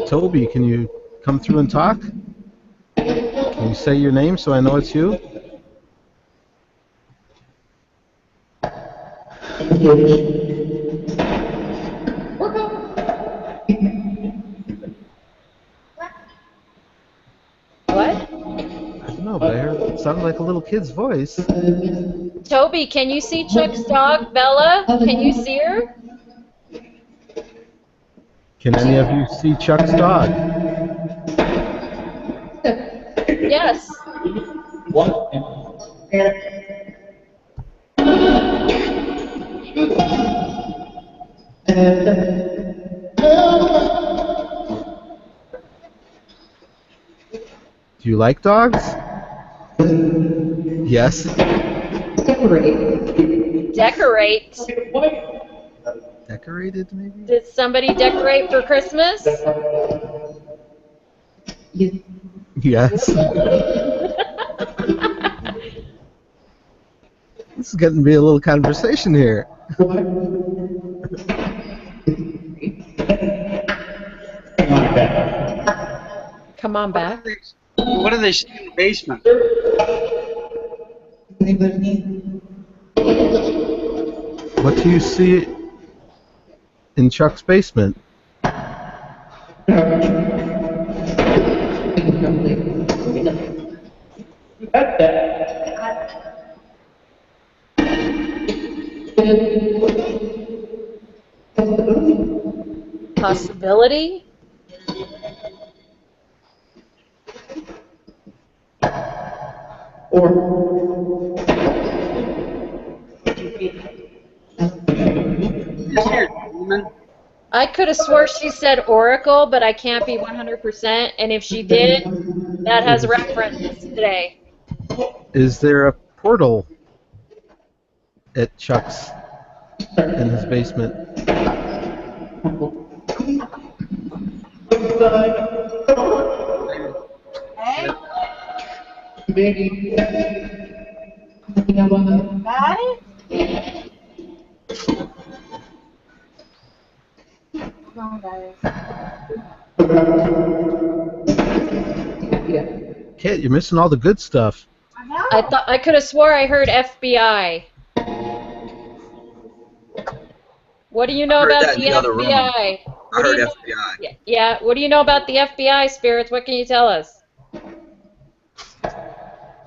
Toby, can you come through and talk? Can you say your name so I know it's you? What? I don't know, but I heard it sounded like a little kid's voice. Toby, can you see Chuck's dog, Bella? Can you see her? Can any of you see Chuck's dog? Yes. Do you like dogs? Yes. Decorate. Decorated, maybe? Did somebody decorate for Christmas? Yes. This is getting to be a little conversation here. Come on back. What do they see in the basement? What do you see in Chuck's basement? Possibility? I could have swore she said Oracle, but I can't be 100%. And if she did, that has reference today. Is there a portal at Chuck's in his basement? Hey, Baby. got it? Come on, guys. Kit, you're missing all the good stuff. I could have swore I heard FBI. What do you know I heard about that in the the other room. FBI? I What do heard you know- FBI. Yeah, what do you know about the FBI, Spirits? What can you tell us?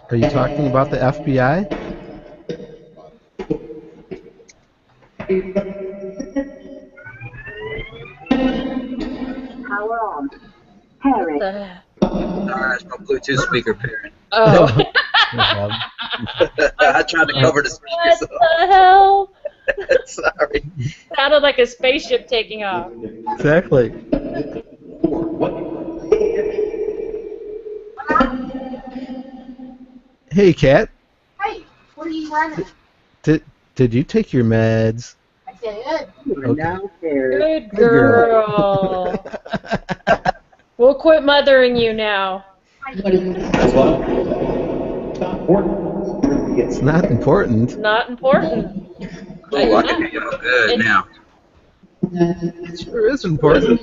Are you talking about the FBI? Power on. Harry. Sorry, it's my Bluetooth speaker parent. Oh. I tried to cover the speakers. What the hell? Sorry. Sounded like a spaceship taking off. Exactly. Hey, Kat. Hey, what are you running? Did you take your meds? I did. Okay. Good girl. We'll quit mothering you now. It's not important. Not important. Cool, I can hear you good now. It sure is important.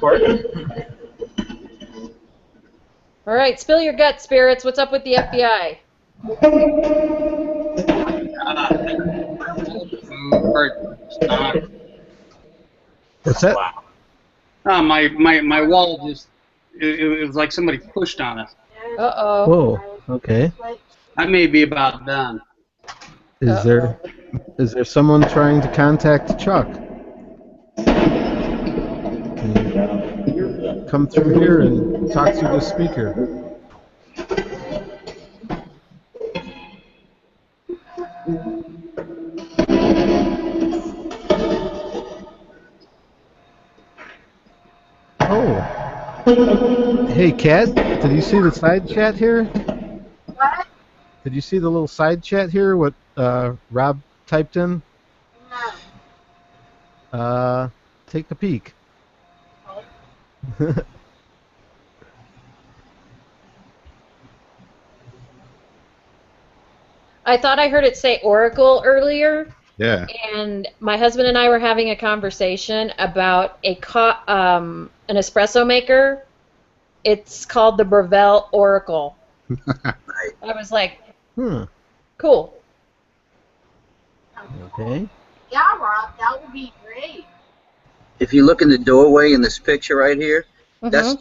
All right, spill your guts, spirits. What's up with the FBI? What's that? My wall just it was like somebody pushed on us. Uh-oh. Whoa. Okay. I may be about done. Is there someone trying to contact Chuck? Can you come through here and talk through the speaker? Oh. Hey, Kat, did you see the side chat here? What? Did you see the little side chat here, what Rob typed in? No. Take a peek. I thought I heard it say Oracle earlier. Yeah. And my husband and I were having a conversation about an espresso maker. It's called the Breville Oracle. I was like, cool. Okay. Yeah, Rob, that would be great. If you look in the doorway in this picture right here, that's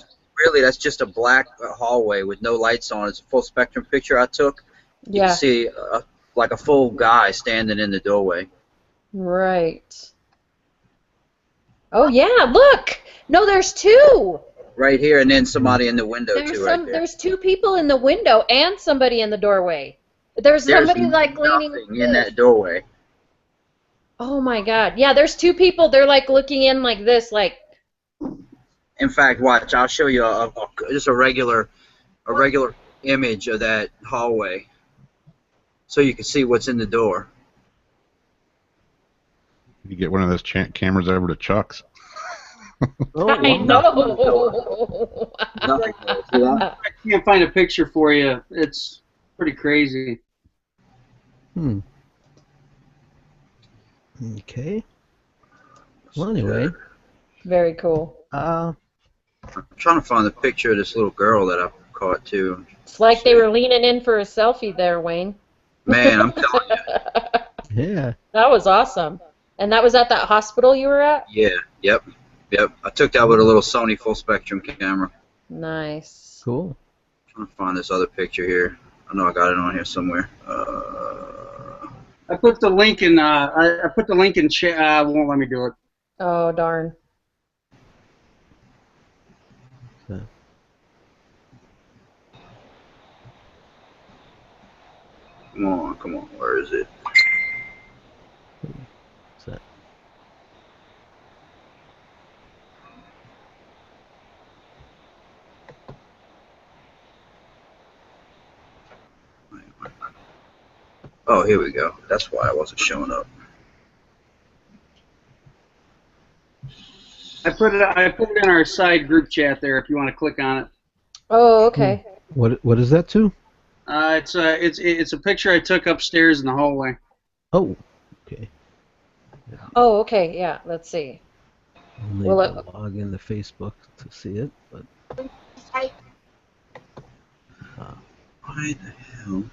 just a black hallway with no lights on. It's a full spectrum picture I took. You can see like a full guy standing in the doorway. Right. Oh yeah, look. No, there's two. Right here, and then somebody in the window too. Right there. There's two people in the window and somebody in the doorway. There's somebody like leaning in that doorway. Oh my God! Yeah, there's two people. They're like looking in like this, like. In fact, watch. I'll show you just a regular image of that hallway, so you can see what's in the door. You get one of those cameras over to Chuck's. I know. I can't find a picture for you. It's pretty crazy. Okay. Well, anyway. Very cool. I'm trying to find the picture of this little girl that I caught too. It's like they were leaning in for a selfie there, Wayne. Man, I'm telling you. Yeah. That was awesome. And that was at that hospital you were at? Yeah. Yep. I took that with a little Sony full spectrum camera. Nice. Cool. I'm trying to find this other picture here. I know I got it on here somewhere. I put the link in. I put the link in chat. Won't let me do it. Oh darn. Come on. Where is it? What's that? Oh, here we go. That's why I wasn't showing up. I put it in our side group chat there. If you want to click on it. Oh, okay. What is that to? It's a picture I took upstairs in the hallway. Oh, okay. Oh, okay. Yeah. Let's see. I'll log into Facebook to see it, but. Why the hell?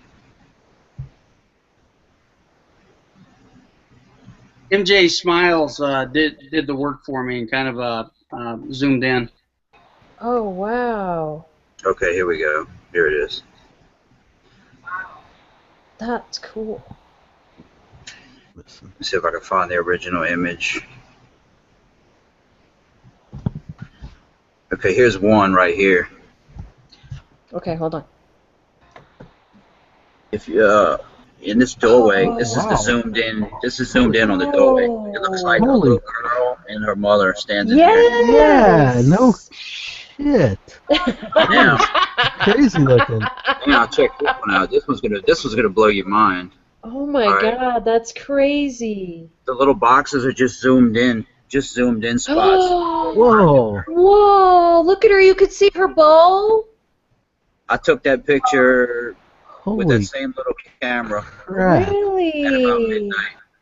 MJ Smiles did the work for me and kind of zoomed in. Oh wow. Okay, here we go. Here it is. That's cool. Let's see if I can find the original image. Okay, here's one right here. Okay, hold on. If you in this doorway, this is the zoomed in. This is zoomed in on the doorway. It looks like a little girl and her mother standing there. Yeah, no shit. Yeah. Crazy looking. Yeah, check this one out. This one's gonna blow your mind. Oh my God, that's crazy. The little boxes are just zoomed in spots. Whoa. Whoa, look at her. You could see her bowl. I took that picture with that same little camera. crap. Really?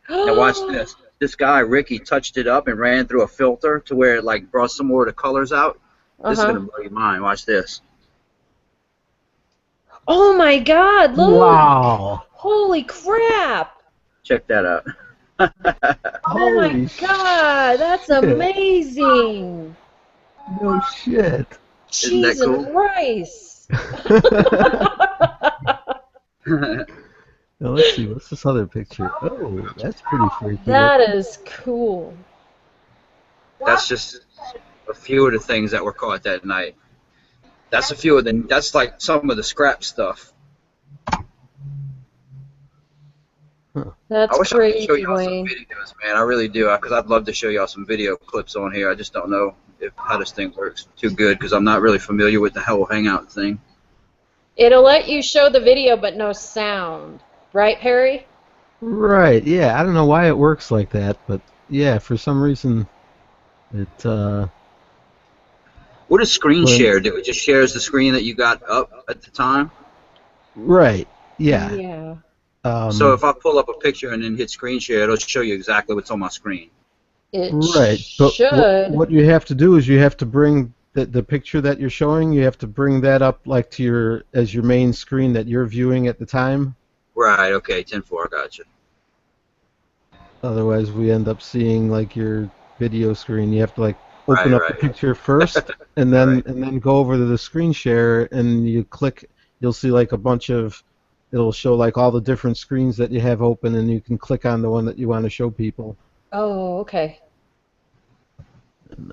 Now watch this. This guy, Ricky, touched it up and ran through a filter to where it like brought some more of the colors out. This is Uh-huh. gonna blow your mind. Watch this. Oh my God! Look! Wow. Holy crap! Check that out. Oh my God! That's shit. amazing! No shit. Isn't that Cheese and rice. Now let's see, what's this other picture? Oh, that's pretty freaky. That is cool. That's just a few of the things that were caught that night. That's a few of them. That's like some of the scrap stuff. That's I wish I could show crazy, y'all some Wayne. videos, man. I really do, because I'd love to show y'all some video clips on here. I just don't know how this thing works too good, because I'm not really familiar with the whole Hangout thing. It'll let you show the video, but no sound. Right, Perry? Right, yeah, I don't know why it works like that, but yeah, for some reason it, What does screen Well- share do? It just shares the screen that you got up at the time? right, yeah. Yeah. So if I pull up a picture and then hit screen share, it'll show you exactly what's on my screen. It Right, but should. what you have to do is you have to bring the picture that you're showing, you have to bring that up like to your main screen that you're viewing at the time. Right, okay, 10-4, I got you. Otherwise, we end up seeing like your video screen. You have to like open up the picture first, and then go over to the screen share, and you click. You'll see like a bunch of. It'll show like all the different screens that you have open, and you can click on the one that you want to show people. Oh, okay. And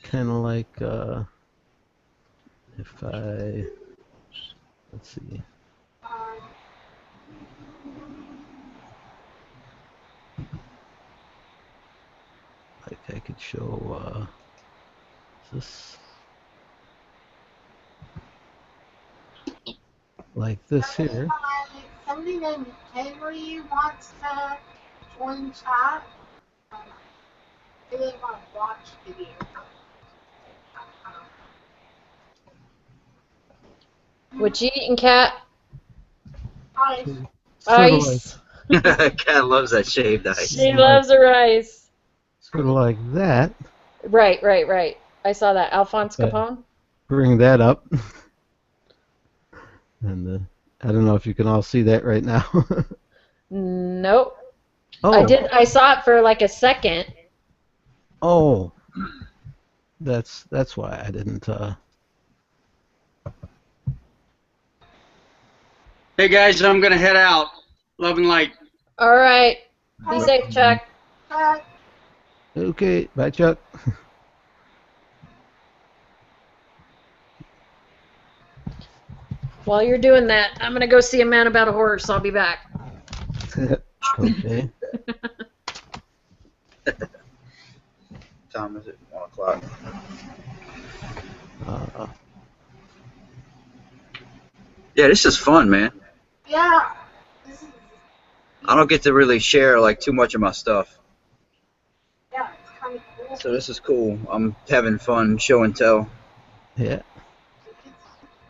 kind of like if I let's see. Like I could show this like this here. Somebody named Henry wants to join chat. They want to watch video. What you eating, Cat? Hi. Ice. Cat loves that shaved ice. She loves her ice. Sort of like that. Right. I saw that. Alphonse Yeah. Capone? Bring that up. And I don't know if you can all see that right now. Nope. Oh. I saw it for like a second. Oh. That's why I didn't Hey guys, I'm gonna head out. Love and light. All right. Be safe, Chuck. Okay, bye Chuck. While you're doing that, I'm gonna go see a man about a horse. I'll be back. Okay. Time is it? 1 o'clock. Yeah, this is fun, man. Yeah. I don't get to really share like too much of my stuff. Yeah, it's kind of cool. So this is cool. I'm having fun show and tell. Yeah.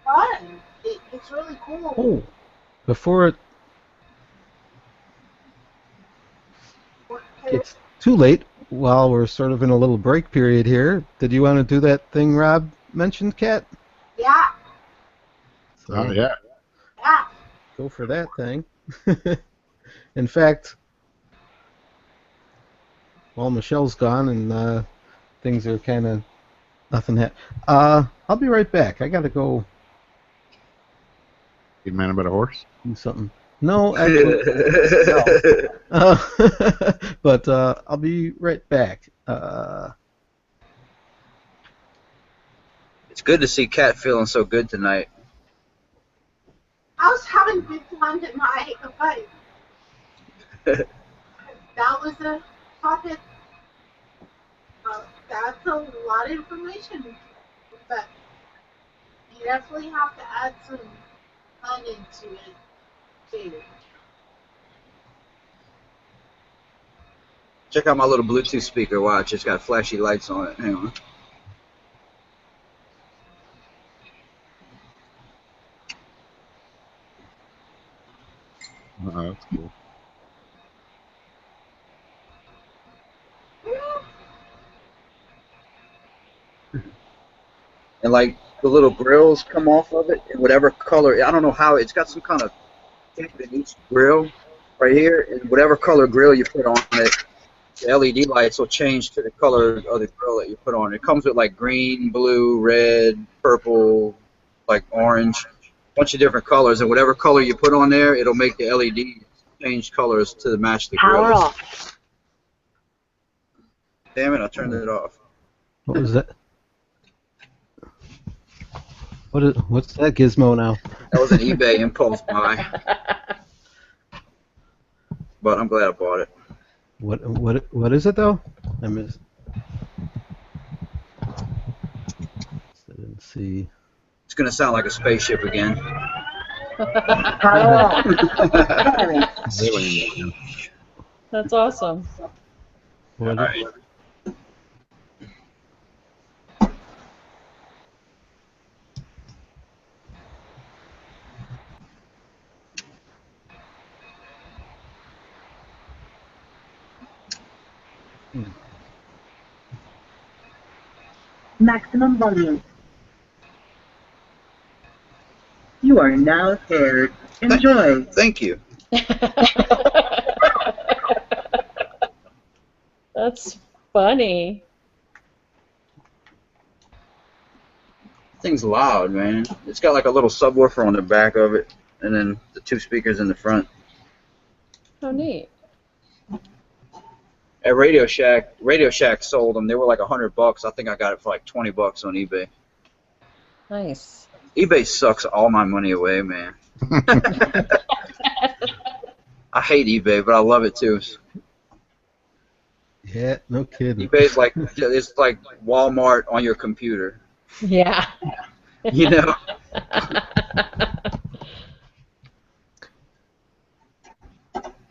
Fun. It's really cool. Oh. Before it gets too late, while we're sort of in a little break period here, did you want to do that thing Rob mentioned, Kat? Yeah. So, Oh, yeah. Yeah. Go for that thing. In fact, while Michelle's gone and things are kind of nothing. I'll be right back. I gotta go. You man about a horse? Do something. No, actually, no. But I'll be right back. It's good to see Kat feeling so good tonight. I was having good fun tonight, but that was a topic. That's a lot of information, but you definitely have to add some fun into it too. Check out my little Bluetooth speaker. Watch, it's got flashy lights on it. Hang on. That's cool. And like the little grills come off of it in whatever color. I don't know how it's got some kind of tip in each grill right here, and whatever color grill you put on it, the LED lights will change to the color of the grill that you put on. It comes with like green, blue, red, purple, like orange, a bunch of different colors, and whatever color you put on there, it'll make the LED change colors to match the grill. Power off. Damn it! I turned it off. What was that? What's that gizmo now? That was an eBay impulse buy, but I'm glad I bought it. What is it though? I missed. I didn't see. It's gonna sound like a spaceship again. That's awesome. What? All right. Maximum volume. You are now paired. Enjoy. Thank you. That's funny. Thing's loud, man. It's got like a little subwoofer on the back of it, and then the 2 speakers in the front. How neat. At Radio Shack sold them. They were like $100. I think I got it for like $20 on eBay. Nice. eBay sucks all my money away, man. I hate eBay, but I love it too. Yeah, no kidding. eBay's like it's like Walmart on your computer. Yeah. You know.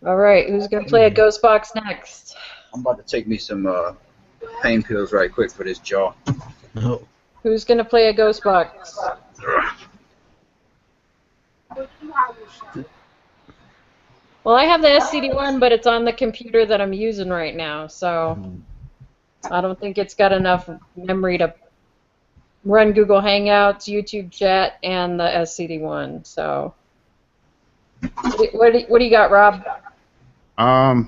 All right, who's gonna play a ghost box next? I'm about to take me some pain pills right quick for this jaw. No. Who's gonna play a ghost box? Well, I have the SCD1, but it's on the computer that I'm using right now, so I don't think it's got enough memory to run Google Hangouts, YouTube chat, and the SCD1. So, what do you got, Rob? I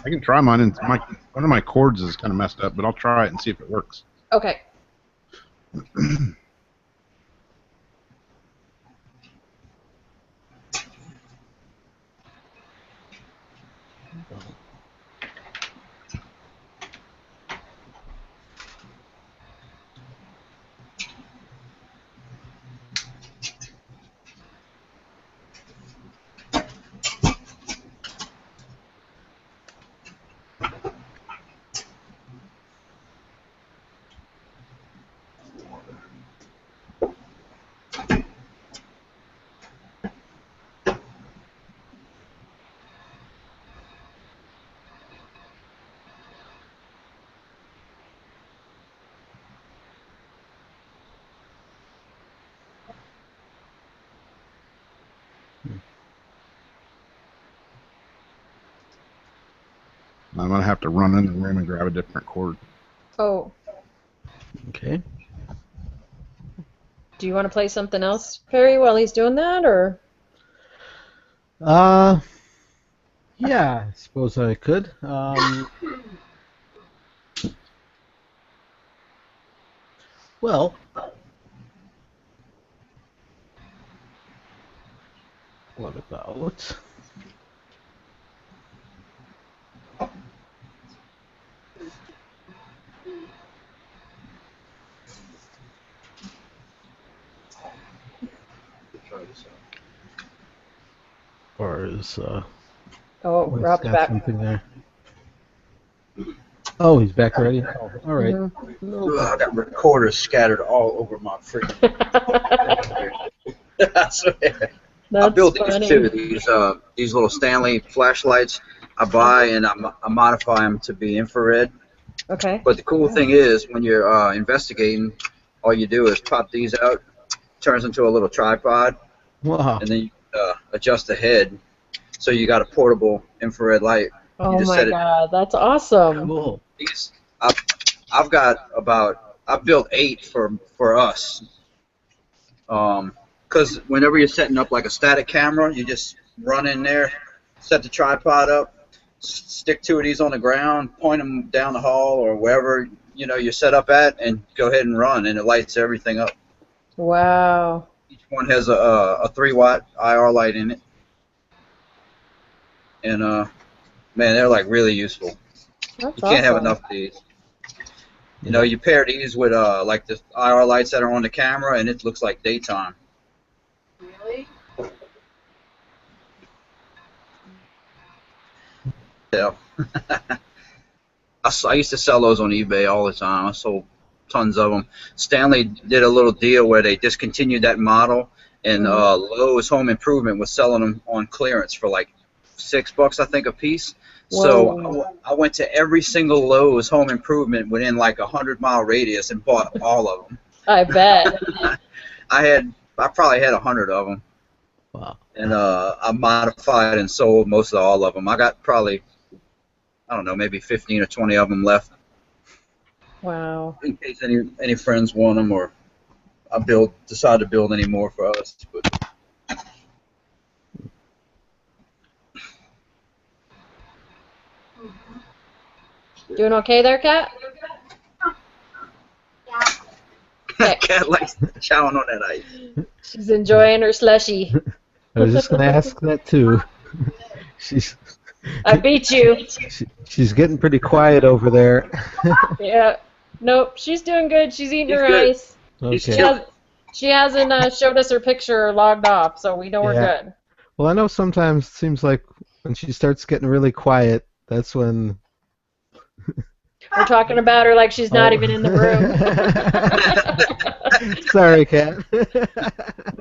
can try mine, and one of my cords is kind of messed up, but I'll try it and see if it works. Okay. I'm going to have to run in the room and grab a different cord. Oh. Okay. Do you want to play something else, Perry, while he's doing that, or? Yeah, I suppose I could. Well, what about? Or is Rob's got back. something there? Oh, he's back already. Oh, all right. Ugh, I got recorders scattered all over my freaking. I swear. I built these too. These little Stanley flashlights I buy and I modify them to be infrared. Okay. But the cool thing is when you're investigating, all you do is pop these out, turns into a little tripod, Wow. and then you adjust the head So you got a portable infrared light. Oh You just my set it. God, that's awesome. Cool. I've got I built 8 for us. Because whenever you're setting up like a static camera, you just run in there, set the tripod up, stick 2 of these on the ground, point them down the hall or wherever you're set up at, and go ahead and run, and it lights everything up. Wow. Each one has a 3-watt IR light in it, and man, they're like really useful. That's You can't have awesome. enough of these. You pair these with like the IR lights that are on the camera, and it looks like daytime. Really? Yeah. I used to sell those on eBay all the time. I sold tons of them. Stanley did a little deal where they discontinued that model, and Lowe's Home Improvement was selling them on clearance for like $6, I think, a piece. So I went to every single Lowe's Home Improvement within like 100-mile radius and bought all of them. I bet. I probably had 100 of them. Wow. And I modified and sold most of all of them. I got probably, I don't know, maybe 15 or 20 of them left. Wow. In case any friends want them, or I decide to build any more for us. But Doing okay there, Kat? Cat likes chowing on that ice. She's enjoying her slushy. I was just going to ask that too. I beat you. She's getting pretty quiet over there. Yeah. Nope, she's doing good. She's eating her good. ice. Okay. She hasn't showed us her picture or logged off, so we know we're Yeah. good. Well, I know sometimes it seems like when she starts getting really quiet, that's when... We're talking about her like she's not even in the room. Sorry, Kat.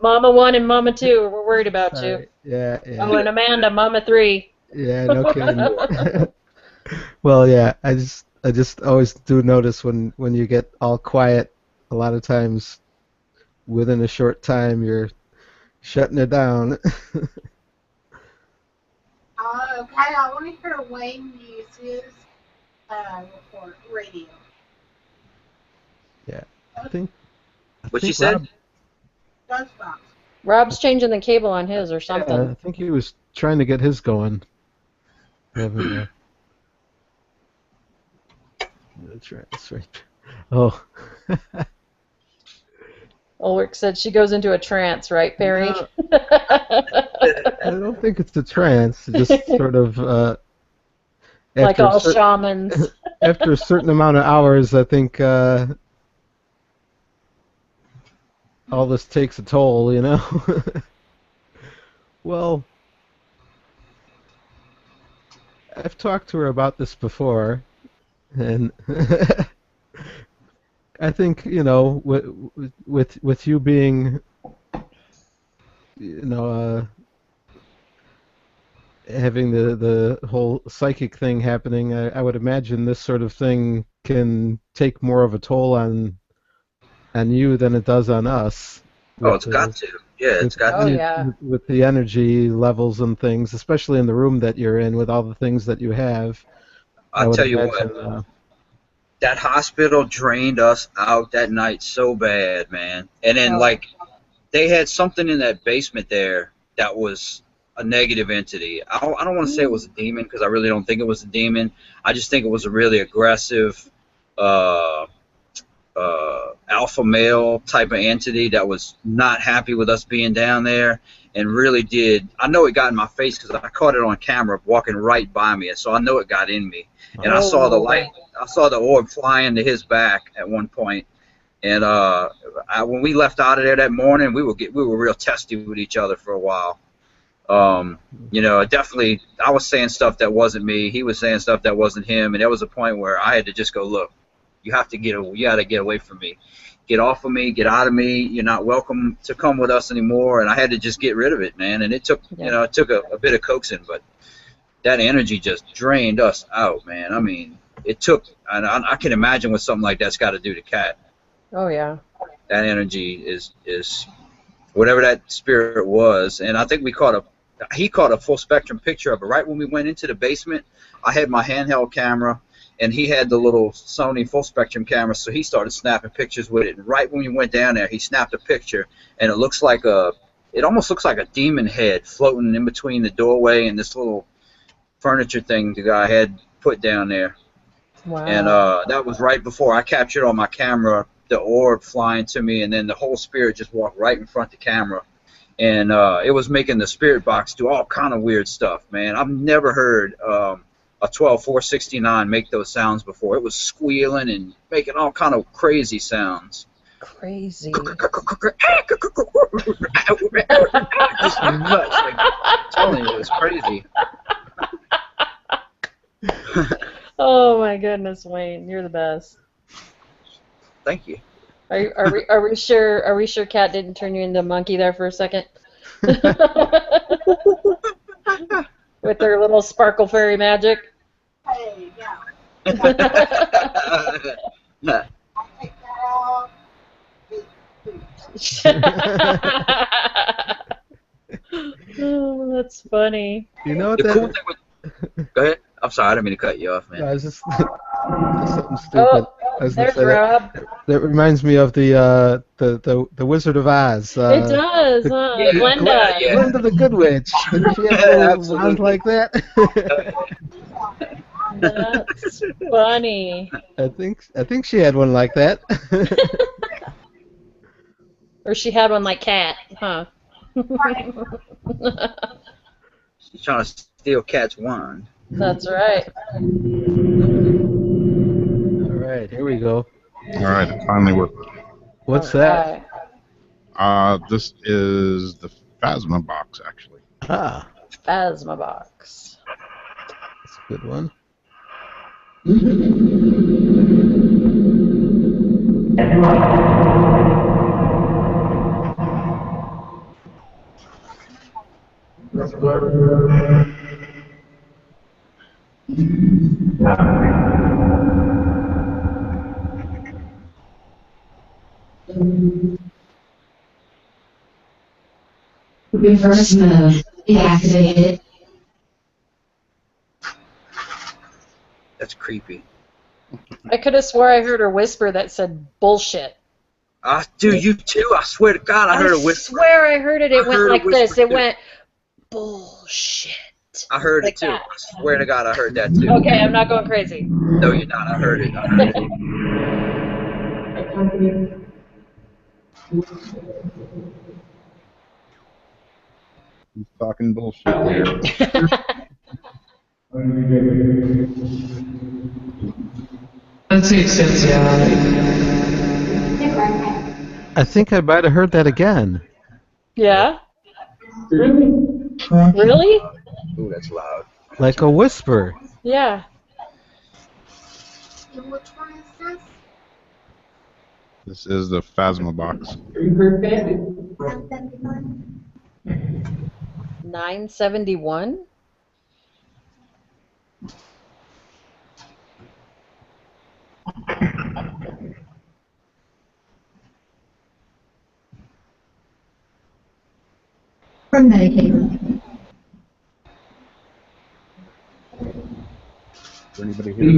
Mama 1 and Mama 2, we're worried about Sorry. Yeah, yeah. you. Oh, and Amanda, Mama 3. Yeah, no kidding. Well, yeah, I just always do notice when you get all quiet, a lot of times within a short time you're shutting it down. Okay, I want to hear Wayne use his report radio. Yeah, I think. What you said? Ghostbox. Rob's changing the cable on his or something. Yeah, I think he was trying to get his going. That's right. That's right. Oh. Ulrich said she goes into a trance, right, Perry? No. I don't think it's a trance. It's just sort of like all shamans. After a certain amount of hours, I think all this takes a toll, you know. Well, I've talked to her about this before, and I think, you know, with you being, you know, having the whole psychic thing happening, I would imagine this sort of thing can take more of a toll on you than it does on us. Oh, it's got to. Yeah, it's got to. Yeah. With the energy levels and things, especially in the room that you're in, with all the things that you have. I'll tell you what. That hospital drained us out that night so bad, man. And then, like, they had something in that basement there that was a negative entity. I don't want to say it was a demon, because I really don't think it was a demon. I just think it was a really aggressive alpha male type of entity that was not happy with us being down there, and really did. I know it got in my face because I caught it on camera walking right by me, and so I know it got in me. And I saw the light. I saw the orb flying to his back at one point. And when we left out of there that morning, we were real testy with each other for a while. You know, definitely, I was saying stuff that wasn't me. He was saying stuff that wasn't him. And there was a point where I had to just go, look, you got to get away from me. Get off of me. Get out of me. You're not welcome to come with us anymore. And I had to just get rid of it, man. And it took, you know, it took a bit of coaxing, but that energy just drained us out, man. I mean, it took, and I can imagine what something like that's got to do to Kat. Oh, yeah. That energy is whatever that spirit was. And I think we caught he caught a full spectrum picture of it. Right when we went into the basement, I had my handheld camera, and he had the little Sony full spectrum camera, so he started snapping pictures with it. And right when we went down there, he snapped a picture, and it almost looks like a demon head floating in between the doorway and this little furniture thing the guy had put down there. Wow. And that was right before I captured on my camera the orb flying to me, and then the whole spirit just walked right in front of the camera. And it was making the spirit box do all kind of weird stuff, man. I've never heard a 12469 make those sounds before. It was squealing and making all kind of crazy sounds. Crazy. Just nuts. Like, I'm telling you, it was crazy. Oh my goodness, Wayne, you're the best. Thank you. Are we sure Kat didn't turn you into a monkey there for a second? With her little sparkle fairy magic. Hey, yeah. Oh, that's funny. You know what The that? cool thing with, go ahead. I'm sorry, I didn't mean to cut you off, man. I was just something stupid. I was gonna There's say Rob. that reminds me of the Wizard of Oz. It does, huh? Yeah, Glenda. yeah. Glenda the Good Witch. Didn't she have a little wand like that? That's funny. I think she had one like that. Or she had one like Kat, huh? She's trying to steal Cat's wand. That's right. All right, here we go. All right, it finally worked. What's that? This is the Phasma box, actually. Ah, Phasma box. that's a good one. Reverse mode deactivated. That's creepy. I could have swore I heard her whisper that said bullshit. Dude, you too? I swear to God, I heard a whisper. I swear I heard it. It went heard a like this. whisper, It too. went bullshit. I heard Like it too. that. I swear to God, I heard that too. Okay, I'm not going crazy. No, you're not. I heard it. I heard it. He's talking bullshit here. Let's see, I think I might have heard that again. Yeah? Really? Ooh, that's loud. Like a whisper. Yeah. And which one is this? This is the Phasma box. 971? From Medicaid. Is anybody here?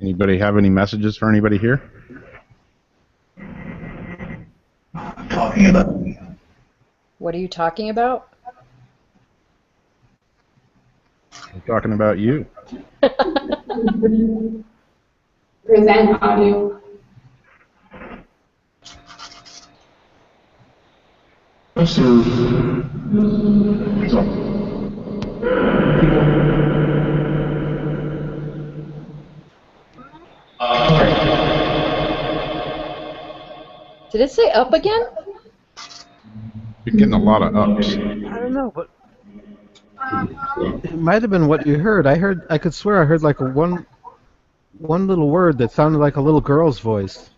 Anybody have any messages for anybody here? What are you talking about? I'm talking about you. Present audio. Did it say up again? You're getting a lot of ups. I don't know, but it might have been what you heard. I could swear I heard like one little word that sounded like a little girl's voice.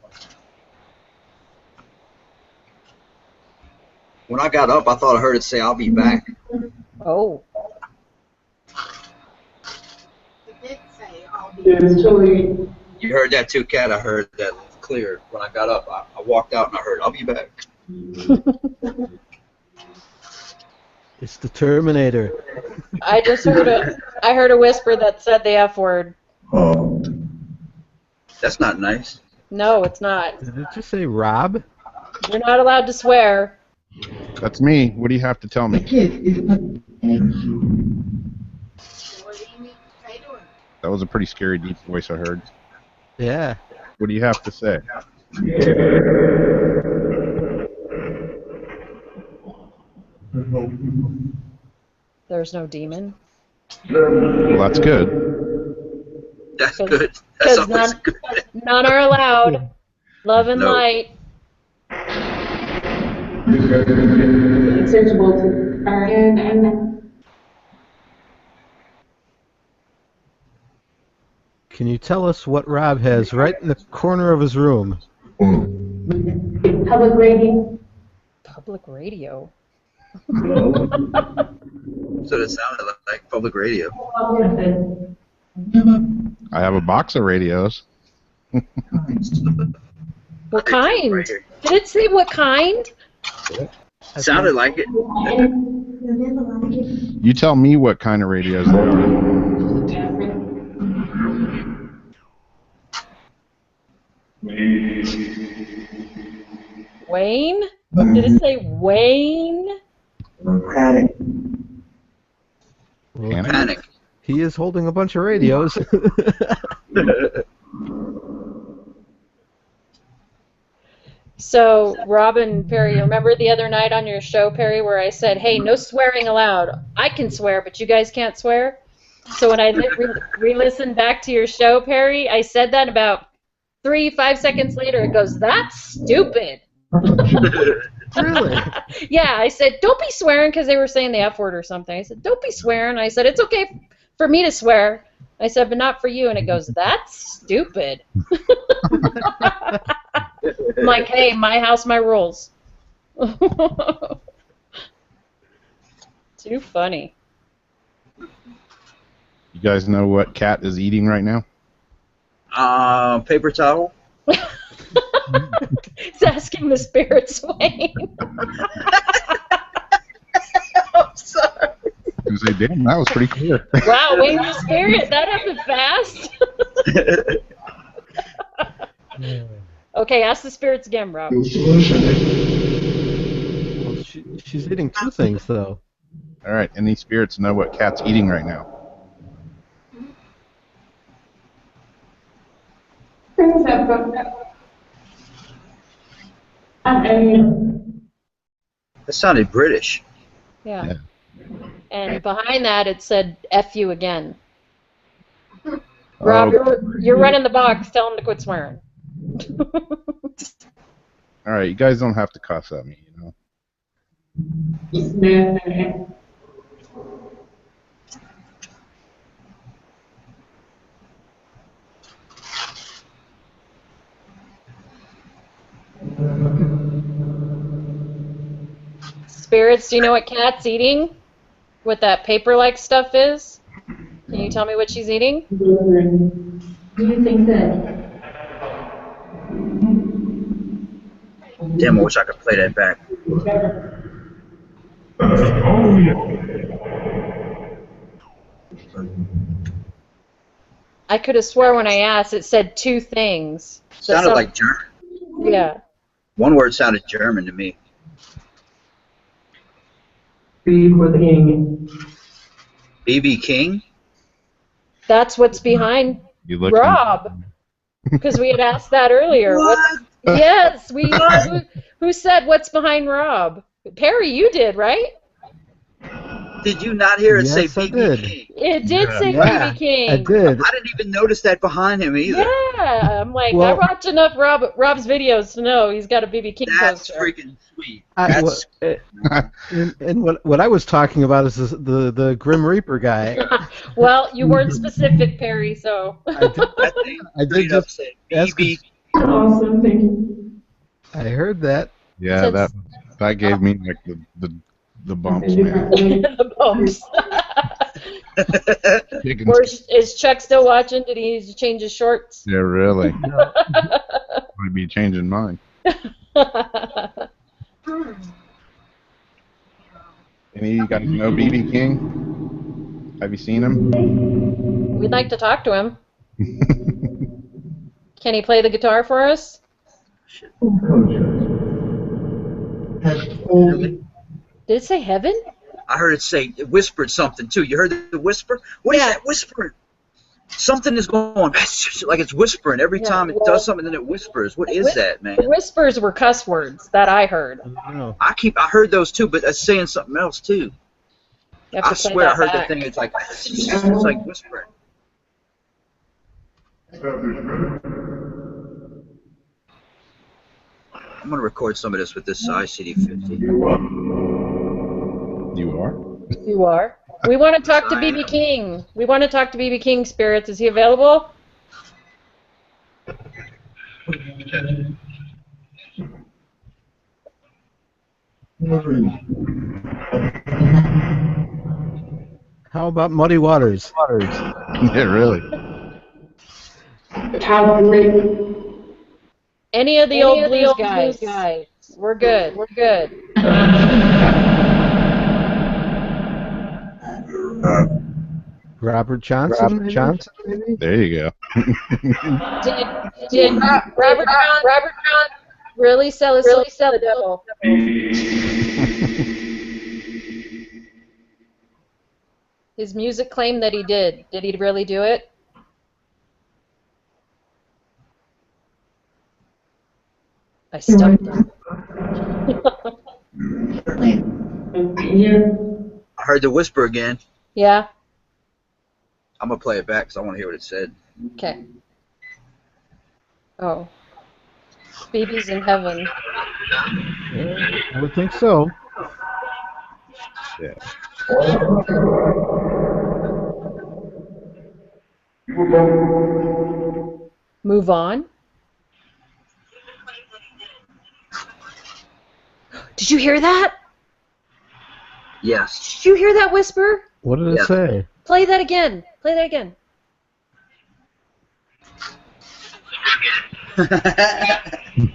When I got up, I thought I heard it say, "I'll be back." Oh. It did say, I'll be You heard that too, Kat? I heard that clear. When I got up, I walked out and I heard, I'll be back. It's the Terminator. I just heard a whisper that said the F word. That's not nice. No, it's not. Did it just say Rob? You're not allowed to swear. That's me. What do you have to tell me? That was a pretty scary deep voice I heard. Yeah. What do you have to say? There's no demon. Well, that's good. That's good. That's Because always good. none are allowed. Love and No. light. Searchable to and Can you tell us what Rob has right in the corner of his room? public radio. Public radio. So it sounded like public radio. I have a box of radios. What kind? Did it say what kind? Sounded like it. You tell me what kind of radios they are. Wayne? Did it say Wayne? Panic. He is holding a bunch of radios. So, Robin, Perry, remember the other night on your show, Perry, where I said, hey, no swearing allowed. I can swear, but you guys can't swear? So when I re-listened back to your show, Perry, I said that about 3-5 seconds later. It goes, that's stupid. Really? Yeah, I said, don't be swearing, because they were saying the F word or something. I said, don't be swearing. I said, it's okay for me to swear. I said, but not for you. And it goes, that's stupid. I'm like, hey, my house, my rules. Too funny. You guys know what Kat is eating right now? Paper towel. It's asking the spirits, Wayne. I'm sorry. I was say, damn, that was pretty clear. Wow, Wayne's the spirit. That happened fast. Okay, ask the spirits again, Rob. Well, she's eating two things, though. All right, any spirits know what Kat's eating right now? That sounded British. Yeah. And behind that, it said, F you again. Rob, you're running the box. Tell him to quit swearing. All right, you guys don't have to cuss at me, you know. Spirits, do you know what Kat's eating? What that paper-like stuff is? Can you tell me what she's eating? Do you think that? Damn, I wish I could play that back. I could have swore when I asked it said two things. Sounded like German. Yeah. One word sounded German to me. BB King? That's what's behind Rob. Because we had asked that earlier. What? Yes, who said what's behind Rob? Perry, you did, right? Did you not hear it say BB King? It did say BB King. I did. I didn't even notice that behind him either. Yeah, I'm like, Well, I watch enough Rob's videos to know he's got a BB King That's poster. freaking sweet. And what I was talking about is the Grim Reaper guy. Well, you weren't specific, Perry, so. I did just ask. Awesome, thank you. I heard that. Yeah, that gave me like the bumps, man. The bumps. Or is Chuck still watching? Did he need to change his shorts? Yeah, really. Might be changing mine. Any of you guys know BB King? Have you seen him? We'd like to talk to him. Can he play the guitar for us? Really? Did it say heaven? I heard it whispered something too. You heard the whisper? What is that whispering? Something is going on. Like it's whispering every time it does something, then it whispers. What is that, man? The whispers were cuss words that I heard. I heard those too, but it's saying something else too. I swear I heard that thing. It's like whispering. I'm gonna record some of this with this ICD-50. You are? You are. We want to talk to BB King. We want to talk to BB King, Spirits. Is he available? How about Muddy Waters? Yeah, really. Any of the old blues guys. We're good. We're good. Robert Johnson? Maybe? There you go. Did Robert John really sell his soul to the devil? His music claimed that he did. Did he really do it? I stumped him. I heard the whisper again. Yeah? I'm gonna play it back because I want to hear what it said. Okay. Oh. BB's in heaven. I would think so. Yeah. Move on. Did you hear that? Yes. Did you hear that whisper? What did it say? Play that again. Play that again.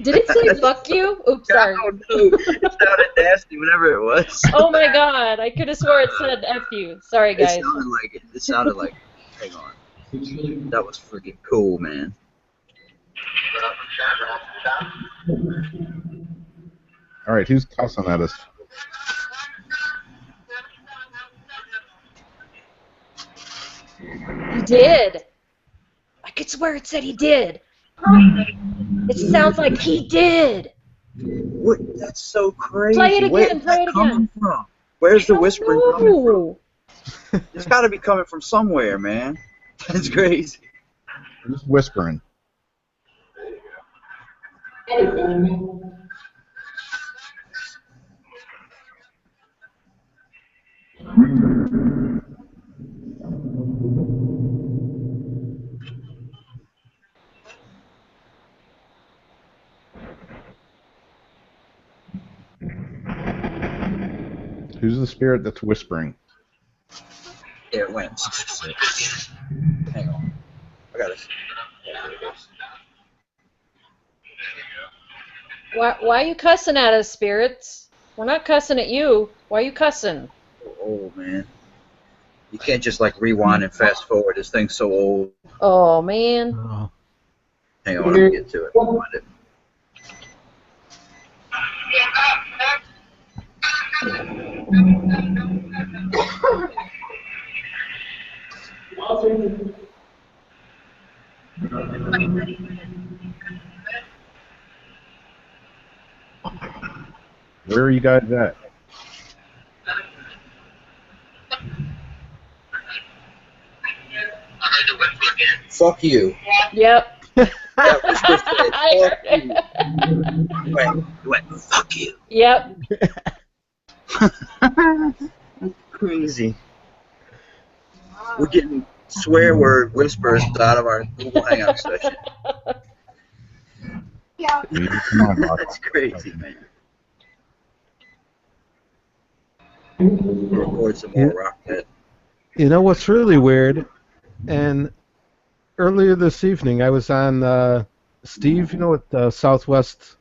Did it say fuck you? Oops, sorry. I don't know. It sounded nasty whenever it was. Oh my god, I could have swore it said F you. Sorry, guys. It sounded like it. It sounded like hang on. That was freaking cool, man. All right, who's cussing at us? He did. I could swear it said he did. It sounds like he did. What? That's so crazy. Play it again. Where's Play that it coming again. from? Where's the whispering coming No. from? It's got to be coming from somewhere, man. That's crazy. Who's whispering? Who's the spirit that's whispering? Yeah, it went. Hang on. I got it. Why are you cussing at us, spirits? We're not cussing at you. Why are you cussing? Oh, man. You can't just like rewind and fast forward. This thing's so old. Oh, man. Hang on, let me get to it. Find it. Where are you guys at? Fuck you. Yep. That was just it. You went, fuck you. Yep. Crazy. We're getting swear word whispers out of our Google Hangout session. Yeah. Come on, Mark. That's crazy, man. We'll record some more rock that. You know what's really weird? And earlier this evening, I was on Steve, you know, with Southwest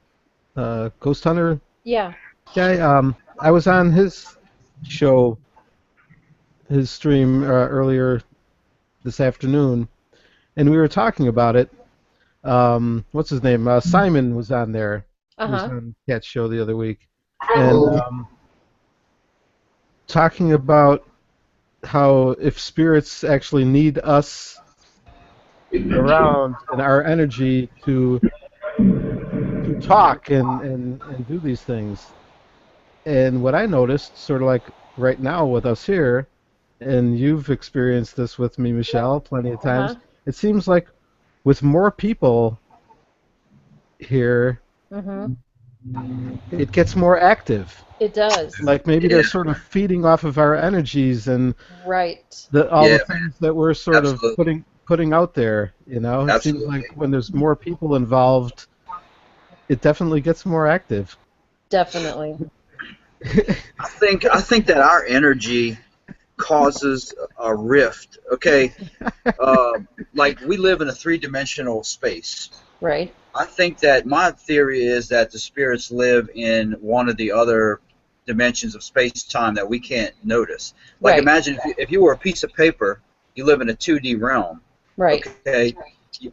Ghost Hunter Yeah. guy. I was on his show, his stream earlier this afternoon, and we were talking about it. What's his name? Simon was on there. He was Uh-huh. on Cat's show the other week, and talking about how if spirits actually need us around and our energy to talk and do these things. And what I noticed, sort of like right now with us here, and you've experienced this with me, Michelle, plenty of times, it seems like with more people here, Mhm. it gets more active. It does. Like maybe they're sort of feeding off of our energies and Right. all the things that we're sort of putting out there. You know, it seems like when there's more people involved, it definitely gets more active. Definitely. I think that our energy causes a rift. Okay, like we live in a three-dimensional space. Right. I think that my theory is that the spirits live in one of the other dimensions of space-time that we can't notice. Like imagine if you were a piece of paper, you live in a 2D realm. Right. Okay.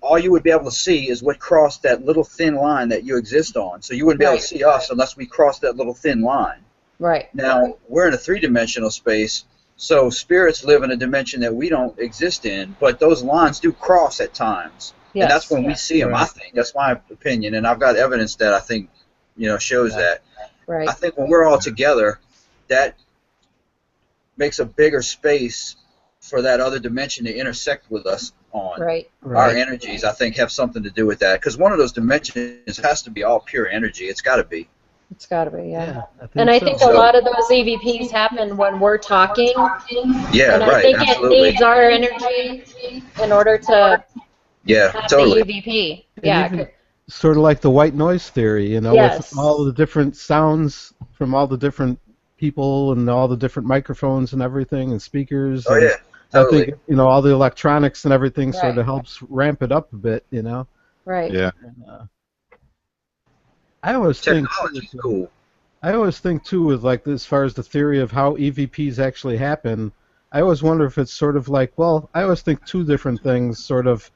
All you would be able to see is what crossed that little thin line that you exist on. So you wouldn't be able to see us unless we crossed that little thin line. Right. Now, we're in a three-dimensional space, so spirits live in a dimension that we don't exist in, but those lines do cross at times. Yes. And that's when we see them, I think. That's my opinion, and I've got evidence that I think, shows that. Right. I think when we're all together, that makes a bigger space for that other dimension to intersect with us on. Right. Our energies, I think, have something to do with that, because one of those dimensions has to be all pure energy. It's got to be. It's got to be, yeah. I think a lot of those EVPs happen when we're talking. Yeah, and I think absolutely. it needs our energy in order to have totally. the EVP. And Yeah. even sort of like the white noise theory, you know, Yes. with all the different sounds from all the different people and all the different microphones and everything and speakers. Oh, and yeah, totally. I think, all the electronics and everything sort Right. of helps ramp it up a bit, you know. Right. Yeah. And, I always think Technology's cool. I always think too with like as far as the theory of how EVPs actually happen, I always wonder if it's sort of like, well, I always think two different things, sort of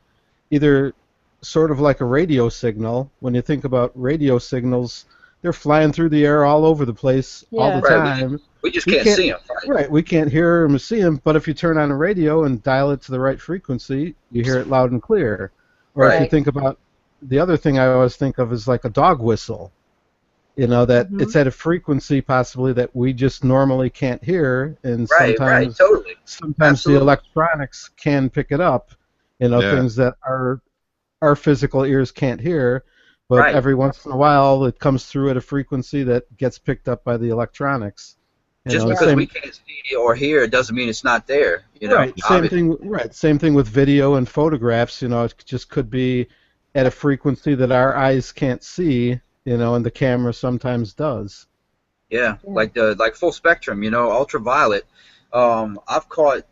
either sort of like a radio signal. When you think about radio signals, they're flying through the air all over the place all the time. We just can't see them. Right, we can't hear them or see them, but if you turn on a radio and dial it to the right frequency, you hear it loud and clear. Or if you think about the other thing I always think of is like a dog whistle. You know, that it's at a frequency possibly that we just normally can't hear, and sometimes totally. sometimes the electronics can pick it up, things that our physical ears can't hear, but every once in a while it comes through at a frequency that gets picked up by the electronics. Just because we can't see or hear it doesn't mean it's not there. Right. Same thing with video and photographs. It just could be at a frequency that our eyes can't see. And the camera sometimes does. Yeah, like full spectrum. Ultraviolet. I've caught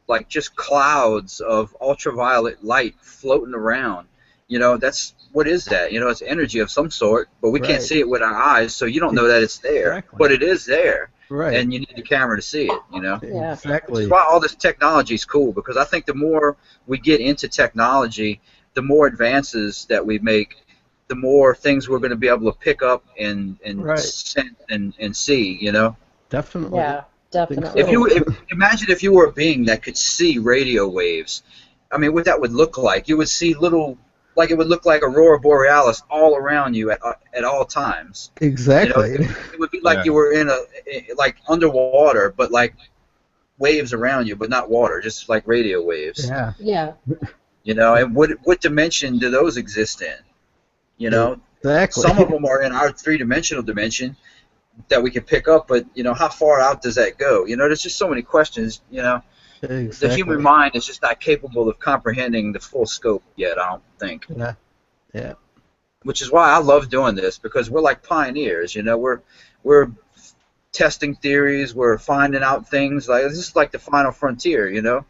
like just clouds of ultraviolet light floating around. What is that? It's energy of some sort, but we can't see it with our eyes, so you don't know that it's there. But it is there. Right. And you need the camera to see it, Yeah. Exactly. Which is why all this technology is cool, because I think the more we get into technology, the more advances that we make, the more things we're going to be able to pick up and sense and see, Definitely. Yeah, definitely. Imagine if you were a being that could see radio waves. I mean, what that would look like. You would see it would look like Aurora Borealis all around you at all times. Exactly. It would be like you were in like underwater, but like waves around you, but not water, just like radio waves. Yeah. Yeah. And what dimension do those exist in? Exactly. Some of them are in our three-dimensional dimension that we can pick up, but how far out does that go? There's just so many questions. Exactly. The human mind is just not capable of comprehending the full scope yet, I don't think. Yeah. Yeah. Which is why I love doing this, because we're like pioneers. We're testing theories. We're finding out things. Like this is like the final frontier, you know.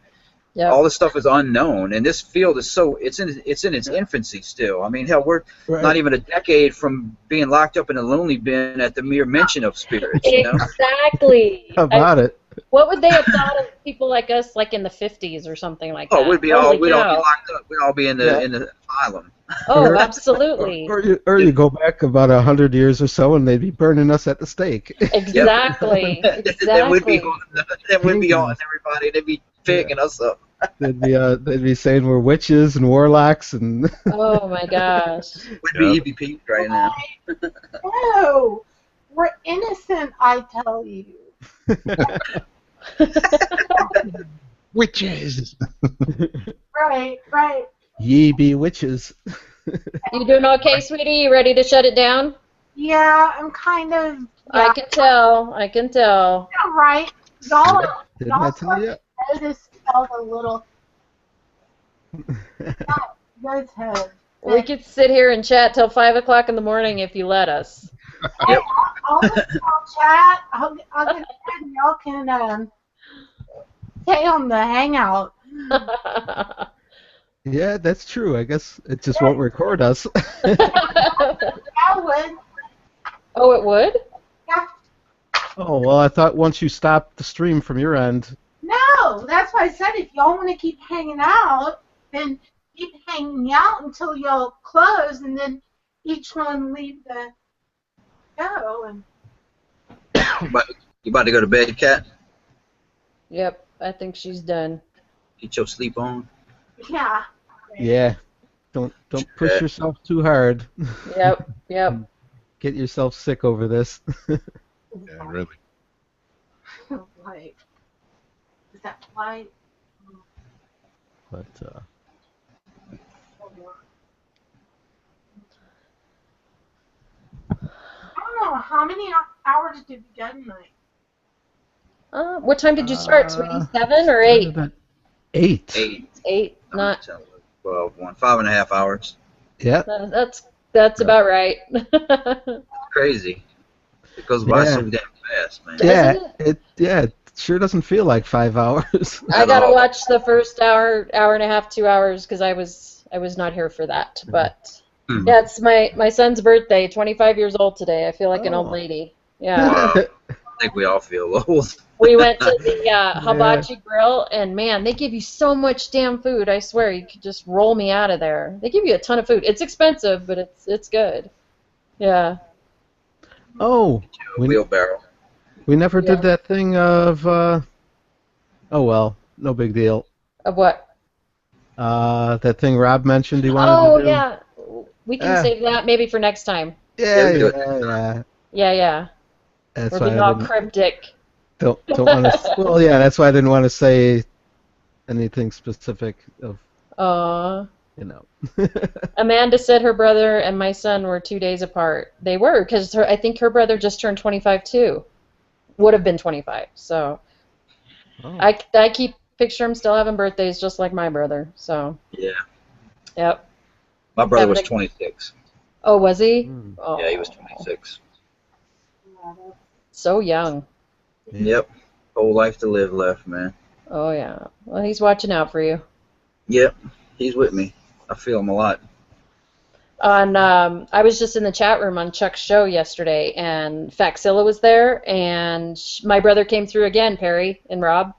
Yep. All this stuff is unknown, and this field is it's in its infancy still. I mean, hell, we're not even a decade from being locked up in a lonely bin at the mere mention of spirits. You know? Exactly. How about it? What would they have thought of people like us, like in the 50s or something like that? Oh, we'd all be locked up. We'd all be in the asylum. Oh, absolutely. Or you go back about 100 years or so, and they'd be burning us at the stake. Exactly. Then we'd be on everybody. They'd be picking us up. They'd be saying we're witches and warlocks and. Oh my gosh. We'd be EVP right now. No, we're innocent, I tell you. Witches. Right. Ye be witches. You doing okay, sweetie? You ready to shut it down? Yeah, I'm kind of. Yeah. I can tell. Yeah, right. Y'all Didn't I tell you? noticed felt a little. Good head. We could sit here and chat till 5 o'clock in the morning if you let us. I'll chat. I'll get ahead and y'all can stay on the hangout. Yeah, that's true. I guess it just won't record us. I would. Oh, it would? Yeah. Oh, well, I thought once you stopped the stream from your end. No, that's why I said if y'all want to keep hanging out, then keep hanging out until y'all close, and then each one leave the show. And You about to go to bed, Kat? Yep, I think she's done. Get your sleep on. yeah. Yeah. Don't push yourself too hard. Yep. Get yourself sick over this. Yeah, really. Like, is that light? But I don't know. How many hours did we get tonight? What time did you start, sweetie? 7 or 8? 8. 8. Not. 12, 5.5 hours. Yeah. That's about right. Crazy. It goes by so damn fast, man. Yeah, it sure doesn't feel like 5 hours. I gotta watch the first hour and a half, 2 hours, because I was not here for that. But yeah, it's my son's birthday. 25 years old today. I feel like an old lady. Yeah. I think we all feel old. We went to the hibachi grill, and man, they give you so much damn food. I swear, you could just roll me out of there. They give you a ton of food. It's expensive, but it's good. Yeah. Oh. Wheelbarrow. We never did that thing of. Oh well, no big deal. Of what? That thing Rob mentioned he wanted to do. Oh yeah, we can save that maybe for next time. Yeah. That's We're why being all cryptic. Don't want to. Well, yeah, that's why I didn't want to say anything specific of. You know. Amanda said her brother and my son were 2 days apart. They were, because I think her brother just turned 25 too. Would have been 25. So I keep picture him still having birthdays just like my brother. So yeah. Yep. My brother was 26. Oh, was he? Oh. Yeah, he was 26. So young. Yep. Whole life to live left, man. Oh yeah. Well, he's watching out for you. Yep. He's with me. I feel him a lot. I was just in the chat room on Chuck's show yesterday, and Faxilla was there, and my brother came through again, Perry and Rob.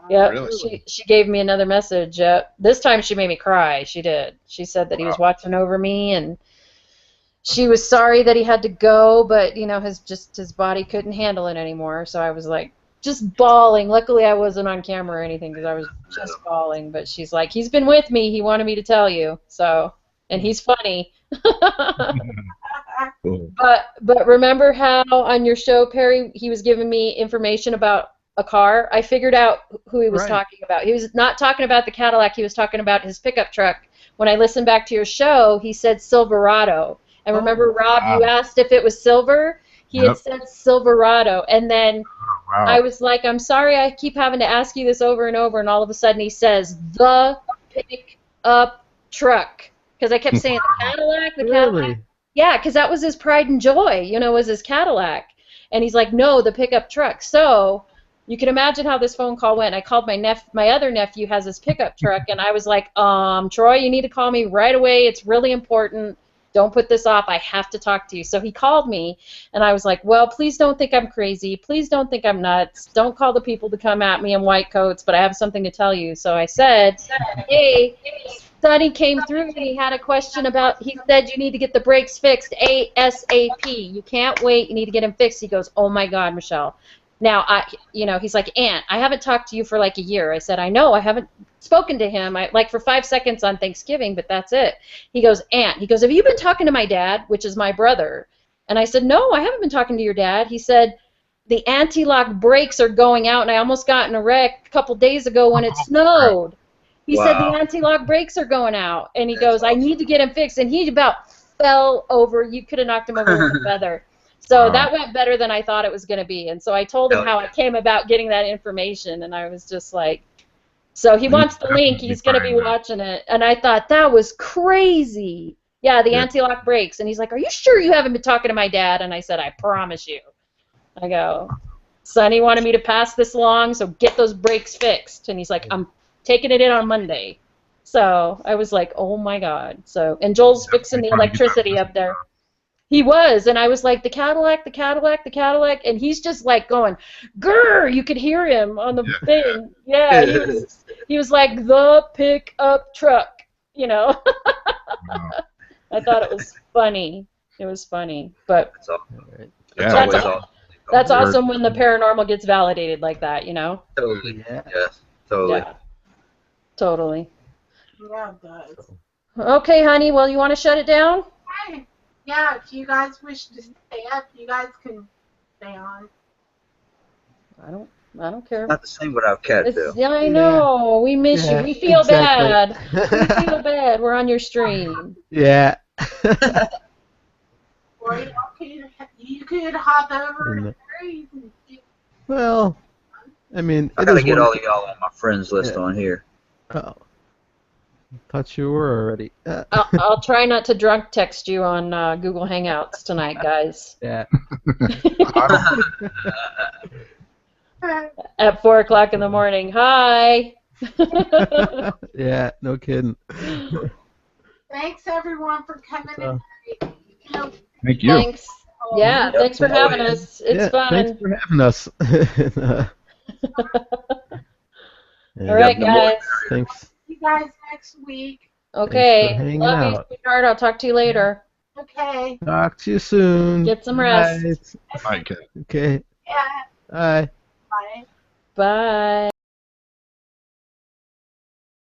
Yeah, really? She gave me another message. This time she made me cry. She did. She said that he was watching over me, and she was sorry that he had to go, but you know, his body couldn't handle it anymore. So I was like, just bawling. Luckily, I wasn't on camera or anything because I was just bawling. But she's like, he's been with me. He wanted me to tell you. So, and he's funny. But remember how on your show, Perry, he was giving me information about a car? I figured out who he was talking about. He was not talking about the Cadillac. He was talking about his pickup truck. When I listened back to your show, he said Silverado. And remember, Rob, you asked if it was silver. He had said Silverado, and then I was like, I'm sorry I keep having to ask you this over and over, and all of a sudden he says, the pickup truck. Because I kept saying the Cadillac, the Cadillac. Yeah, because that was his pride and joy, you know, was his Cadillac. And he's like, no, the pickup truck. So you can imagine how this phone call went. I called my other nephew has his pickup truck, and I was like, Troy, you need to call me right away. It's really important. Don't put this off. I have to talk to you. So he called me, and I was like, well, please don't think I'm crazy. Please don't think I'm nuts. Don't call the people to come at me in white coats, but I have something to tell you. So I said, hey, Sonny came through, and he had a question about, he said you need to get the brakes fixed ASAP. You can't wait. You need to get them fixed. He goes, oh, my God, Michelle. Now, he's like, Aunt, I haven't talked to you for like a year. I said, I know, I haven't spoken to him, like for 5 seconds on Thanksgiving, but that's it. He goes, Aunt, he goes, have you been talking to my dad, which is my brother? And I said, no, I haven't been talking to your dad. He said, the anti-lock brakes are going out, and I almost got in a wreck a couple days ago when it snowed. He said the anti-lock brakes are going out, and he goes, I need to get him fixed, and he about fell over. You could have knocked him over with a feather. So that went better than I thought it was going to be. And so I told him how I came about getting that information, and I was just like, so he wants the link. He's going to be watching it. And I thought, that was crazy. Yeah, the anti-lock brakes. And he's like, are you sure you haven't been talking to my dad? And I said, I promise you. I go, Sonny wanted me to pass this along, so get those brakes fixed. And he's like, I'm taking it in on Monday. So I was like, oh, my God. So, and Joel's fixing the electricity up there. He was, and I was like, the Cadillac, the Cadillac, the Cadillac, and he's just like going, grrr, you could hear him on the thing. Yeah, he was like, the pickup truck, you know. I thought it was funny. It was funny, but that's awesome when the paranormal gets validated like that, you know. Totally. Yes. Totally. Yeah. Totally. Yeah, it does. Okay, honey. Well, you want to shut it down? Hey. Yeah, if you guys wish to stay up, you guys can stay on. I don't care. Not the same without Cat, Bill. Yeah, I know. We miss you. We feel bad. We feel bad. We're on your stream. Yeah. Or you could hop over to Harry's and see. Well, I mean, I gotta get all of y'all on my friends list on here. Oh. Thought you were already. I'll try not to drunk text you on Google Hangouts tonight, guys. Yeah. At 4 o'clock in the morning. Hi. Yeah, no kidding. Thanks everyone for coming in. Thank you. Thanks. Yeah, thanks for having us. It's fun. Thanks for having us. All right, guys. Thanks. See you guys next week. Okay. Love you, sweetheart. I'll talk to you later. Okay. Talk to you soon. Get some rest. Bye. Okay. Yeah. Bye. Bye. Bye.